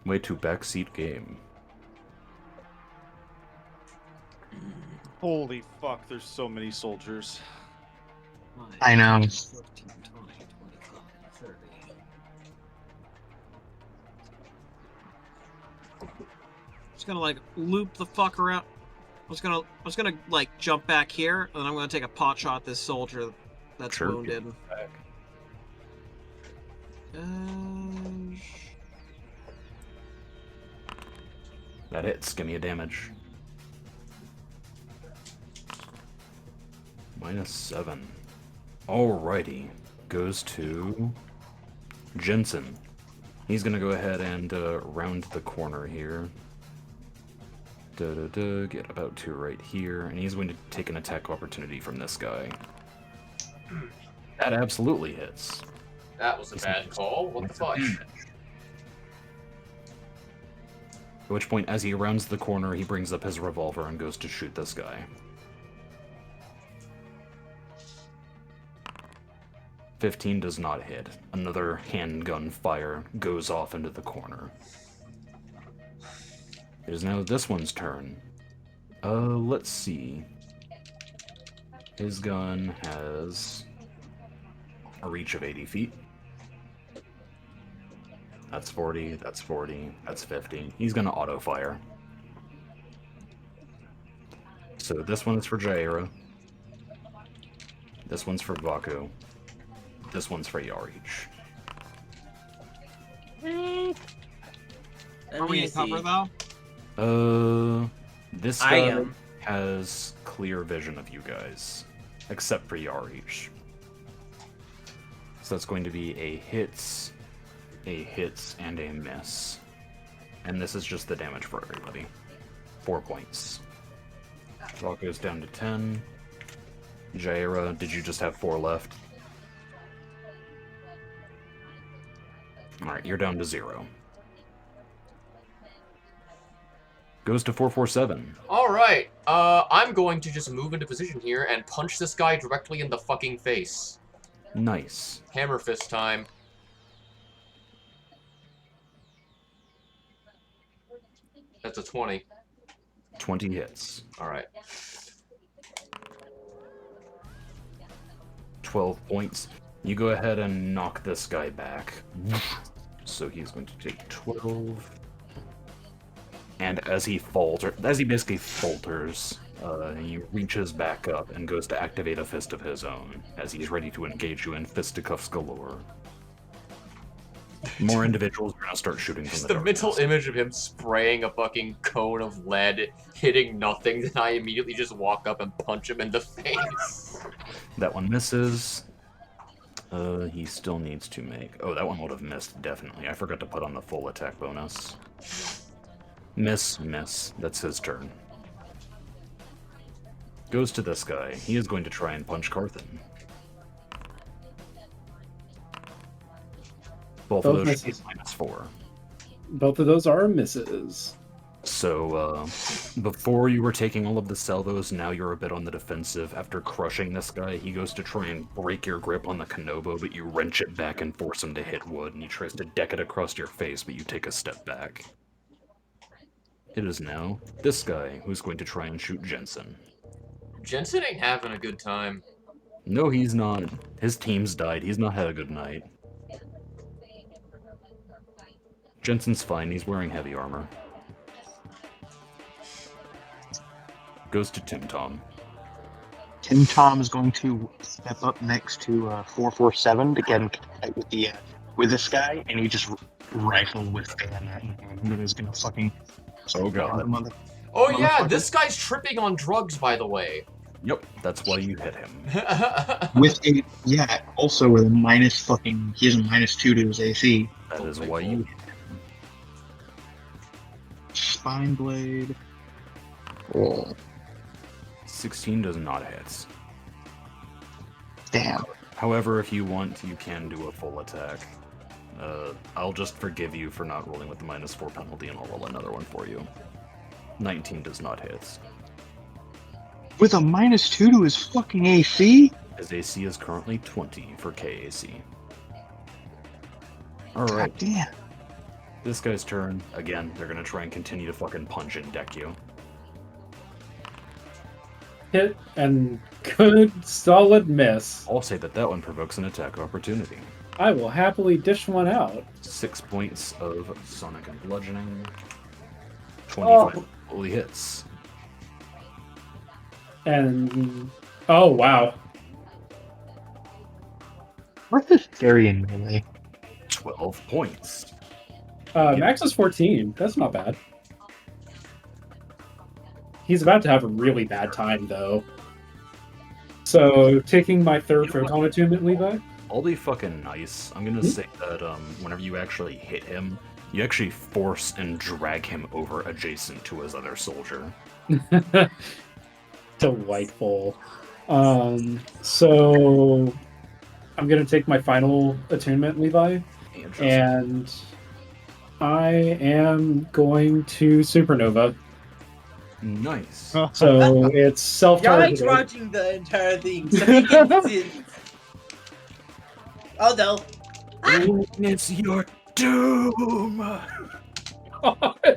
Way too backseat game. Holy fuck, there's so many soldiers. I know. 15, 20, 25, 30. Just gonna like loop the fuck around. I was gonna like jump back here, and I'm gonna take a pot shot at this soldier that's Sure. wounded. That hits. Give me a damage. -7. Alrighty. Goes to Jensen. He's gonna go ahead and round the corner here. Get about to right here, and he's going to take an attack opportunity from this guy. That absolutely hits. That was a bad call. What the fuck? At which point, as he rounds the corner, he brings up his revolver and goes to shoot this guy. 15 does not hit. Another handgun fire goes off into the corner. It is now this one's turn. Let's see. His gun has a reach of 80 feet. That's 40, that's 40, that's 50. He's gonna auto-fire. So this one is for Jaira. This one's for Vaku. This one's for Yarich. Are we in cover though? This I guy am. has clear vision of you guys, except for Yarich. So that's going to be a hits, and a miss. And this is just the damage for everybody. 4 points. All goes down to 10. Jaira, did you just have 4 left? Alright, you're down to 0. Goes to 447. Alright, I'm going to just move into position here and punch this guy directly in the fucking face. Nice. Hammer fist time. That's a 20. 20 hits. Alright. 12 points. You go ahead and knock this guy back. So he's going to take 12. And as he basically falters, he reaches back up and goes to activate a fist of his own, as he's ready to engage you in fisticuffs galore. More individuals are gonna start shooting from Just the the mental darkness. image of him spraying a fucking cone of lead, hitting nothing, then I immediately just walk up and punch him in the face. That one misses. He still needs to make... Oh, that one would have missed, definitely. I forgot to put on the full attack bonus. Miss. That's his turn. Goes to this guy. He is going to try and punch Carthan. Both of Both those should be misses. -4. Both of those are misses. So, before you were taking all of the salvos, now you're a bit on the defensive. After crushing this guy, he goes to try and break your grip on the Kanobo, but you wrench it back and force him to hit wood, and he tries to deck it across your face, but you take a step back. It is now this guy who's going to try and shoot Jensen. Jensen ain't having a good time. No, he's not. His team's died. He's not had a good night. Jensen's fine. He's wearing heavy armor. Goes to Tim Tom. Tim Tom is going to step up next to 447 to get in contact with this guy, and he just rifle with bayonet in hand. And he's gonna fucking. Oh god. Oh yeah, Motherfucker. this guy's tripping on drugs, by the way. Yep, that's why you hit him. With a also with a minus fucking. He has a -2 to his AC. That is why you hit him. Spine blade. 16 does not hit. Damn. However, if you want, you can do a full attack. I'll just forgive you for not rolling with the -4 penalty, and I'll roll another one for you. 19 does not hit. With a -2 to his fucking AC? His AC is currently 20 for KAC. God Alright, damn. this guy's turn. Again, they're gonna try and continue to fucking punch and deck you. Hit and good solid miss. I'll say that that one provokes an attack opportunity. I will happily dish one out. 6 points of sonic and bludgeoning. 25 fully hits. And oh wow. Where's this scary in melee? 12 points. Max is 14. That's not bad. He's about to have a really bad time though. So taking my third photon attunement, Levi. I'll be fucking nice. I'm gonna say that whenever you actually hit him, you actually force and drag him over adjacent to his other soldier. Delightful. So I'm gonna take my final attunement, Levi, and I am going to supernova. Nice. So it's self-targeted. Yari's watching the entire thing, so he gets it. Oh no. Witness your doom.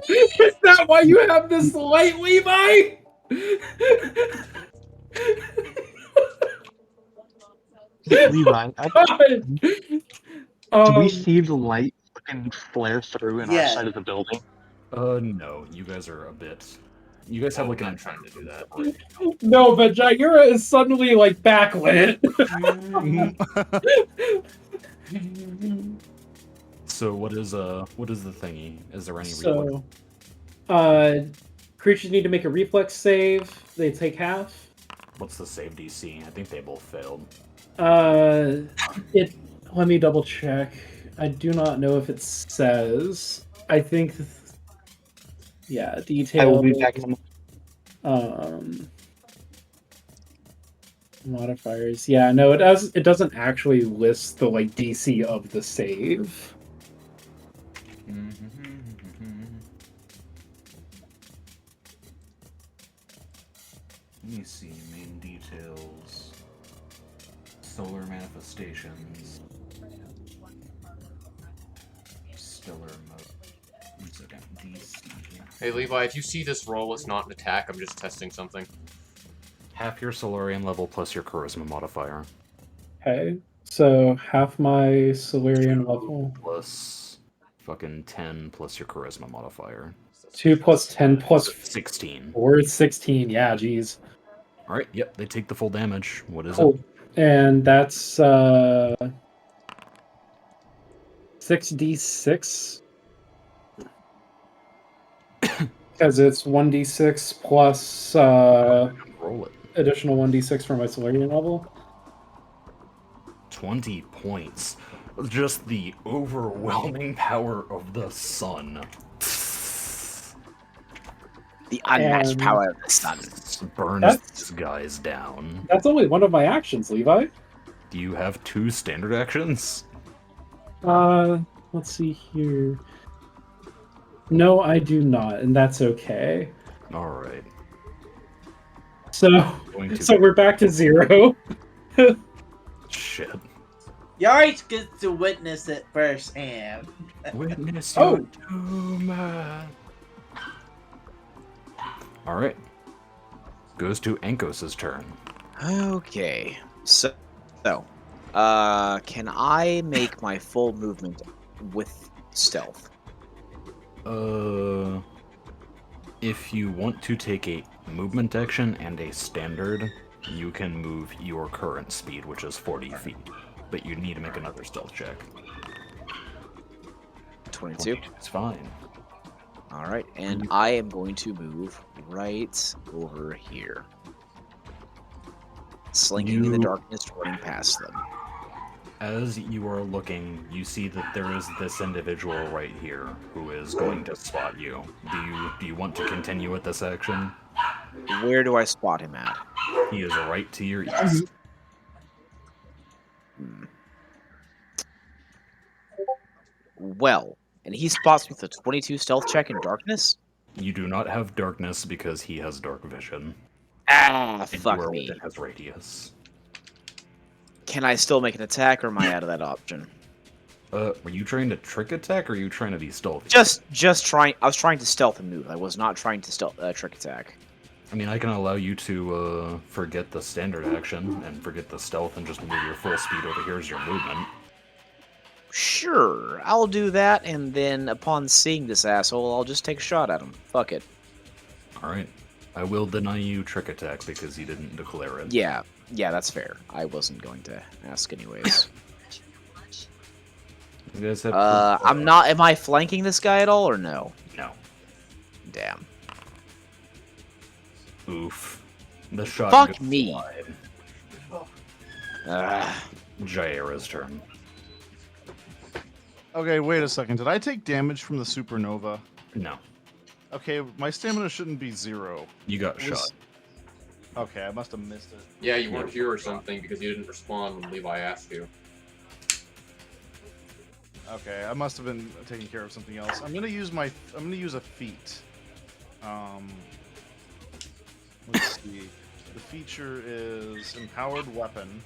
Is that why you have this light, Levi? Levi, do we see the light fucking flare through in our side of the building? No, you guys are a bit. You guys have like an trying to do that. No, but Jaira is suddenly like backlit. So what is the thingy? Is there any So, creatures need to make a reflex save. They take half. What's the save DC? I think they both failed. Let me double check. I do not know if it says. I think. Yeah, detail. I will be back in modifiers. Yeah, no, it does. It doesn't actually list the like DC of the save. Let me see. Main details. Solar manifestations. Stellar mode. 1 second. DC. Hey Levi, if you see this roll, it's not an attack. I'm just testing something. Half your Solarian level plus your Charisma modifier. Okay, so half my Solarian level. Plus fucking 10 plus your Charisma modifier. 2 plus 10 plus 16. 4 is 16. Yeah, geez. Alright, yep, they take the full damage. What is Cool. it? And that's 6d6. Because it's 1d6 plus Roll it. additional 1d6 for my Solarian level. 20 points. Just the overwhelming power of the sun. The unmatched And power of the sun. Burns That's- these guys down. That's only one of my actions, Levi. Do you have 2 standard actions? let's see here. No, I do not, and that's okay. All right. So, Going to so we're back to 0. shit. Yarich gets to witness it firsthand. Witness Oh. your doom. All right. Goes to Ankos's turn. Okay. So, can I make my full movement with stealth? If you want to take a movement action and a standard, you can move your current speed, which is 40 feet. But you need to make another stealth check. 22. It's fine. All right, and I am going to move right over here. Slinking in the darkness, running past them. As you are looking, you see that there is this individual right here who is going to spot you. Do you want to continue with this action? Where do I spot him at? He is right to your east. Well, and he spots me with a 22 stealth check in darkness? You do not have darkness because he has dark vision. Ah, And fuck you are me. within his radius. Can I still make an attack, or am I out of that option? Were you trying to trick attack, or are you trying to be stealthy? Just trying. I was trying to stealth and move. I was not trying to stealth trick attack. I mean, I can allow you to forget the standard action and forget the stealth and just move your full speed over here as your movement. Sure, I'll do that, and then upon seeing this asshole, I'll just take a shot at him. Fuck it. Alright. I will deny you trick attack because you didn't declare it. Yeah, that's fair. I wasn't going to ask anyways. You guys have I'm not. Am I flanking this guy at all, or no? No. Damn. Oof. The shot Fuck goes me. wide. Ugh. Jaira's turn. Okay, wait a second. Did I take damage from the supernova? No. Okay, my stamina shouldn't be 0. You got It was- shot. Okay, I must have missed it. Yeah, you weren't here or something because you didn't respond when Levi asked you. Okay, I must have been taking care of something else. I'm gonna use a feat. Let's see. The feature is empowered weapon.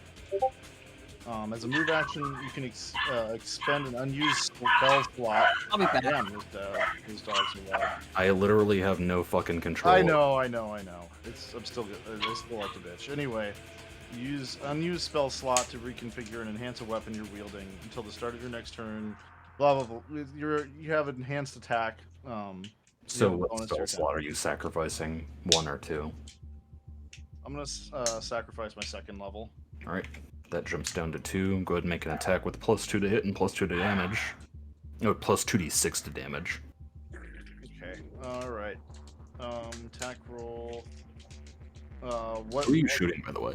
As a move action, you can expend an unused spell slot. I'll be back. Damn, his dog's alive. I literally have no fucking control. I know. I'm still good. I still like the bitch. Anyway, use unused spell slot to reconfigure and enhance a weapon you're wielding until the start of your next turn. Blah blah blah. You have enhanced attack. So have a what bonus to spell your slot attack. are you sacrificing? 1 or 2? I'm gonna sacrifice my second level. Alright. That jumps down to 2. Go ahead and make an attack with +2 to hit and +2 to damage. No, plus 2d6 to damage. Okay. All right. Attack roll. What? Who are you shooting, by the way?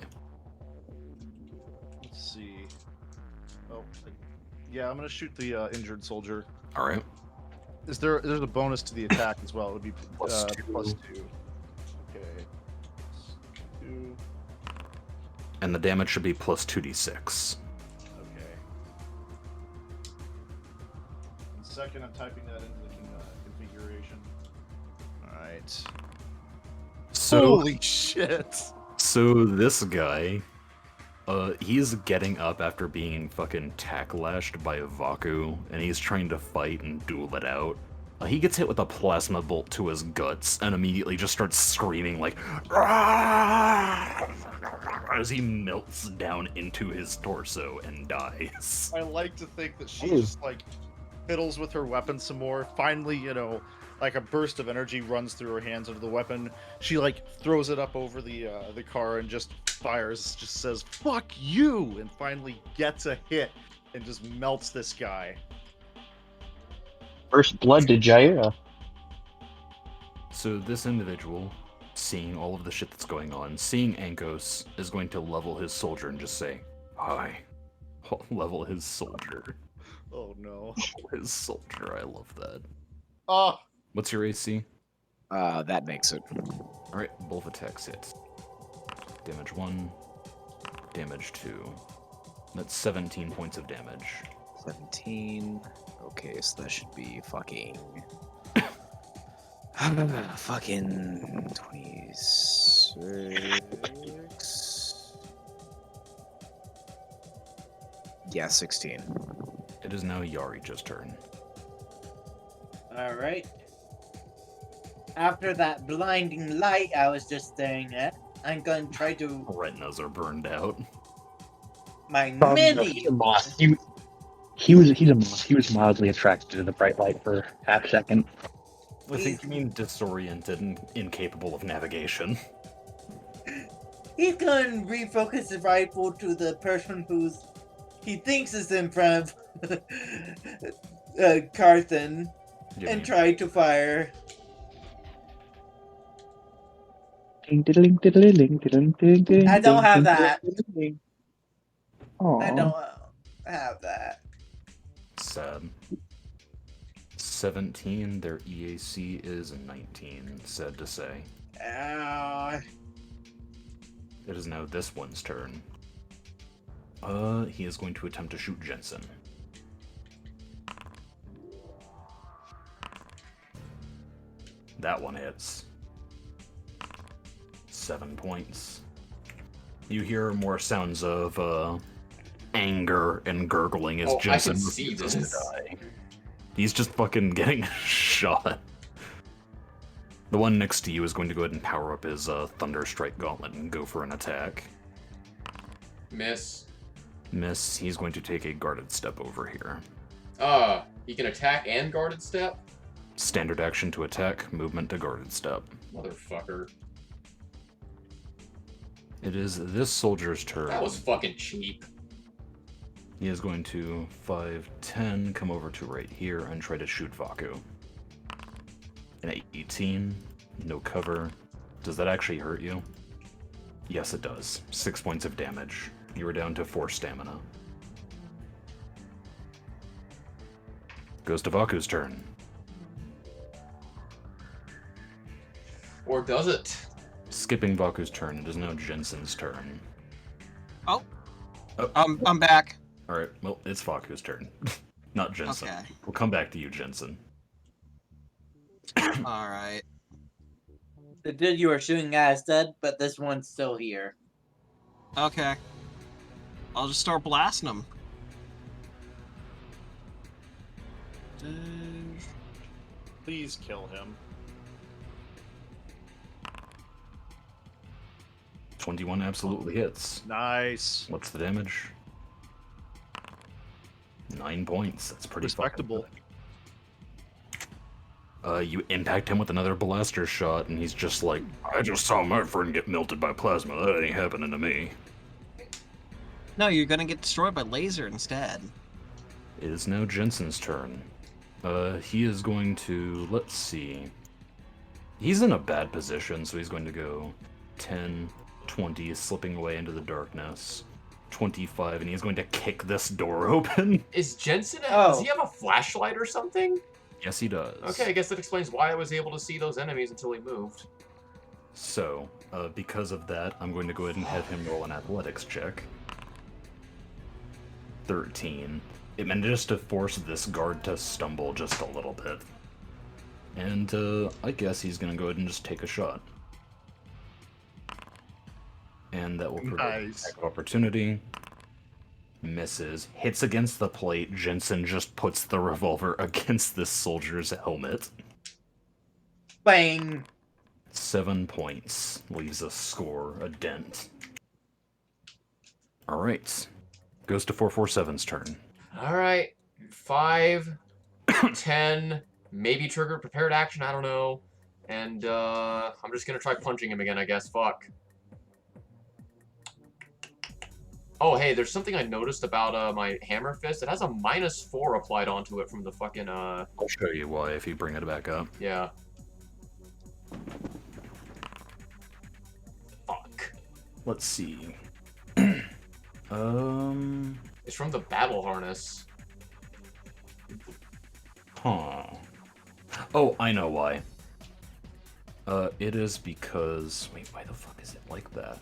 Let's see. Oh, yeah. I'm gonna shoot the injured soldier. Alright. There's a bonus to the attack as well. It would be Plus two. +2. Okay. +2. And the damage should be plus 2d6. Okay. And second, I'm typing that into the configuration. All right. So, Holy shit! So this guy, he's getting up after being fucking tack-lashed by Vaku, and he's trying to fight and duel it out. He gets hit with a plasma bolt to his guts and immediately just starts screaming like, "Ah!" as he melts down into his torso and dies. I like to think that she just like fiddles with her weapon some more. Finally, like a burst of energy runs through her hands into the weapon. She like throws it up over the car and just fires. Just says "fuck you" and finally gets a hit and just melts this guy. First blood to Jaira. So this individual, seeing all of the shit that's going on, seeing Ankos, is going to level his soldier and just say, "Hi." Level his soldier. Oh no. His soldier, I love that. Oh. What's your AC? That makes it. Alright, both attacks hit. Damage 1, damage 2. That's 17 points of damage. 17. Okay, so that should be fucking. Fucking 26. Yeah, 16. It is now Yari's turn. All right. After that blinding light I was just staring at, I'm going to try to Retinas are burned out. my He's mini. a moth. He's a moth. He was mildly attracted to the bright light for half a second. I think you mean disoriented and incapable of navigation. He's going to refocus his rifle to the person he thinks is in front of Carthen and try to fire. I I don't have that. I don't have that. Sad. 17, their EAC is 19, sad to say. It is now this one's turn. He is going to attempt to shoot Jensen. That one hits. 7 points. You hear more sounds of anger and gurgling as Jensen refuses to die. He's just fucking getting shot. The one next to you is going to go ahead and power up his Thunder Strike Gauntlet and go for an attack. Miss. Miss. He's going to take a guarded step over here. He can attack and guarded step? Standard action to attack, movement to guarded step. Motherfucker. It is this soldier's turn. That was fucking cheap. He is going to 5, 10, come over to right here and try to shoot Vaku. An 18, no cover. Does that actually hurt you? Yes, it does. 6 points of damage. You are down to 4 stamina. Goes to Vaku's turn. Or does it? Skipping Vaku's turn, it is now Jensen's turn. Oh. I'm back. Alright, well, it's Vaku's turn. Not Jensen. Okay. We'll come back to you, Jensen. Alright. The dude you were shooting at is dead, but this one's still here. Okay. I'll just start blasting them. Please kill him. 21 absolutely hits. Nice. What's the damage? 9 points. That's pretty respectable. You impact him with another blaster shot, and he's just like, I just saw my friend get melted by plasma. That ain't happening to me. No, you're gonna get destroyed by laser instead. It is now Jensen's turn. He is going to, let's see. He's in a bad position, so he's going to go 10, 20, slipping away into the darkness. 25, and he's going to kick this door open. Is Jensen, does he have a flashlight or something? Yes, he does. Okay, I guess that explains why I was able to see those enemies until he moved. So, because of that, I'm going to go ahead and have him roll an athletics check. 13. It manages to force this guard to stumble just a little bit. And, I guess he's gonna go ahead and just take a shot. And that will provide attack of opportunity. Misses. Hits against the plate. Jensen just puts the revolver against this soldier's helmet. Bang! 7 points. Leaves a score, a dent. Alright. Goes to 447's turn. Alright. 5, 10, maybe trigger prepared action, I don't know. And, I'm just gonna try punching him again, I guess. Fuck. Oh, hey, there's something I noticed about my hammer fist. It has a -4 applied onto it from the fucking, I'll show you why if you bring it back up. Yeah. Fuck. Let's see. It's from the battle harness. Huh. Oh, I know why. It is because... Wait, why the fuck is it like that?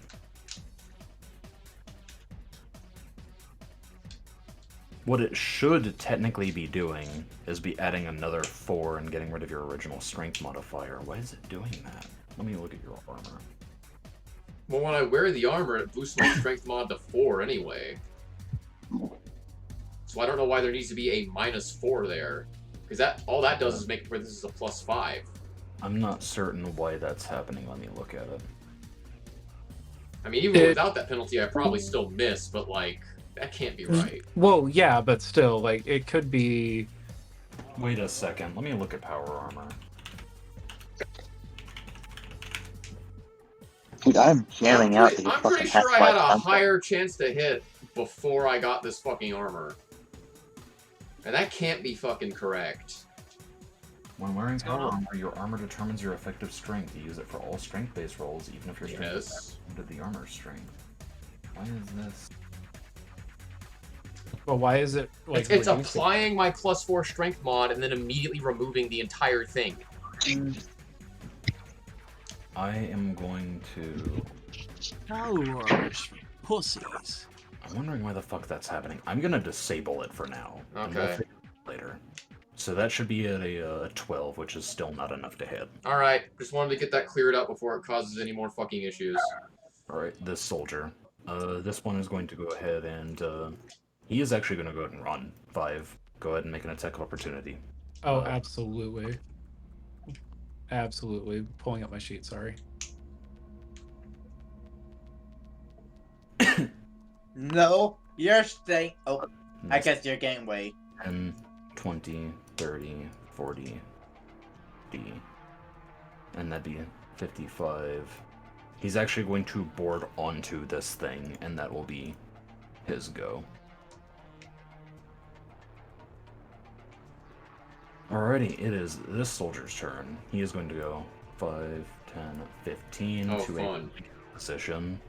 What it should technically be doing is be adding another 4 and getting rid of your original strength modifier. Why is it doing that? Let me look at your armor. Well, when I wear the armor, it boosts my strength mod to 4 anyway. So I don't know why there needs to be a -4 there. Because all that does is make it where this is a +5. I'm not certain why that's happening. Let me look at it. I mean, even without that penalty, I probably still miss, but, like, that can't be right. Well, yeah, but still, like, it could be... Wait a second. Let me look at power armor. Dude, I'm jamming out to I'm pretty sure I had a higher chance to hit before I got this fucking armor. And that can't be fucking correct. When wearing power armor, your armor determines your effective strength. You use it for all strength-based rolls, even if your strength is into the armor strength. Why is this? Well, why is it like it's applying my +4 strength mod and then immediately removing the entire thing. I am going to... pussies. I'm wondering why the fuck that's happening. I'm gonna disable it for now. And we'll Okay. figure it out later. So that should be at a 12, which is still not enough to hit. Alright, just wanted to get that cleared up before it causes any more fucking issues. Alright, this soldier. This one is going to go ahead and, he is actually going to go ahead and run. 5. Go ahead and make an attack of opportunity. Oh, absolutely. Absolutely. Pulling up my sheet, sorry. No, you're staying. Oh, I guess you're getting away. 10, 20, 30, 40, D. And that'd be 55. He's actually going to board onto this thing, and that will be his go. Alrighty, it is this soldier's turn. He is going to go 5, 10, 15 to a position.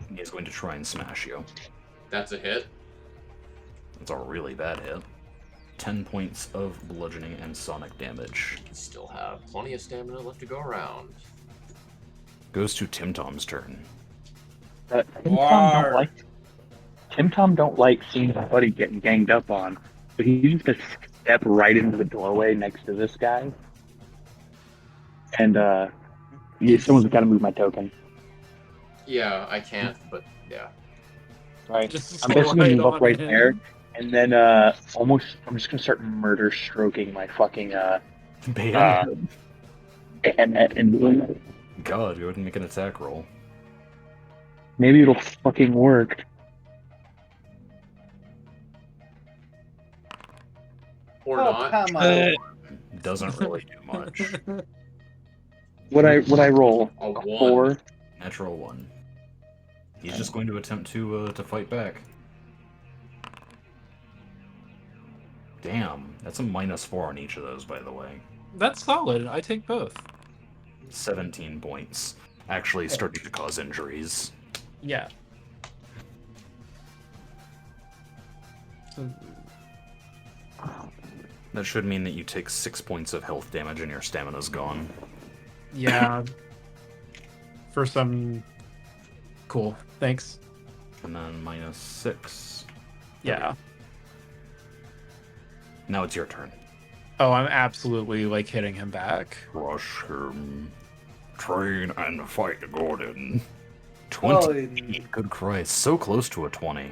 He is going to try and smash you. That's a hit. It's a really bad hit. 10 points of bludgeoning and sonic damage. Still have plenty of stamina left to go around. Goes to Tim Tom's turn. Tim Tom don't like seeing his buddy getting ganged up on, so he's just gonna step right into the doorway next to this guy. And someone's got to move my token. Yeah, I can't, but yeah. Right. Just I'm basically gonna slide move up on right him. there, and then I'm just gonna start murder stroking my fucking Bayonet. and God, go ahead and make an attack roll. maybe it'll fucking work. Or Oh, not. come on. Doesn't really do much. What I roll? A 1. 4. Natural 1. He's just going to attempt to fight back. Damn, that's a -4 on each of those, by the way. That's solid. I take both. 17 points. Actually starting to cause injuries. Yeah. So, That should mean that you take 6 points of health damage and your stamina's gone. yeah. For some... Cool. Thanks. And then -6. Yeah. Now it's your turn. Oh, I'm absolutely, like, hitting him back. Crush him. Train and fight Gordon. 28. Good Christ. So close to a 20.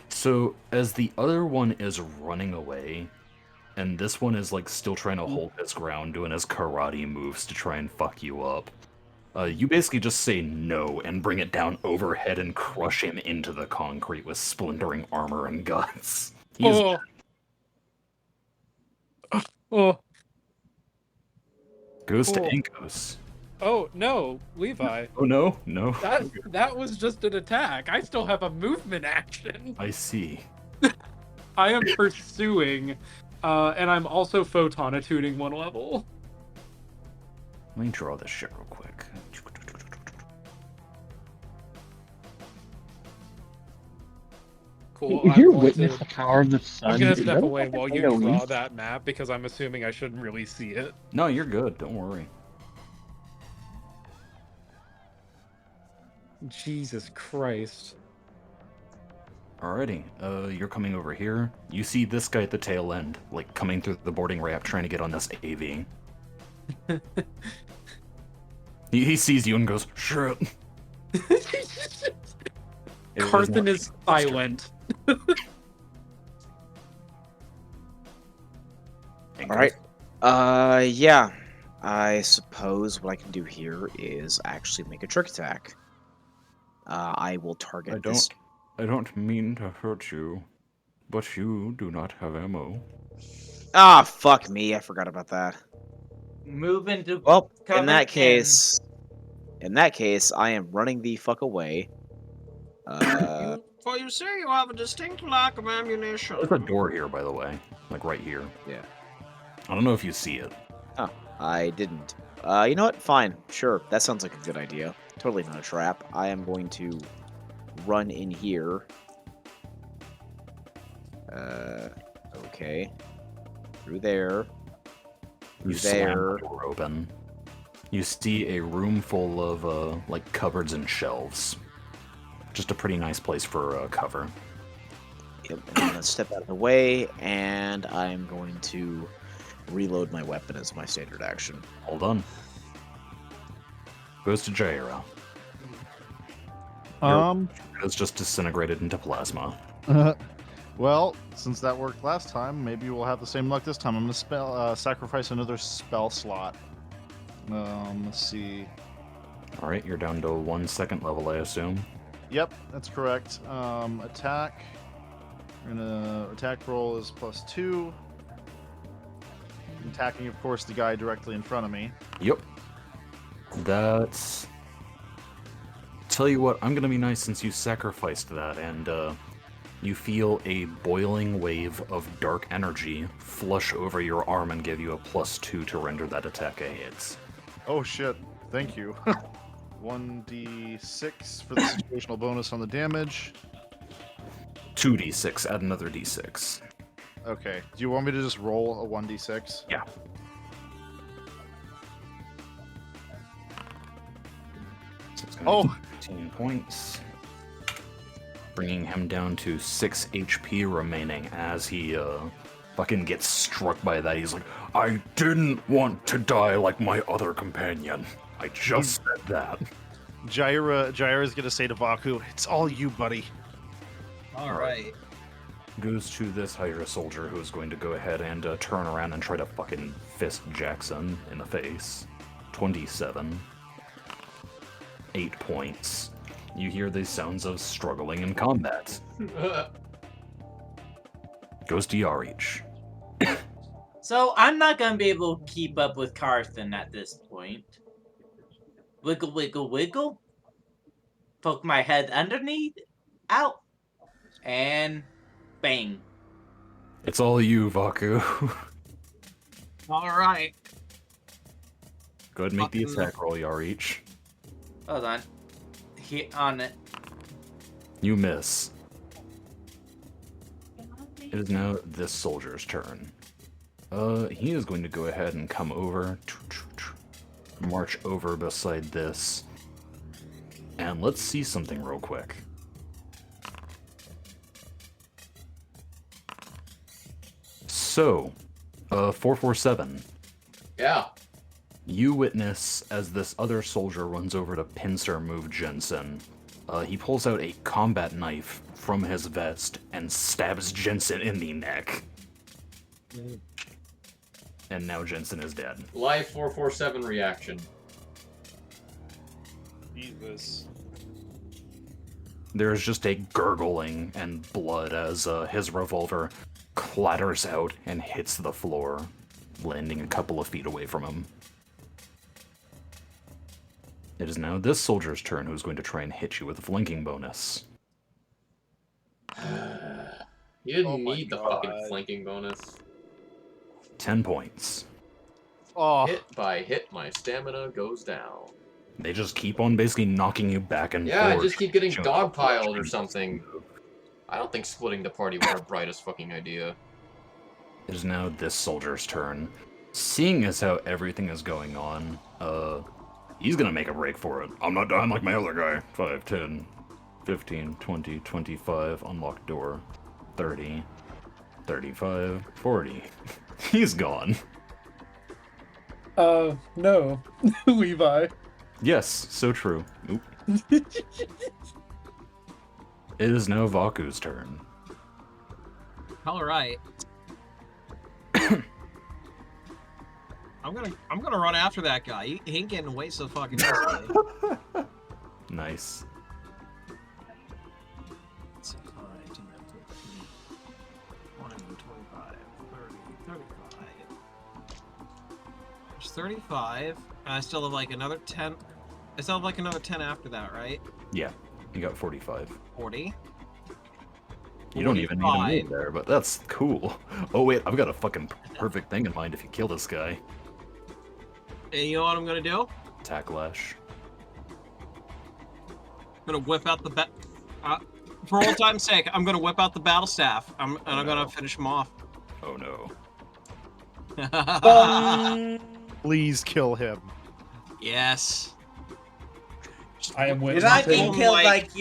So, as the other one is running away, and this one is, like, still trying to hold his ground, doing his karate moves to try and fuck you up, you basically just say no and bring it down overhead and crush him into the concrete with splintering armor and guts. He's Oh. Oh. goes to Cool. Ankos. Oh, no, Levi. Oh no, no. That was just an attack. I still have a movement action. I see. I am pursuing, and I'm also photonituning 1 level. Let me draw this shit real quick. Cool. If I'm you going witness to- the power of the sun, I'm gonna dude, step that away fucking while you thing draw elite. that map because I'm assuming I shouldn't really see it. No, you're good. Don't worry. Jesus Christ. Alrighty, you're coming over here. You see this guy at the tail end, like coming through the boarding ramp trying to get on this AV. He sees you and goes, shit. Carthen is silent. Alright. Yeah. I suppose what I can do here is actually make a trick attack. I will target this. I don't mean to hurt you, but you do not have ammo. Ah, fuck me. I forgot about that. Move into Well, cover in that case, I am running the fuck away. Well, you say you have a distinct lack of ammunition. There's a door here, by the way, like right here. Yeah. I don't know if you see it. Oh, I didn't. You know what? Fine. Sure. That sounds like a good idea. Totally not a trap. I am going to run in here. Okay. Through there. You slam the door open. You see a room full of, like, cupboards and shelves. Just a pretty nice place for cover. Yep, and I'm going to step out of the way, and I'm going to reload my weapon as my standard action. Hold on. Goes to Jaira. It's just disintegrated into plasma. Well, since that worked last time, maybe we'll have the same luck this time. I'm gonna sacrifice another spell slot. Let's see. All right, you're down to 1 second level, I assume. Yep, that's correct. Attack. We're gonna attack roll is +2. Attacking, of course, the guy directly in front of me. Yep. That's... Tell you what, I'm gonna be nice since you sacrificed that, and you feel a boiling wave of dark energy flush over your arm and give you a +2 to render that attack a hit. Oh shit! Thank you. 1d6 for the situational bonus on the damage. 2d6, add another d6. Okay. Do you want me to just roll a 1d6? Yeah. So it's gonna be 15 points. Bringing him down to 6 HP remaining as he fucking gets struck by that. He's like, I didn't want to die like my other companion. I just said that. Jaira's gonna say to Vaku, it's all you, buddy. Alright. Goes to this Hydra soldier who is going to go ahead and turn around and try to fucking fist Jackson in the face. 27. 8 points. You hear the sounds of struggling in combat. Goes to Yarich. So I'm not gonna be able to keep up with Carthen at this point. Wiggle, wiggle, wiggle. Poke my head underneath. Out. And bang. It's all you, Vaku. Alright. Go ahead and make the attack roll, Yarich. Hold on. Hit on it. You miss. It is now this soldier's turn. He is going to go ahead and come over. March over beside this. And let's see something real quick. So, 447. Yeah. You witness as this other soldier runs over to pincer move Jensen. He pulls out a combat knife from his vest and stabs Jensen in the neck. And now Jensen is dead. Live 447 reaction. Jesus. There's just a gurgling and blood as his revolver clatters out and hits the floor, landing a couple of feet away from him. It is now this soldier's turn who's going to try and hit you with a flanking bonus. You didn't need the fucking flanking bonus. 10 points. Oh. Hit by hit, my stamina goes down. They just keep on basically knocking you back and forth. Yeah, I just keep getting dogpiled or something. I don't think splitting the party was our brightest fucking idea. It is now this soldier's turn. Seeing as how everything is going on, he's gonna make a break for it. I'm not dying like my other guy. 5, 10. 15, 20, 25, unlocked door. 30, 35, 40. He's gone. No. Levi. Yes, so true. Oop. It is now Vaku's turn. All right. I'm gonna run after that guy. He ain't getting away so fucking easily. Nice. 35. And I still have like another 10. I still have like another 10 after that, right? Yeah, you got 45. 40. You don't even need a 45. move there, but that's cool. Oh wait, I've got a fucking perfect thing in mind if you kill this guy. And you know what I'm gonna do? Attack Lash. I'm gonna whip out the for old time's sake, I'm gonna whip out the battle staff. I'm gonna finish him off. Oh no. Please kill him. Yes. I am You're witnessing. not getting killed like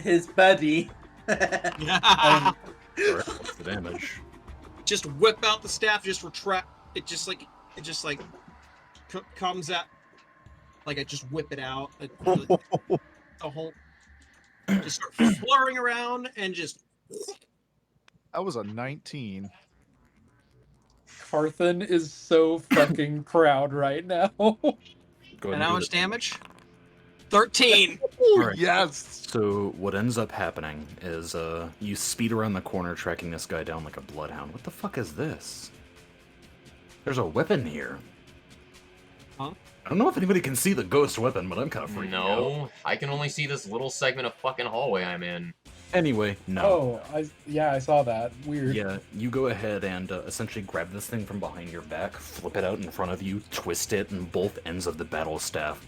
his buddy. Alright, what's the damage? Just whip out the staff. Just retract. It just like comes at. Like I just whip it out. The whole. Just start flurrying around and just. That was a 19. Carthen is so fucking proud right now. Go ahead And do how much it. damage? 13. Alright. Yes. So what ends up happening is you speed around the corner tracking this guy down like a bloodhound. What the fuck is this? There's a weapon here. Huh? I don't know if anybody can see the ghost weapon, but I'm kind of freaking out. No, I can only see this little segment of fucking hallway I'm in. Anyway, no. Oh, I saw that. Weird. Yeah, you go ahead and essentially grab this thing from behind your back, flip it out in front of you, twist it, and both ends of the battle staff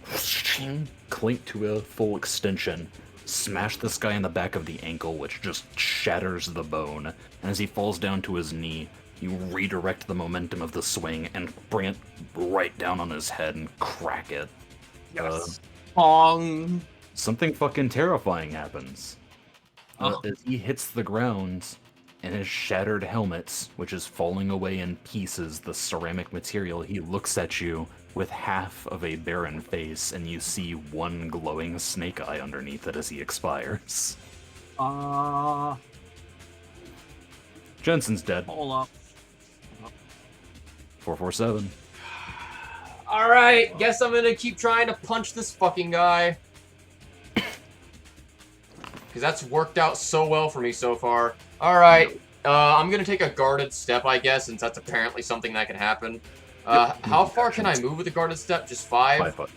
clink to a full extension, smash this guy in the back of the ankle, which just shatters the bone, and as he falls down to his knee, you redirect the momentum of the swing and bring it right down on his head and crack it. Yes. Pong. Something fucking terrifying happens. As he hits the ground, and his shattered helmet, which is falling away in pieces, the ceramic material, he looks at you with half of a barren face, and you see one glowing snake eye underneath it as he expires. Jensen's dead. Hold up. 447. Alright, guess I'm gonna keep trying to punch this fucking guy. Because that's worked out so well for me so far. Alright, I'm gonna take a guarded step, I guess, since that's apparently something that can happen. How far can I move with a guarded step? Just 5? 5 foot.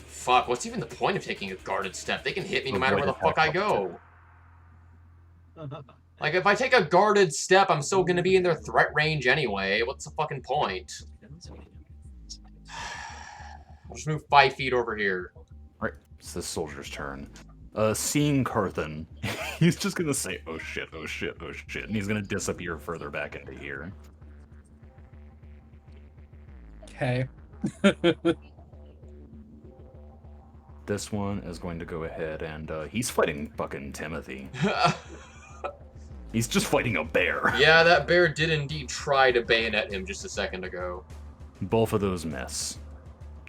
Fuck, what's even the point of taking a guarded step? They can hit me no matter where the fuck I go. Like, if I take a guarded step, I'm still gonna be in their threat range anyway. What's the fucking point? I'll just move 5 feet over here. Alright, it's the soldier's turn. Seeing Carthen, he's just gonna say, oh shit, oh shit, oh shit, and he's gonna disappear further back into here. Okay. This one is going to go ahead and, he's fighting fucking Timothy. He's just fighting a bear. Yeah, that bear did indeed try to bayonet him just a second ago. Both of those miss.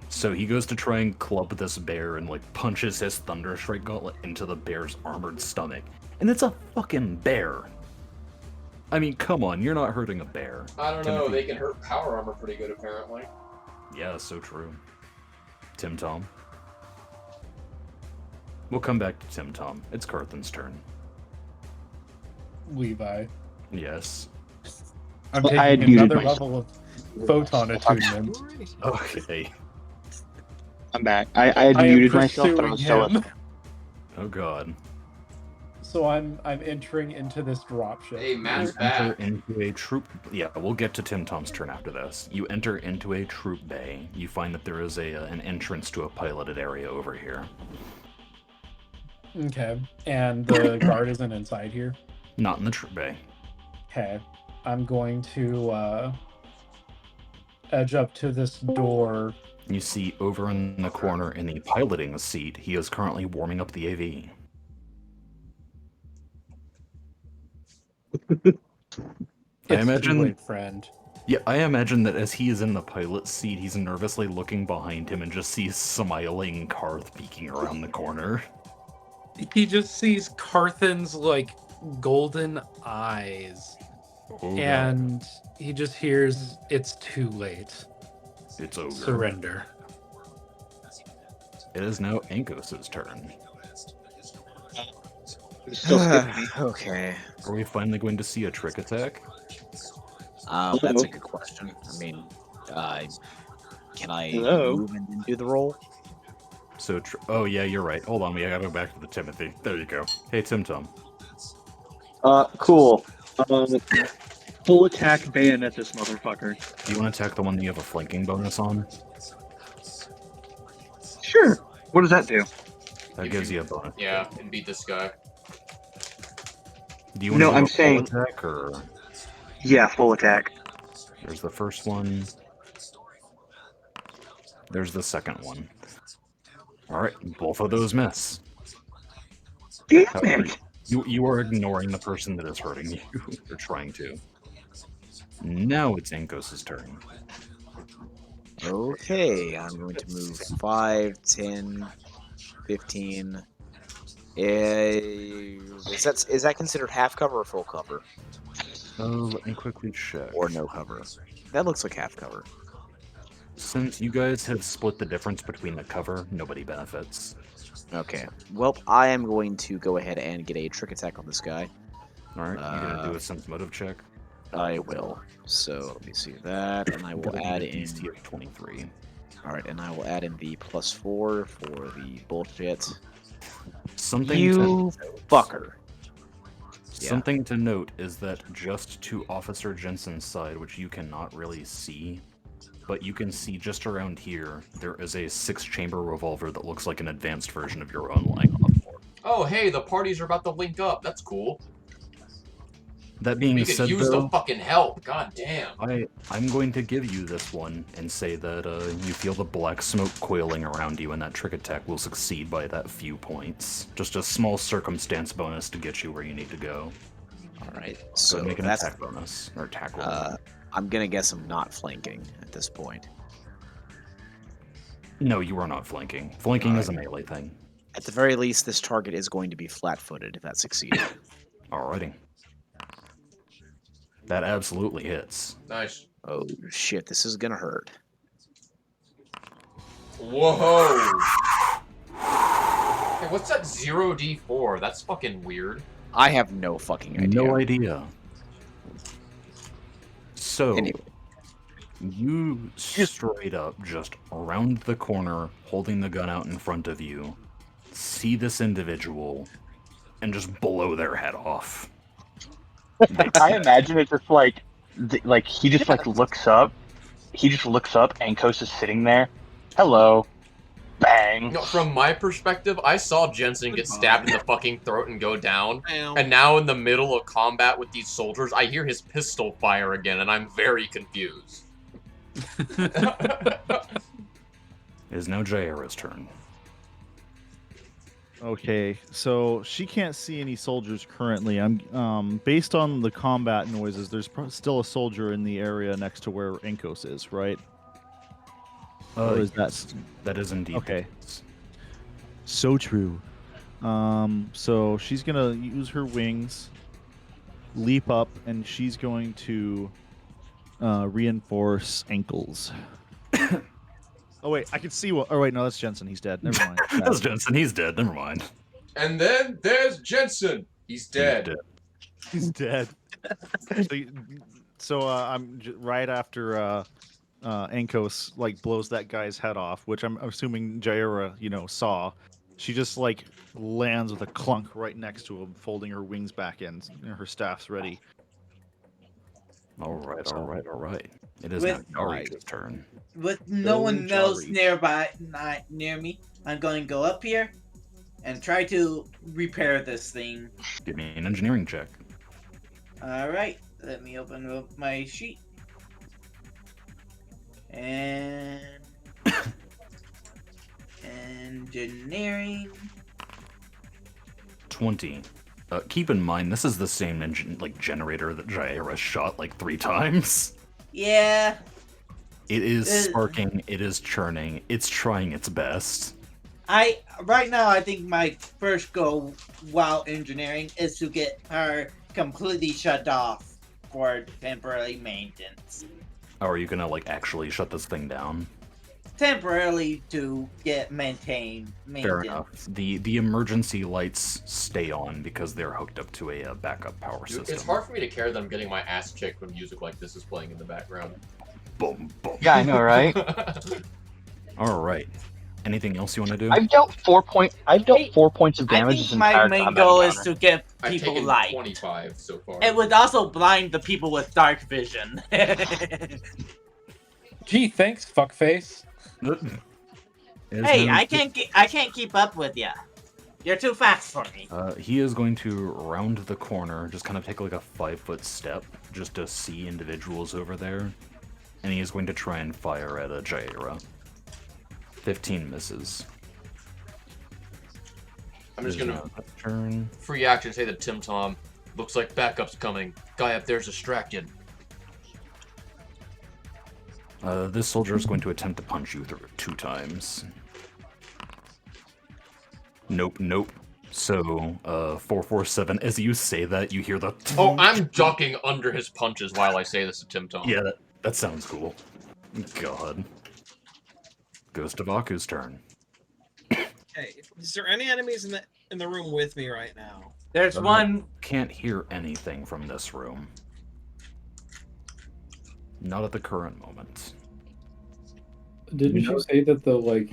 So he goes to try and club this bear and, like, punches his Thunderstrike Gauntlet into the bear's armored stomach. And it's a fucking bear. I mean, come on, you're not hurting a bear. I don't know, they can hurt power armor pretty good, apparently. Yeah, so true. Tim Tom. We'll come back to Tim Tom. It's Carthen's turn. Levi. Yes. I'm Well, I had taking muted another myself. level of photon attunement. Okay. I'm back. I had I am muted myself, but I was pursuing so him. Oh god. So I'm entering into this dropship. Hey, Matt's You enter back. into a troop. Yeah, we'll get to Tim Tom's turn after this. You enter into a troop bay. You find that there is an entrance to a piloted area over here. Okay. And the guard isn't inside here. Not in the troop bay. Okay. I'm going to edge up to this door. You see over in the corner in the piloting seat, he is currently warming up the AV. I It's imagine- too late, friend. Yeah, I imagine that as he is in the pilot's seat, he's nervously looking behind him and just sees smiling Karth peeking around the corner. He just sees Carthan's like golden eyes, Oh, God. and he just hears, "It's too late. It's over. Surrender." It is now Ankos's turn. It's still skipping. Okay. Are we finally going to see a trick attack? That's a good question. I mean, can I Hello? move and then do the roll? So, oh yeah, you're right. Hold on, we gotta go back to the Timothy. There you go. Hey, Tim Tom. Cool. Full attack bayonet this motherfucker. Do you want to attack the one that you have a flanking bonus on? Sure. What does that do? That gives you a bonus. Yeah, and beat this guy. Do you want No, to do I'm a full saying- attack or? Yeah, full attack. There's the first one. There's the second one. All right, both of those miss. Damn However, it! you are ignoring the person that is hurting you. You're trying to. Now it's Ankos's turn. Okay, I'm going to move 5, 10, 15. Is that considered half cover or full cover? Let me quickly check. Or no cover? That looks like half cover. Since you guys have split the difference between the cover, nobody benefits. Okay. Well, I am going to go ahead and get a trick attack on this guy. All right, you're gonna do a sense motive check. I will. So let me see that, and I will Gotta add get a in. DC of 23. All right, and I will add in the +4 for the bullshit. Something You to fucker. Yeah. Something to note is that just to Officer Jensen's side, which you cannot really see, but you can see just around here, there is a 6-chamber revolver that looks like an advanced version of your own lying on the floor. Oh, hey, the parties are about to link up. That's cool. That being We could said, use though, the fucking help. God damn. I'm going to give you this one and say that you feel the black smoke coiling around you, and that trick attack will succeed by that few points. Just a small circumstance bonus to get you where you need to go. All right, So so make an that's. attack bonus or attack roll. I'm gonna guess I'm not flanking at this point. No, you are not flanking. Flanking is a melee thing. At the very least, this target is going to be flat-footed if that succeeds. Alrighty. That absolutely hits. Nice. Oh shit, this is gonna hurt. Whoa. Hey, what's that 0d4? That's fucking weird. I have no fucking idea. No idea. So, Anyway. you straight up just around the corner, holding the gun out in front of you, see this individual, and just blow their head off. I imagine it just like he just like looks up. He just looks up. Ankos is sitting there. Hello. Bang. No, from my perspective, I saw Jensen get stabbed in the fucking throat and go down. And now in the middle of combat with these soldiers, I hear his pistol fire again, and I'm very confused. It is now Jaira's turn. Okay, so she can't see any soldiers currently. I'm based on the combat noises. There's still a soldier in the area next to where Ankos is, right? Or is that is indeed okay? So true. So she's gonna use her wings, leap up, and she's going to reinforce ankles. Oh wait, I can see what. Oh wait, no, that's Jensen. He's dead. Never mind. That's Jensen. He's dead. Never mind. And then there's Jensen. He's dead. He's dead. So I'm right after Ankos like blows that guy's head off, which I'm assuming Jaira, saw. She just like lands with a clunk right next to him, folding her wings back in. Her staff's ready. All right. It is With- now Yari's turn. With no one else Jari. nearby, not near me, I'm going to go up here and try to repair this thing. Give me an engineering check. Alright, let me open up my sheet. And engineering. 20. Keep in mind, this is the same engine, generator that Jaira shot 3 times. Yeah. It is sparking, it is churning, it's trying its best. Right now I think my first goal while engineering is to get her completely shut off for temporary maintenance. Oh, are you gonna actually shut this thing down? Temporarily to get maintenance. Fair enough. The emergency lights stay on because they're hooked up to a backup power Dude, system. it's hard for me to care that I'm getting my ass kicked when music like this is playing in the background. Boom, boom. Yeah, I know, right? All right. Anything else you want to do? I've dealt 4 points of I damage think this my entire main combat goal is encounter. to get I've people taken light. 25 so far. It would also blind the people with dark vision. Gee, thanks, fuckface. Hey, I can't keep up with you. You're too fast for me. He is going to round the corner, just kind of take a 5-foot step, just to see individuals over there, and he is going to try and fire at a Jaira. 15 misses. I'm just gonna turn. free action say that Tim Tom looks like backup's coming. Guy up there's distracted. This soldier is going to attempt to punch you 2 times. Nope, nope. So, 447, as you say that, you hear the... Oh, I'm ducking under his punches while I say this to Tim Tom. Yeah, that sounds cool. God. Goes to Vaku's turn. Okay, is there any enemies in the room with me right now? There's one. Can't hear anything from this room. Not at the current moment. Didn't you say that the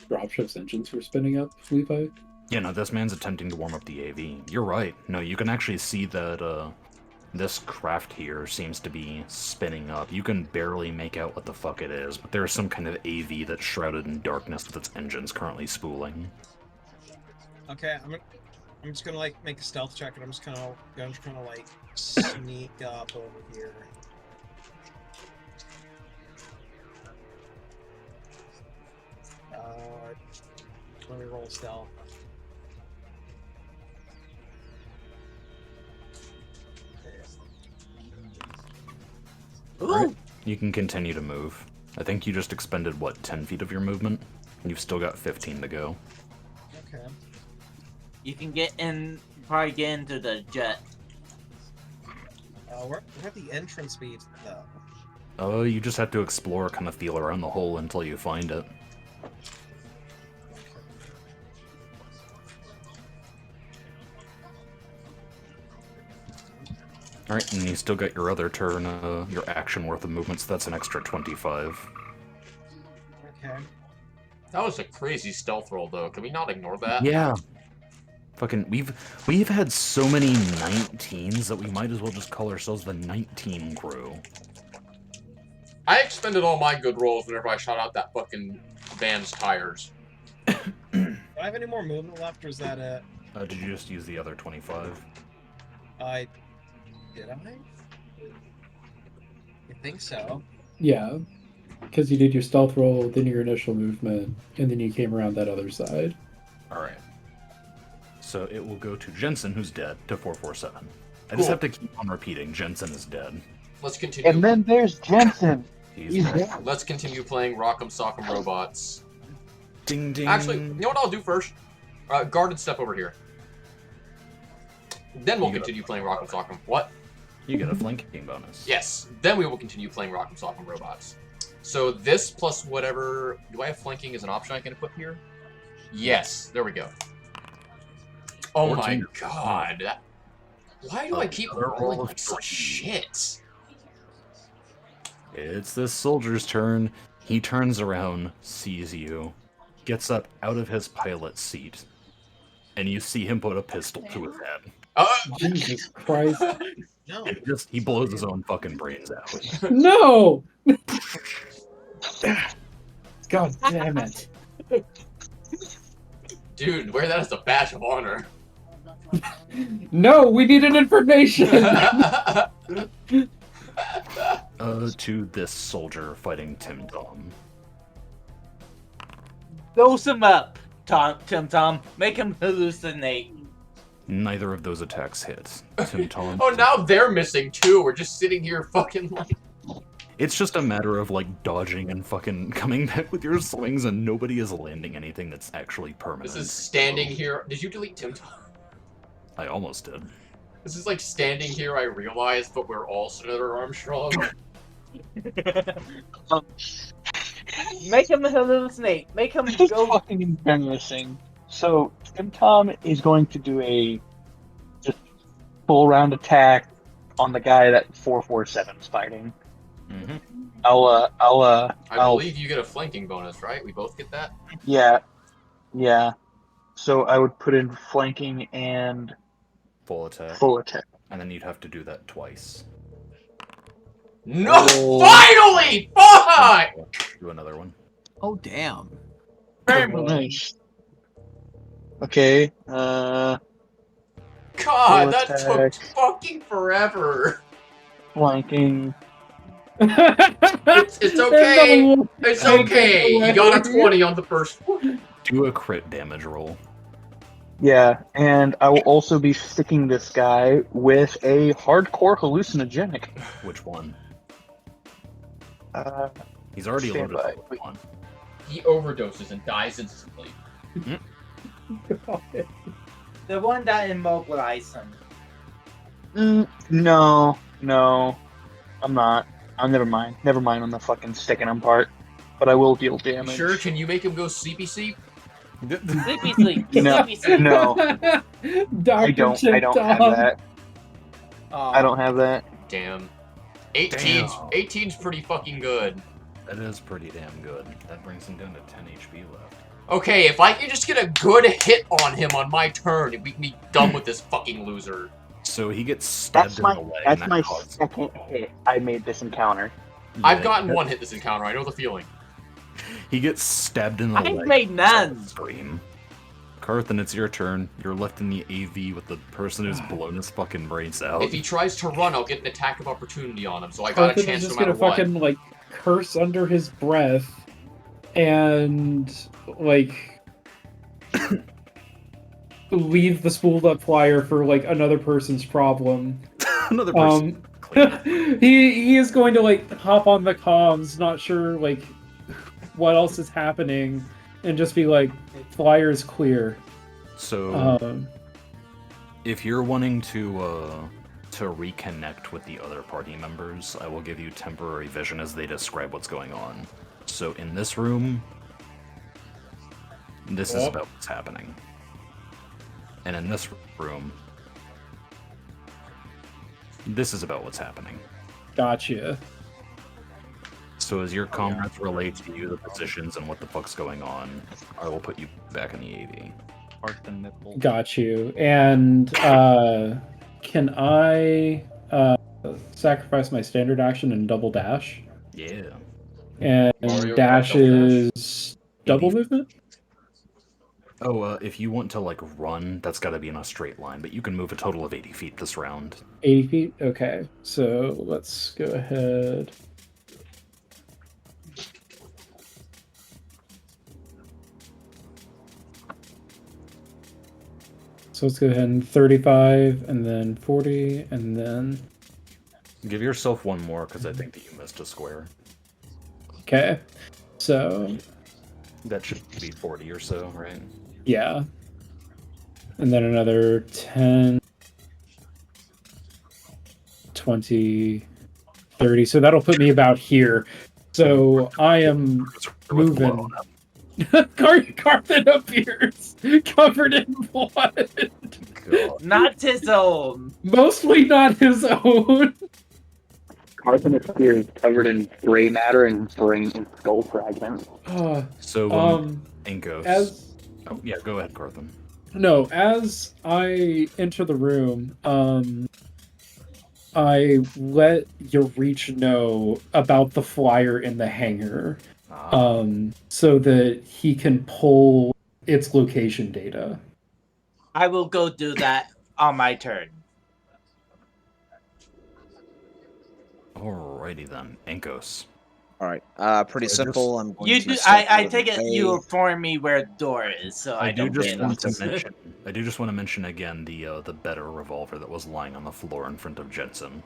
dropship's engines were spinning up, Levi? Yeah, no, this man's attempting to warm up the AV. You're right. No, you can actually see that this craft here seems to be spinning up. You can barely make out what the fuck it is, but there's some kind of AV that's shrouded in darkness with its engines currently spooling. Okay, I'm just gonna make a stealth check, and I'm just gonna sneak up over here. Let me roll stealth. Ooh. Right. You can continue to move. I think you just expended, 10 feet of your movement? And you've still got 15 to go. Okay. You can probably get into the jet. Where the entrance be, though? You just have to explore, kind of feel around the hole until you find it. Alright, and you still got your other turn, your action worth of movement, so that's an extra 25. Okay. That was a crazy stealth roll, though. Can we not ignore that? Yeah. Fucking, we've had so many 19s that we might as well just call ourselves the 19 crew. I expended all my good rolls whenever I shot out that fucking van's tires. Do I have any more movement left, or is that it? Did you just use the other 25? Did I? I think so. Yeah, because you did your stealth roll, then your initial movement, and then you came around that other side. Alright. So it will go to Jensen, who's dead, to 447. I just have to keep on repeating, Jensen is dead. Let's continue. And then there's Jensen. He's dead. Let's continue playing Rock'em Sock'em Robots. Ding ding. Actually, you know what I'll do first? Guarded step over here. Then we'll continue playing Rock'em Sock'em. What? You get a flanking bonus. Yes. Then we will continue playing Rock'em Sock'em Robots. So this plus whatever... Do I have flanking as an option I can equip here? Yes. There we go. Oh my god. Why do I keep rolling like such shit? It's this soldier's turn. He turns around, sees you, gets up out of his pilot seat, and you see him put a pistol to his head. Jesus Christ. No. He blows his own fucking brains out. No! God damn it. Dude, wear that as a badge of honor. No, we needed information! To this soldier fighting Tim Tom. Dose him up, Tim Tom. Make him hallucinate. Neither of those attacks hit. Tim Tom. Oh, now they're missing too. We're just sitting here fucking like. It's just a matter of like dodging and fucking coming back with your swings, and nobody is landing anything that's actually permanent. This is standing here. Did you delete Tim Tom? I almost did. This is like standing here. I realize, but we're all Senator Armstrong. Make him hallucinate. Make him This is go. fucking embarrassing. So Tim Tom is going to do a just full round attack on the guy that 447's fighting. Mm-hmm. I believe you get a flanking bonus, right? We both get that? Yeah. So I would put in flanking and Full attack. full attack. And then you'd have to do that twice. No! Oh. Finally! Fuck! Do another one. Oh damn. Oh, nice. Okay. God, Full that took attack. fucking forever. Flanking. It's okay. No. It's Take okay. it You got a away. 20 on the first one. Do a crit damage roll. Yeah, and I will also be sticking this guy with a hardcore hallucinogenic. Which one? Uh, He's already Stand loaded by. with one. He overdoses and dies instantly. The one that immobilized him. No, I'm not. Never mind. Never mind on the fucking sticking him part. But I will deal damage. Sure, can you make him go sleepy sleep? Sleepy sleep. No, Sleepy sleep. no, Dr. I don't have that. I don't have that. Damn. 18's, Damn. 18's pretty fucking good. That is pretty damn good. That brings him down to 10 HP left. Okay, if I can just get a good hit on him on my turn, we can be done with this fucking loser. So he gets stabbed That's in my the leg. that's and my that causes- second hit I made this encounter. I've Yeah, gotten one hit this encounter, I know the feeling. He gets stabbed in the I've leg. made none. Scream. Carthan, it's your turn. You're left in the AV with the person who's blown his fucking brains out. If he tries to run, I'll get an attack of opportunity on him, so I got a Carthan is chance no just matter gonna what. fucking like curse under his breath and like leave the spooled up flyer for like another person's problem. Another person. he is going to like hop on the comms, not sure like what else is happening, and just be like, "Flyer's clear." So, if you're wanting to reconnect with the other party members, I will give you temporary vision as they describe what's going on. So in this room, this is about what's happening. And in this room, this is about what's happening. Gotcha. So as your comrades relate to you the positions and what the fuck's going on, I will put you back in the AV. Got you. And can I sacrifice my standard action and double dash? Yeah. And Mario dash Kart double is double movement? Oh, if you want to like run, that's got to be in a straight line, but you can move a total of 80 feet this round. 80 feet? Okay. So let's go ahead. So let's go ahead and 35 and then 40 and then... Give yourself one more because I think that you missed a square. Okay. So... That should be 40 or so, right? Yeah. And then another 10, 20, 30. So that'll put me about here. So I am moving. Carthan appears covered in blood. God. Not his own. Mostly not his own. Carthan appears covered in gray matter and brain and skull fragments. So, Inkos. As Oh, yeah, go ahead, Carthan. no, as I enter the room, I let your reach know about the flyer in the hangar, so that he can pull its location data. I will go do that on my turn. Alrighty then, Inkos. All right. Pretty So I simple. I'm going You to do. step I out of the take it way. you inform me where the door is, so I do don't just get want to lost. mention. I do just want to mention again the better revolver that was lying on the floor in front of Jensen,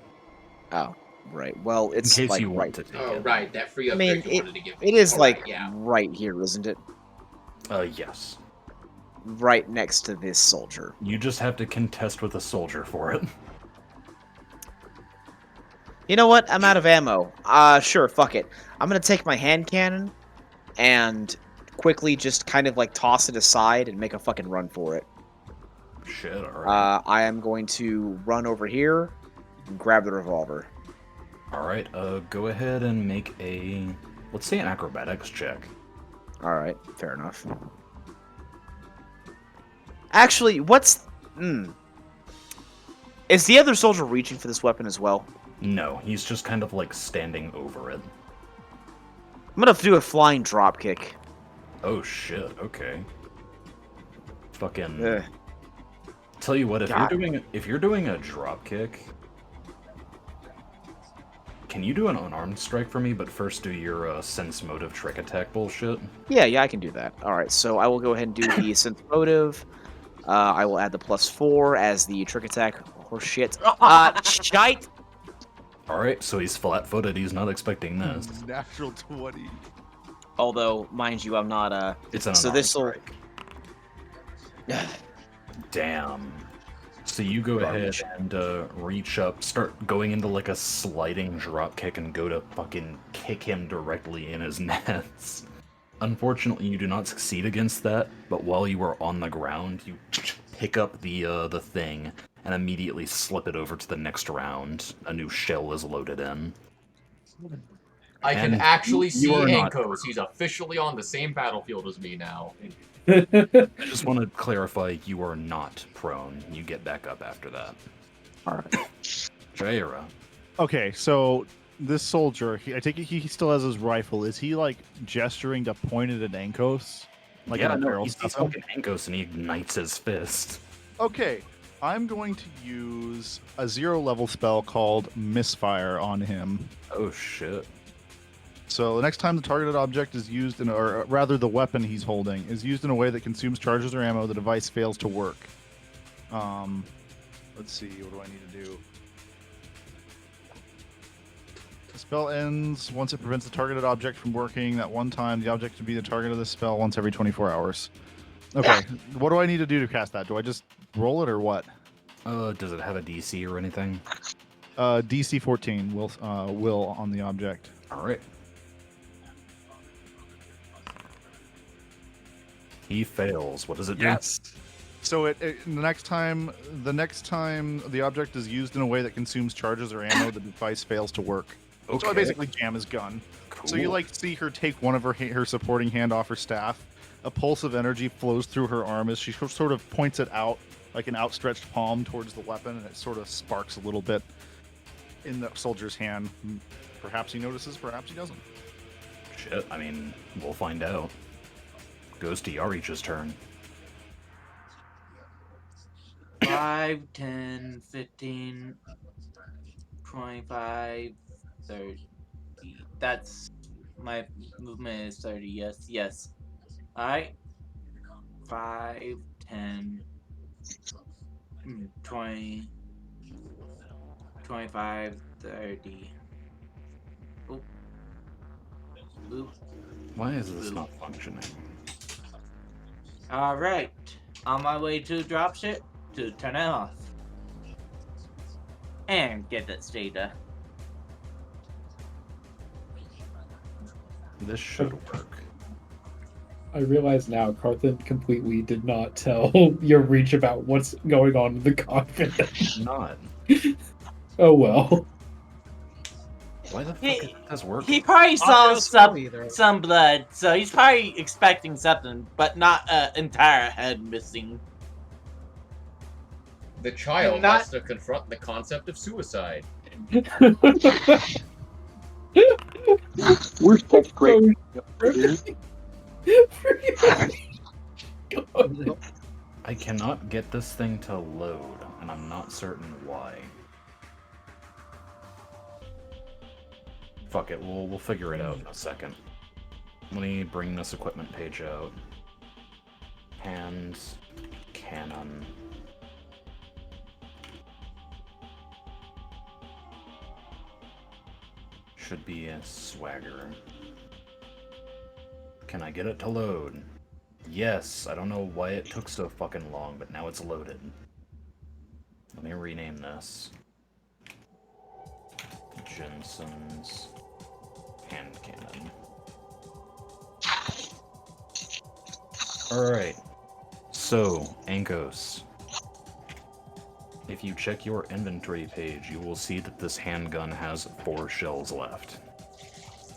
Oh, right. Well, in it's case like you want right. to take Oh, it. right, that free I upgrade mean, you wanted to give me. it is Alright, like yeah. right here, isn't it? Yes. Right next to this soldier. You just have to contest with a soldier for it. You know what? I'm out of ammo. Sure, fuck it. I'm gonna take my hand cannon and quickly just kind of like toss it aside and make a fucking run for it. Shit, alright. I am going to run over here and grab the revolver. Alright, go ahead and make a, let's say an acrobatics check. Alright, fair enough. Actually, what's... Is the other soldier reaching for this weapon as well? No, he's just kind of like standing over it. I'm gonna do a flying drop kick. Oh shit, okay. Fucking... Ugh. Tell you what, God. if you're doing a drop kick, can you do an unarmed strike for me, but first do your sense motive trick attack bullshit? Yeah, I can do that. Alright, so I will go ahead and do the sense motive. I will add the +4 as the trick attack. Oh shit. Shite! Alright, so he's flat-footed, he's not expecting this. Natural 20. Although, mind you, I'm not, It's an so unarmed this'll... strike. Damn. So you go Garbage. ahead and reach up, start going into like a sliding drop kick and go to fucking kick him directly in his nuts. Unfortunately, you do not succeed against that, but while you are on the ground, you pick up the thing and immediately slip it over to the next round. A new shell is loaded in. I can And actually you see are not- Ankos. He's officially on the same battlefield as me now. I just want to clarify, you are not prone. You get back up after that. Alright. Jaira. Okay, so this soldier, I take it he still has his rifle. Is he like gesturing to point it at Ankos? Like Yeah, in a no, barrel he's stuff? fucking Ankos and he ignites his fist. Okay, I'm going to use a 0-level spell called Misfire on him. Oh shit. So the next time the targeted object is used, or rather the weapon he's holding, is used in a way that consumes charges or ammo, the device fails to work. Let's see, what do I need to do? The spell ends once it prevents the targeted object from working. That one time, the object to be the target of the spell once every 24 hours. Okay, what do I need to do to cast that? Do I just roll it or what? Does it have a DC or anything? DC 14 will on the object. Alright. He fails. What does it do? Yes. So the next time the object is used in a way that consumes charges or ammo, the device fails to work. Okay. So I basically jam his gun. Cool. So you like see her take one of her supporting hand off her staff. A pulse of energy flows through her arm as she sort of points it out like an outstretched palm towards the weapon, and it sort of sparks a little bit in the soldier's hand. Perhaps he notices, perhaps he doesn't. Shit, I mean, we'll find out. Goes to Yarich's turn. 5, 10, 15, 25, 30. That's my movement is 30. Yes. Alright. 5, 10, 20, 25, 30. Oop. Oop. Why is this not functioning? Alright. On my way to dropship to turn it off. And get that data. This should work. I realize now Carthan completely did not tell your reach about what's going on in the cockpit. Not. Oh well. Why the fuck is this working? He probably I'll saw feel either. some blood, so he's probably expecting something, but not an entire head missing. The child Not- has to confront the concept of suicide. We're sixth grade. I cannot get this thing to load, and I'm not certain why. Fuck it, we'll figure it out in a second. Let me bring this equipment page out. Hand cannon. Should be a swagger. Can I get it to load? Yes, I don't know why it took so fucking long, but now it's loaded. Let me rename this. Jensen's hand cannon. Alright. So, Ankos. If you check your inventory page, you will see that this handgun has 4 shells left.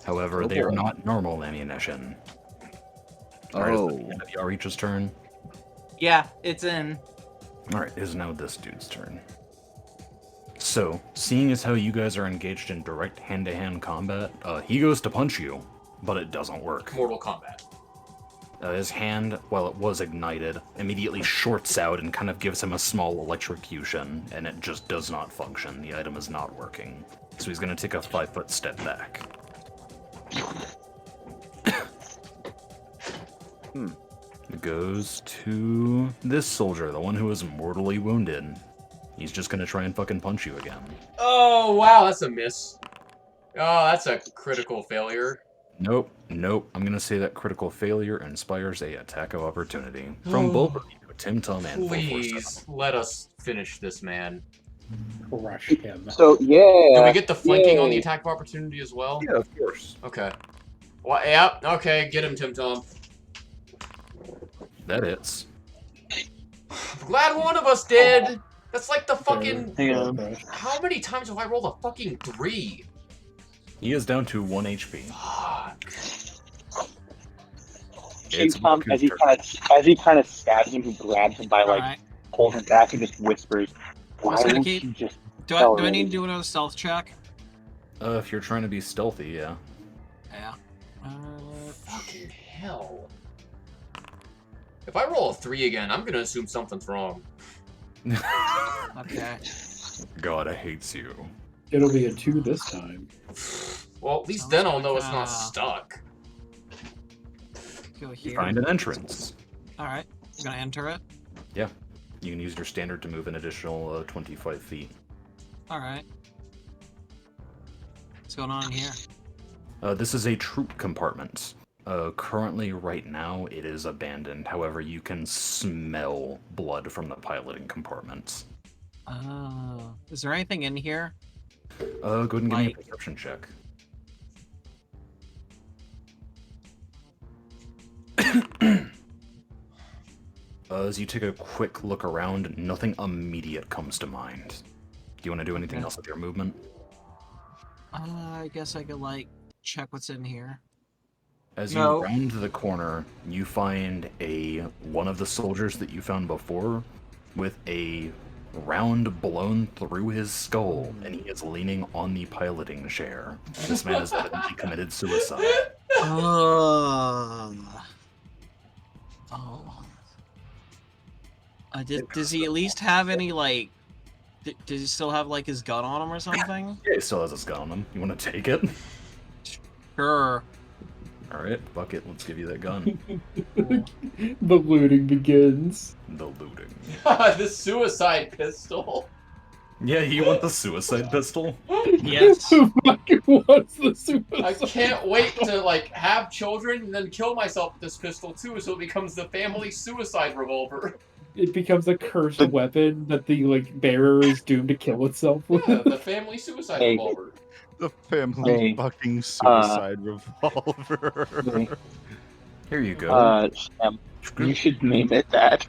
However, they are not normal ammunition. Alright, is it the end of Yarich's turn? Yeah, it's in. Alright, it is now this dude's turn. So, seeing as how you guys are engaged in direct hand-to-hand combat, he goes to punch you, but it doesn't work. Mortal Kombat. His hand, while it was ignited, immediately shorts out and kind of gives him a small electrocution, and it just does not function. The item is not working. So he's going to take a 5-foot step back. It goes to this soldier, the one who is mortally wounded. He's just going to try and fucking punch you again. Oh, wow, that's a miss. Oh, that's a critical failure. Nope. I'm going to say that critical failure inspires a attack of opportunity from both of you, Tim Tum and 447. Please, let us finish this man. Crush him. So yeah. Do we get the flanking on the attack of opportunity as well? Yeah, of course. Okay. Well, yeah, okay, get him, Tim Tom. That hits. I'm glad one of us did! That's like the fucking... Yeah. How many times have I rolled a fucking 3? He is down to 1 HP. Fuck. It's Tom, as he kind of stabs him, he grabs him by like Alright. pulls him back and just whispers, "Why Just gonna don't keep- you just Do I need to do another stealth check? If you're trying to be stealthy, yeah. Yeah. Fucking hell. If I roll a 3 again, I'm gonna assume something's wrong. Okay. God hates you. It'll be a 2 this time. Well, at least Sounds then I'll know it's like, not stuck. Go here. Find an entrance. Alright. You gonna enter it? Yeah. You can use your standard to move an additional 25 feet. Alright. What's going on here? This is a troop compartment. Currently, right now, it is abandoned. However, you can smell blood from the piloting compartments. Oh. Is there anything in here? Go ahead and give me a Like- perception check. As you take a quick look around, nothing immediate comes to mind. Do you want to do anything Okay. else with your movement? I guess I could, like, check what's in here. As No. you round the corner, you find one of the soldiers that you found before with a round blown through his skull, and he is leaning on the piloting chair. This man has evidently committed suicide. Oh. Does he at least have any, like... Does he still have, like, his gun on him or something? Yeah, he still has his gun on him. You want to take it? Sure. Alright, fuck it, let's give you that gun. The looting begins. The looting. The suicide pistol. Yeah, you want the suicide pistol? Yes. Who fucking wants the I suicide? can't wait to, like, have children and then kill myself with this pistol, too, so it becomes the family suicide revolver. It becomes a cursed weapon that the like bearer is doomed to kill itself with. Yeah, the family suicide Hey. revolver. The family Hey, fucking suicide revolver. Here you go. Sam, you should name it that.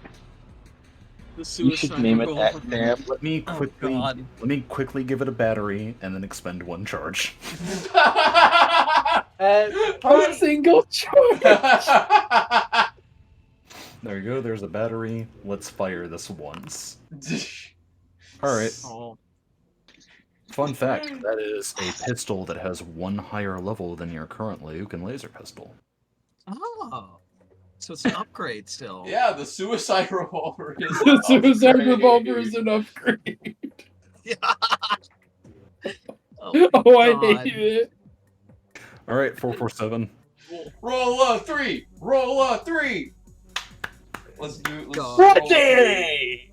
The You suicide should name it that, revolver. Sam. Let me Oh, quickly God. let me quickly give it a battery and then expend 1 charge. A single choice. There you go, there's a battery. Let's fire this once. Alright. Oh. Fun fact, that is a pistol that has 1 higher level than your current Liukin laser pistol. Oh. So it's an upgrade still. Yeah, the suicide revolver is The suicide upgrade. revolver is an upgrade. Oh, Oh, I God. hate it. All right, 447. Roll a 3. Roll a 3. Let's do. Let's God. roll a 3.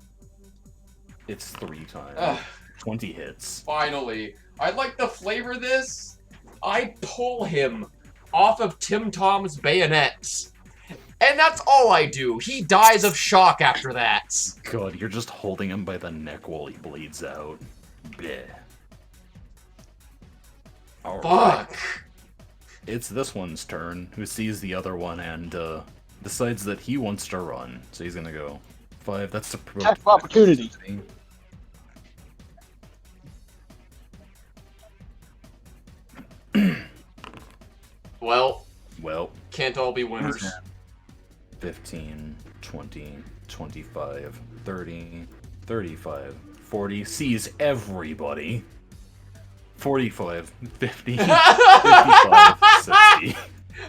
It's 3 times. Ugh. 20 hits. Finally, I'd like to flavor this. I pull him off of Tim Tom's bayonets. And that's all I do. He dies of shock after that. God, you're just holding him by the neck while he bleeds out. Bleh. Alright. Fuck. It's this one's turn, who sees the other one and decides that he wants to run. So he's gonna go 5. That's the Attack of opportunity. Well, can't all be winners. 15, 20, 25, 30, 35, 40. Sees everybody. 45, 50, 55, 60.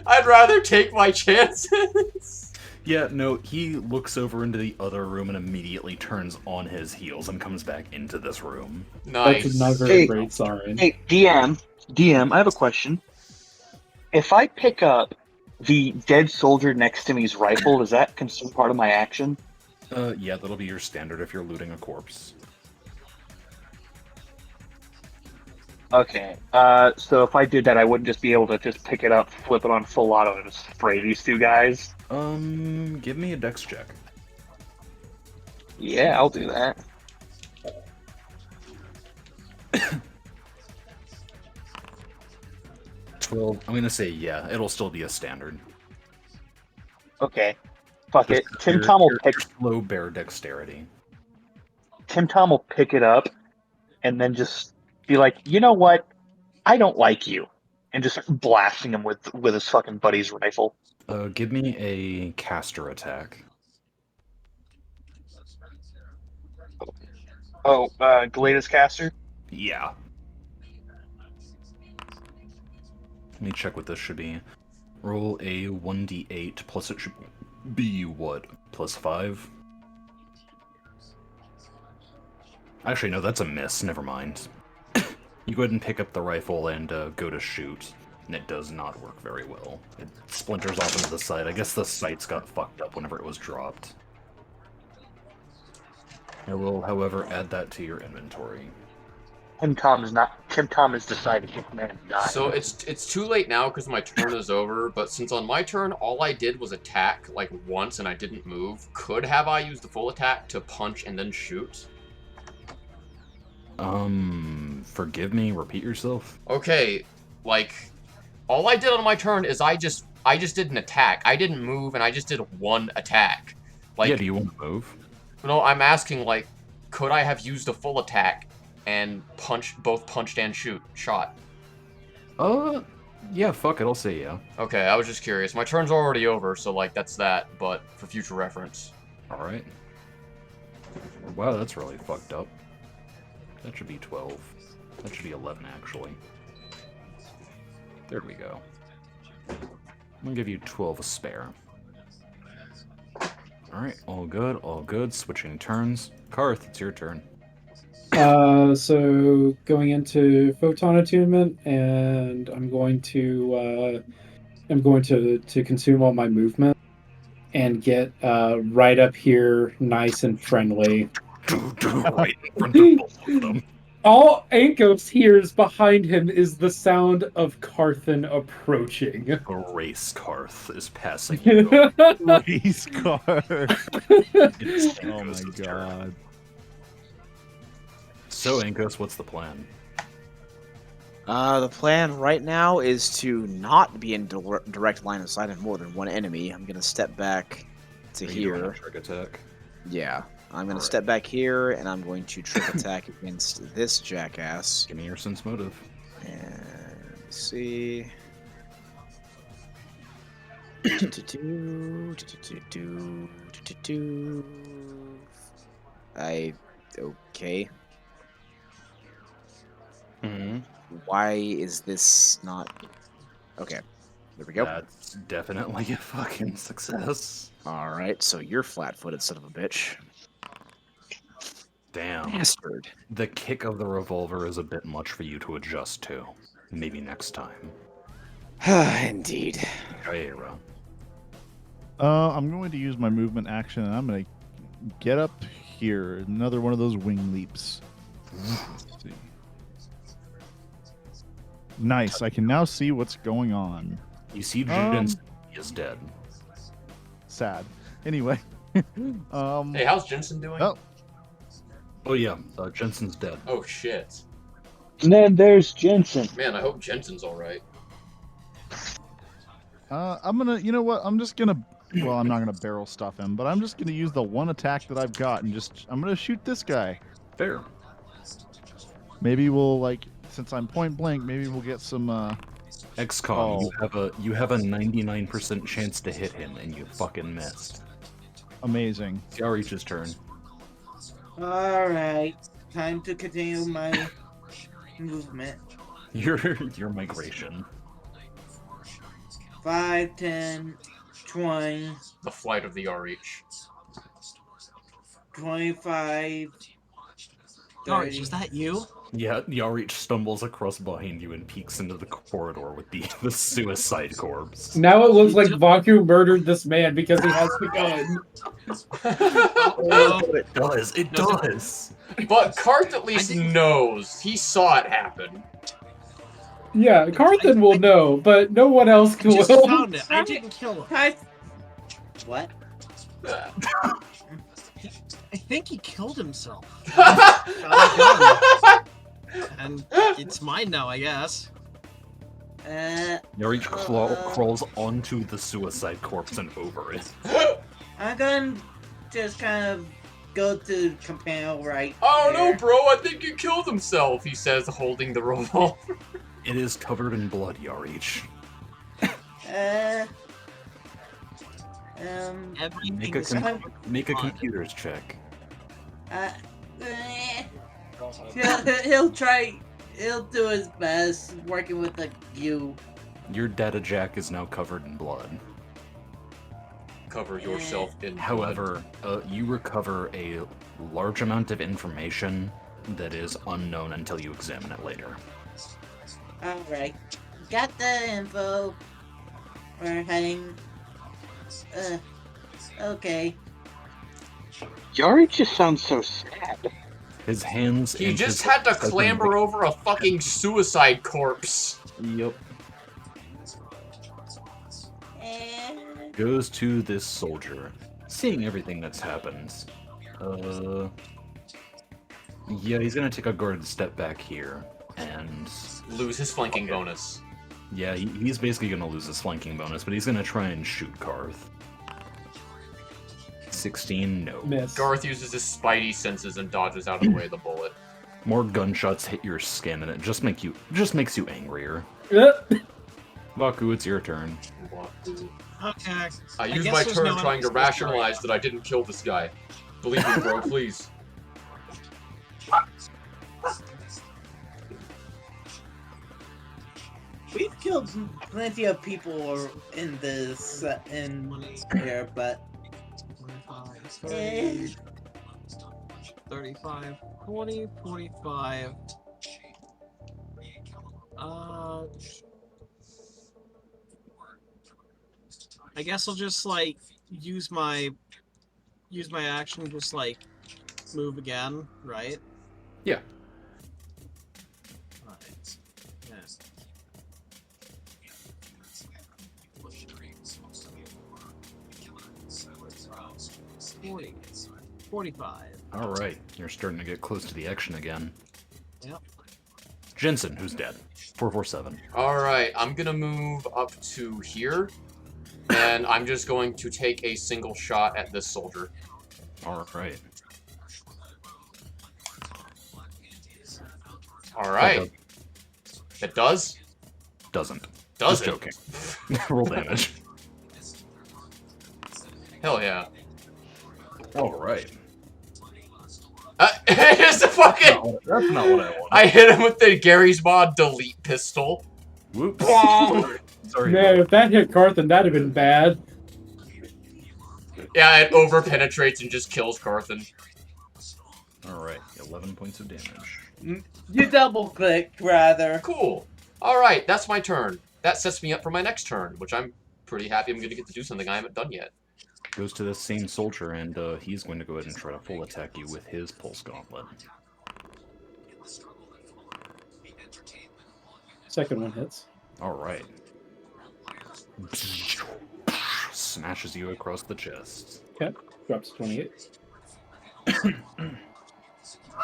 I'd rather take my chances. Yeah, no, he looks over into the other room and immediately turns on his heels and comes back into this room. Nice. That's not very great, sorry. Hey, DM, I have a question. If I pick up the dead soldier next to me's rifle, does that consume part of my action? Yeah, that'll be your standard if you're looting a corpse. Okay, so if I did that, I wouldn't just be able to just pick it up, flip it on full auto, and just spray these two guys? Give me a dex check. Yeah, I'll do that. I'm gonna say yeah, it'll still be a standard. Okay. Fuck it. Tim Your- Tom will your- pick your low bear dexterity. Tim Tom will pick it up and then just be like, you know what? I don't like you. And just start blasting him with his fucking buddy's rifle. Give me a caster attack. Oh, Galeda's caster? Yeah. Let me check what this should be. Roll a 1d8 plus it should be what? Plus 5? Actually, no, that's a miss. Never mind. You go ahead and pick up the rifle and go to shoot, and it does not work very well. It splinters off into the side. I guess the sights got fucked up whenever it was dropped. I will, however, add that to your inventory. Tim Tom has decided his man died. So it's too late now because my turn is over, but since on my turn all I did was attack like once and I didn't move, could have I used the full attack to punch and then shoot? Forgive me, repeat yourself? Okay, like, all I did on my turn is I just did an attack. I didn't move and I just did one attack. Like, Yeah, do you want to move? No, I'm asking, like, could I have used a full attack and both punched and shot? Yeah, fuck it, I'll say yeah. Okay, I was just curious. My turn's already over, so, like, that's that, but for future reference. Alright. Wow, that's really fucked up. That should be 12. That should be 11, actually. There we go. I'm gonna give you 12 spare. Alright, all good, all good. Switching turns. Karth, it's your turn. So going into photon attunement, and I'm going to consume all my movement and get right up here, nice and friendly. Right in front of both of them. All Ankos hears behind him is the sound of Carthan approaching. Race Karth is passing you. Race car. It's Oh my Ankos' turn. god. So, Ankos, what's the plan? The plan right now is to not be in direct line of sight of more than one enemy. I'm gonna step back to Are you doing a here. trick attack? Yeah, I'm gonna Alright. step back here, and I'm going to trick attack against this jackass. Give me your sense motive. And see. Okay. Mm-hmm. Why is this not? Okay, there we go. That's definitely a fucking success. All right, so you're flat-footed, son of a bitch. Damn. Bastard. The kick of the revolver is a bit much for you to adjust to. Maybe next time. Indeed. Jaira. I'm going to use my movement action, and I'm going to get up here. Another one of those wing leaps. Let's see. Nice. I can now see what's going on. You see Jensen is dead. Sad. Anyway. Hey, how's Jensen doing? Oh yeah, Jensen's dead. Oh shit. And then there's Jensen. Man, I hope Jensen's alright. I'm gonna, you know what? I'm just gonna, well, I'm not gonna barrel stuff him, but I'm just gonna use the one attack that I've got and I'm gonna shoot this guy. Fair. Maybe we'll, like, since I'm point blank, maybe we'll get some, XCOM, Oh. you have a 99% chance to hit him, and you fucking missed. Amazing. It's Yarich's turn. Alright. Time to continue my movement. Your migration. 5, 10, 20, The flight of the RH. 25, George, is that you? Yeah, Yarich stumbles across behind you and peeks into the corridor with the suicide corpse. Now it looks like Vaku murdered this man because he has the gun. It does. It does. But Karth at least knows. He saw it happen. Yeah, Carthan will know, but no one else I just will. found it. I didn't kill him. What? I think he killed himself. Found a gun. And it's mine now, I guess. Yarich crawls onto the suicide corpse and over it. I'm gonna just kind of go to companion right Oh here. no, bro, I think he killed himself, he says, holding the revolver. It is covered in blood, Yarich. Make a, make a computer's check. He'll try. He'll do his best working with the you. Your data jack is now covered in blood. Cover yourself in However, you recover a large amount of information that is unknown until you examine it later. Alright. Got the info. We're heading. Okay. Yari just sounds so sad. His hands. He and just his had to husband- clamber over a fucking suicide corpse. Yep. Goes to this soldier, seeing everything that's happened. Yeah, he's gonna take a guarded step back here and lose his flanking bonus. Yeah, he's basically gonna lose his flanking bonus, but he's gonna try and shoot Garth. 16, no. Miss. Garth uses his spidey senses and dodges out of the way of the bullet. More gunshots hit your skin, and it just makes you angrier. Vaku, it's your turn. Okay. I used my turn trying to rationalize that I didn't kill this guy. Believe me, bro, please. We've killed plenty of people in this here, but 30, 35, 20, 45. I guess I'll just like use my action, just like move again, right? Yeah. Right. Yeah. 40, 45. All right, you're starting to get close to the action again. Yep. Jensen, who's dead. 447. Alright, I'm gonna move up to here, and I'm just going to take a single shot at this soldier. Alright. Alright. It does? Doesn't. Does Just it? joking. Roll damage. Hell yeah. Alright. It's a fucking... That's not what I want. I hit him with the Gary's Mod delete pistol. Whoops. Sorry. Man, if that hit Carthan, that'd have been bad. Yeah, it over-penetrates and just kills Carthan. Alright, 11 points of damage. you double-clicked, rather. Cool. Alright, that's my turn. that sets me up for my next turn, which I'm pretty happy I'm going to get to do something I haven't done yet. Goes to this same soldier, and he's going to go ahead and try to full attack you with his pulse gauntlet. Second one hits. All right. Smashes you across the chest. Okay. Drops to 28.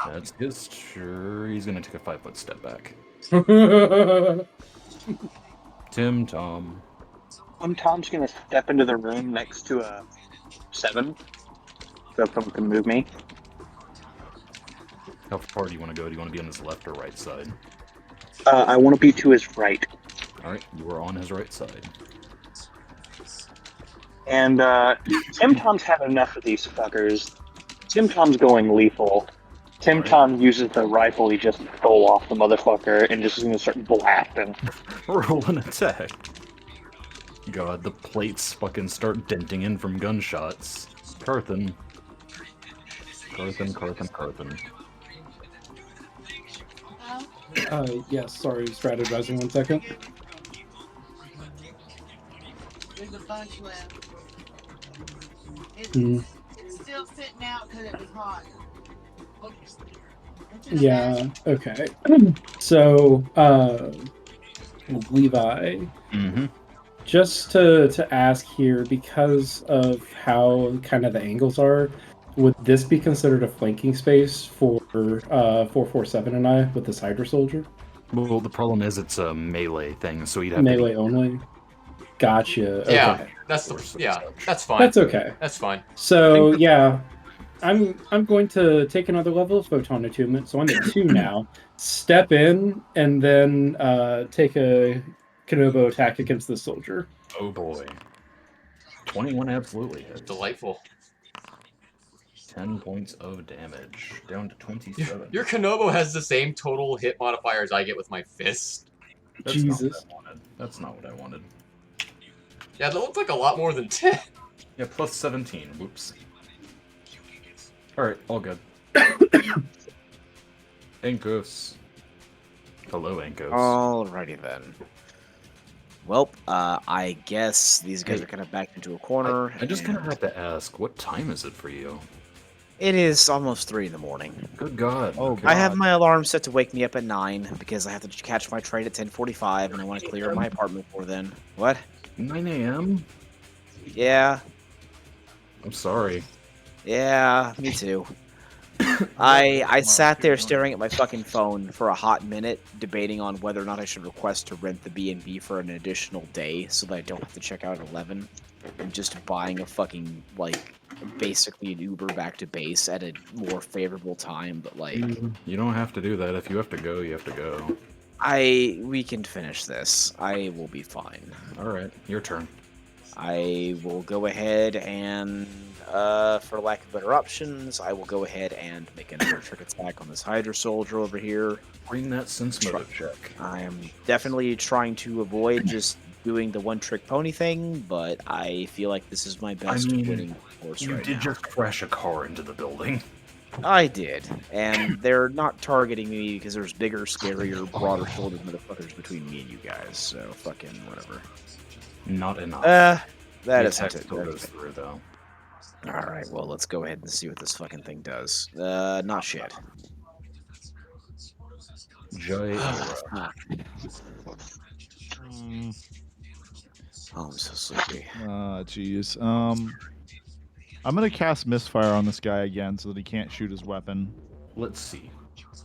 That's his turn. He's going to take a 5-foot step back. Tim Tom. Tom's gonna step into the room next to a 7, so someone can move me. How far do you want to go? Do you want to be on his left or right side? I want to be to his right. All right, you are on his right side. And Tim Tom's had enough of these fuckers. Tim Tom's going lethal. Tim Tom uses the rifle he just stole off the motherfucker and just is gonna start blasting. Roll an attack. God, the plates fucking start denting in from gunshots. Carthen. Yes, sorry, strategizing 1 second. There's a bunch left. It's Mm. still sitting out because it was hot. Yeah, okay. So, Levi, Mm-hmm. just to ask here, because of how kind of the angles are, would this be considered a flanking space for 447 and I with this Hydra soldier? Well, the problem is it's a melee thing, so you'd have Melee to only? Gotcha. Okay. Yeah, that's fine. That's okay. That's fine. So yeah, I'm going to take another level of photon attunement, so I'm at 2 now. Step in and then take a Kenobo attack against the soldier. Oh boy. 21 absolutely hits. Delightful. 10 points of damage. Down to 27. Your Kenobo has the same total hit modifier as I get with my fist. That's Jesus. not what I wanted. That's not what I wanted. Yeah, that looks like a lot more than 10. Yeah, plus 17. Whoops. Alright, all good. Ankos. Hello, Ankos. Alrighty then. Well, I guess these guys are kind of backed into a corner. I just kind of have to ask, what time is it for you? It is almost 3 in the morning. Good God. Oh, okay. I have my alarm set to wake me up at 9 because I have to catch my train at 10:45 and I want to clear my apartment before then. What? 9 a.m.? Yeah. I'm sorry. Yeah, me too. I sat there staring at my fucking phone for a hot minute, debating on whether or not I should request to rent the B&B for an additional day so that I don't have to check out at 11. And just buying a fucking, like, basically an Uber back to base at a more favorable time, but, like... You don't have to do that. If you have to go, you have to go. We can finish this. I will be fine. Alright, your turn. I will go ahead and, for lack of better options, I will go ahead and make another trick attack on this Hydra soldier over here. Bring that sense motive check. I am definitely trying to avoid just doing the one-trick pony thing, but I feel like this is my best winning force You right did now. just crash a car into the building. I did, and they're not targeting me because there's bigger, scarier, broader-shouldered motherfuckers between me and you guys, so fucking whatever. Not enough. That The is attack it. still goes through, though. Alright, well, let's go ahead and see what this fucking thing does. Not shit. Jai. Oh, I'm so sleepy. Jeez. I'm gonna cast misfire on this guy again so that he can't shoot his weapon. Let's see.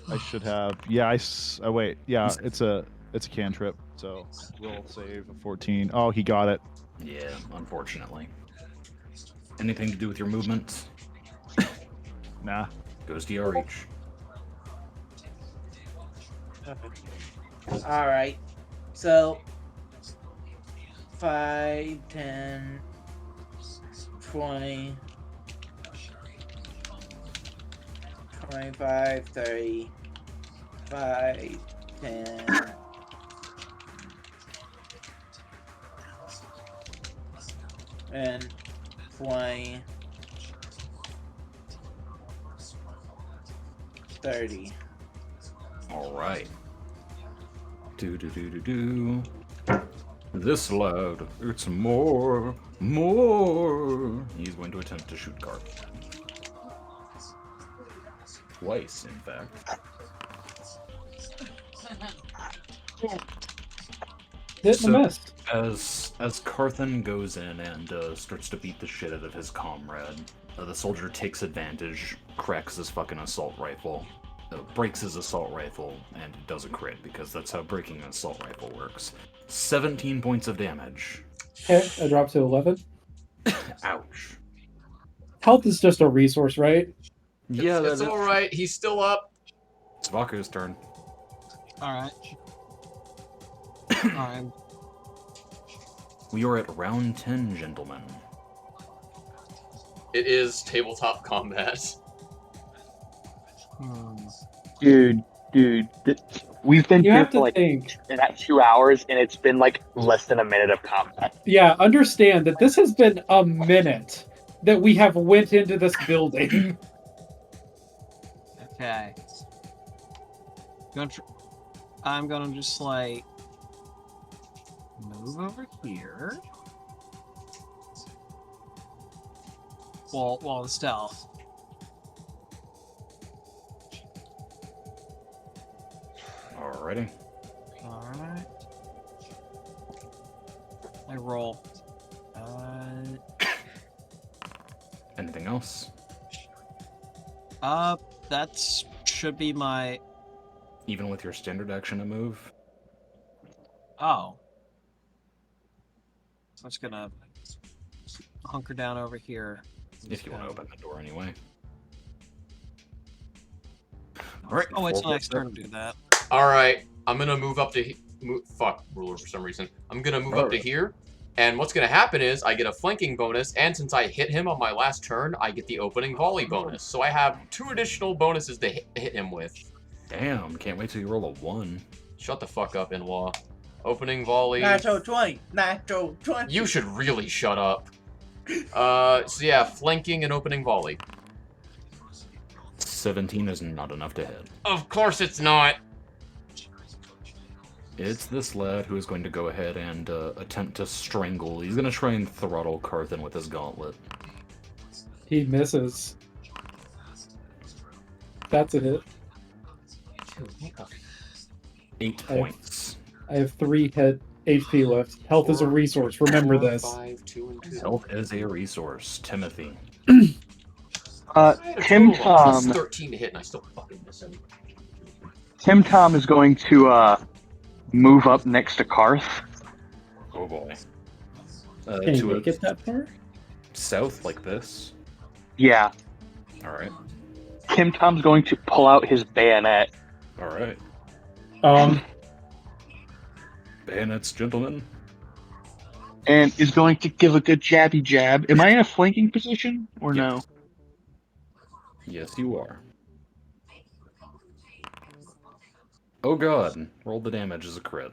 I should have. Yeah, oh wait. Yeah, it's a cantrip. So we'll save a 14. Oh, he got it. Yeah, unfortunately. Anything to do with your movement? Nah. Goes to your reach. Alright. So 5, 10, 20, 25, 30, 5, 10. And 20, 30. All right. Do. This lad, it's more. He's going to attempt to shoot Garth. Twice, in fact. Hit and miss. As Carthan goes in and starts to beat the shit out of his comrade, the soldier takes advantage, cracks his fucking assault rifle, breaks his assault rifle, and does a crit because that's how breaking an assault rifle works. 17 points of damage. Okay, I dropped to 11. Ouch. Health is just a resource, right? Yeah, It's all right. He's still up. It's Vaku's turn. Alright. Alright. We are at round 10, gentlemen. It is tabletop combat. Dude, we've been You here have for to like think. 2 hours, and it's been like less than a minute of combat. Yeah, understand that this has been a minute that we have went into this building. Okay. I'm gonna just like move over here. While the stealth. Alrighty. Alright. I roll. Anything else? That's should be my. Even with your standard action to move? Oh. So I'm just gonna hunker down over here. If you want to open the door anyway. Alright. Oh, wait till next turn to do that. Alright, I'm gonna move up to... fuck, ruler for some reason. I'm gonna move up to here, and what's gonna happen is I get a flanking bonus, and since I hit him on my last turn, I get the opening volley bonus. So I have 2 additional bonuses to hit him with. Damn, can't wait till you roll a 1. Shut the fuck up, in-law. Opening volley. Natural 20. Natural 20. You should really shut up. So yeah, flanking and opening volley. 17 is not enough to hit. Of course it's not. It's this lad who is going to go ahead and attempt to strangle. He's going to try and throttle Carthan with his gauntlet. He misses. That's a hit. 8 points. I have 3 hit HP left. Health is a resource. Remember this. 5, 2, and 2. Health is a resource. Timothy. Tim Plus Tom. 13 to hit, and I still fucking miss him. Tim Tom is going to move up next to Karth. Oh boy. Can you make it that far? South like this. Yeah. Alright. Tim Tom's going to pull out his bayonet. Alright. Bayonets, gentlemen. And is going to give a good jabby jab. Am I in a flanking position or no? Yes, you are. Oh god. Roll the damage as a crit.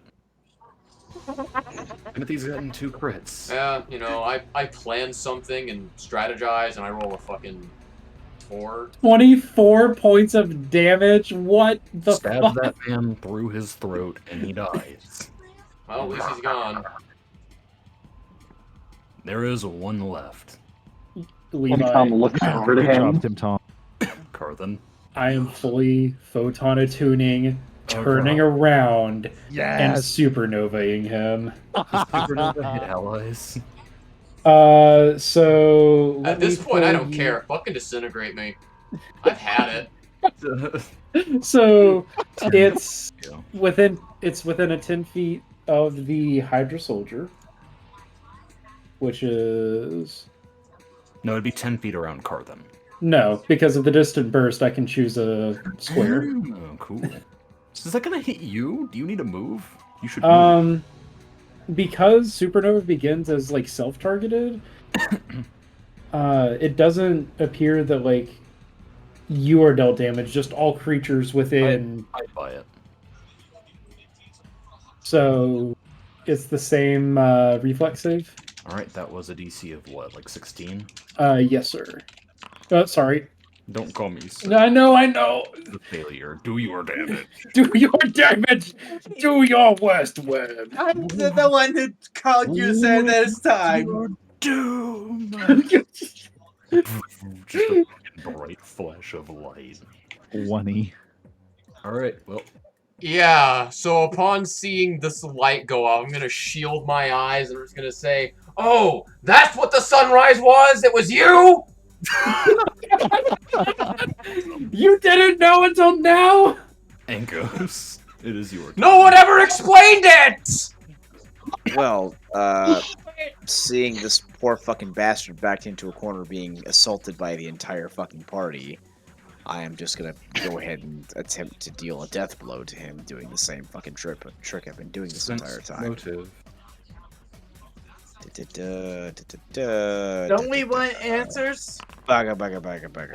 Timothy's gotten 2 crits. Yeah, you know, I plan something and strategize, and I roll a fucking 4. 24 points of damage? What the Stab fuck? that man through his throat, and he dies. Well, at least he's gone. There is 1 left. Tim Tom looks over to Good job, him. Tim Tom. Carthan. I am fully photon attuning, turning around, and supernovaing him. Supernova hit allies. So At this point, I don't care. Fucking disintegrate me. I've had it. So it's Yeah. within a 10 feet of the Hydra soldier, which is No, it'd be 10 feet around Carthan. no, because of the distant burst. I can choose a square. Oh, cool. Is that gonna hit you? Do you need to move? You should move. Because supernova begins as like self-targeted, it doesn't appear that like you are dealt damage. Just all creatures within. I buy it. So it's the same reflex save. Alright, that was a DC of what, like 16? Yes, sir. Sorry, Don't call me sir. I know. The failure. Do your damage. Do your damage. Do your worst word. I'm the one who called you sir this time. Doom. Just a fucking bright flash of light. 20. All right. Well, Yeah, so upon seeing this light go out, I'm gonna shield my eyes and I'm just gonna say, "Oh, that's what the sunrise was? It was you?" You didn't know until now? Ankos, it is your turn. No one ever explained it! Well, seeing this poor fucking bastard backed into a corner being assaulted by the entire fucking party, I am just gonna go ahead and attempt to deal a death blow to him, doing the same fucking trick I've been doing this entire time. Motive. Don't we want answers? Bugga.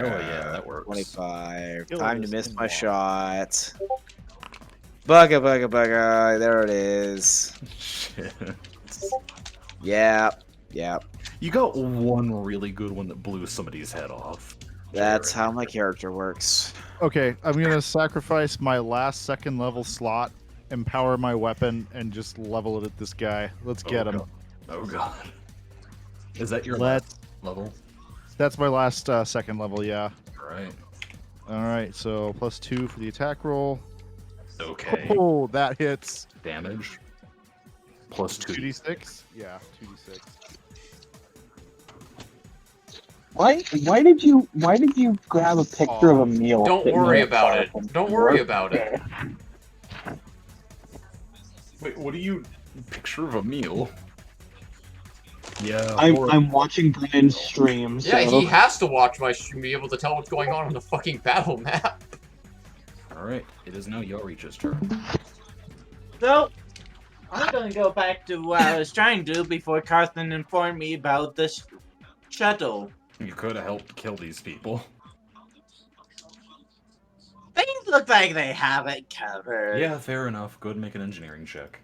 Oh yeah, that works. 25. Kill Time to this miss my pinball. shot. Bugga. There it is. Shit. Yep. You got one really good one that blew somebody's head off. That's how my character works. Okay, I'm gonna sacrifice my last second level slot, empower my weapon, and just level it at this guy. Let's get him. God. Oh god. Is that your Let's- last level? That's my last second level, yeah. Alright. Alright, so +2 for the attack roll. Okay. Oh, that hits. Damage. Plus 2. 2d6? Yeah, 2d6. Why did you grab a picture of a meal? Don't sitting worry on a about it. styrofoam Don't floor? worry about it. Wait, what do you... Picture of a meal? Yeah, I'm watching Brennan's stream. Yeah, so- he has to watch my stream to be able to tell what's going on the fucking battle map. Alright, it is now Yorich's turn. So, I'm gonna go back to what I was trying to do before Carthen informed me about this shuttle. You could have helped kill these people. Things look like they have it covered. Yeah, fair enough. Go ahead and make an engineering check.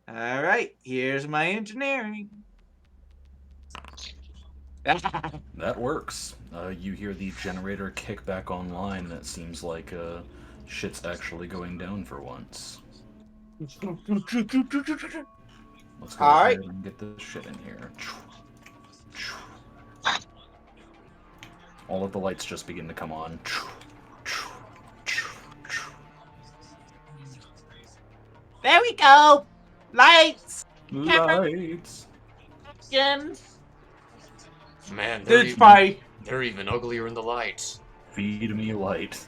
Alright, here's my engineering. That works. You hear the generator kick back online, and it seems like shit's actually going down for once. Let's go Alright. ahead and get this shit in here. All of the lights just begin to come on. There we go! Lights! Lights! Again! Man, Good fight! they're even uglier in the light. Feed me light.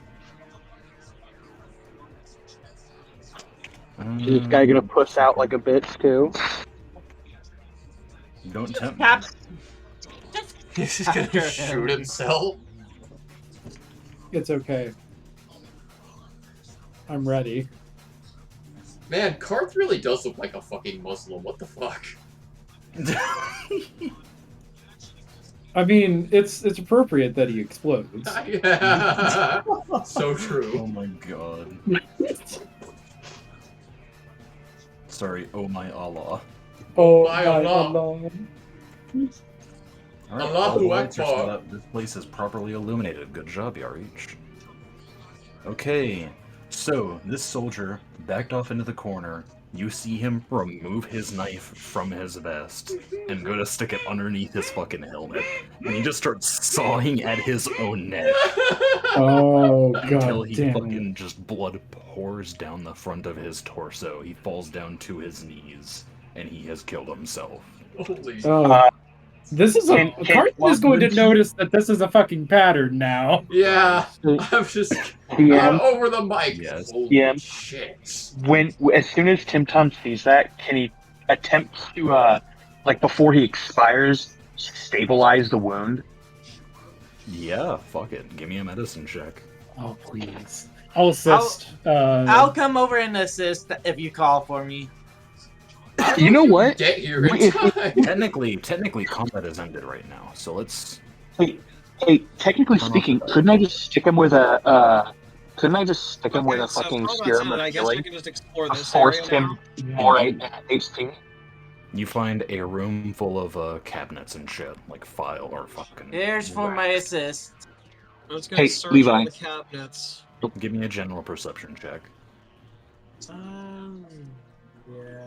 Is this guy gonna puss out like a bitch too? Don't tempt me. Cap- He's just gonna shoot himself. It's okay. I'm ready. Man, Karth really does look like a fucking Muslim. What the fuck? I mean, it's appropriate that he explodes. Yeah. So true. Oh my god. Sorry, oh my Allah. Oh My my Allah. Allah. Alright, Allahu all the lights are Akbar. set up. This place is properly illuminated. Good job, Yarich. Okay, so this soldier backed off into the corner. You see him remove his knife from his vest and go to stick it underneath his fucking helmet. And he just starts sawing at his own neck Oh until god he damn fucking just blood pours down the front of his torso. He falls down to his knees and he has killed himself. Holy. Oh, this is a Can Carton is going to Lockwood- notice that this is a fucking pattern now. Yeah, I'm just PM, over the mic. Yes. Holy Yeah. shit. as soon as Tim Tom sees that, can he attempt to like before he expires, stabilize the wound? Yeah, fuck it. Give me a medicine check. Oh please. I'll assist. I'll come over and assist if you call for me. You know what? Get here in If- time. Technically, combat has ended right now. So let's. Hey, technically speaking, couldn't I just stick him with a fucking so serum I of guess we healing can just explore to this force area him now. more HP? You find a room full of cabinets and shit, like file or fucking. Here's for my racks. assist. I was gonna Hey, search Levi. all the cabinets. Give me a general perception check. Yeah.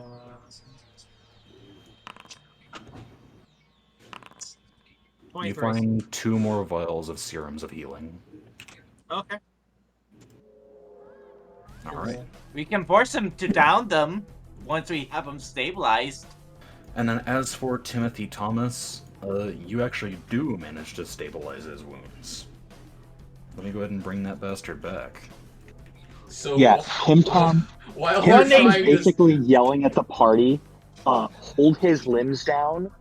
You 23. find 2 more vials of serums of healing. Okay. All right. We can force him to down them once we have them stabilized. And then as for Timothy Thomas, you actually do manage to stabilize his wounds. Let me go ahead and bring that bastard back. So Yeah, Tim Tom. while Tim we're Tom's trying to basically yelling at the party, hold his limbs down,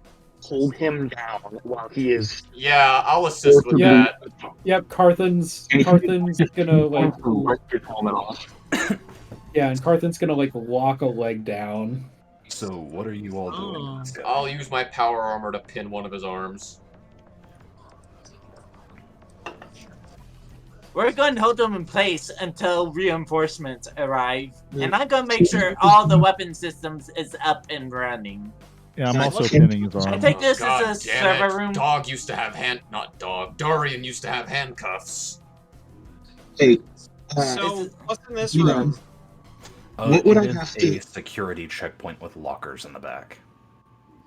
hold him down while he is. yeah, I'll assist with Yeah. that. Yep, Carthen's gonna like rip his helmet off. yeah, and Carthen's gonna like lock a leg down. So what are you all doing Oh. with this guy? I'll use my power armor to pin one of his arms. We're going to hold them in place until reinforcements arrive. And I'm going to make sure all the weapon systems is up and running. Yeah, I'm So also what's- pinning his I arm. think this God is a damn it. server room. Dog used to have Dorian used to have handcuffs. Hey, So, what's in this Levi, room? What would it I is have to- a security checkpoint with lockers in the back.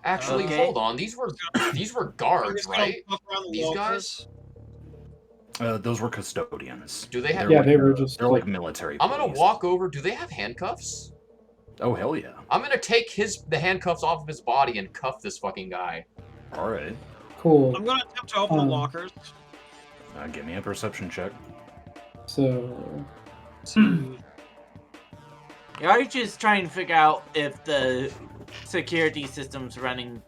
Actually, Okay. hold on. These were I'm guards, just gonna right? walk around the These lockers. Those were custodians. Do they have? They're Yeah, like, they were just they're like military. I'm gonna police. walk over. Do they have handcuffs? Oh hell yeah! I'm gonna take the handcuffs off of his body and cuff this fucking guy. All right. Cool. I'm gonna attempt to open the lockers. Give me a perception check. So You're just trying to figure out if the security system's running.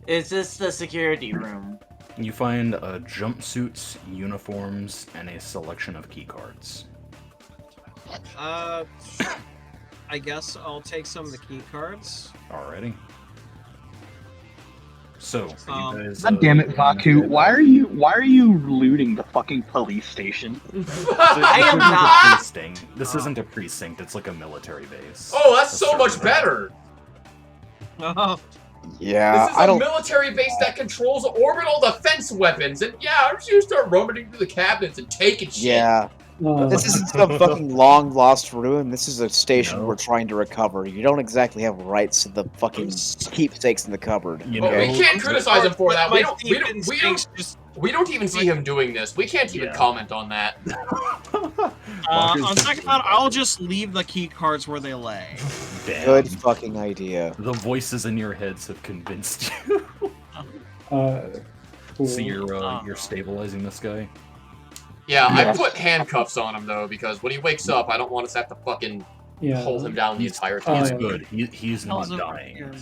Is this the security room? You find jumpsuits, uniforms, and a selection of keycards. I guess I'll take some of the key cards. Alrighty. So, you guys, God damn it, Vaku! Why are you looting the fucking police station? I am not. This isn't a precinct. It's like a military base. Oh, that's so A much server. better. Oh, Yeah, This is a military base that controls orbital defense weapons, and yeah, I'm just gonna start roaming through the cabinets and taking shit. Yeah. This isn't some fucking long lost ruin. This is a station we're trying to recover. You don't exactly have rights to the fucking keepsakes in the cupboard. You Well, know, we can't criticize him for that. We my don't. thief instincts just. We don't even see him doing this. We can't even Yeah. comment on that. On second thought, I'll just leave the key cards where they lay. Damn. Good fucking idea. The voices in your heads have convinced you. cool. So you're stabilizing this guy. Yeah, I Yes. put handcuffs on him though because when he wakes up, I don't want us to have to fucking hold him down the entire time. He's good. He's not How's it dying. working?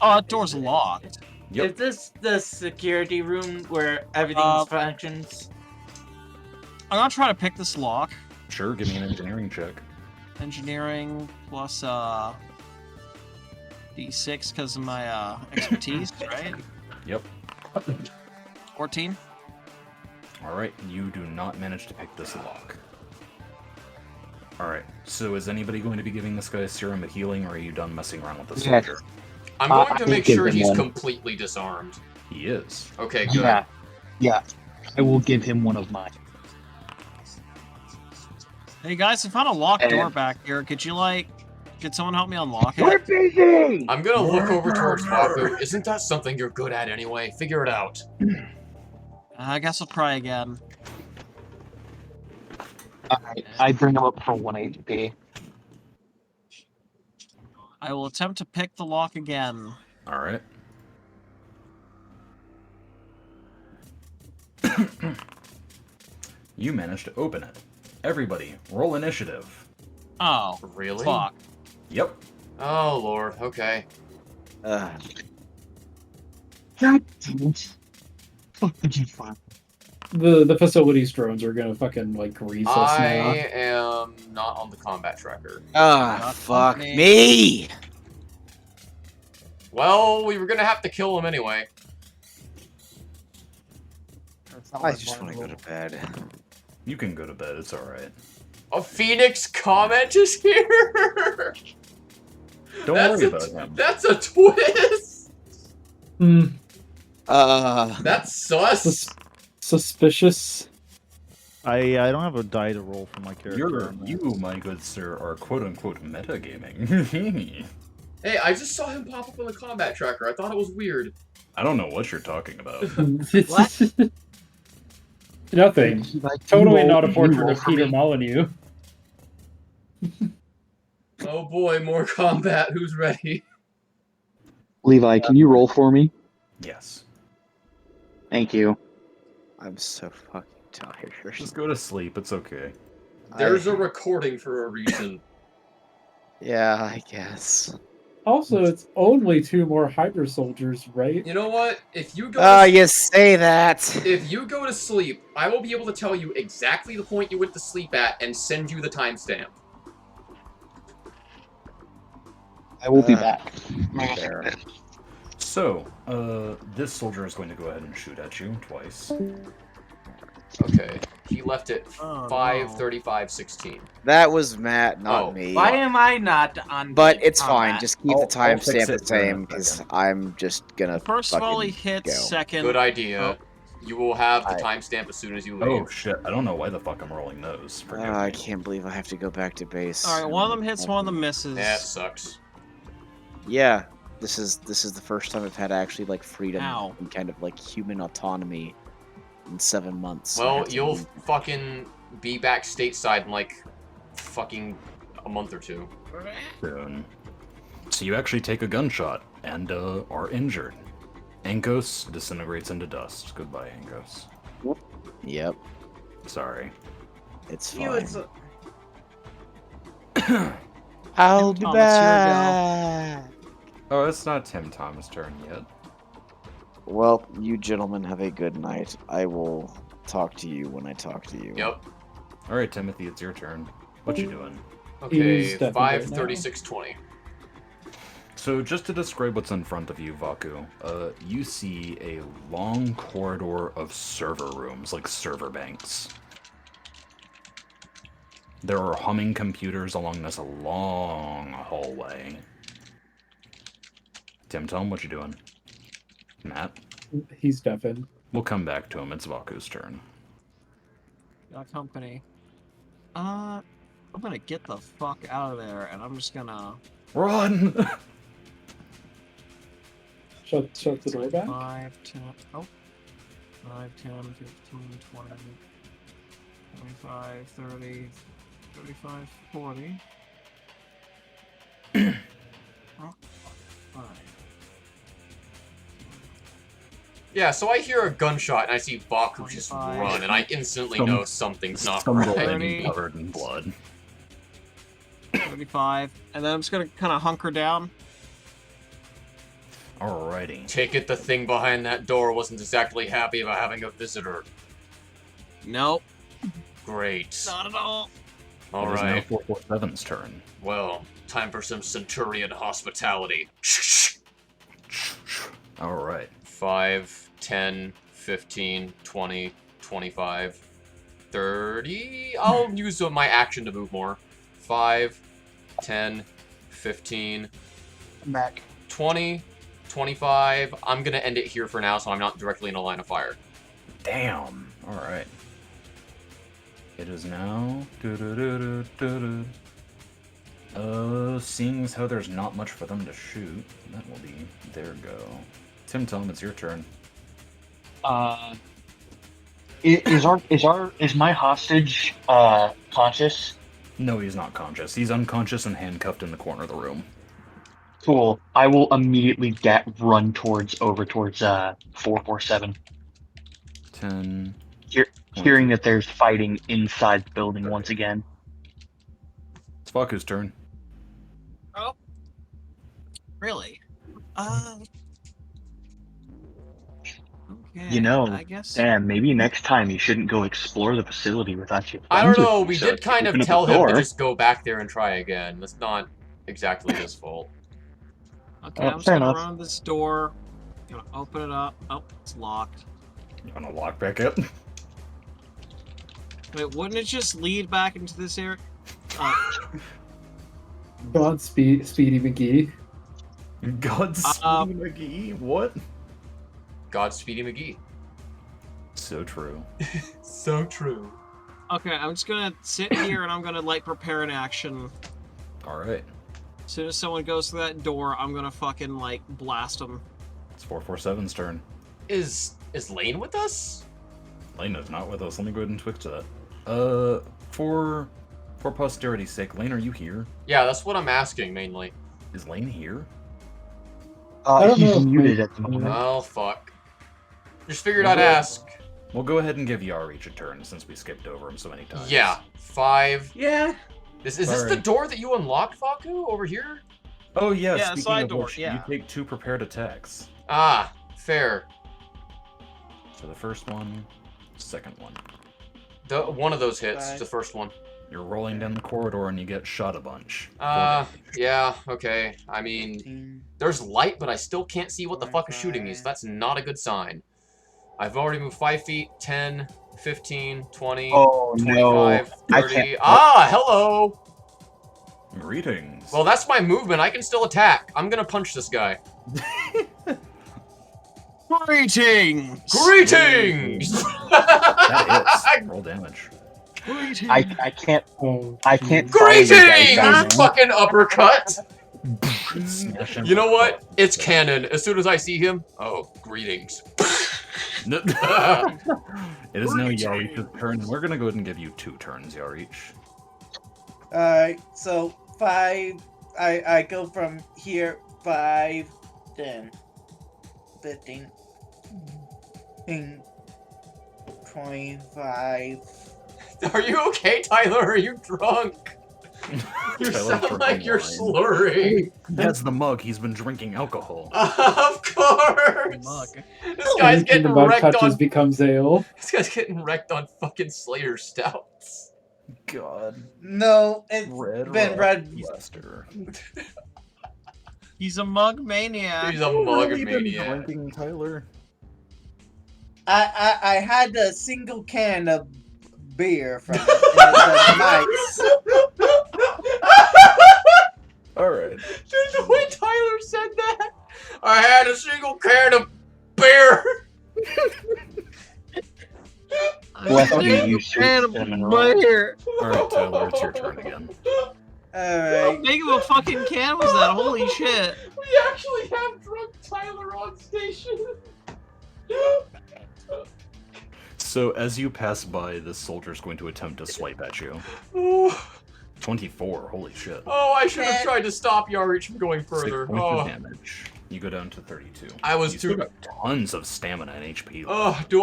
Oh, that door's locked. Yep. Is this the security room where everything functions? I'm gonna try to pick this lock. Sure, give me an engineering check. Engineering plus D6 because of my expertise, right? Yep. 14. Alright, you do not manage to pick this lock. Alright, so is anybody going to be giving this guy a serum of healing, or are you done messing around with the Yes. soldier? I'm going to I make give sure him he's one. completely disarmed. He is. Okay, good. Yeah, I will give him one of mine. Hey guys, I found a locked door And- back here. Could someone help me unlock We're it? busy. I'm gonna look over towards Baku. Isn't that something you're good at anyway? Figure it out. I guess I'll try again. I bring him up for 1 HP. I will attempt to pick the lock again. Alright. You managed to open it. Everybody, roll initiative. Oh, Really? fuck. Yep. Oh lord. Okay. God damn it. Fuck did you find? The facilities drones are gonna fucking like grease us I now. am not on the combat tracker. Ah, fuck me! Well, we were gonna have to kill him anyway. I just want to go to bed. You can go to bed, it's alright. A Phoenix comment is here! Don't worry about him. That's a twist. Hmm. That's sus. Suspicious. I don't have a die to roll for my character. on that. You, my good sir, are quote-unquote metagaming. Hey, I just saw him pop up on the combat tracker. I thought it was weird. I don't know what you're talking about. What? Nothing. Totally not a portrait of Peter Molyneux. Oh boy, more combat. Who's ready? Levi, can you roll for me? Yes. Thank you. I'm so fucking tired. Just go to sleep. It's okay. There's a recording for a reason. Yeah, I guess. Also, it's only 2 more Hydra soldiers, right? You know what? If you go You say that. if you go to sleep, I will be able to tell you exactly the point you went to sleep at and send you the timestamp. I will be back. Fair. So, this soldier is going to go ahead and shoot at you twice. Okay. He left at Oh, 5:35:16. That was Matt, not Oh, me. Why am I not on? But it's combat? fine. Just keep the I'll fix timestamp it the for in a same because second. I'm just gonna. First of all, he fucking hits. go. Second. Good idea. You will have the I- timestamp as soon as you leave. Oh shit! I don't know why the fuck I'm rolling those. Forgive I me. can't believe I have to go back to base. All right, one of them hits, one of them misses. That sucks. Yeah, this is the first time I've had actually like freedom Ow. and kind of like human autonomy in 7 months. I Well, have to you'll leave. fucking be back stateside in like fucking a month or two. Soon. So you actually take a gunshot and are injured. Ankos disintegrates into dust. Goodbye, Ankos. Yep, Sorry. it's You, fine. it's I'll be Thomas, back. Oh, it's not Tim Thomas' turn yet. Well, you gentlemen have a good night. I will talk to you when I talk to you. Yep. All right, Timothy, it's your turn. What you doing? Okay, He's definitely right now. 5:36:20. So just to describe what's in front of you, Vaku, you see a long corridor of server rooms, like server banks. There are humming computers along this long hallway. Tim, tell him what you doing. Matt, He's deafened. we'll come back to him. It's Vaku's turn. Got company. I'm gonna get the fuck out of there, and I'm just gonna Run! Shut the door back. 5, 10, 5, 10, 15, 20, 25, 30, 35, 40. Oh, 5. Yeah, so I hear a gunshot and I see Baku just 25. run, and I instantly Some- know something's not Stumble right. in, 30. covered in blood. 35, and then I'm just gonna kind of hunker down. Alrighty. Take it the thing behind that door wasn't exactly happy about having a visitor. Nope, Great. not at all. It is now Alright, 447's turn. well, time for some Centurion hospitality. Alright. 5, 10, 15, 20, 25, 30. I'll use my action to move more. 5, 10, 15, I'm back. 20, 25. I'm gonna end it here for now so I'm not directly in a line of fire. Damn. Alright. It is now. Seeing as how there's not much for them to shoot, that will be their go. Tim Tom, it's your turn. Is my hostage conscious? No, he's not conscious. He's unconscious and handcuffed in the corner of the room. Cool. I will immediately run towards 447. 10. Hearing that there's fighting inside the building once again. It's Vaku's turn. Oh, really? Okay. You know, I guess. Sam, maybe next time you shouldn't go explore the facility without your I don't friends with know, you, we so did kind of open up tell the him to door. just go back there and try again. That's not exactly his fault. Okay, I'm just fair gonna enough. run to this door. Gonna open it up. Oh, it's locked. You wanna lock back up? Wait, wouldn't it just lead back into this area? Speedy McGee. Godspeed McGee? What? Godspeedy McGee. So true. So true. Okay, I'm just gonna sit here and I'm gonna like prepare an action. Alright. As soon as someone goes through that door, I'm gonna fucking like blast them. It's 447's turn. Is Lane with us? Lane is not with us. Let me go ahead and switch to that. For posterity's sake, Lane, are you here? Yeah, that's what I'm asking mainly. Is Lane here? I don't He's know if muted we- at the moment. Oh, fuck. Just figured I'd ask. We'll go ahead and give Yar each a turn since we skipped over him so many times. Yeah, 5. Yeah. Is this the Alright. door that you unlocked, Faku, over here? Oh, yeah, Yeah, speaking side of door, which, yeah. you take 2 prepared attacks. Ah, fair. So the first one, second one. One of those hits, Right. the first one. You're rolling down the corridor and you get shot a bunch. Yeah, okay. I mean, 15, there's light, but I still can't see what the fuck is shooting me, so that's not a good sign. I've already moved 5 feet, 10, 15, 20, Oh, no. 25, I 30. can't- Ah, hello! Greetings. Well, that's my movement. I can still attack. I'm gonna punch this guy. Greetings! Greetings! That hits. Roll damage. Greetings! I can't. Oh, I can't. Greetings! follow you guys. Fucking uppercut! Smash him. You know what? It's canon. As soon as I see him, oh, greetings. No. It is now Yarich's turn. We're gonna go ahead and give you 2 turns, Yarich. Alright, so 5. I go from here 5, 10, 15, 25. Are you okay, Tyler? Are you drunk? You Tyler's sound like drinking you're wine. slurring. That's the mug. He's been drinking alcohol. Of course. Mug. This guy's Anything getting the mug wrecked touches on. becomes ale. This guy's getting wrecked on fucking Slayer stouts. God. No, it's Red been Rock red. Blaster. He's a mug maniac. He's a mug Really been maniac. drinking, Tyler? I had a single can of beer from it. And it's nice. Alright. Dude, the way Tyler said that, I had a single can of beer. Bless you, Single you sweet can of cinnamon roll. beer. Alright, Tyler, it's your turn again. How Alright. big of a fucking can was that? Holy shit. We actually have drunk Tyler on station. So, as you pass by, this soldier's going to attempt to swipe at you. 24, holy shit. Oh, I should have tried to stop Yarich from going 6 further. points of Oh, damage. You go down to 32. I was you too. still got tons of stamina and HP. Oh, do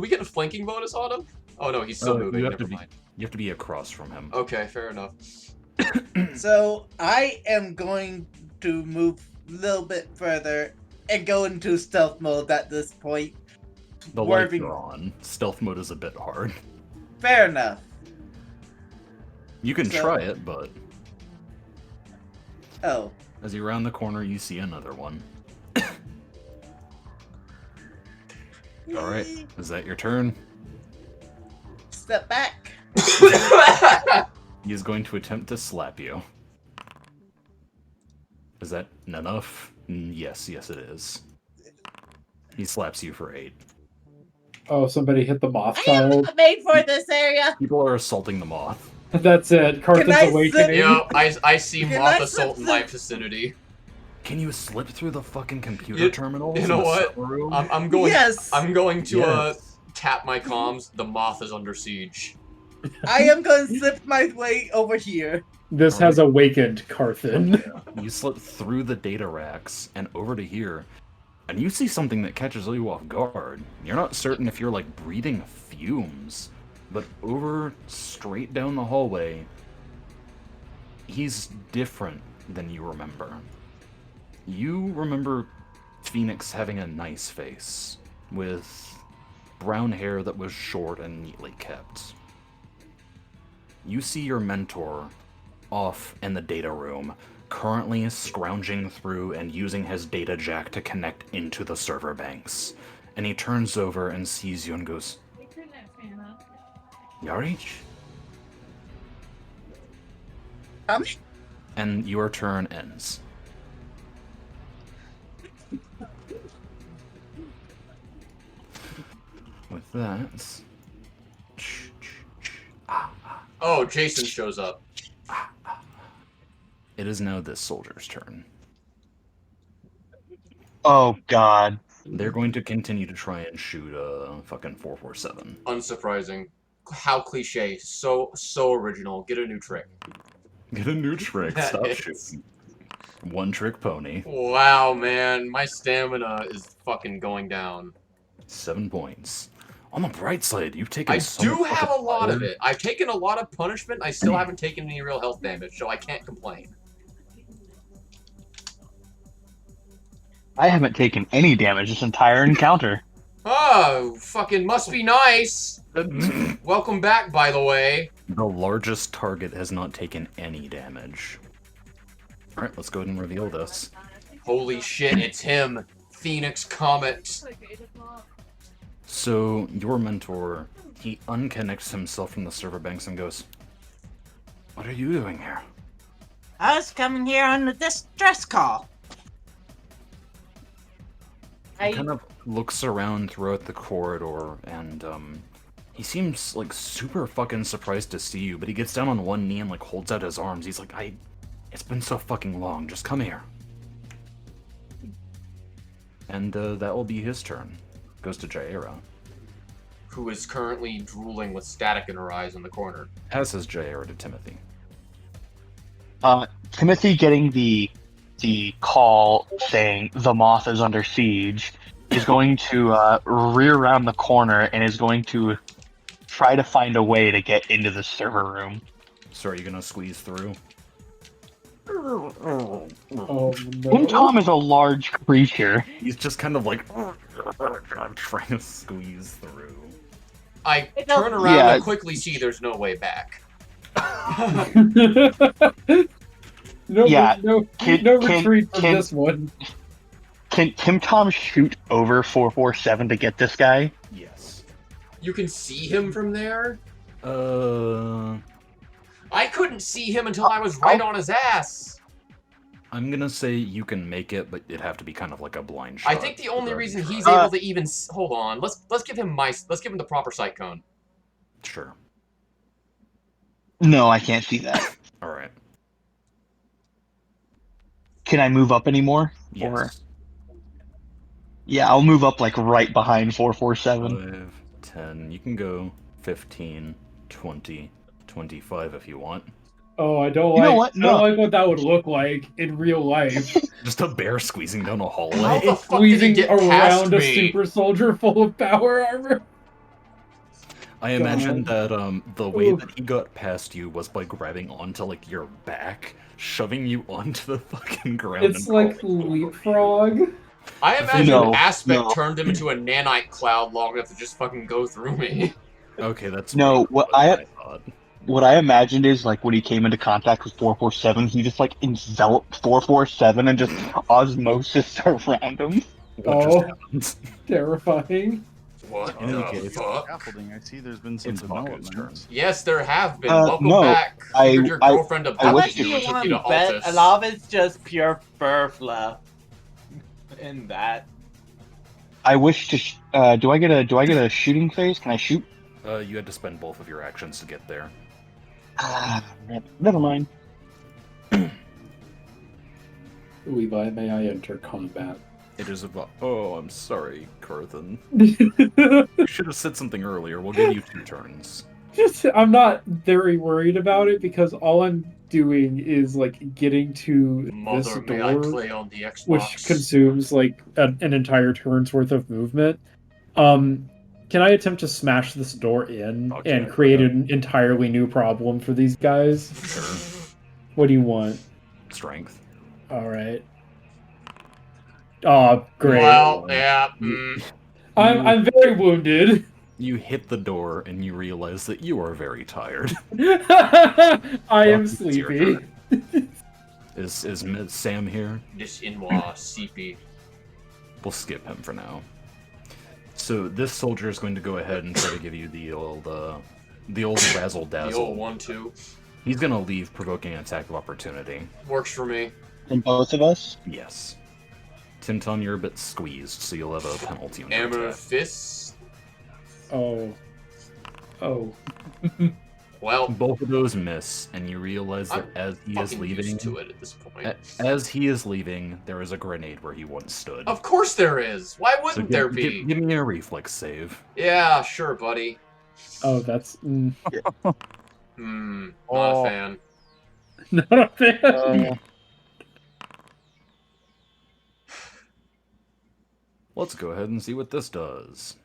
we get a flanking bonus on him? Oh no, he's still moving. You have Never to be, mind. you have to be across from him. Okay, fair enough. So I am going to move a little bit further and go into stealth mode at this point. The lights Swerving. are on. Stealth mode is a bit hard. Fair enough. You can So- try it, but Oh. as you round the corner, you see another one. Alright, is that your turn? Step back. He is going to attempt to slap you. Is that enough? Yes, yes it is. He slaps you for 8. Oh, somebody hit the moth I am child. not made for this area. People are assaulting the moth. That's it. Carthen's Can I awakening. Yeah, I see Can moth I assault in slip- my vicinity. Can you slip through the fucking computer You- terminals? you in know the what? server room? I'm going. Yes. I'm going to Yes. tap my comms. The moth is under siege. I am going to slip my way over here. This has awakened Carthen. You slip through the data racks and over to here, and you see something that catches you off guard. You're not certain if you're like breathing fumes, but over straight down the hallway, he's different than you remember. You remember Phoenix having a nice face, with brown hair that was short and neatly kept. You see your mentor off in the data room, currently scrounging through and using his data jack to connect into the server banks. And he turns over and sees you and goes, Yarich? Um, And your turn ends. With that... Oh, Jason shows up. It is now this soldier's turn. Oh God. They're going to continue to try and shoot a fucking 447. Unsurprising. How cliche. So original. Get a new trick. Get a new trick. Stop It's- shooting. One trick pony. Wow, man. My stamina is fucking going down. 7 points. On the bright side, you've taken I so do much have a fucking lot of fire. it. I've taken a lot of punishment. I still haven't taken any real health damage, so I can't complain. I haven't taken any damage this entire encounter. Oh, fucking must be nice. Welcome back, by the way. The largest target has not taken any damage. Alright, let's go ahead and reveal this. Holy shit, it's him. Phoenix Comet. So, your mentor, he unconnects himself from the server banks and goes, "What are you doing here?" I was coming here on a distress call. He kind of looks around throughout the corridor, and he seems like super fucking surprised to see you, but he gets down on one knee and like holds out his arms. He's like, it's been so fucking long, just come here. And that will be his turn. Goes to Jaira. Who is currently drooling with static in her eyes in the corner. As is Jaira to Timothy. Timothy getting the call saying the moth is under siege is going to rear around the corner and is going to try to find a way to get into the server room. So are you gonna squeeze through? Oh Tim no. Tom is a large creature. He's just kind of like trying to squeeze through. I turn around Yeah. and quickly see there's no way back. No, Yeah, no can- retreat from can- this one. Can Tim Tom shoot over 447 to get this guy? Yes. You can see him from there? I couldn't see him until I was right on his ass. I'm gonna say you can make it, but it'd have to be kind of like a blind shot. I think the only reason he's Uh, able to even hold on. Let's give him the proper sight cone. Sure. No, I can't see that. All right. Can I move up anymore? Yes. Or... Yeah, I'll move up like right behind 447. 5, 10. You can go 15, 20, 25 if you want. Oh, I don't You know like. what? I No. don't like what that would look like in real life. Just a bear squeezing down a How hallway. the fuck did he Squeezing get past around a me? super soldier full of power armor. I imagine that the way Ooh. that he got past you was by grabbing onto like your back, shoving you onto the fucking ground. It's and like crawling over you. leapfrog. I imagine No, Aspect no. turned him into a nanite cloud long enough to just fucking go through me. Okay, that's No, way what more than I- thought. What I imagined is like when he came into contact with 447, he just like enveloped 447 and just osmosis around him. What Oh. just happened? Terrifying. What In any the case, fuck? Scaffolding. I see there's been some It's Baku's developments. Yes, there have been. Uh, Welcome no, back. I- Figured your I- girlfriend I How wish much abducted do you you and took want you to to bet? Altus. A lot of it's just pure fur fluff. In that. I wish to. Do I get a shooting phase? Can I shoot? You had to spend both of your actions to get there. Ah, never mind. Levi, may I enter combat? It is about. Oh, I'm sorry, Carthan. You should have said something earlier. We'll give you 2 turns. I'm not very worried about it because all I'm doing is like getting to this Mother, may I door, play on the Xbox? which consumes like an entire turn's worth of movement. Can I attempt to smash this door in Okay, and create yeah. an entirely new problem for these guys? Sure. What do you want? Strength. All right. Oh, great. Well, yeah. I'm very wounded. You hit the door and you realize that you are very tired. I am It's your sleepy. turn. Is Miss Sam here? This Inwa CP. We'll skip him for now. So this soldier is going to go ahead and try to give you the old razzle The dazzle. old 1-2. He's gonna leave, provoking an attack of opportunity. Works for me. From both of us? Yes. Tinton, you're a bit squeezed, so you'll have a penalty on your Hammer attack. Fist. Oh. Oh. Well, Both of those miss, and you realize that as he is fucking leaving, used to it at this point. as he is leaving, there is a grenade where he once stood. Of course there is. Why So wouldn't there be? give me a reflex save. Yeah, sure, buddy. Oh, that's Not a fan. not a fan. Let's go ahead and see what this does.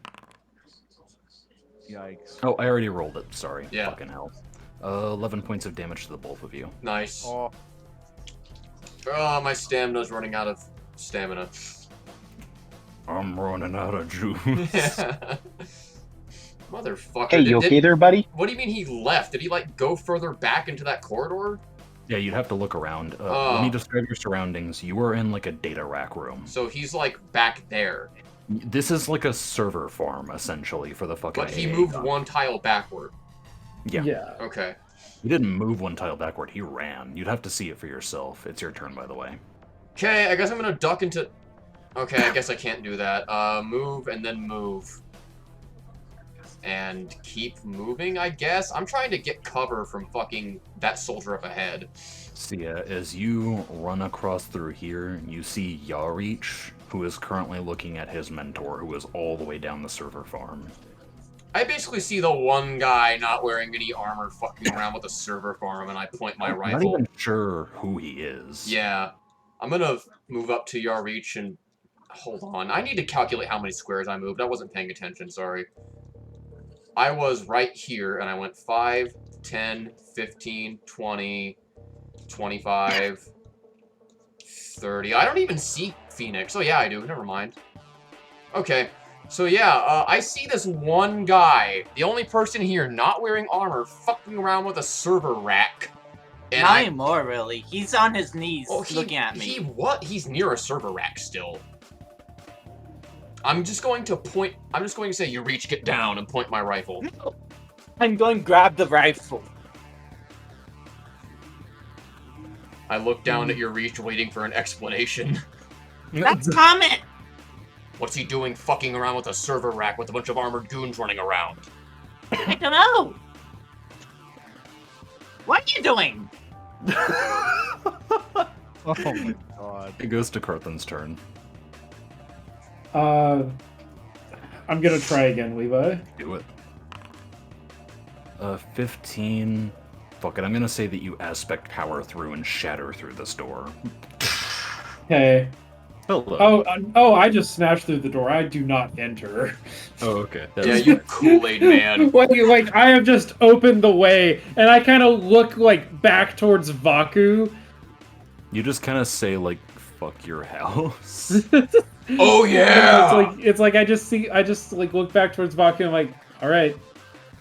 Yikes. Oh, I already rolled it. Sorry. Yeah. Fucking hell. 11 points of damage to the both of you. Nice. Oh, Oh, my stamina's running out of stamina. I'm running out of juice. Motherfucker. Hey, you okay there, buddy? What do you mean he left? Did he, like, go further back into that corridor? Yeah, you'd have to look around. Oh. Let me describe your surroundings. You are in, like, a data rack room. So he's, like, back there. This is like a server farm, essentially, for the fucking But he AA moved gun. one tile backward. Yeah. Okay. He didn't move one tile backward, he ran. You'd have to see it for yourself. It's your turn, by the way. Okay, I guess I'm gonna duck into... Okay, I guess I can't do that. Move and then move. And keep moving, I guess? I'm trying to get cover from fucking that soldier up ahead. So yeah, as you run across through here, you see Yarich, who is currently looking at his mentor, who is all the way down the server farm. I basically see the one guy not wearing any armor fucking around with a server farm, and I point my I'm not rifle. even sure who he is. Yeah. I'm gonna move up to Yarich and... Hold on. I need to calculate how many squares I moved. I wasn't paying attention, sorry. I was right here, and I went 5, 10, 15, 20, 25, 30. I don't even see Phoenix. Oh, yeah, I do. Never mind. Okay. So, yeah, I see this one guy, the only person here not wearing armor, fucking around with a server rack. And Not anymore, really. He's on his knees looking at me. He's near a server rack still. I'm just going to say, you reach, get down, and point my rifle. No. I'm going to grab the rifle. I look down at your reach, waiting for an explanation. That's common! What's he doing fucking around with a server rack with a bunch of armored goons running around? I don't know! What are you doing? oh my god. It goes to Carthan's turn. I'm gonna try again, Levi. Do it. 15. Fuck it, I'm gonna say that you aspect power through and shatter through this door. Okay. Hello. Oh, I just smashed through the door. I do not enter. Oh, okay. Yeah, you Kool-Aid man. like I have just opened the way, and I kind of look like back towards Vaku. You just kind of say like, "Fuck your house." Oh yeah! It's like I just like look back towards Vaku. And I'm like, all right,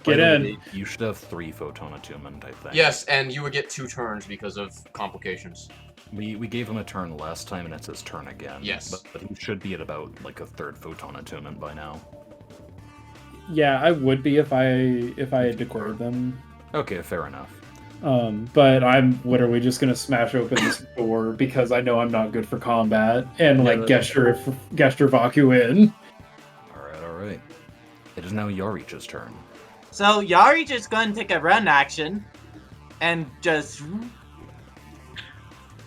get in. You should have 3 photon attunement, I think. Yes, and you would get 2 turns because of complications. We gave him a turn last time, and it's his turn again. Yes. But he should be at about like a 3rd photon attunement by now. Yeah, I would be if I had declared them. Okay, fair enough. But I'm literally just gonna smash open this door because I know I'm not good for combat and like gesture Vaku in. All right. It is now Yarich's turn. So Yarich is going to take a run action and just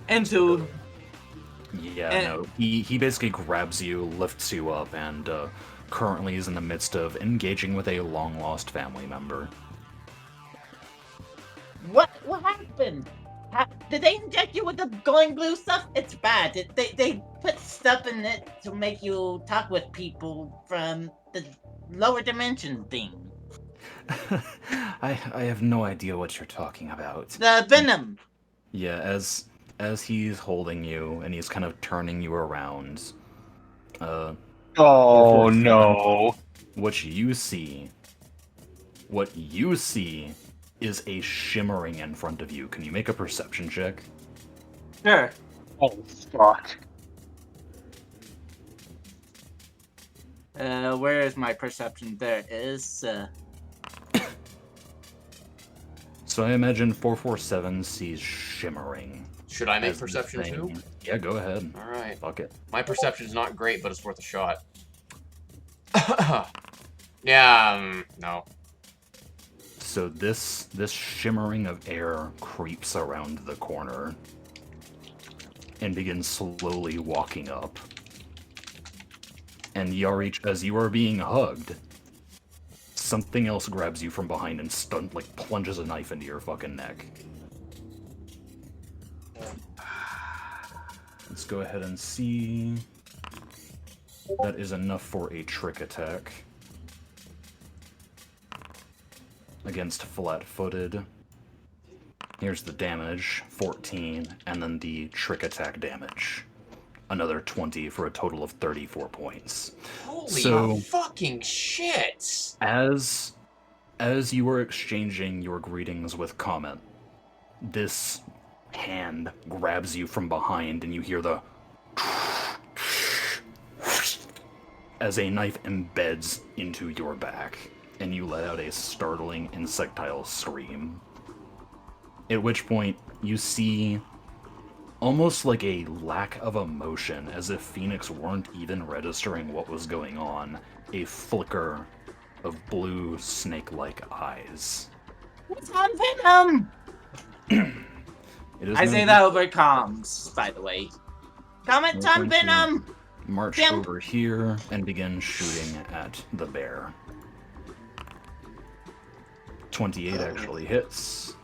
into. Yeah, no. He basically grabs you, lifts you up, and currently is in the midst of engaging with a long-lost family member. What happened? Did they inject you with the glowing blue stuff? It's bad. They put stuff in it to make you talk with people from the lower dimension thing. I have no idea what you're talking about. The venom. Yeah, as he's holding you and he's kind of turning you around. Oh no. What you see is a shimmering in front of you. Can you make a perception check? Sure. Oh fuck. Where is my perception? There it is. So So I imagine 447 sees shimmering. Should I make as the perception too? thing- Yeah, go ahead. All right. Fuck it. My perception's not great, but it's worth a shot. Yeah, no. So this shimmering of air creeps around the corner and begins slowly walking up. And Yarich, as you are being hugged, something else grabs you from behind and plunges a knife into your fucking neck. Let's go ahead and see. That is enough for a trick attack. Against flat-footed. Here's the damage, 14, and then the trick attack damage. Another 20 for a total of 34 points. Holy fucking shit! As you were exchanging your greetings with Comet, this hand grabs you from behind and you hear the as a knife embeds into your back, and you let out a startling insectile scream. At which point, you see almost like a lack of emotion, as if Phoenix weren't even registering what was going on, a flicker of blue snake-like eyes. It's on Venom! It is I say that over comms, by the way. Comment on Venom! March Damn. over here and begin shooting at the bear. 28 actually hits.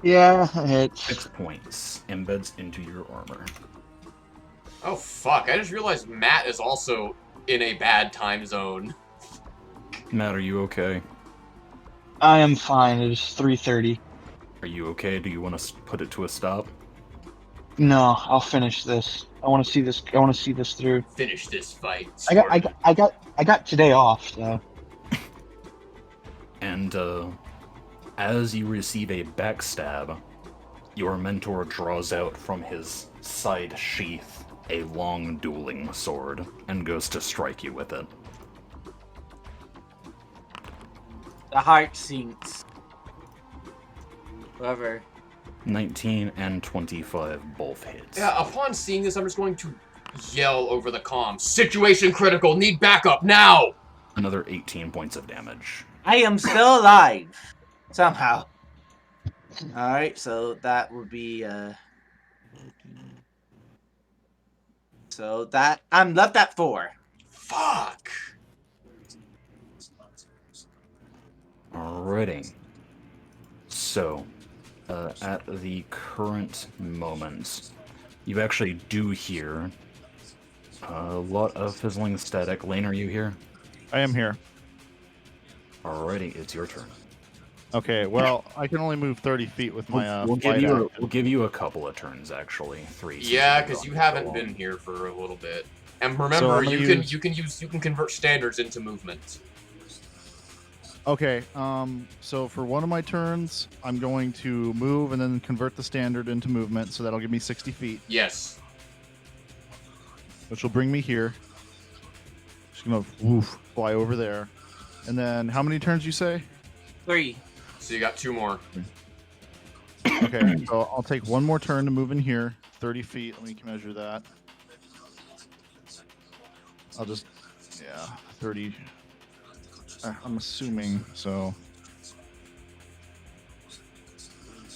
Yeah, it's 6 points. Embeds into your armor. Oh fuck, I just realized Matt is also in a bad time zone. Matt, are you okay? I am fine. It is 3:30. Are you okay? Do you want to put it to a stop? No, I'll finish this. I want to see this. I want to see this through. Finish this fight. I got today off. So. And as you receive a backstab, your mentor draws out from his side sheath a long dueling sword and goes to strike you with it. The heart sinks. Whoever. 19 and 25 both hits. Yeah, upon seeing this, I'm just going to yell over the comm. Situation critical, need backup now! Another 18 points of damage. I am still alive. Somehow. Alright, so that would be, So that... I'm left at 4. Fuck! Alrighty. So, at the current moment, you actually do hear a lot of fizzling static. Lane, are you here? I am here. Alrighty, it's your turn. Okay, well, I can only move 30 feet with my We'll flight action. we'll give you a couple of turns, actually. 3. since Yeah, you've been because you gone haven't so been long. here for a little bit. And So remember, I'm gonna you can convert standards into movement. Okay, so for one of my turns, I'm going to move and then convert the standard into movement, so that'll give me 60 feet, Yes. which will bring me here. Just gonna woof, fly over there. And then, how many turns you say? 3. So you got 2 more. Okay, so I'll take one more turn to move in here, 30 feet. Let me measure that. I'll just, yeah, 30. I'm assuming, so.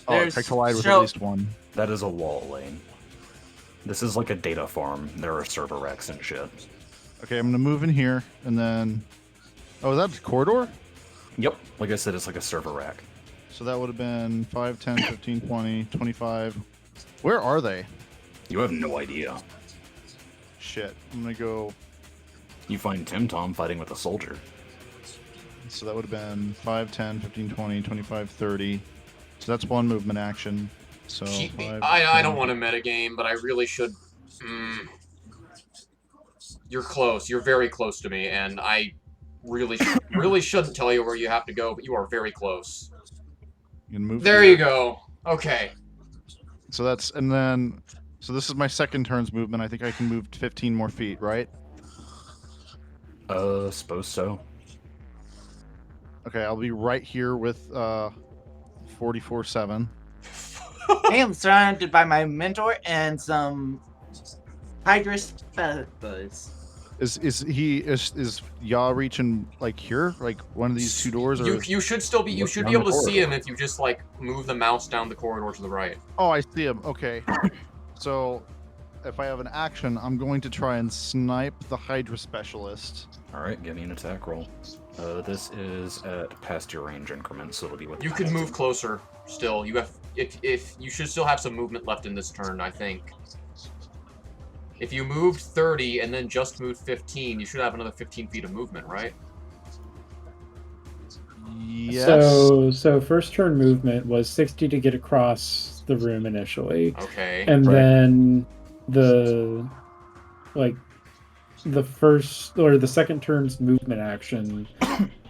Oh, There's I collide with so- at least one. That is a wall, Lane. This is like a data farm. There are server racks and shit. Okay, I'm gonna move in here, and then. Oh, is that a corridor? Yep. Like I said, it's like a server rack. So that would have been 5, 10, 15, 20, 25. Where are they? You have no idea. Shit. I'm gonna go. You find Tim Tom fighting with a soldier. So that would have been 5, 10, 15, 20, 25, 30. So that's one movement action. So Keep me. 5, I 10. don't want to metagame, but I really should. You're close. You're very close to me, and I really shouldn't tell you where you have to go, but you are very close. You can move There here. you go. Okay. So that's, and then, so this is my second turn's movement. I think I can move 15 more feet, right? Suppose so. Okay, I'll be right here with 44-7. I am surrounded by my mentor and some Hydra specialists. Is Yaw reaching like here, like one of these two doors, or You should still be. You should be down able the to see corridor. him if you just like move the mouse down the corridor to the right. Oh, I see him. Okay. So, if I have an action, I'm going to try and snipe the Hydra specialist. All right, give me an attack roll. This is at past your range increment, so it'll be with. You can move closer. Still, you have. If you should still have some movement left in this turn, I think. If you moved 30 and then just moved 15, you should have another 15 feet of movement, right? Yes. So first turn movement was 60 to get across the room initially. Okay. And Right. then the first or the second turn's movement action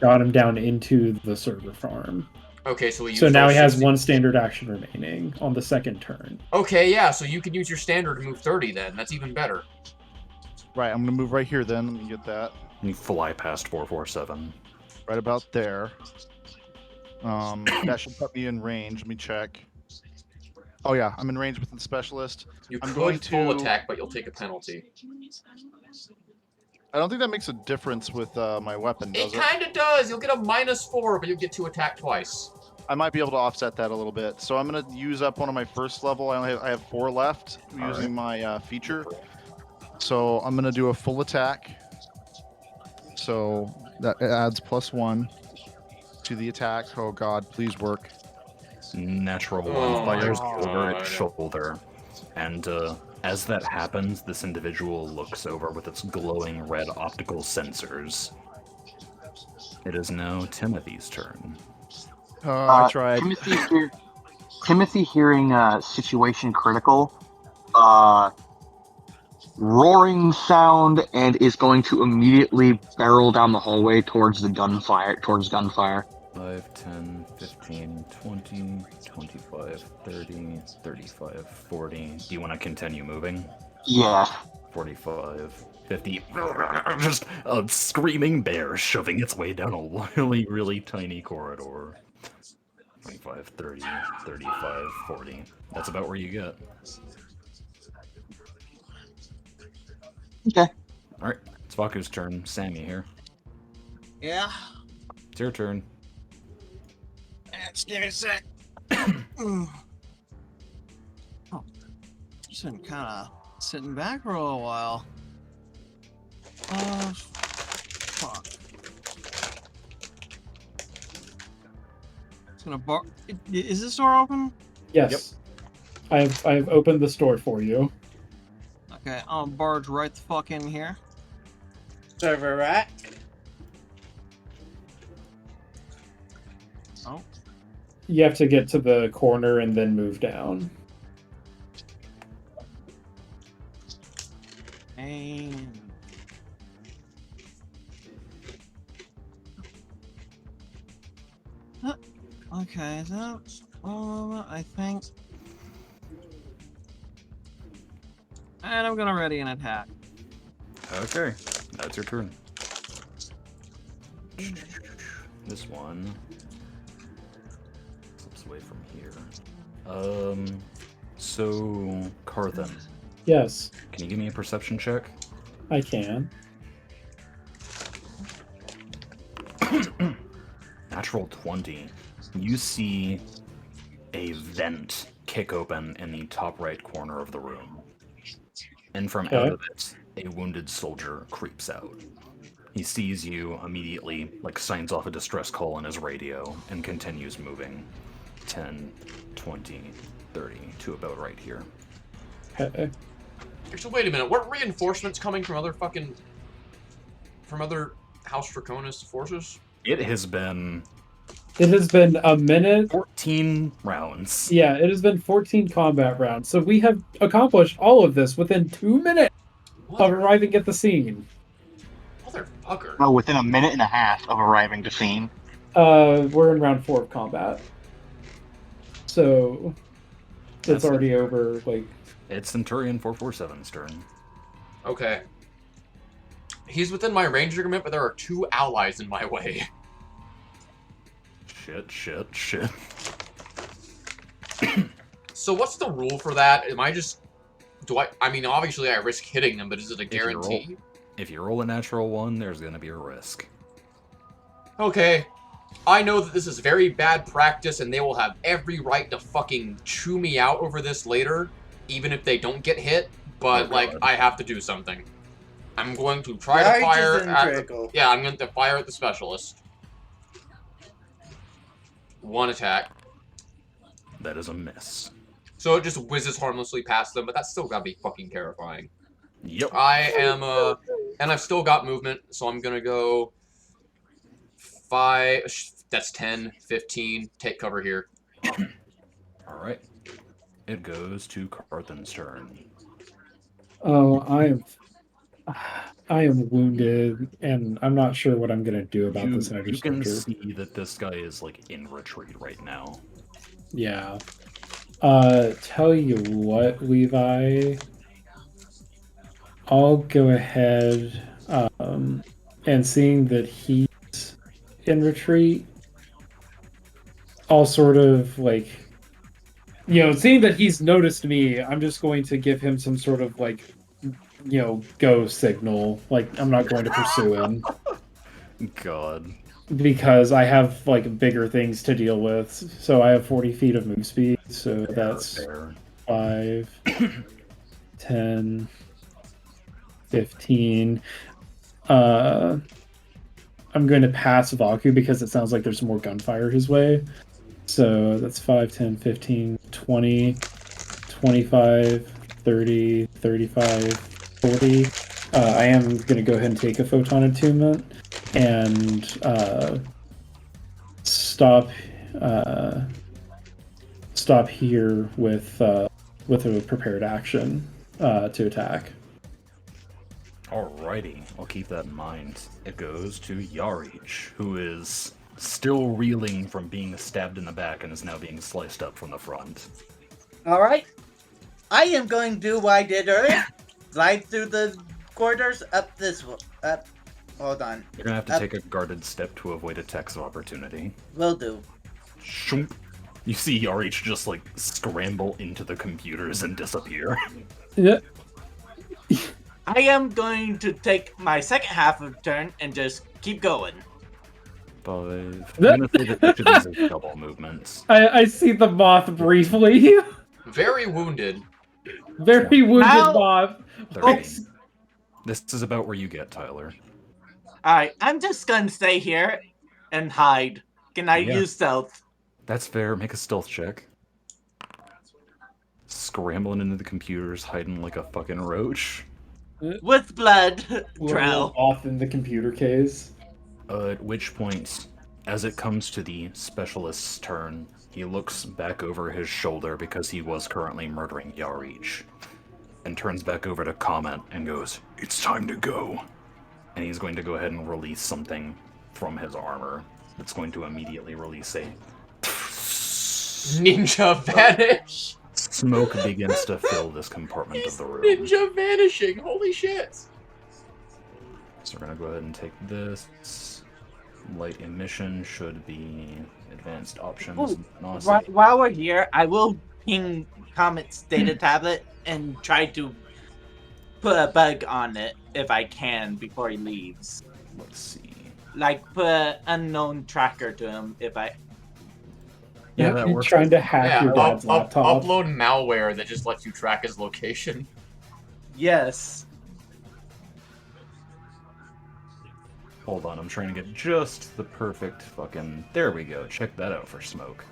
got him down into the server farm. Okay, so So now he has 60. one standard action remaining on the second turn. Okay, yeah, so you can use your standard to move 30 then. That's even better. Right, I'm gonna move right here then. Let me get that. You fly past 447. Right about there. That should put me in range. Let me check. Oh yeah, I'm in range with the specialist. You I'm could going full to- attack, but you'll take a penalty. I don't think that makes a difference with my weapon, does It it? kind of does. You'll get a -4, but you'll get to attack twice. I might be able to offset that a little bit. So I'm gonna use up one of my first level. I have 4 left using my feature. So I'm gonna do a full attack. So that adds +1 to the attack. Oh god, please work. Natural Oh one my fires over God. its shoulder, and as that happens, this individual looks over with its glowing red optical sensors. It is now Timothy's turn. I tried. Timothy hearing situation critical, roaring sound, and is going to immediately barrel down the hallway towards gunfire. 5, 10, 15, 20, 25, 30, 35, 40. Do you want to continue moving? Yeah. 45, 50. Just a screaming bear shoving its way down a really, really tiny corridor. 25, 30, 35, 40. That's about where you get. Okay. Alright, it's Vaku's turn. Sammy here. Yeah. It's your turn. Just give me a sec. Oh, just been kind of sitting back for a little while. Fuck. It's gonna bar. Is this door open? Yes. I've opened the store for you. Okay, I'll barge right the fuck in here. Server rack. Oh. You have to get to the corner and then move down. And okay, that's I think. And I'm gonna ready an attack. Okay, that's your turn. This one slips away from here. So Carthen, Yes, can you give me a perception check? I can. Natural 20. You see a vent kick open in the top right corner of the room. And from out Okay. of it, a wounded soldier creeps out. He sees you immediately, signs off a distress call on his radio, and continues moving. 10, 20, 30, to about right here. Okay. So wait a minute. What reinforcements coming from other House Draconis forces? It has been It has been a minute. 14 rounds. Yeah, it has been 14 combat rounds. So we have accomplished all of this within 2 minutes of arriving at the scene. Motherfucker. No, within a minute and a half of arriving to scene. We're in round 4 of combat. So it's That's already over, It's Centurion 447's turn. Okay. He's within my range agreement, but there are 2 allies in my way. Shit. So what's the rule for that? Am I just... I mean, obviously I risk hitting them, but is it a guarantee? If you roll a natural 1, there's going to be a risk. Okay. I know that this is very bad practice, and they will have every right to fucking chew me out over this later, even if they don't get hit, but, like, I have to do something. I'm going to try to fire at the... Yeah, I'm going to fire at the specialist. 1 attack. That is a miss. So it just whizzes harmlessly past them, but that's still gotta be fucking terrifying. Yep. I am, and I've still got movement, so I'm gonna go 5, that's 10, 15, take cover here. Alright. It goes to Carthen's turn. Oh, I am wounded, and I'm not sure what I'm gonna do about this. You can see that this guy is, like, in retreat right now. Yeah. Tell you what, Levi. I'll go ahead, and seeing that he's in retreat, I'll sort of, like, seeing that he's noticed me, I'm just going to give him some sort of, like, go signal. Like, I'm not going to pursue him. God. Because I have, like, bigger things to deal with. So I have 40 feet of move speed, so that's 5, 10, 15. I'm going to pass Vaku because it sounds like there's more gunfire his way. So that's 5, 10, 15, 20, 25, 30, 35, 40. I am going to go ahead and take a Photon Attunement and stop here with a prepared action to attack. Alrighty, I'll keep that in mind. It goes to Yarich, who is still reeling from being stabbed in the back and is now being sliced up from the front. Alright. I am going to do what I did earlier. Slide through the corridors up this one. Hold on. You're gonna have to take a guarded step to avoid attacks of opportunity. Will do. Shoomp. You see Yarich just, like, scramble into the computers and disappear. Yeah. I am going to take my second half of turn and just keep going. 5. I'm gonna say that each of these is double movements. I see the moth briefly. Very wounded. Very wounded moth. 13. This is about where you get, Tyler. Alright, I'm just gonna stay here and hide. Can I use stealth? That's fair. Make a stealth check. Scrambling into the computers, hiding like a fucking roach. With blood trail off in the computer case. At which point, as it comes to the specialist's turn, he looks back over his shoulder because he was currently murdering Yarich, and turns back over to Comment and goes, "It's time to go." And he's going to go ahead and release something from his armor that's going to immediately release a Ninja vanish! Smoke begins to fill this compartment of the room. Ninja vanishing! Holy shit! So we're gonna go ahead and take this. Light emission should be advanced options. While we're here, I will ping Comet's data tablet and try to put a bug on it if I can before he leaves. Let's see. Like put an unknown tracker to him if I. Yeah, that works. Trying to hack your dad's laptop. Upload malware that just lets you track his location. Yes. Hold on, I'm trying to get just the perfect fucking... There we go. Check that out for smoke.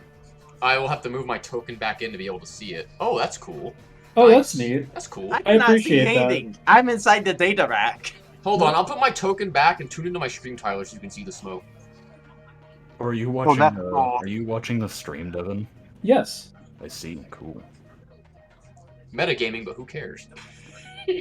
I will have to move my token back in to be able to see it. Oh, that's cool. Oh, nice. That's neat. That's cool. I appreciate that. I'm inside the data rack. Hold on, I'll put my token back and tune into my stream, Tyler, so you can see the smoke. Are you watching? Are you watching the stream, Devin? Yes. I see. Cool. Metagaming, but who cares?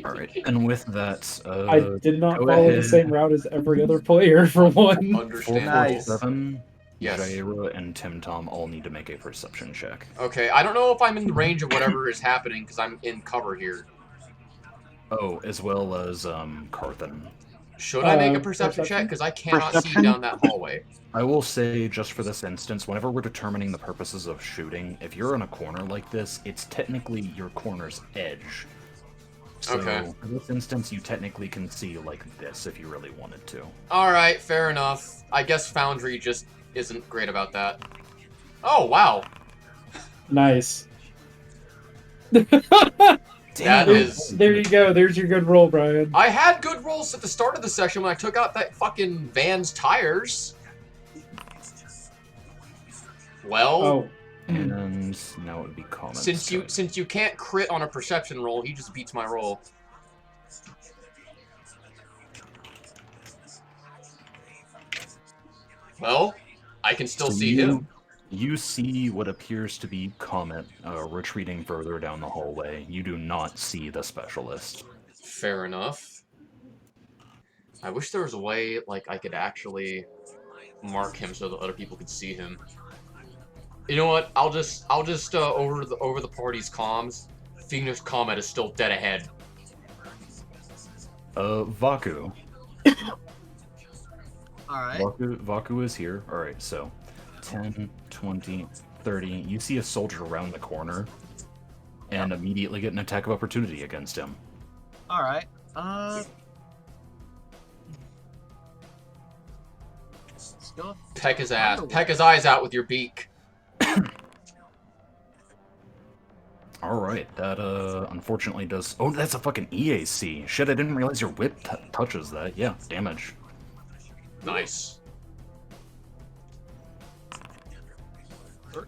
All right. And with that, I did not follow the same route as every other player for one. Understandable. 447. Yes. Jaira and Tim Tom all need to make a perception check. Okay, I don't know if I'm in the range of whatever is happening because I'm in cover here. Oh, as well as Carthen. Should I make a perception check? Because I cannot see Perception? down that hallway. I will say, just for this instance, whenever we're determining the purposes of shooting, if you're in a corner like this, it's technically your corner's edge. So, Okay. in this instance, you technically can see like this if you really wanted to. Alright, fair enough. I guess Foundry just isn't great about that. Oh, wow. Nice. That is... There you go. There's your good roll, Brian. I had good rolls at the start of the session when I took out that fucking van's tires. Well... Oh. And now it would be comments. Since you can't crit on a perception roll, he just beats my roll. Well, I can still see him. You see what appears to be Comet retreating further down the hallway. You do not see the specialist. Fair enough. I wish there was a way, like, I could actually mark him so that other people could see him. You know what? I'll just over the party's comms. Phoenix Comet is still dead ahead. Vaku. Alright. Vaku is here. Alright, so 10, 20, 30. You see a soldier around the corner and immediately get an attack of opportunity against him. Alright. Let's go. Peck his ass. Peck his eyes out with your beak. Alright, that unfortunately does... Oh, that's a fucking EAC. Shit, I didn't realize your whip touches that. Yeah, damage. Nice.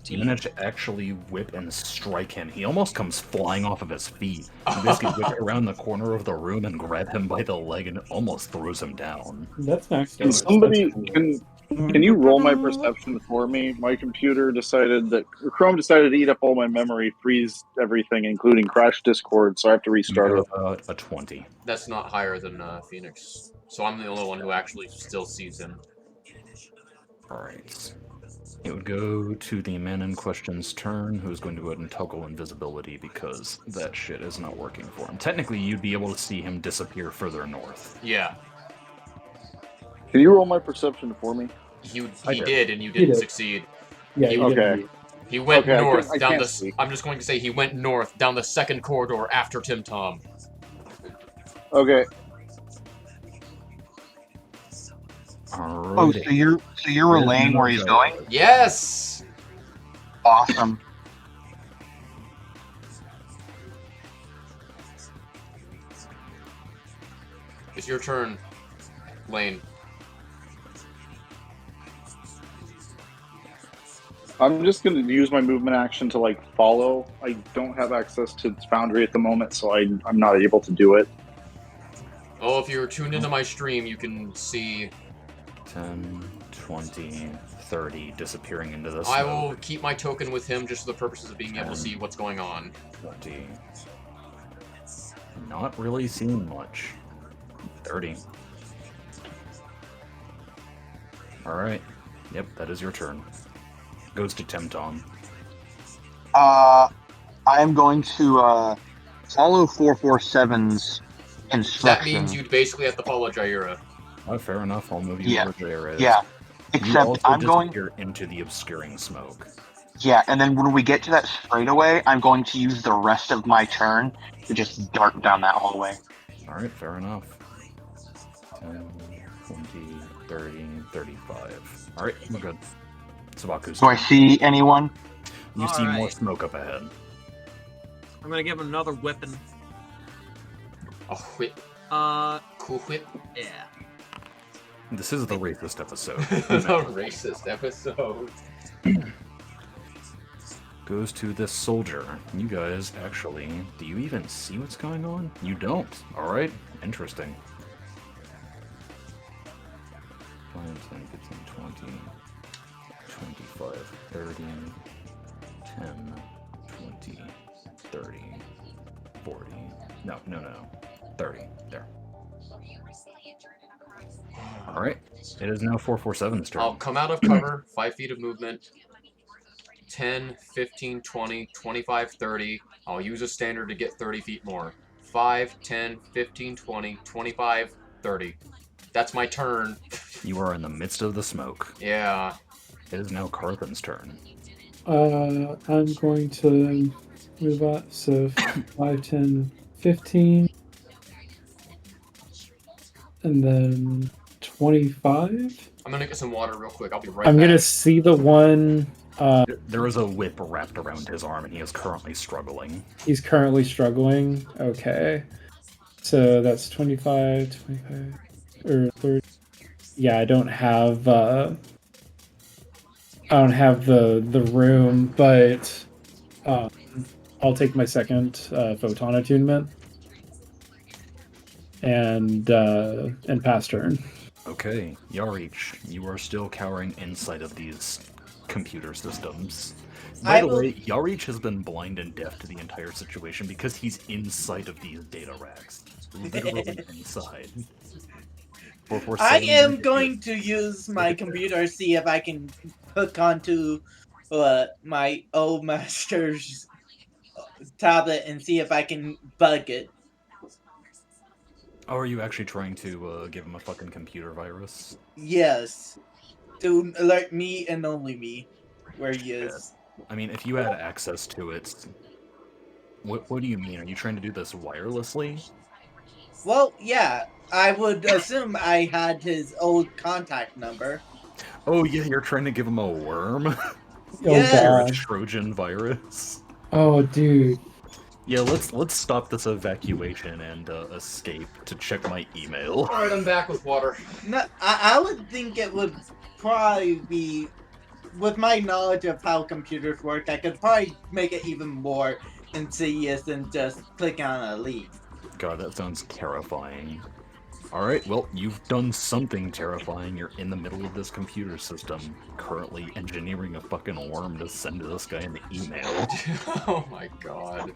You manage to actually whip and strike him. He almost comes flying off of his feet. You basically whip around the corner of the room and grab him by the leg and almost throws him down. That's not Can somebody... Can you roll my perception for me? My computer decided that... Chrome decided to eat up all my memory, freeze everything, including crash Discord, so I have to restart it. A 20. That's not higher than Phoenix. So I'm the only one who actually still sees him. Alright. It would go to the man in question's turn, who's going to go ahead and toggle invisibility because that shit is not working for him. Technically, you'd be able to see him disappear further north. Yeah. Can you roll my perception for me? He did, and you didn't succeed. Yeah, He went north down can't the... see. I'm just going to say he went north down the second corridor after Tim Tom. Okay. Oh, so you're relaying where he's going? Yes! Awesome. It's your turn, Lane. I'm just going to use my movement action to, like, follow. I don't have access to Foundry at the moment, so I'm not able to do it. Oh, if you're tuned into my stream, you can see... 10, 20, 30 disappearing into the smoke. I will keep my token with him just for the purposes of being able to see what's going on. 20. Not really seeing much. 30. Alright. Yep, that is your turn. Goes to Tim Tom. I am going to follow 447's instructions. That means you'd basically have to follow Jaira. Oh, fair enough. I'll move you over there. Yeah. You Except also I'm going disappear into the obscuring smoke. Yeah, and then when we get to that straightaway, I'm going to use the rest of my turn to just dart down that hallway. Alright, fair enough. 10, 20, 30, 35. Alright, we're good. Sabaku's Do I see anyone? You see more smoke up ahead. I'm gonna give him another weapon. A whip. Cool whip? Yeah. This is the racist episode. The racist episode. Goes to this soldier. You guys, actually, do you even see what's going on? You don't. Alright, interesting. 5, 10, 15, 20, 25, 30, 10, 20, 30, 40. No. 30. There. Alright. It is now 447's turn. I'll come out of cover, 5 feet of movement. 10, 15, 20, 25, 30. I'll use a standard to get 30 feet more. 5, 10, 15, 20, 25, 30. That's my turn. You are in the midst of the smoke. Yeah. It is now Carthen's turn. I'm going to move on. So 5, 10, 15, and then 25. I'm gonna get some water real quick. I'll be right I'm back. gonna see the one. There is a whip wrapped around his arm, and he is currently struggling. He's currently struggling. Okay. So that's 25, 25, or 30. Yeah, I don't have the room, but I'll take my second photon attunement and pass turn. Okay, Yarich, you are still cowering inside of these computer systems. By the way, Yarich has been blind and deaf to the entire situation because he's inside of these data racks. Literally inside. I am going to use my computer, see if I can hook onto my old master's tablet and see if I can bug it. Oh, are you actually trying to give him a fucking computer virus? Yes. To alert me and only me where he is. I mean, if you had access to it, what do you mean? Are you trying to do this wirelessly? Well, yeah. I would assume I had his old contact number. Oh yeah, you're trying to give him a worm? Yes. Or a Trojan virus? Oh, dude. Yeah, let's stop this evacuation and escape to check my email. Alright, I'm back with water. No, I would think it would probably be, with my knowledge of how computers work, I could probably make it even more insidious than just clicking on a lead. God, that sounds terrifying. Alright, well, you've done something terrifying. You're in the middle of this computer system, currently engineering a fucking worm to send to this guy in the email. Oh my god.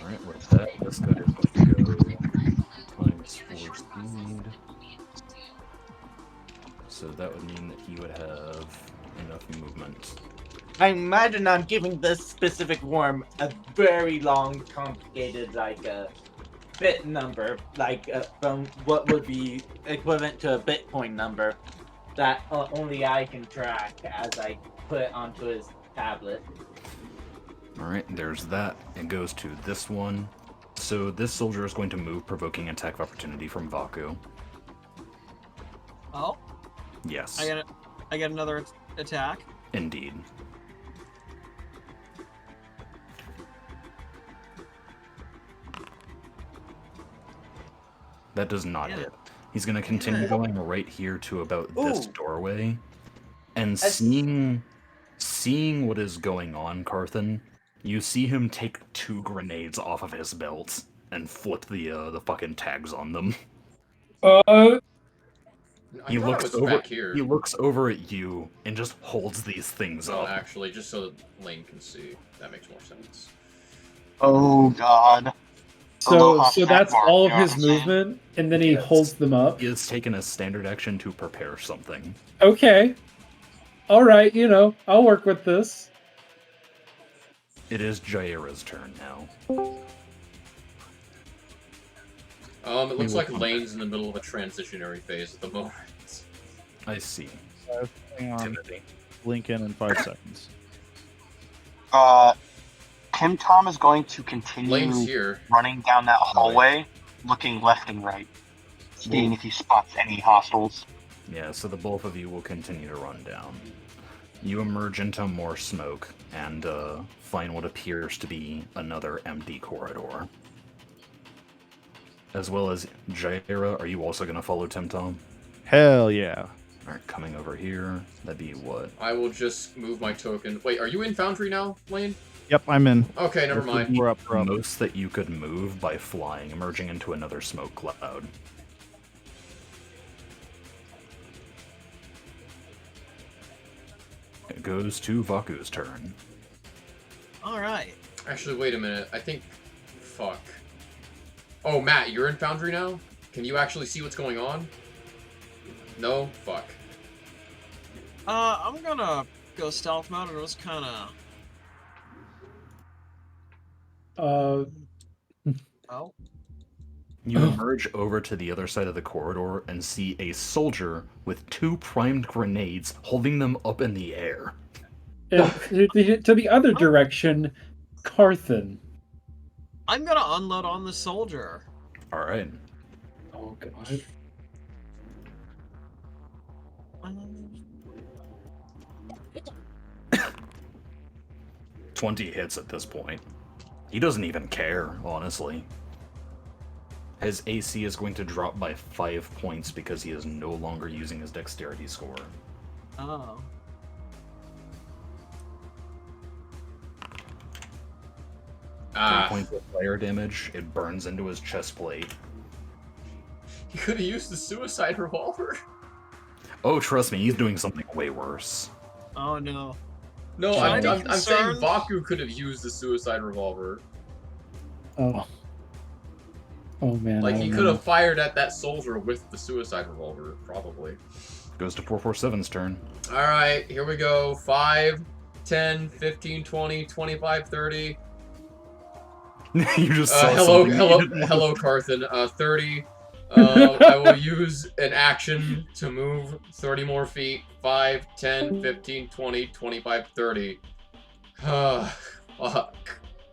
Alright, with that, this guy is going to go times 4 speed. So that would mean that he would have enough movement. I imagine I'm giving this specific worm a very long, complicated, bit number, from what would be equivalent to a Bitcoin number that only I can track as I put it onto his tablet. Alright, there's that. It goes to this one. So this soldier is going to move, provoking attack of opportunity from Vaku. Oh, Yes. I get another attack. Indeed. That does not hit. He's going to continue going right here to about this doorway. And seeing what is going on, Carthen, you see him take 2 grenades off of his belt and flip the fucking tags on them. He looks over at you and just holds these things up. Actually, just so that Lane can see. That makes more sense. Oh god. So that's all of his movement, and then he holds them up? He has taken a standard action to prepare something. Okay. Alright, I'll work with this. It is Jaira's turn now. It looks like Lane's in the middle of a transitionary phase at the moment. I see. Hang on. Timothy. Blink in 5 seconds. Tim Tom is going to continue Lane's here. running down that hallway, looking left and right, seeing if he spots any hostiles. Yeah, so the both of you will continue to run down. You emerge into more smoke and find what appears to be another empty corridor. As well as Jaira, are you also going to follow Tim Tom? Hell yeah. Alright, coming over here. That'd be what? I will just move my token. Wait, are you in Foundry now, Lane? Yep, I'm in. Okay, never mind. We're up. Most that you could move by flying, emerging into another smoke cloud. It goes to Vaku's turn. Alright. Actually, wait a minute. I think... Fuck. Oh, Matt, you're in Foundry now? Can you actually see what's going on? No? Fuck. I'm gonna go stealth mode and just kinda... Oh. You emerge over to the other side of the corridor and see a soldier with 2 primed grenades holding them up in the air. And to the other direction, Carthen. I'm gonna unload on the soldier. Alright. Oh god. 20 hits at this point. He doesn't even care, honestly. His AC is going to drop by 5 points because he is no longer using his dexterity score. Oh. 3 points of fire damage. It burns into his chest plate. He could have used the suicide revolver. Oh, trust me, he's doing something way worse. Oh no. No, Should I I'm be saying concerned? Baku could have used the suicide revolver. Oh. Oh man. Like, I he don't could know. have fired at that soldier with the suicide revolver, probably. Goes to 447's turn. Alright, here we go. 5, 10, 15, 20, 25, 30. You just saw hello, something. hello, Carthen. 30. I will use an action to move 30 more feet. 5, 10, 15, 20, 25, 30. Fuck.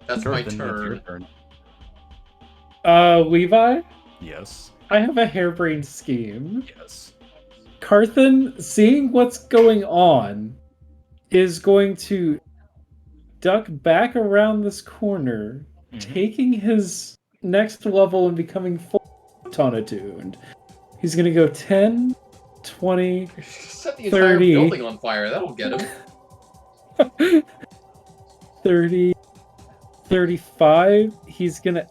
That's my Carthen, it's your turn. turn. Levi, Yes. I have a harebrained scheme. Yes. Carthen, seeing what's going on, is going to duck back around this corner, taking his next level and becoming photon attuned. He's going to go 10, 20, Set the entire 30. building on fire. That'll get him. 30, 35. He's going to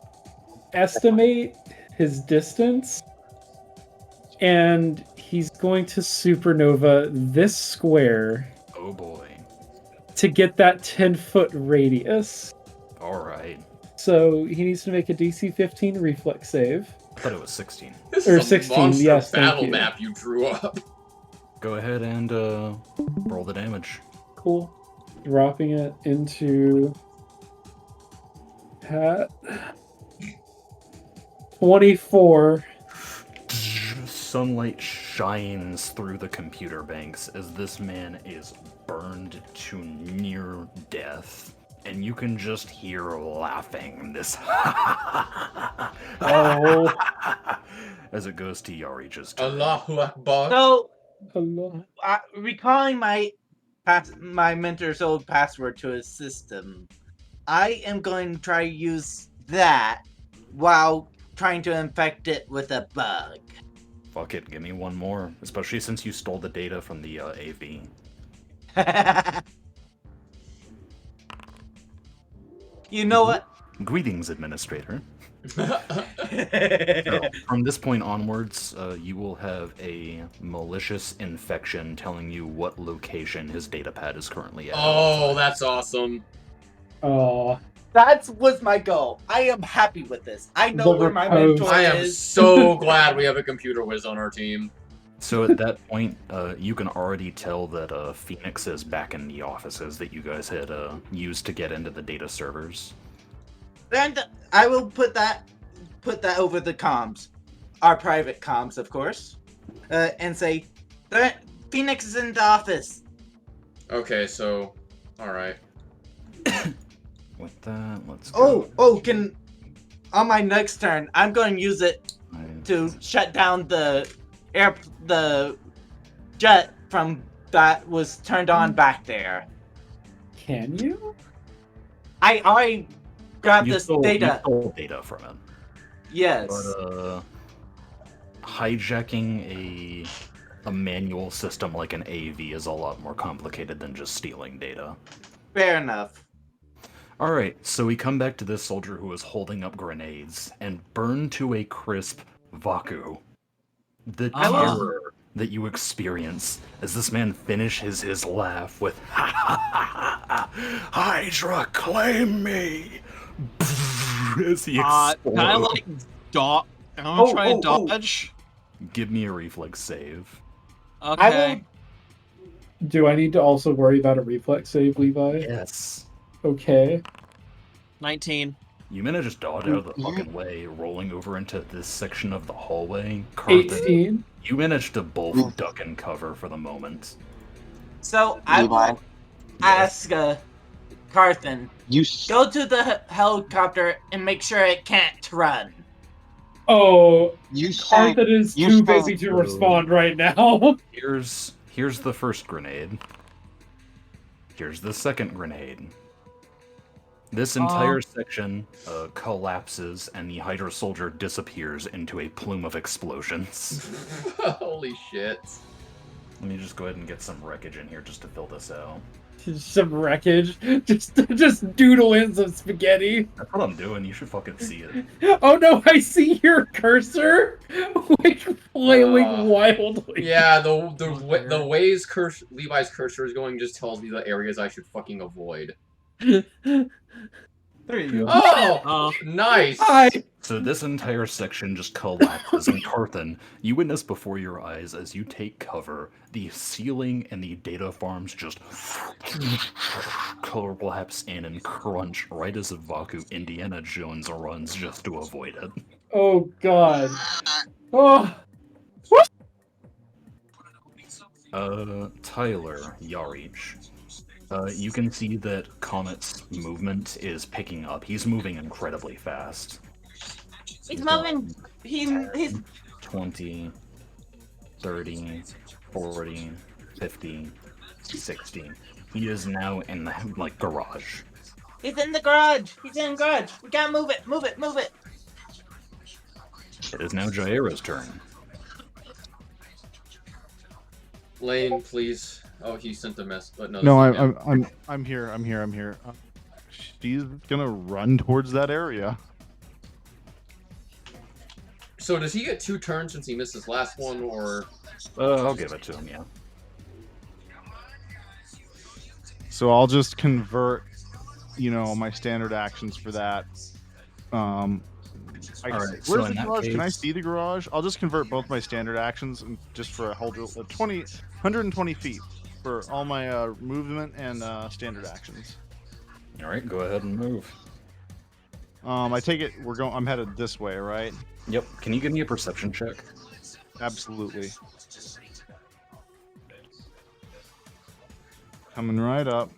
estimate his distance, and he's going to supernova this square. Oh boy. To get that 10-foot radius. Alright. So he needs to make a DC 15 reflex save. I thought it was 16. This Or is a 16, monster yes, thank battle you. map you drew up. Go ahead and roll the damage. Cool. Dropping it into Pat. 24. Sunlight shines through the computer banks as this man is burned to near death. And you can just hear laughing this Oh. as it goes to Yarich's turn. Allahu Akbar. So, Allah. recalling my mentor's old password to his system, I am going to try to use that while trying to infect it with a bug. Fuck it, give me one more. Especially since you stole the data from the AV. You know what? Greetings, Administrator. So, from this point onwards, you will have a malicious infection telling you what location his datapad is currently at. Oh, that's awesome. Oh. That was my goal. I am happy with this. I know where my mentor I am is. so glad we have a computer whiz on our team. So at that point, you can already tell that Phoenix is back in the offices that you guys had used to get into the data servers. And I will put that over the comms, our private comms, of course, and say, Phoenix is in the office. Okay, so, all right. With that, let's go. On my next turn, I'm going to use it to shut down the jet from that was turned on back there. Can you? I already grabbed You this stole- data. You stole data from it. Yes. But hijacking a manual system like an AV is a lot more complicated than just stealing data. Fair enough. Alright, so we come back to this soldier who is holding up grenades and burn to a crisp Vaku. The terror that you experience as this man finishes his laugh with Hydra, claim me! As he Can I explodes. like dodge? I'm gonna try and dodge. Give me a reflex save. Okay. Do I need to also worry about a reflex save, Levi? Yes. Okay. 19. You manage to dodge out of the fucking way, rolling over into this section of the hallway. Carthen, 18. you managed to both duck and cover for the moment. So I Levi, will ask Carthen, you go to the helicopter and make sure it can't run. Oh, you say Carthen is you too say- busy to respond right now. Here's the first grenade. Here's the second grenade. This entire section collapses, and the Hydra soldier disappears into a plume of explosions. Holy shit. Let me just go ahead and get some wreckage in here just to fill this out. Some wreckage. Just doodle in some spaghetti. That's what I'm doing. You should fucking see it. Oh no, I see your cursor like flailing wildly. Yeah, the ways Levi's cursor is going just tells me the areas I should fucking avoid. There you go. Oh, nice. Hi. So this entire section just collapses, and Carthen, you witness before your eyes as you take cover, the ceiling and the data farms just collapse in and crunch right as Vaku Indiana Jones runs just to avoid it. Oh god. Oh. Tyler, Yarich. You can see that Comet's movement is picking up. He's moving incredibly fast. He's moving. He's 20, 30, 40, 50, 60. He is now in the garage. He's in the garage. He's in the garage. We gotta move it. Move it. Move it. It is now Jaira's turn. Lane, please. Oh, he sent a mess. But no, No, this is him. I'm here. She's gonna run towards that area. So does he get 2 turns since he missed his last one, or? I'll give it to him, yeah. So I'll just convert, my standard actions for that. Alright, where's so the in that garage? Can I case- see the garage? I'll just convert both my standard actions and just for a whole 120 feet for all my movement and standard actions. Alright, go ahead and move. I take it I'm headed this way, right? Yep. Can you give me a perception check? Absolutely. Coming right up.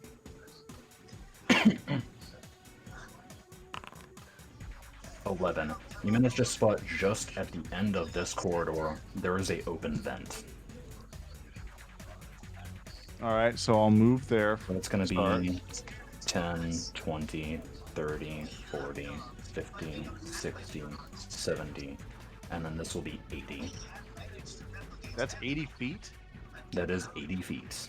11. You managed to spot just at the end of this corridor, there is a open vent. Alright, so I'll move there. So it's going to be 10, 20, 30, 40, 50, 60, 70, and then this will be 80. That's 80 feet? That is 80 feet.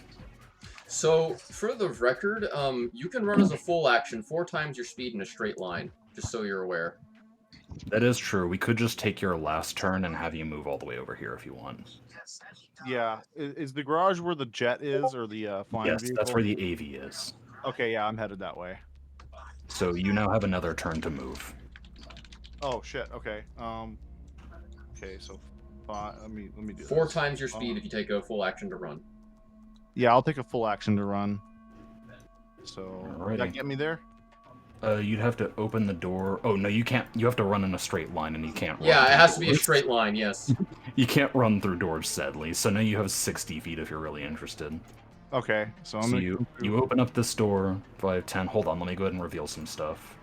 So, for the record, you can run as a full action 4 times your speed in a straight line, just so you're aware. That is true. We could just take your last turn and have you move all the way over here if you want. Yeah. Is the garage where the jet is, or the flying Yes, vehicle? that's where the AV is. Okay, yeah, I'm headed that way. So you now have another turn to move. Oh shit. Okay. Okay, so let me do 4 this. times your speed if you take a full action to run. Yeah, I'll take a full action to run. So Alrighty. that get me there? You'd have to open the door. Oh no, you can't. You have to run in a straight line, and you can't. Run Yeah, it through has to be a doors. straight line, yes. You can't run through doors, sadly. So now you have 60 feet if you're really interested. Okay, so I'm So gonna you open up this door, 5, 10. Hold on, let me go ahead and reveal some stuff.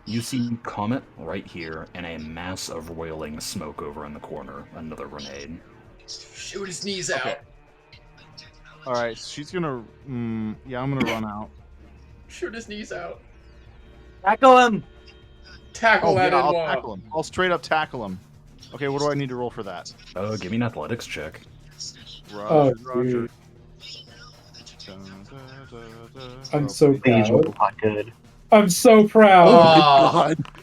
You see Comet right here, and a mass of roiling smoke over in the corner. Another grenade. Shoot his knees out. All right, she's gonna. Yeah, I'm gonna run out. Shoot his knees out. Tackle him. Tackle that I'll in tackle him. I'll straight up tackle him. Okay, what do I need to roll for that? Give me an athletics check. Oh, Roger. dude. I'm so Please roll proud. not good. I'm so proud.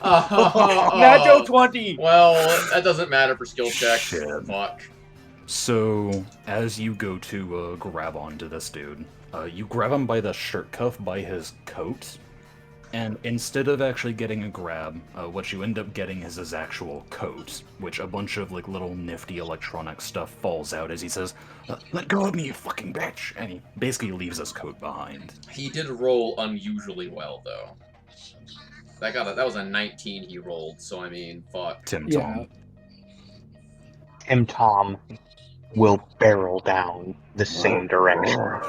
Oh, Nacho 20! Well, that doesn't matter for skill checks. Shit. Fuck. So, as you go to grab onto this dude, you grab him by the shirt cuff by his coat, and instead of actually getting a grab, what you end up getting is his actual coat, which a bunch of little nifty electronic stuff falls out as he says, "Let go of me, you fucking bitch!" And he basically leaves his coat behind. He did roll unusually well, though. That was a 19 he rolled, so I mean, fuck. Tim Yeah. Tom. Tim Tom will barrel down the same direction.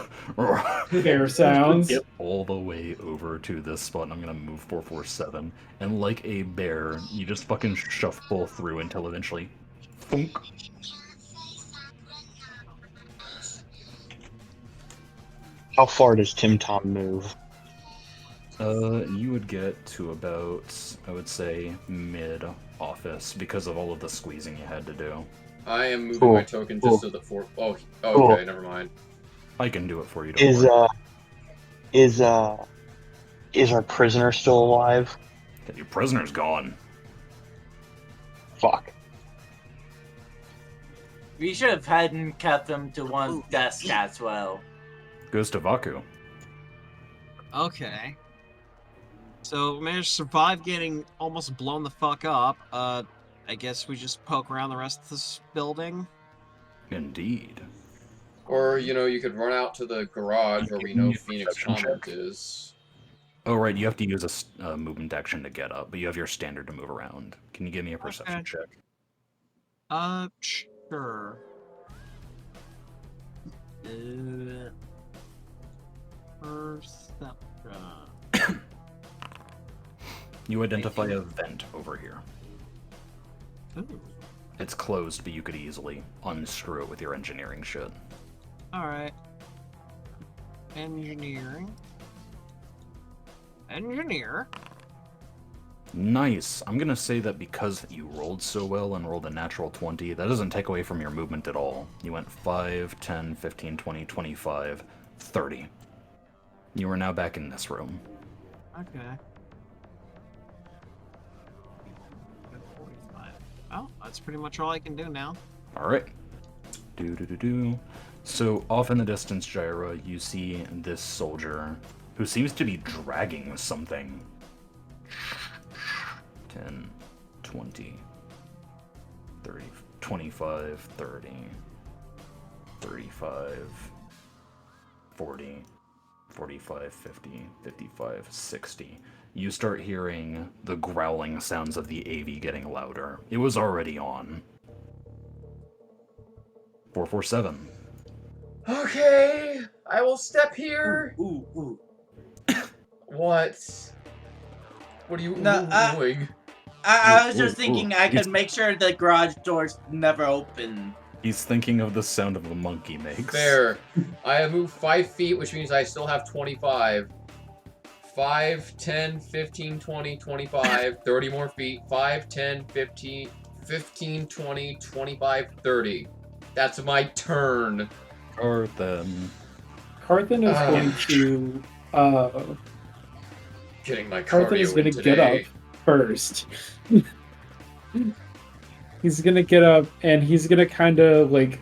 Bear sounds. Get all the way over to this spot, and I'm gonna move 447. And like a bear, you just fucking shuffle through until eventually, thunk. How far does Tim Tom move? You would get to about, I would say, mid-office because of all of the squeezing you had to do. I am moving Cool. my token just so the four. Oh, okay, Cool. never mind. I can do it for you. Don't worry. Is our prisoner still alive? Your prisoner's gone. Fuck. We should have hadn't kept him to one desk as well. Goes to Vaku. Okay. So we managed to survive getting almost blown the fuck up. I guess we just poke around the rest of this building. Indeed. Or you could run out to the garage where we know Phoenix Perception Commons check. is. Oh, right, you have to use a movement action to get up, but you have your standard to move around. Can you give me a perception check? Sure. Perception. You identify a vent over here. Ooh. It's closed, but you could easily unscrew it with your engineering shit. Alright. Engineering. Engineer. Nice. I'm gonna say that because you rolled so well and rolled a natural 20, that doesn't take away from your movement at all. You went 5, 10, 15, 20, 25, 30. You are now back in this room. Okay. 45. Well, that's pretty much all I can do now. Alright. So, off in the distance, Jaira, you see this soldier who seems to be dragging something. 10, 20, 30, 25, 30, 35, 40, 45, 50, 55, 60. You start hearing the growling sounds of the AV getting louder. It was already on. 447. Okay, I will step here. Ooh. What? What are you No, doing? I was just Ooh, thinking ooh. I could make sure the garage doors never open. He's thinking of the sound of a monkey makes. There. I have moved 5 feet, which means I still have 25. 5, 10, 15, 20, 25, 30 more feet. 5, 10, 15, 15, 20, 25, 30. That's my turn. Carthen. Carthen is going to Getting my Carthen cardio is going in to get today. up first. He's going to get up and he's going to kind of like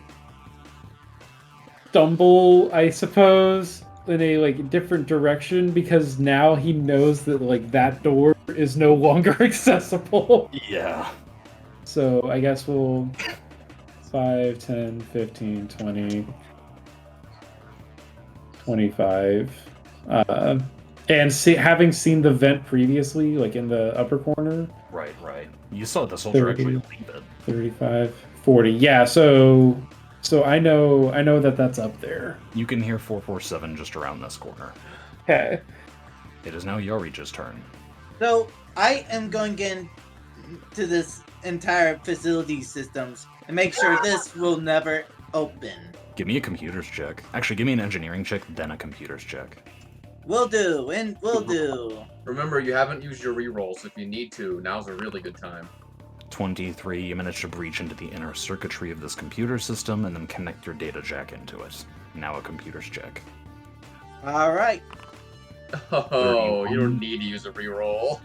stumble, I suppose, in a like different direction because now he knows that like that door is no longer accessible. Yeah. So I guess we'll 5, 10, 15, 20, 25. And having seen the vent previously, like in the upper corner. Right. You saw the soldier 30, actually leave it. 35, 40. Yeah, so I know that that's up there. You can hear 447 just around this corner. Okay. It is now Yarich's turn. So I am going into this entire facility systems and make sure this will never open. Give me a computers check. Actually, give me an engineering check, then a computers check. Will do, and will do. Remember, you haven't used your rerolls. If you need to, now's a really good time. 23, you manage to breach into the inner circuitry of this computer system and then connect your data jack into it. Now a computers check. Alright. Oh, you don't need to use a reroll.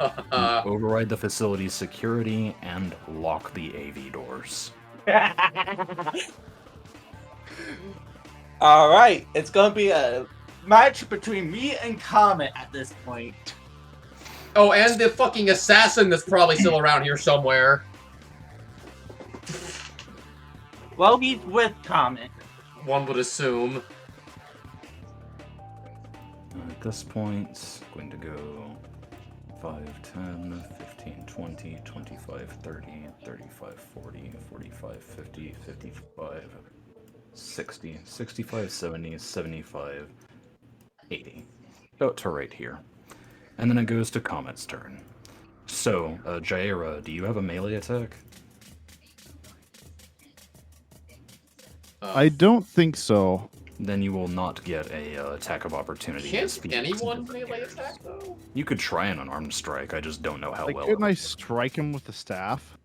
Override the facility's security and lock the AV doors. Alright, it's gonna be a match between me and Comet at this point. Oh, and the fucking assassin that's probably still around here somewhere. Well, he's with Comet. One would assume. At this point, going to go 5, 10, 15, 20, 25, 30, 35, 40, 45, 50, 55, 60, 65, 70, 75, 80. About to right here. And then it goes to Comet's turn. So, Jaira, do you have a melee attack? I don't think so. Then you will not get a attack of opportunity. Can't anyone melee attack though? You could try an unarmed strike. I just don't know how Like, well. couldn't I strike him with the staff?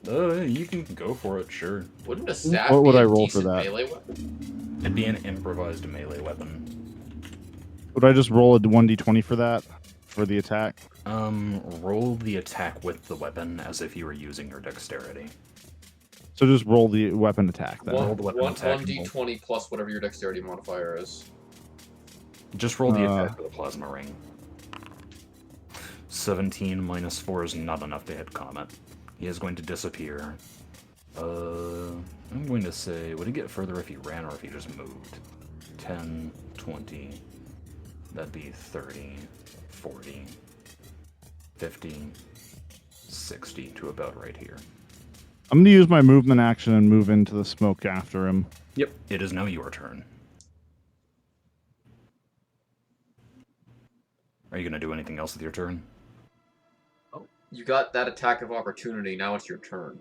You can go for it, sure. Wouldn't a staff What would be I a roll for decent that? melee weapon? It'd be an improvised melee weapon. Would I just roll a 1d20 for that? For the attack? Roll the attack with the weapon as if you were using your dexterity. So just roll the weapon attack then. Roll the weapon attack. 1d20 plus whatever your dexterity modifier is. Just roll the attack with the plasma ring. 17 minus 4 is not enough to hit Comet. He is going to disappear. I'm going to say, would he get further if he ran or if he just moved? 10, 20, that'd be 30, 40, 50, 60 to about right here. I'm going to use my movement action and move into the smoke after him. Yep, it is now your turn. Are you going to do anything else with your turn? You got that attack of opportunity, now it's your turn.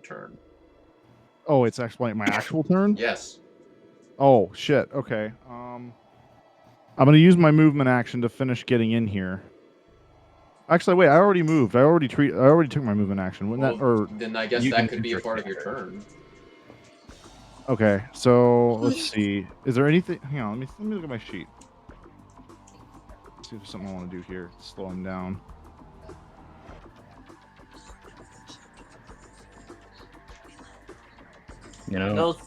Oh, it's actually my actual turn? Yes. Oh, shit. Okay. I'm going to use my movement action to finish getting in here. Actually, wait, I already moved. I already took my movement action. Wouldn't that, or Then I guess that could be a part of your turn. Okay, so let's see. Is there anything? Hang on, let me look at my sheet. See if there's something I want to do here. Slow him down. You know,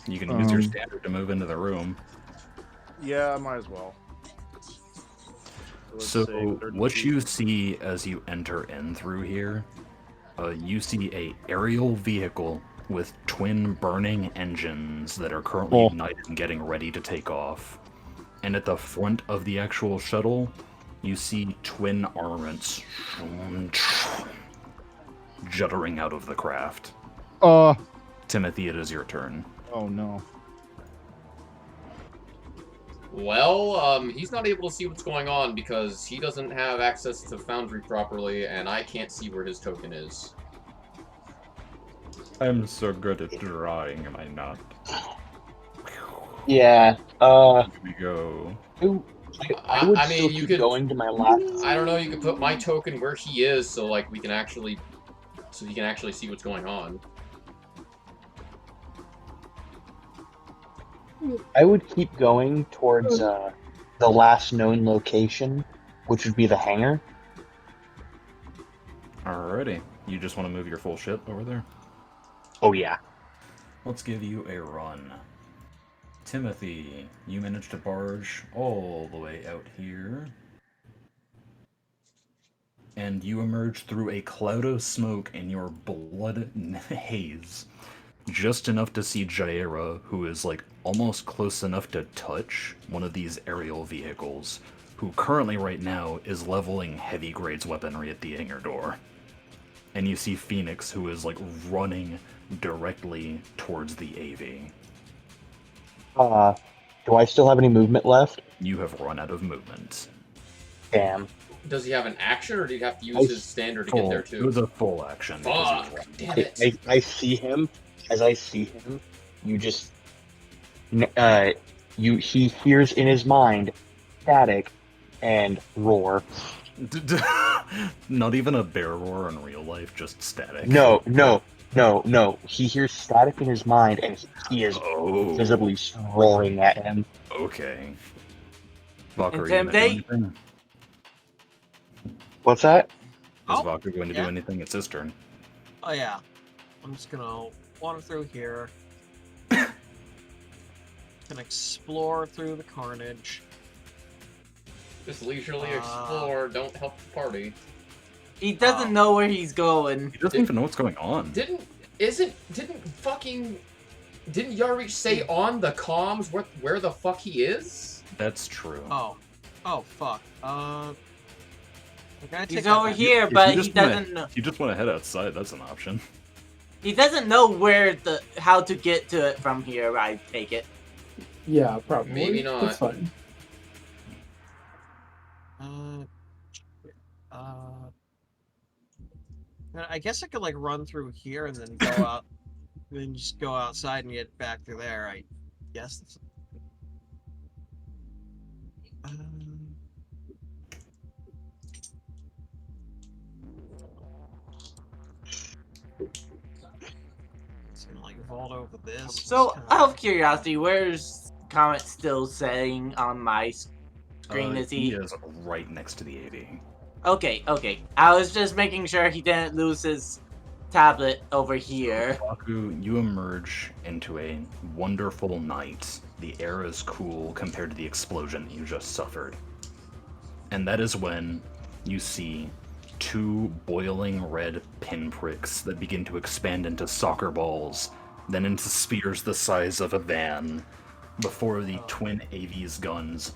you can use your standard to move into the room. Yeah, I might as well. So what you see as you enter in through here, you see a aerial vehicle with twin burning engines that are currently ignited and getting ready to take off. And at the front of the actual shuttle, you see twin armaments juddering out of the craft. Timothy, it is your turn. Oh no. Well, he's not able to see what's going on because he doesn't have access to Foundry properly, and I can't see where his token is. I'm so good at drawing, am I not? Yeah. Here we go. I would I still mean, you keep could going to my last. I don't know. You could put my token where he is, so like we can actually, so he can actually see what's going on. I would keep going towards the last known location, which would be the hangar. Alrighty. You just want to move your full shit over there? Oh yeah. Let's give you a run. Timothy, you managed to barge all the way out here. And you emerge through a cloud of smoke in your blood haze. Just enough to see Jaira, who is like almost close enough to touch one of these aerial vehicles, who currently right now is leveling heavy grades weaponry at the hangar door. And you see Phoenix, who is like running directly towards the AV. Do I still have any movement left? You have run out of movement. Damn. Does he have an action, or do you have to use his standard to get there too? It was a full action. Fuck! Damn it! I see him. As I see him, you just he hears in his mind static and roar. Not even a bear roar in real life, just static. No. He hears static in his mind, and he is visibly roaring at him. Okay. Vodka, are you Tim, gonna do anything? What's that? Is Vodka going to do anything? It's his turn. Oh yeah. I'm just gonna wander through here. Can explore through the carnage. Just leisurely explore. Don't help the party. He doesn't know where he's going. He doesn't even know what's going on. Didn't Yarich say on the comms where the fuck he is? That's true. Oh fuck. We're gonna He's take that over back. here, If but you he just wanna- doesn't know. If you just want to head outside, that's an option. He doesn't know where how to get to it from here. I take it. Yeah, probably. Maybe not. That's fine. I guess I could like run through here and then go out, then just go outside and get back through there. I guess. It's gonna like vault over this. So, out of curiosity, where's Comet still saying on my screen? Is He he? is right next to the AV. Okay, okay. I was just making sure he didn't lose his tablet over here. Baku, you emerge into a wonderful night. The air is cool compared to the explosion you just suffered. And that is when you see two boiling red pinpricks that begin to expand into soccer balls, then into spears the size of a van, before the twin AV's guns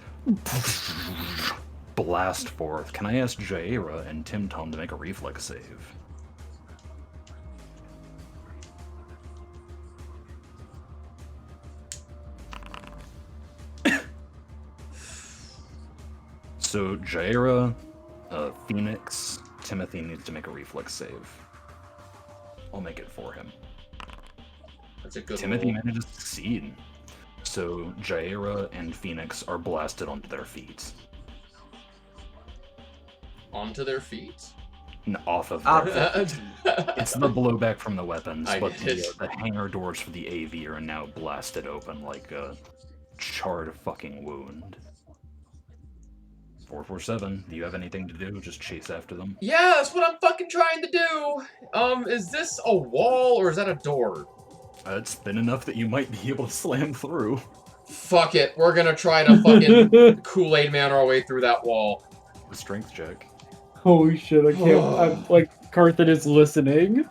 blast forth. Can I ask Jaira and Tim Tom to make a reflex save? So Jaira, Phoenix, Timothy needs to make a reflex save. I'll make it for him. That's a good Timothy roll. manages to succeed. So Jaira and Phoenix are blasted onto their feet. Onto their feet? Off of Off their the feet. It's the blowback from the weapons, I but did. the hangar doors for the AV are now blasted open like a charred fucking wound. 447, do you have anything to do? Just chase after them? Yeah, that's what I'm fucking trying to do! Is this a wall or is that a door? It's thin enough that you might be able to slam through. Fuck it, we're gonna try to fucking Kool-Aid Man our way through that wall. A strength check. Holy shit! I can't. I'm like Carthan is listening.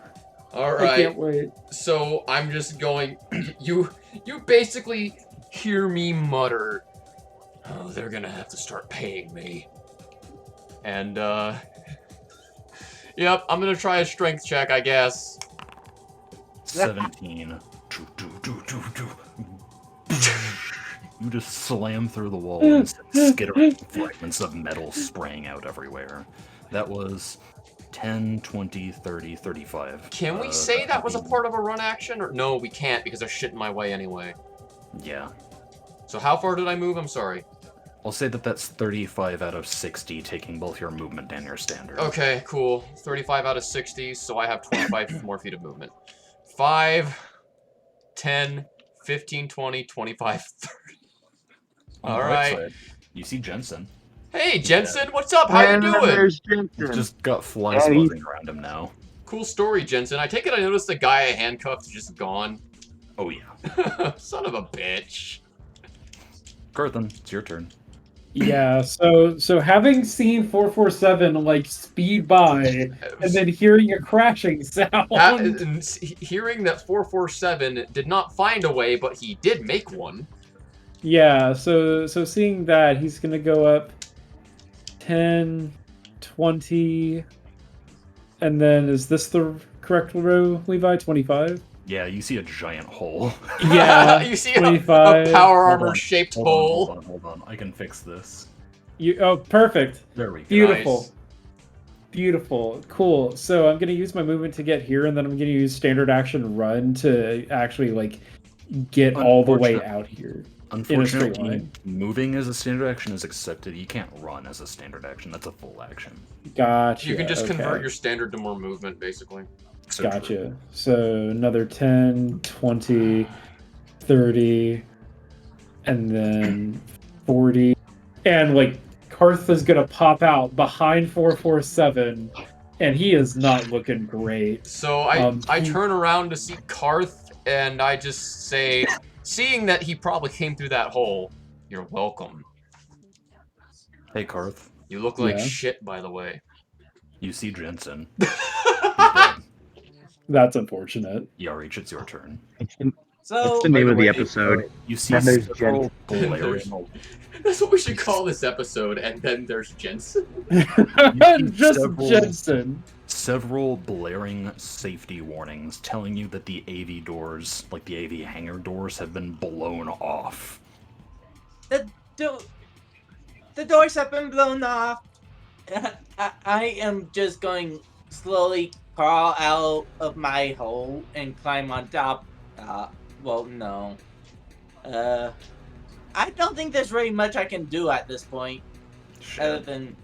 I Alright, can't wait. so I'm just going... You basically hear me mutter, "Oh, they're gonna have to start paying me." And, yep, I'm gonna try a strength check, I guess. 17. You just slam through the wall and skittering fragments of metal spraying out everywhere. That was 10, 20, 30, 35. Can we say that was a part of a run action? Or no, we can't because there's shit in my way anyway. Yeah. So how far did I move? I'm sorry. I'll say that that's 35 out of 60, taking both your movement and your standard. Okay, cool. 35 out of 60, so I have 25 more feet of movement. 5, 10, 15, 20, 25, 30. On the right Alright. side, you see Jensen. Hey, Jensen, what's up? How you doing? There's He's Jensen. just got flies Yeah, he- buzzing around him now. Cool story, Jensen. I take it I noticed the guy I handcuffed is just gone. Oh yeah. Son of a bitch. Carthan, it's your turn. Yeah. So having seen 447 like speed by and then hearing a crashing sound. Hearing that 447 did not find a way, but he did make one. Yeah, so seeing that, he's gonna go up 10, 20, and then is this the correct row, Levi? 25? Yeah, you see a giant hole. Yeah, You see 25. a power Hold armor on, shaped hold on, hole. hold on. I can fix this. Oh, perfect. There we go. Beautiful. Nice. Beautiful. Cool. So I'm gonna use my movement to get here, and then I'm gonna use standard action run to actually like get all the way out here. In a straight Unfortunately, line. moving as a standard action is accepted. You can't run as a standard action. That's a full action. Gotcha. You can just convert okay. your standard to more movement, basically. So Gotcha. true. So another 10, 20, 30, and then 40. And like Kartha's gonna pop out behind 447, and he is not looking great. So I turn around to see Karth, and I just say, seeing that he probably came through that hole, "You're welcome." Hey, Karth. You look like Yeah. shit, by the way. You see Jensen. That's unfortunate. Yarich, it's your turn. So the name by of the way, episode. You see Then there's several Then blaring, that's what we should call this episode. And then there's Jensen. Just several- Jensen. several blaring safety warnings telling you that the AV doors, like the AV hangar doors, have been blown off. the doors have been blown off. I am just going slowly crawl out of my hole and climb on top. Well, no. I don't think there's really much I can do at this point, other Shit. than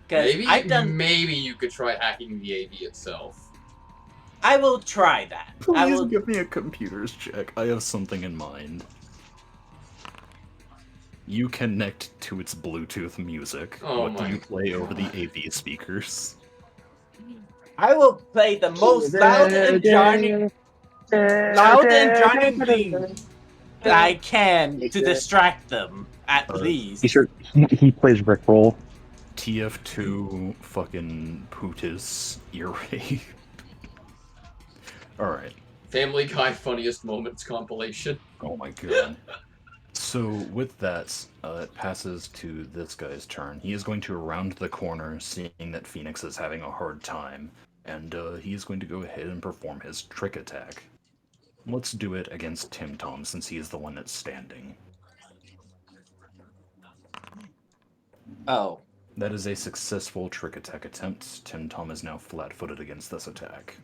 because Maybe I've done. maybe you could try hacking the AV itself. I will try that. I Please will. give me a computer's check. I have something in mind. You connect to its Bluetooth music. Oh What do my you play over the AV speakers? I will play the most loud and jarring theme that I can to distract them. At least. He plays Rickroll. TF2 fucking Putis ear rape. Alright. Family Guy funniest moments compilation. Oh my god. So with that, it passes to this guy's turn. He is going to round the corner, seeing that Phoenix is having a hard time, and he is going to go ahead and perform his trick attack. Let's do it against Tim Tom, since he is the one that's standing. Oh. That is a successful trick attack attempt. Tim Tom is now flat-footed against this attack.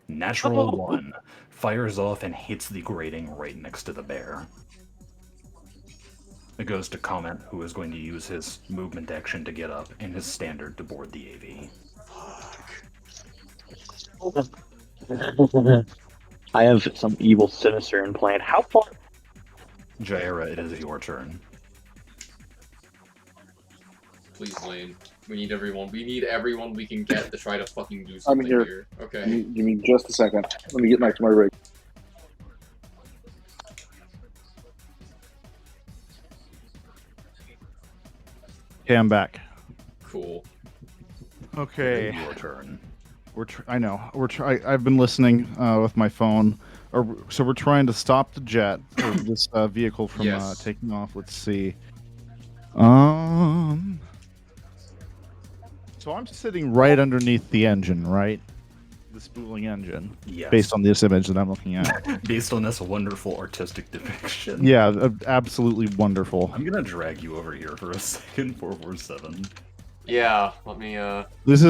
Natural 1 fires off and hits the grating right next to the bear. It goes to Comment, who is going to use his movement action to get up and his standard to board the AV. I have some evil sinister in plan. How far? Jaira, it is your turn. Please, Lane. We need everyone. We need everyone we can get to try to fucking do I'm something here. Okay. Give me just a second. Let me get back to my rig. Okay, I'm back. Cool. Okay. It is your turn. I know. I've been listening with my phone. So we're trying to stop the jet, or this vehicle from Yes. taking off. Let's see. So I'm sitting right underneath the engine, right? The spooling engine. Yes. Based on this image that I'm looking at. Based on this wonderful artistic depiction. Yeah, absolutely wonderful. I'm gonna drag you over here for a second, 447. Yeah, let me, This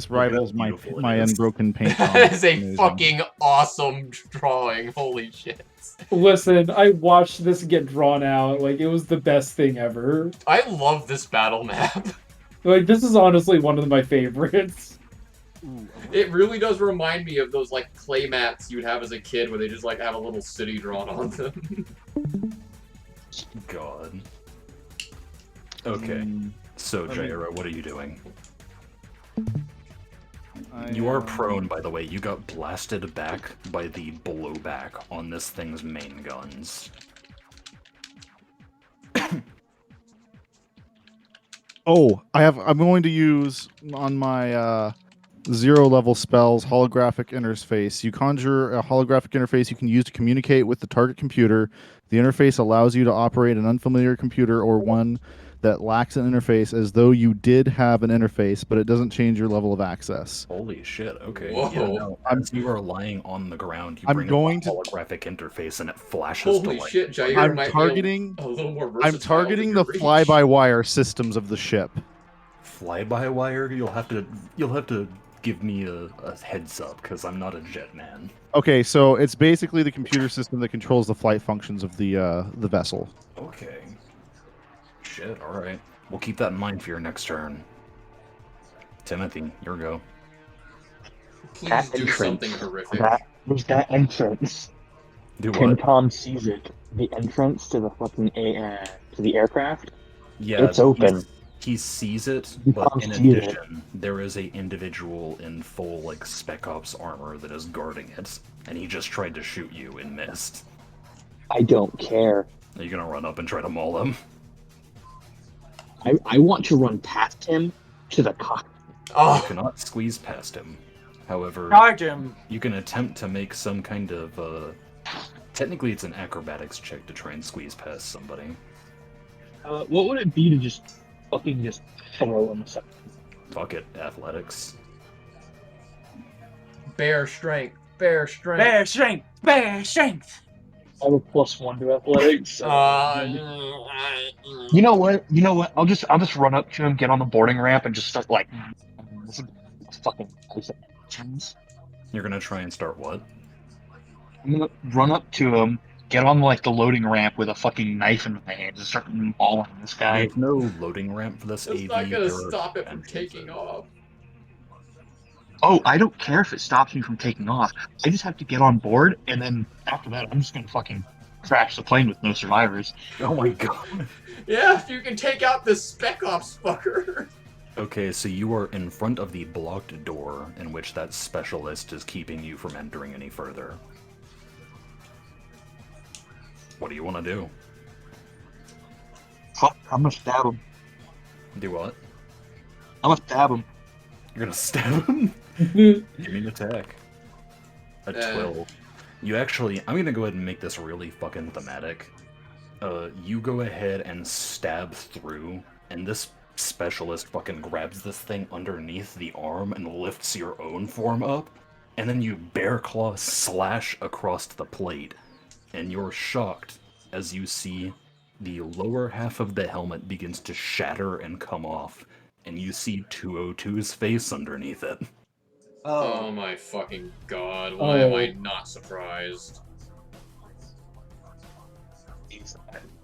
rivals my beautiful it my is. unbroken paint. That is a Amazing. fucking awesome drawing. Holy shit. Listen, I watched this get drawn out. Like, it was the best thing ever. I love this battle map. Like, this is honestly one of my favorites. It really does remind me of those, like, clay mats you'd have as a kid where they just, like, have a little city drawn on them. God. Okay. So, Jaira, what are you doing? You are prone, by the way. You got blasted back by the blowback on this thing's main guns. I'm going to use on my 0 level spells holographic interface. You conjure a holographic interface you can use to communicate with the target computer. The interface allows you to operate an unfamiliar computer or one that lacks an interface as though you did have an interface, but it doesn't change your level of access. Holy shit, okay. Whoa. Yeah, no, as you are lying on the ground, you I'm bring going up to- a holographic interface and it flashes Holy to life. shit, Jair I'm might targeting- be a little more I'm versatile targeting the than your reach. fly-by-wire systems of the ship. Fly-by-wire? You'll have to give me a heads up, because I'm not a jet man. Okay, so it's basically the computer system that controls the flight functions of the vessel. Okay. Shit, alright. We'll keep that in mind for your next turn. Timothy, your go. Please That do entrance. something horrific. That entrance. Do Tim what? Tom sees it. The entrance to the fucking to the aircraft. Yeah, It's open. He sees it, You but can't in see it. addition, there is a individual in full, like, Spec Ops armor that is guarding it, and he just tried to shoot you and missed. I don't care. Are you gonna run up and try to maul him? I want to run past him to the cockpit. You Oh, cannot squeeze past him. However, Charge him. you can attempt to make some kind of, technically it's an acrobatics check to try and squeeze past somebody. What would it be to just fucking just throw him aside? Fuck it, athletics. Bear strength. Bear strength. Bear strength. Bear strength. I have a +1 to athletics. You know what? I'll just run up to him, get on the boarding ramp, and just start like, this is fucking. You're gonna try and start what? I'm gonna run up to him, get on like the loading ramp with a fucking knife in my hand, and start mauling this guy. There's no loading ramp for this It's AV. not gonna There are stop it from entrances. taking off. Oh, I don't care if it stops me from taking off. I just have to get on board, and then after that, I'm just gonna fucking crash the plane with no survivors. Oh my god. Yeah, if you can take out this Spec Ops fucker. Okay, so you are in front of the blocked door in which that specialist is keeping you from entering any further. What do you want to do? Fuck, I'm gonna stab him. Do what? I'm gonna stab him. You're gonna stab him? Give me an attack. A 12. You actually, I'm gonna go ahead and make this really fucking thematic. You go ahead and stab through, and this specialist fucking grabs this thing underneath the arm and lifts your own form up, and then you bear claw slash across the plate, and you're shocked as you see the lower half of the helmet begins to shatter and come off, and you see 202's face underneath it. Oh my fucking god, why am I not surprised?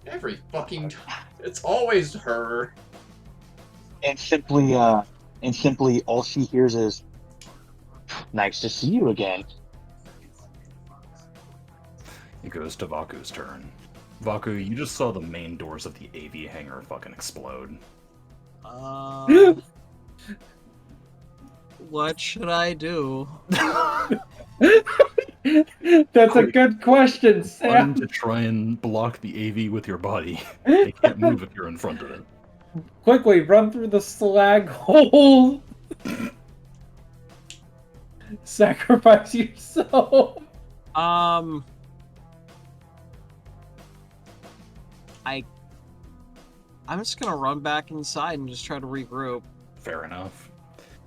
Every fucking time. It's always her. And simply, all she hears is, "Nice to see you again." It goes to Vaku's turn. Vaku, you just saw the main doors of the AV hangar fucking explode. What should I do? That's a good question, Sam. Run to try and block the AV with your body. They can't move if you're in front of it. Quickly, run through the slag hole. Sacrifice yourself. I'm just gonna run back inside and just try to regroup. Fair enough.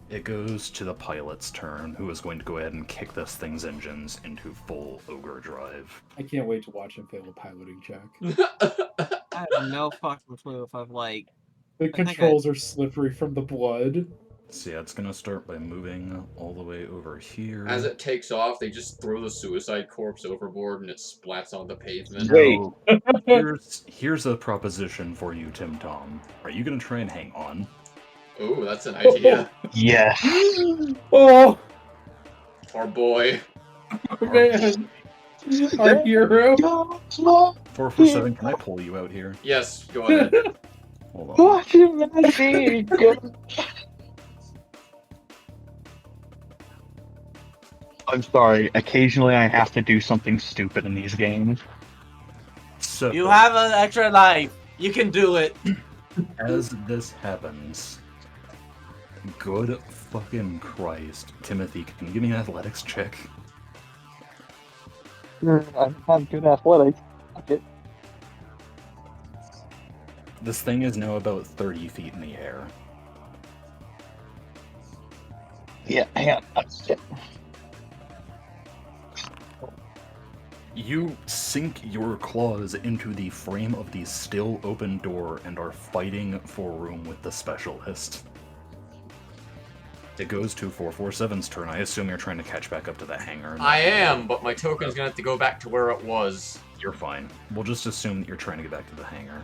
It goes to the pilot's turn, who is going to go ahead and kick this thing's engines into full ogre drive. I can't wait to watch him fail a piloting check. I have no fucking clue if I've like. The controls are slippery from the blood. So yeah, it's gonna start by moving all the way over here. As it takes off, they just throw the suicide corpse overboard and it splats on the pavement. Wait. Here's a proposition for you, Tim Tom. Are you gonna try and hang on? Ooh, that's an idea. Yeah. Oh, Our boy. man. Our hero. 447, can I pull you out here? Yes, go ahead. Hold on. Watch him, magic. I'm sorry. Occasionally, I have to do something stupid in these games. So, You have an extra life. You can do it. as this happens, good fucking Christ, Timothy, can you give me an athletics check? I have good athletics. Okay. This thing is now about 30 feet in the air. Yeah, hang on. You sink your claws into the frame of the still open door and are fighting for room with the specialist. It goes to 447's turn. I assume you're trying to catch back up to the hangar. I am, but my token's gonna have to go back to where it was. You're fine. We'll just assume that you're trying to get back to the hangar.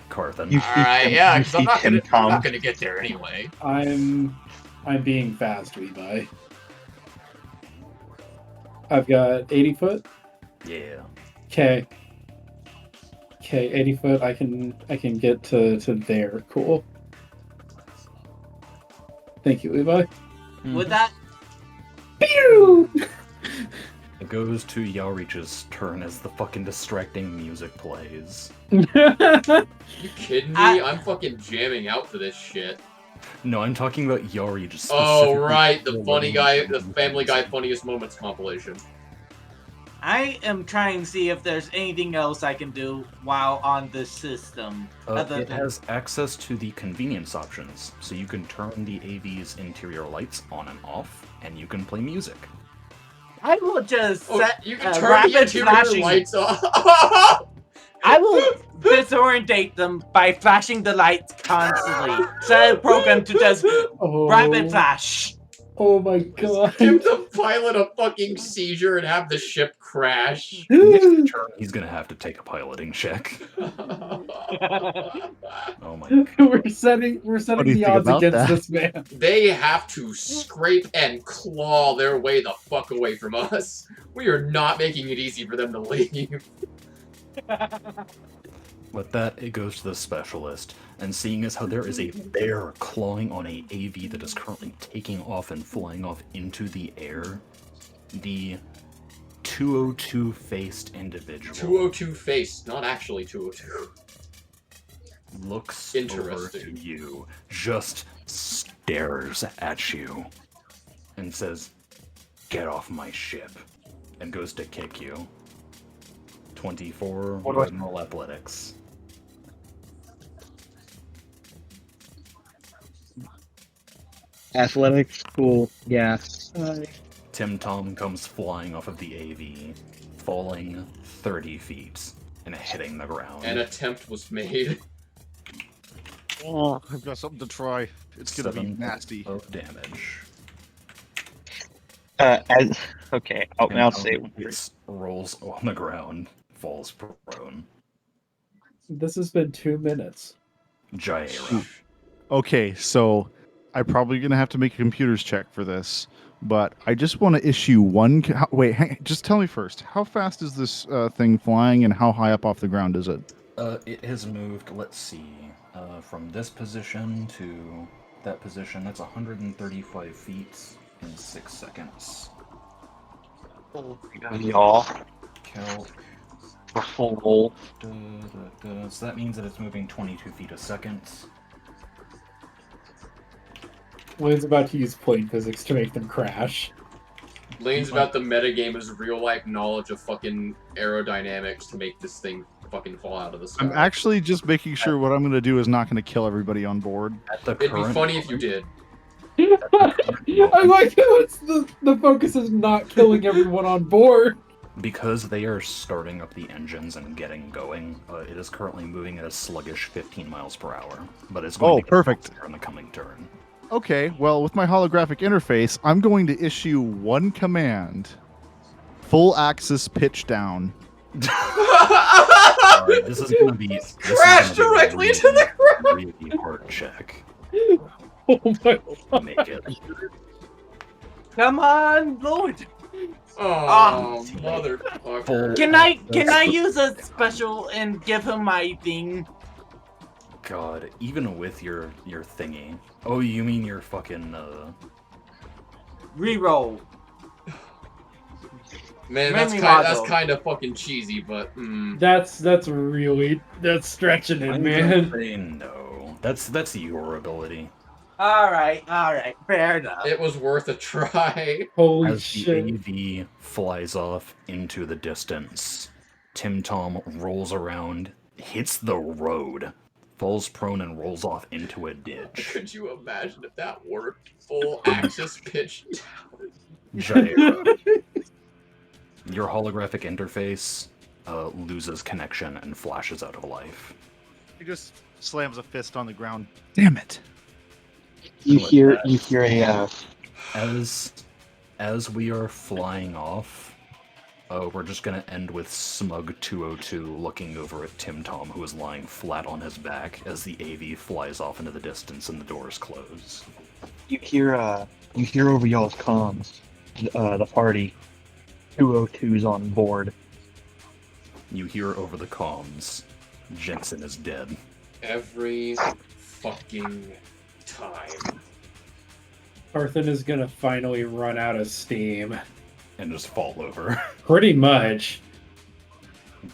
Carthen. Alright, yeah, because I'm not gonna get there anyway. I'm being fast, Levi. I've got 80 foot. Yeah. Okay. 80 foot. I can get to there. Cool. Thank you, Levi. With that, Pew! It goes to Yaorich's turn as the fucking distracting music plays. You kidding me? I'm fucking jamming out for this shit. No, I'm talking about Yari just Oh, specifically. right, the for funny letting guy, you the do Family Guy things. Funniest Moments compilation. I am trying to see if there's anything else I can do while on this system. Other It than has access to the convenience options, so you can turn the AV's interior lights on and off, and you can play music. I will just Oh, set you can turn the rapid interior flashing. lights off. I will disorientate them by flashing the lights constantly. Set a program to just rapid flash. Oh my god. Give the pilot a fucking seizure and have the ship crash. Next turn, he's gonna have to take a piloting check. Oh my god. we're setting What do you the think odds about against that? this man. They have to scrape and claw their way the fuck away from us. We are not making it easy for them to leave. With that, it goes to the specialist, and seeing as how there is a bear clawing on a AV that is currently taking off and flying off into the air, the 202-faced individual 202 face, not actually 202. looks over Interesting. to you, just stares at you, and says, "Get off my ship," and goes to kick you. 24 What do I- normal athletics. Athletics, cool, yeah. Tim Tom comes flying off of the AV, falling 30 feet and hitting the ground. An attempt was made. Oh, I've got something to try. It's gonna be 7 nasty. of damage. Okay, Tim I'll Tom say it. gets- rolls on the ground, falls prone. This has been 2 minutes. Jaira. Okay, so I'm probably gonna have to make a computers check for this, but I just want to issue one. Wait, just tell me first. How fast is this thing flying, and how high up off the ground is it? It has moved, let's see, from this position to that position. That's 135 feet in 6 seconds. Y'all, Calc. for full roll. So that means that it's moving 22 feet a second. Lane's about to use plane physics to make them crash. Lane's about the metagamer's real life knowledge of fucking aerodynamics to make this thing fucking fall out of the sky. I'm actually just making sure what I'm gonna do is not gonna kill everybody on board. At the It'd be current funny if you did. I like how it's the focus is not killing everyone on board. Because they are starting up the engines and getting going, it is currently moving at a sluggish 15 miles per hour. But it's going to get perfect. faster in the coming turn. Okay, well, with my holographic interface, I'm going to issue one command: full axis pitch down. Alright, this is going to be Crash directly into the ground. Really hard check. Oh my god. Make it. Come on, Lord. Oh, motherfucker. Full Can I access- use a special and give him my thing? God, even with your thingy. Oh, you mean your fucking Reroll. Man, Memory that's module. kind of fucking cheesy, but That's stretching it, I'm man. gonna say no. That's your ability. All right, fair enough. it was worth a try. Holy As shit. the AV flies off into the distance, Tim Tom rolls around, hits the road, falls prone, and rolls off into a ditch. Could you imagine if that worked? Full axis pitch down. Jaira, your holographic interface loses connection and flashes out of life. He just slams a fist on the ground. Damn it! You hear a As we are flying off, we're just gonna end with Smug 202 looking over at Tim Tom, who is lying flat on his back as the AV flies off into the distance and the doors close. you hear over y'all's comms, the party 202's on board. You hear over the comms, Jensen is dead. Every fucking time. Arthur is gonna finally run out of steam. And just fall over. Pretty much.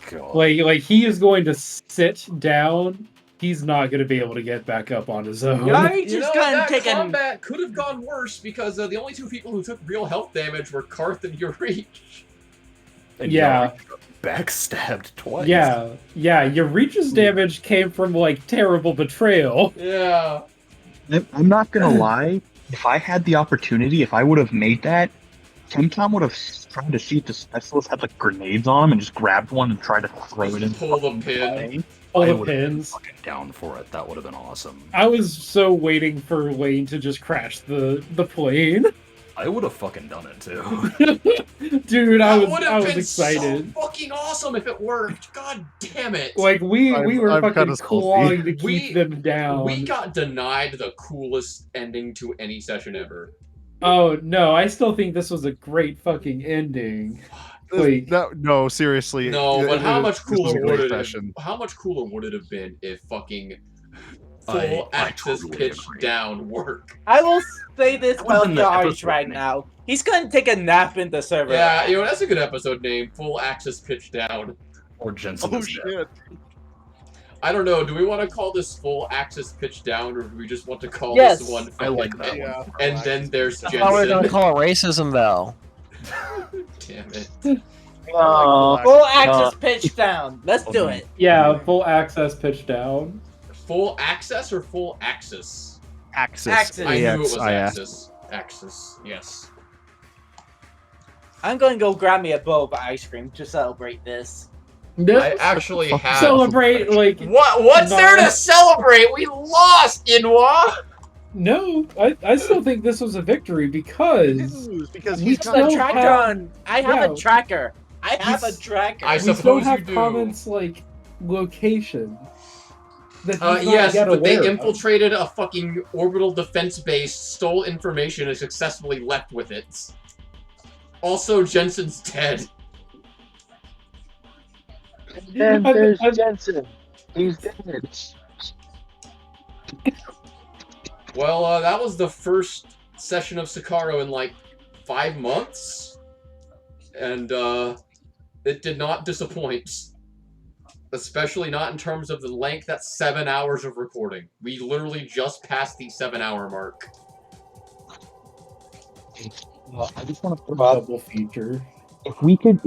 God. Like he is going to sit down. he's not going to be able to get back up on his own. Yari You just know, gonna that take a combat could have gone worse because the only two people who took real health damage were Karth and Yuri. And Yeah. Yari got backstabbed twice. Yeah, your reach's damage came from, like, terrible betrayal. Yeah. I'm not gonna lie. If I had the opportunity, if I would have made that, Tom would have tried to see if the specialist had like grenades on him and just grabbed one and tried to throw it in. Pull the pin. All I the would've been pins. fucking down for it. That would have been awesome. I was so waiting for Wayne to just crash the plane. I would have fucking done it too. Dude, I That was been excited. so fucking awesome if it worked. God damn it. Like we were I'm fucking kinda salty. clawing to We- keep them down. We got denied the coolest ending to any session ever. Oh no, I still think this was a great fucking ending. Like, No, seriously. No, but how much this was cooler a great would it session. have? How much cooler would it have been if fucking I full axis totally pitch agree. down work? I will say this That about would've been the Yarge episode right name. now. He's gonna take a nap in the server. Yeah, you know that's a good episode name. Full axis pitch down. Or Jensen Oh is dead. shit. I don't know. Do we want to call this full axis pitch down, or do we just want to call Yes. this one? I like fucking- that Yeah. one. And then there's I thought we were gonna Jensen. call it racism, though. Damn it. Full axis pitch down. Let's do it. yeah, full access pitch down. Full access or full axis? Axis. Axis. I knew it was AXIS. axis. Axis. Yes. I'm gonna go grab me a bowl of ice cream to celebrate this. I actually have. Celebrate like What's there to celebrate? We lost, Inwa. no, I still think this was a victory because Because we he's Put still a tracker have- on. I have a Yeah. tracker. I have a tracker. I we still suppose you have do. comments like location. That he's not Yes, yet but they aware of. infiltrated a fucking orbital defense base, stole information, and successfully left with it. Also, Jensen's dead. And I'm- there's I'm- Jensen. He's dead. Well, that was the first session of Seccaro in like 5 months, and it did not disappoint. Especially not in terms of the length. That's 7 hours of recording. We literally just passed the 7-hour mark. I just want to put up double feature. if we could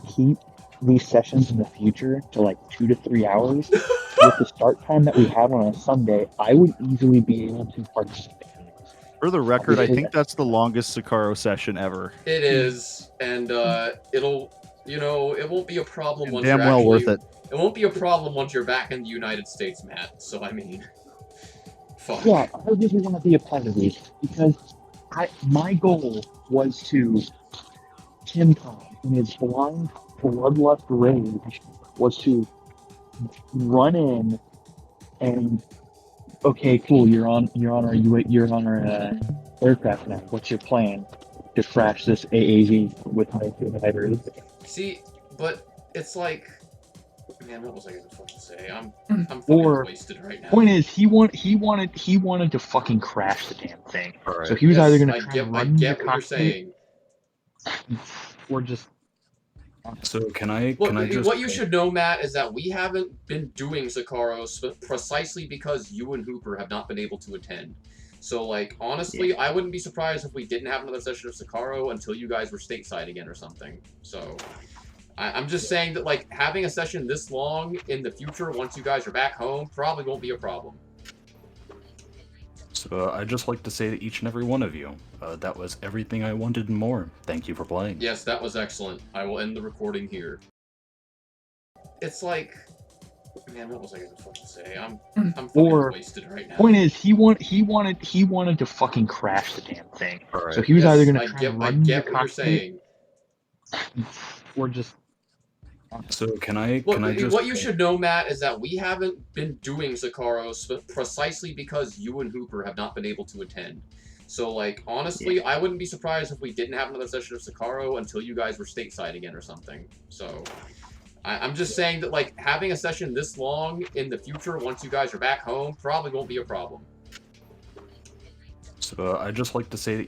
keep these sessions in the future to like 2 to 3 hours with the start time that we have on a Sunday, I would easily be able to participate. For the record, I think that's the longest Seccaro session ever. It is, and it'll, it won't be a problem once Damn you're well actually, worth it. It won't be a problem once you're back in the United States, Matt. So I mean, fuck. Yeah, I really want to be a part of these because my goal was to Tim Tom in his blind bloodlust rage was to run in and okay, cool, you're on our aircraft now. What's your plan to crash this AAV with my survivors? See, but it's like, man, what was I gonna fucking say? I'm fucking Or wasted right now. point is, he wanted to fucking crash the damn thing. All right. So he was either gonna I try get, and I run get the what you're cockpit saying. or just. So can I Look, just what you should know, Matt, is that we haven't been doing Seccaro precisely because you and Hooper have not been able to attend. So, like, honestly, I wouldn't be surprised if we didn't have another session of Seccaro until you guys were stateside again or something. So, I'm just saying that, like, having a session this long in the future, once you guys are back home, probably won't be a problem. So I'd just like to say to each and every one of you, that was everything I wanted and more. Thank you for playing. Yes, that was excellent. I will end the recording here. It's like, man, what was I gonna fucking say? I'm fucking Or wasted right now. point is, he wanted to fucking crash the damn thing. All right. So he was either gonna I try get, and I run get the what you're cockpit saying. or just. So can I Look, just what you should know, Matt, is that we haven't been doing Seccaro precisely because you and Hooper have not been able to attend. So, like, honestly, I wouldn't be surprised if we didn't have another session of Seccaro until you guys were stateside again or something. So, I'm just saying that, like, having a session this long in the future, once you guys are back home, probably won't be a problem. So I'd just like to say to